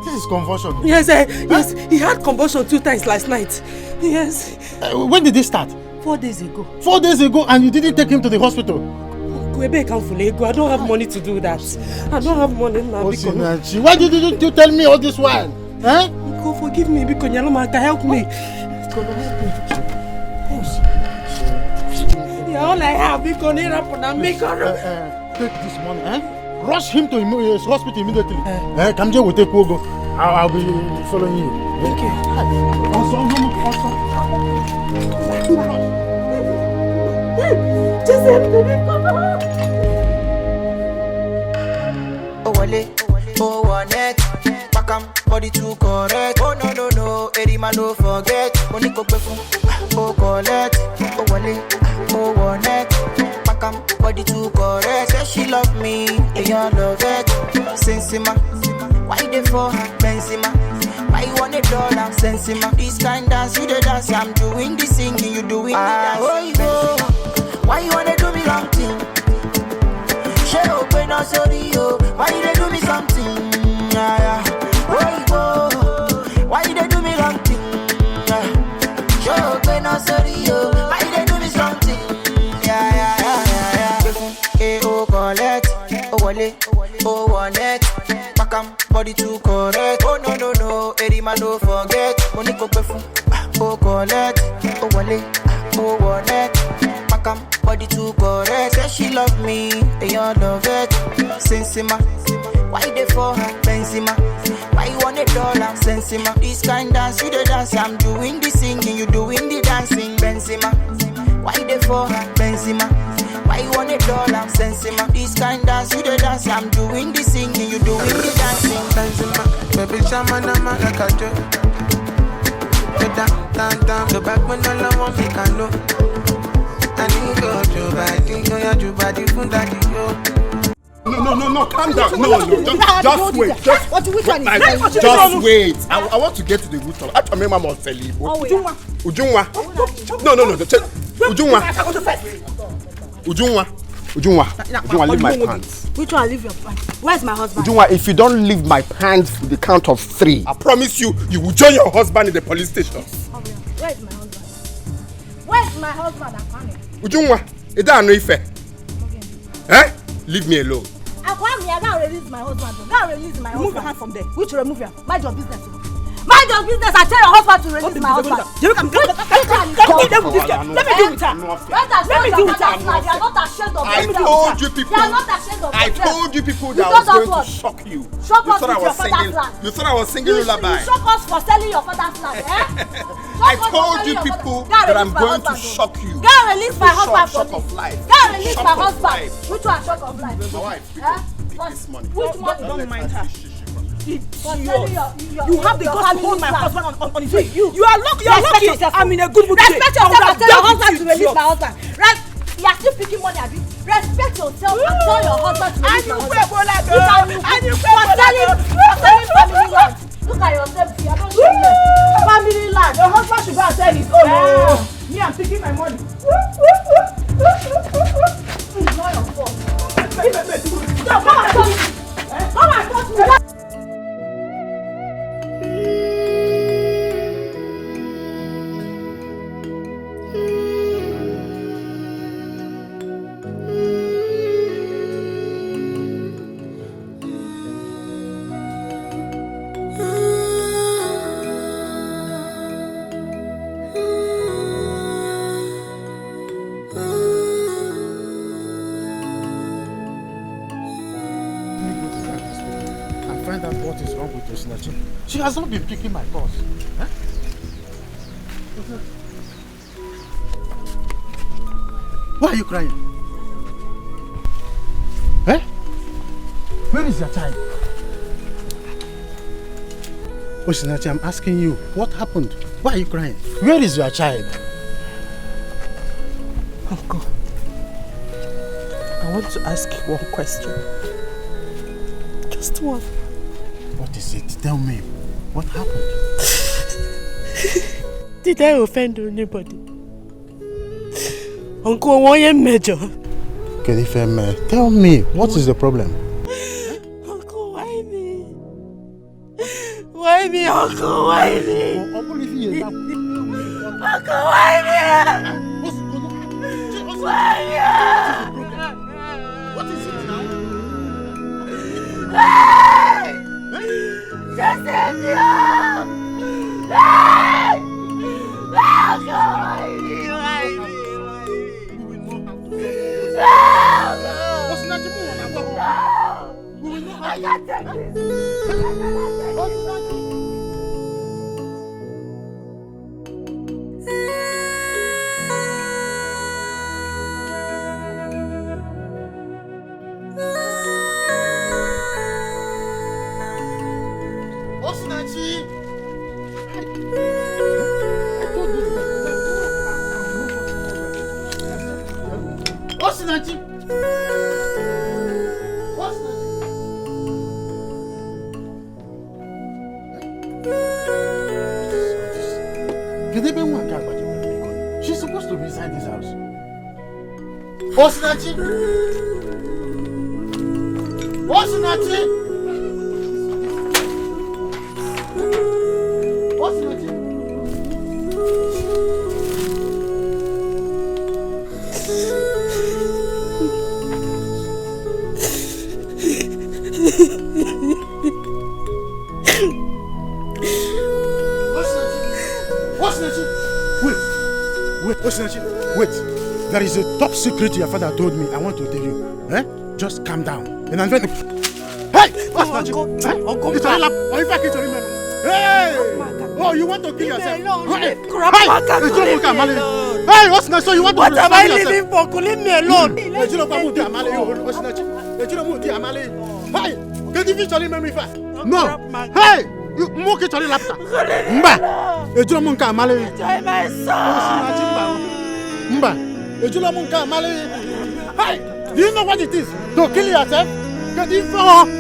Speaker 13: This is convulsion.
Speaker 10: Yes, yes. He had convulsion 2 times last night. Yes.
Speaker 13: When did this start?
Speaker 10: 4 days ago.
Speaker 13: 4 days ago, and you didn't take him to the hospital.
Speaker 10: I don't have money to do that. I don't have money now.
Speaker 13: Why didn't you tell me all this while? Huh?
Speaker 10: Go forgive me because Nyaloma can help me. Yeah, all I have is going to make
Speaker 13: take this money, rush him to his hospital immediately. Kamje will take Wogo. I'll be following you.
Speaker 10: Okay.
Speaker 2: Oh, wale, oh, one neck. Pakam, body too correct. Oh, no, Erima, no forget. Money go perfume, oh, collect. Oh, wale, oh, one neck. Pakam, body too correct. Say she love me, and you love it. Sensima, why they for her, Benzema? Why you want $1? Sensima, this kind dance, you the dance. I'm doing the singing, you doing the dance. Why you wanna do me wrong thing? She open up, sorry, yo. Why you they do me something? Why you they do me wrong thing? She open up, sorry, yo. Why you they do me something? Oh, collect, oh, wale, oh, one neck. Pakam, body too correct. Oh, no, Erima, no forget. Money go perfume, oh, collect, oh, wale, oh, one neck. Pakam, body too correct. Say she love me, and you love it. Sensima, why they for her, Benzema? Why you want $1? Sensima, this kind dance, you the dance. I'm doing the singing, you doing the dancing. Benzema, why they for her, Benzema? Why you want $1? Sensima, this kind dance, you the dance. I'm doing the singing, you doing the dancing.
Speaker 11: Benzema, baby, shaman, I'm like a joke. Down, the back when all I want me can know.
Speaker 17: No, calm down. No, just wait. Just wait. I want to get to the root of it. I remember must tell you. Ujunwa. No. Ujunwa, leave my pants.
Speaker 7: Which one leave your pants? Where's my husband?
Speaker 17: Ujunwa, if you don't leave my pants with the count of 3, I promise you will join your husband in the police station.
Speaker 7: Where's my husband? Where's my husband?
Speaker 17: Ujunwa, is that no effect? Leave me alone.
Speaker 7: I can't release my husband. Remove your hand from there. Which remove your? Mind your business. Mind your business. I tell your husband to release my husband. Let me deal with her. Let me deal with her. You are not ashamed of yourself.
Speaker 17: I told you people.
Speaker 7: You are not ashamed of yourself.
Speaker 17: I told you people that I was going to shock you.
Speaker 7: Shock us with your father's land.
Speaker 17: You thought I was singing lullaby.
Speaker 7: You shock us for selling your father's land.
Speaker 17: I told you people that I'm going to shock you.
Speaker 7: Go and release my husband from
Speaker 17: this.
Speaker 7: Go and release my husband. Which one shock of life?
Speaker 17: My wife. This money.
Speaker 7: Which one?
Speaker 15: Don't mind her.
Speaker 7: You
Speaker 15: have the guts to hold my husband on his way. You are lucky.
Speaker 7: Yourself.
Speaker 15: I'm in a good mood today.
Speaker 7: Respect yourself and tell your husband to release my husband. Right? You are still picking money, Abi. Respect yourself and tell your husband to release my husband. For selling family land. Look at yourself. You are not shameless. Family land. Your husband should go and sell his own. Me, I'm picking my money. It's not your fault. Come and touch me. Come and touch me.
Speaker 13: She has not been picking my calls. Why are you crying? Where is your child? Osinachi, I'm asking you, what happened? Why are you crying? Where is your child?
Speaker 10: Uncle, I want to ask you one question. Just one.
Speaker 13: What is it? Tell me. What happened?
Speaker 10: Did I offend anybody? Uncle, why am major?
Speaker 13: Kenifeme, tell me, what is the problem?
Speaker 10: Uncle, why me? Why me, Uncle? Why me? Uncle, why me?
Speaker 5: What is it now?
Speaker 2: I can't take
Speaker 13: She's supposed to be inside this house.
Speaker 2: Osinachi! Osinachi! Osinachi!
Speaker 13: Wait. There is a top secret your father told me. I want to tell you. Eh? Just calm down. And I'm very... Hey! Uncle! Hey! Oh, you want to kill yourself? Hey! Hey! What's next? So you want to kill yourself?
Speaker 10: What am I living for? Leave me alone.
Speaker 13: Hey! Get the fish me fast. No! Hey! You mock it on the laptop. Mba! Ejulomunka Male.
Speaker 10: Enjoy my son.
Speaker 13: Mba! Ejulomunka Male. Hey! Do you know what it is to kill yourself? Get the phone.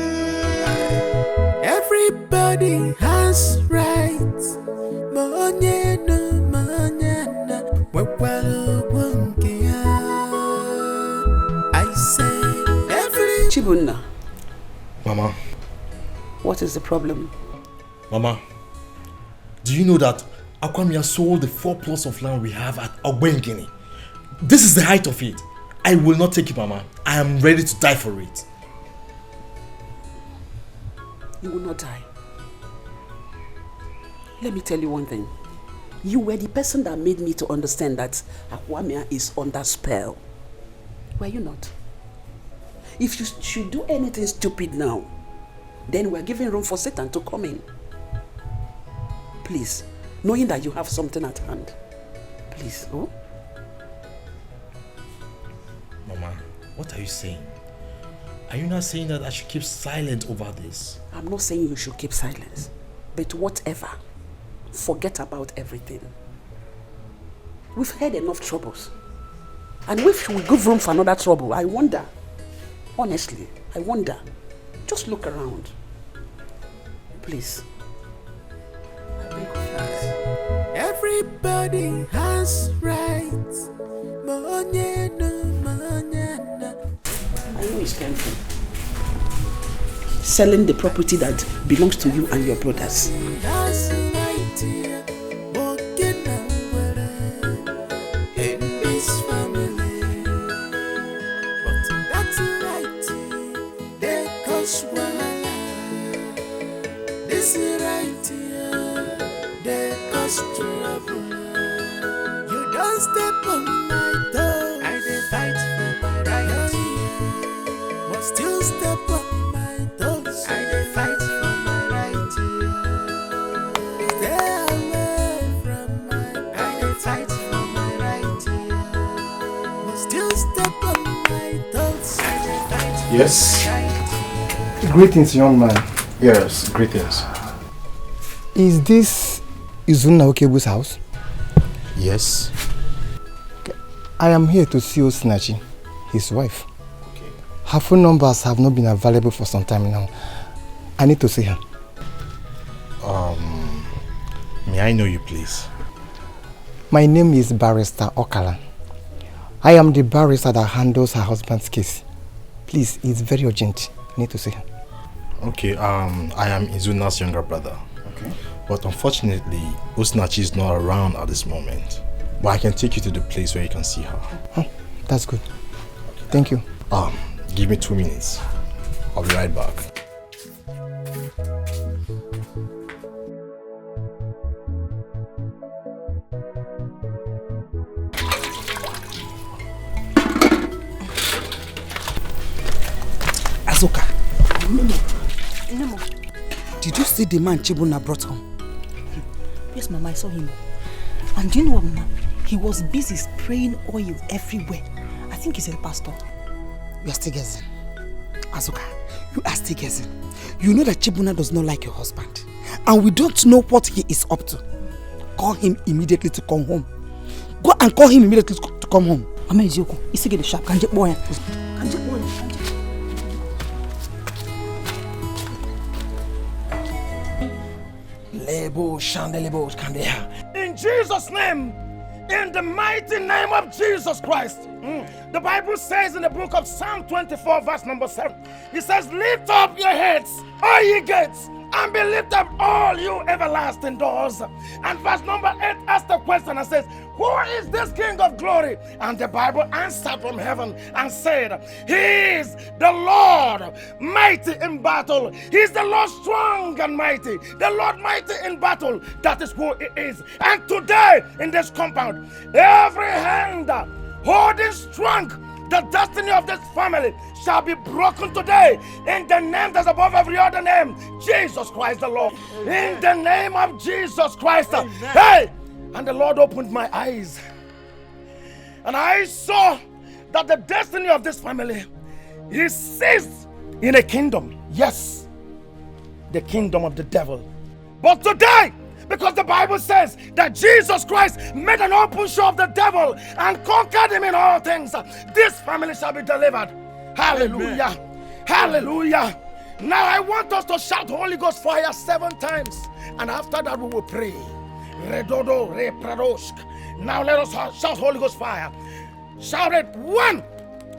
Speaker 2: Everybody has rights. I say every
Speaker 8: Chibunna.
Speaker 3: Mama.
Speaker 8: What is the problem?
Speaker 3: Mama, do you know that Akwamia sold the 4 plots of land we have at Ogbengini? This is the height of it. I will not take it, Mama. I am ready to die for it.
Speaker 8: You will not die. Let me tell you one thing. You were the person that made me to understand that Akwamia is under spell. Were you not? If you should do anything stupid now, then we're giving room for Satan to come in. Please, knowing that you have something at hand. Please, oh?
Speaker 3: Mama, what are you saying? Are you not saying that I should keep silent over this?
Speaker 8: I'm not saying you should keep silence, but whatever. Forget about everything. We've had enough troubles. And if we give room for another trouble, I wonder. Honestly, I wonder. Just look around. Please.
Speaker 2: Everybody has rights.
Speaker 8: I know it's painful. Selling the property that belongs to you and your brothers.
Speaker 2: You don't step on my toe. I dey fight for my right. But still step on my toes. I dey fight for my right. Stay away from my. I dey fight for my right. But still step on my toes. I dey fight for
Speaker 13: Yes.
Speaker 2: my right.
Speaker 14: Greetings, young man.
Speaker 13: Yes, greetings.
Speaker 14: Is this Izunna Okebu's house?
Speaker 13: Yes.
Speaker 14: Okay. I am here to see Osinachi, his wife. Okay. Her phone numbers have not been available for some time now. I need to see her.
Speaker 3: May I know you, please?
Speaker 14: My name is Barrister Okala. I am the barrister that handles her husband's case. Please, it's very urgent. I need to see her.
Speaker 3: Okay, I am Izunna's younger brother.
Speaker 14: Okay.
Speaker 3: But unfortunately, Osinachi is not around at this moment. But I can take you to the place where you can see her.
Speaker 14: Oh, That's good. Thank you.
Speaker 3: Give me 2 minutes. I'll be right back.
Speaker 5: Azuka. Nemo. Did you see the man Chibuna brought home?
Speaker 15: Yes, Mama, I saw him. And do you know what, Mama? He was busy spraying oil everywhere. I think he's a pastor.
Speaker 5: You are still guessing. Azuka, you are still guessing. You know that Chibuna does not like your husband. And we don't know what he is up to. Call him immediately to come home. Go and call him immediately to come home.
Speaker 15: Mama Izioko, he's get the sharp. Can't you boy?
Speaker 18: In Jesus' name, in the mighty name of Jesus Christ. The Bible says in the book of Psalm 24 verse number 7, it says, lift up your heads, all ye gates, and be lifted up all you everlasting doors. And verse number 8 asks the question and says, who is this King of glory? And the Bible answered from heaven and said, he is the Lord mighty in battle. He is the Lord strong and mighty. The Lord mighty in battle. That is who he is. And today in this compound, every hand holding strong the destiny of this family shall be broken today in the name that's above every other name, Jesus Christ the Lord. In the name of Jesus Christ. Hey! And the Lord opened my eyes, and I saw that the destiny of this family is seized in a kingdom. Yes, the kingdom of the devil. But today, because the Bible says that Jesus Christ made an open show of the devil and conquered him in all things, this family shall be delivered. Hallelujah. Amen. Hallelujah. Now I want us to shout Holy Ghost fire 7 times, and after that we will pray. Redodo, repradosk. Now let us shout Holy Ghost fire. Shout it. 1.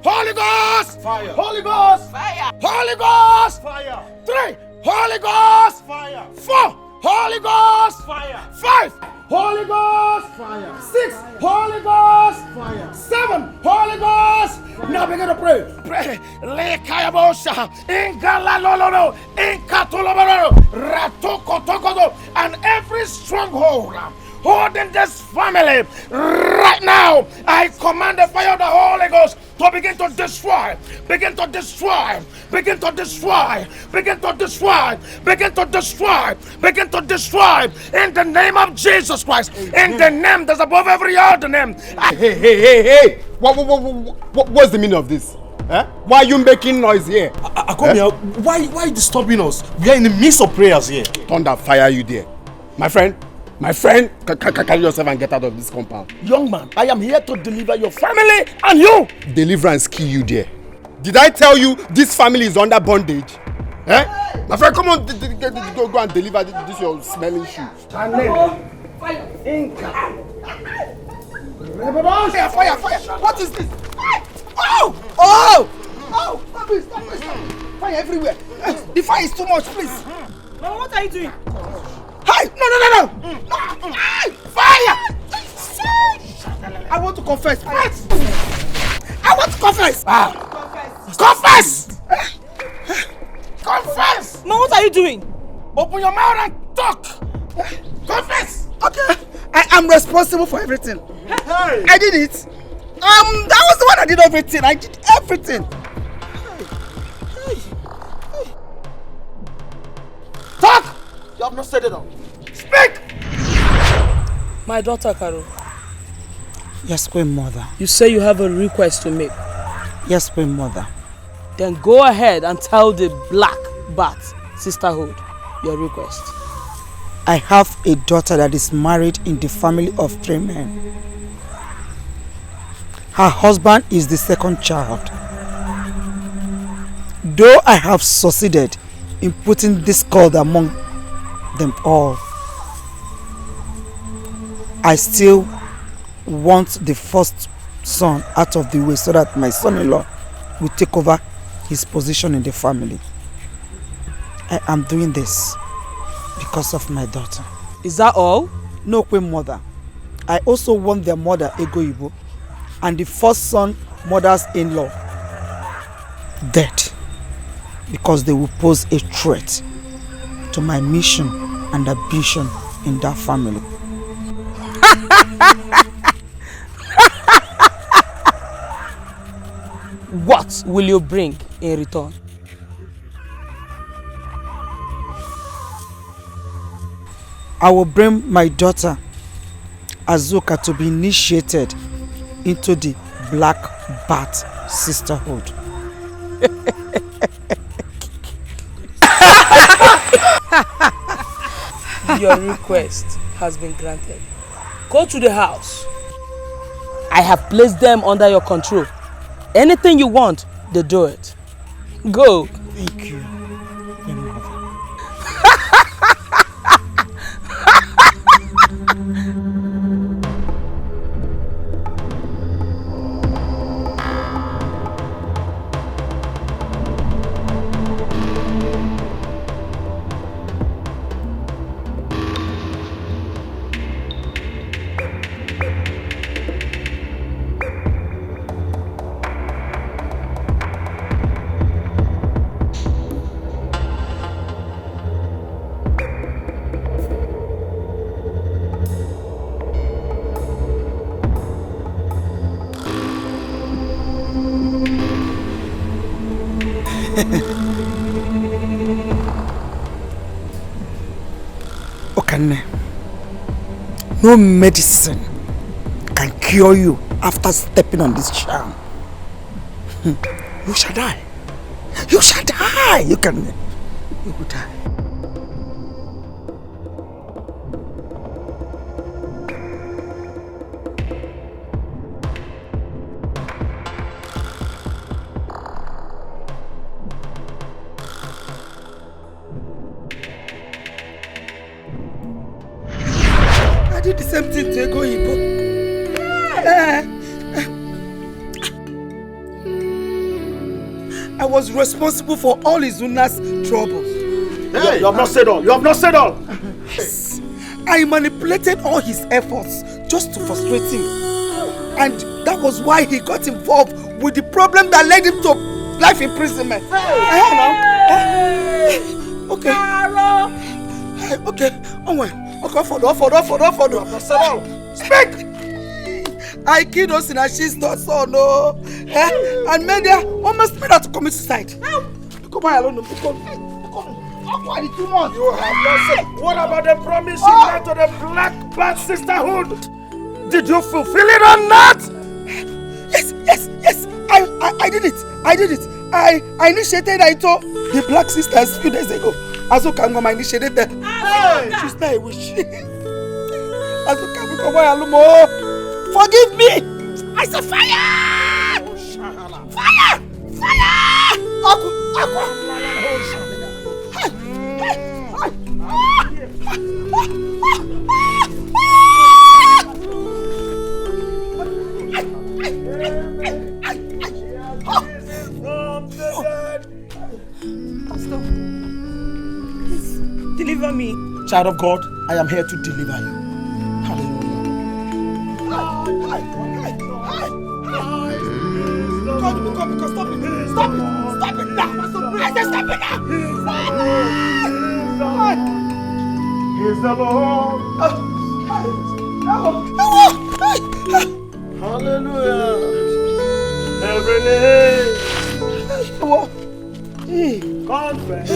Speaker 18: Holy Ghost fire. Holy Ghost fire. Holy Ghost fire. 3. Holy Ghost fire. 4. Holy Ghost fire. 5. Holy Ghost fire. 6. Holy Ghost fire. 7. Holy Ghost fire. Now begin to pray. Pray. Lekayabosha. Ingalalolo. Inkatoloboro. Ratokotokodo. And every stronghold holding this family right now, I command the fire of the Holy Ghost to begin to destroy, begin to destroy, begin to destroy, begin to destroy, begin to destroy, begin to destroy in the name of Jesus Christ. In the name that's above every other name.
Speaker 17: Hey! What's the meaning of this? Why are you making noise here?
Speaker 3: Akomia, why disturbing us? We are in the midst of prayers here.
Speaker 17: Thunder fire you there. My friend, carry yourself and get out of this compound.
Speaker 18: Young man, I am here to deliver your family and you.
Speaker 17: Deliverance kill you there. Did I tell you this family is under bondage? My friend, come on, go and deliver this your smelling shoe.
Speaker 18: Fire! What is this?
Speaker 5: Oh! Stop it! Fire everywhere. The fire is too much, please.
Speaker 15: Mama, what are you doing?
Speaker 5: Hey! No! Fire! I want to confess. I want to confess. Confess! Confess!
Speaker 15: Mama, what are you doing?
Speaker 18: Open your mouth and talk. Confess.
Speaker 5: Okay. I am responsible for everything. Hey. I did it. That was the one that did everything. I did everything.
Speaker 18: Talk! You have not said it all. Speak!
Speaker 10: My daughter, Carol.
Speaker 5: Yes, Queen Mother.
Speaker 10: You say you have a request to make.
Speaker 5: Yes, Queen Mother.
Speaker 10: Then go ahead and tell the Black Bat Sisterhood your request.
Speaker 5: I have a daughter that is married in the family of 3 men. Her husband is the second child. Though I have succeeded in putting discord among them all, I still want the first son out of the way so that my son-in-law will take over his position in the family. I am doing this because of my daughter.
Speaker 10: Is that all?
Speaker 5: No, Queen Mother. I also want their mother, Ego Ibo, and the first son mother's in-law dead because they will pose a threat to my mission and ambition in that family.
Speaker 10: What will you bring in return?
Speaker 5: I will bring my daughter Azuka to be initiated into the Black Bat Sisterhood.
Speaker 10: Your request has been granted. Go to the house. I have placed them under your control. Anything you want, they do it. Go.
Speaker 5: Thank you. Okane, no medicine can cure you after stepping on this charm. You shall die. You shall die. You will die. I did the same thing to Ego Igbo. I was responsible for all Izuna's troubles.
Speaker 18: Hey, you have not said all. You have not said all.
Speaker 5: Yes. I manipulated all his efforts just to frustrate him. And that was why he got involved with the problem that led him to life imprisonment. Okay. Okay. Okay, for speak! I killed Osinachi's son, and made her almost made her to commit suicide.
Speaker 18: You have not said. What about the promise you made to the Black Bat Sisterhood? Did you fulfill it or not?
Speaker 5: Yes. I did it. I initiated Aito, the Black Sisters, a few days ago. Azuka Ngoma initiated them. She's not a witch. Azuka Ngoma, forgive me! I said fire! Fire! Stop. Please, deliver me.
Speaker 18: Child of God, I am here to deliver you.
Speaker 5: Come, stop it now. I said stop it now.
Speaker 18: He's the Lord. Hallelujah. Every name confess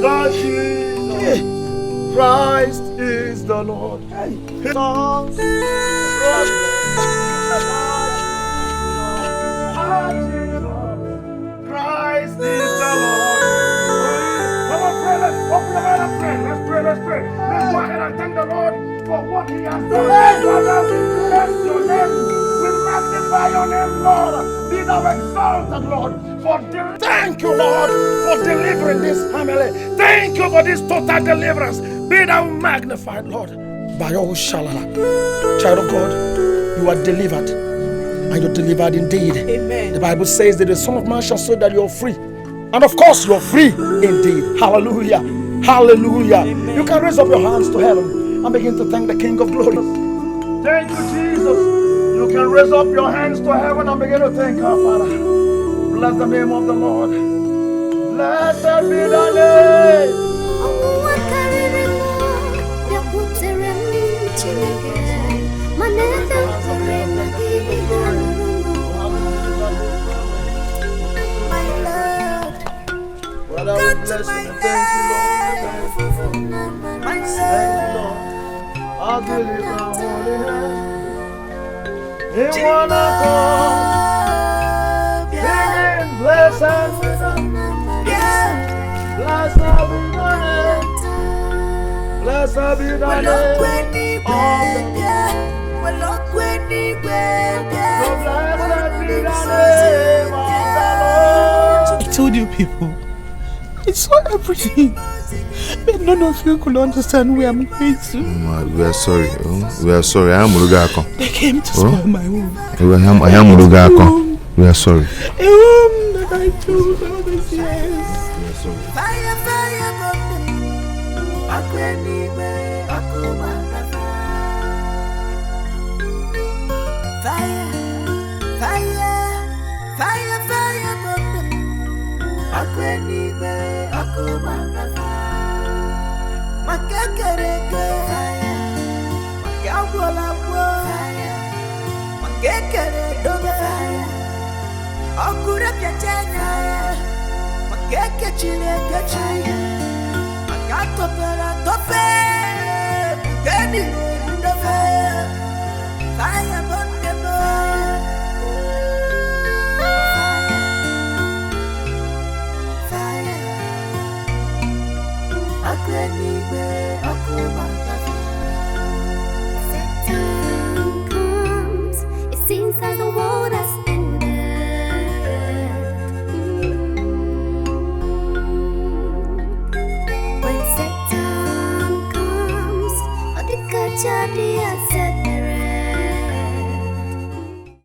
Speaker 18: that Jesus Christ is the Lord. Christ is the Lord. Come on, pray. Let's open the Bible and pray. Let's pray. Let's go ahead and thank the Lord for what He has done. Father, we bless your name. We magnify your name, Lord. Be thou exalted, Lord. Thank you, Lord, for delivering this family. Thank you for this total deliverance. Be thou magnified, Lord. By all shalala. Child of God, you are delivered. And you're delivered indeed.
Speaker 10: Amen.
Speaker 18: The Bible says that the Son of Man shall say that you're free. And of course, you're free indeed. Hallelujah. Hallelujah. Amen. You can raise up your hands to heaven and begin to thank the King of Glory. Thank you, Jesus. You can raise up your hands to heaven and begin to thank our Father. Bless the name of the Lord. Blessed be the name. Father, we bless you and thank you, Lord. Thank you, Lord. As we lift our holy hands in one accord, singing, blessed be the name. Blessed be the name. Blessed be the name of the Lord.
Speaker 3: I told you people, I saw everything, but none of you could understand where I'm going to.
Speaker 19: We are sorry. We are sorry. I am Murugako.
Speaker 3: They came to spoil my home.
Speaker 19: I am Murugako. We are sorry.
Speaker 3: A home that I built all these years.
Speaker 19: We are sorry.
Speaker 2: Fire, fire,
Speaker 20: It seems that the world has ended. When Satan comes, jadi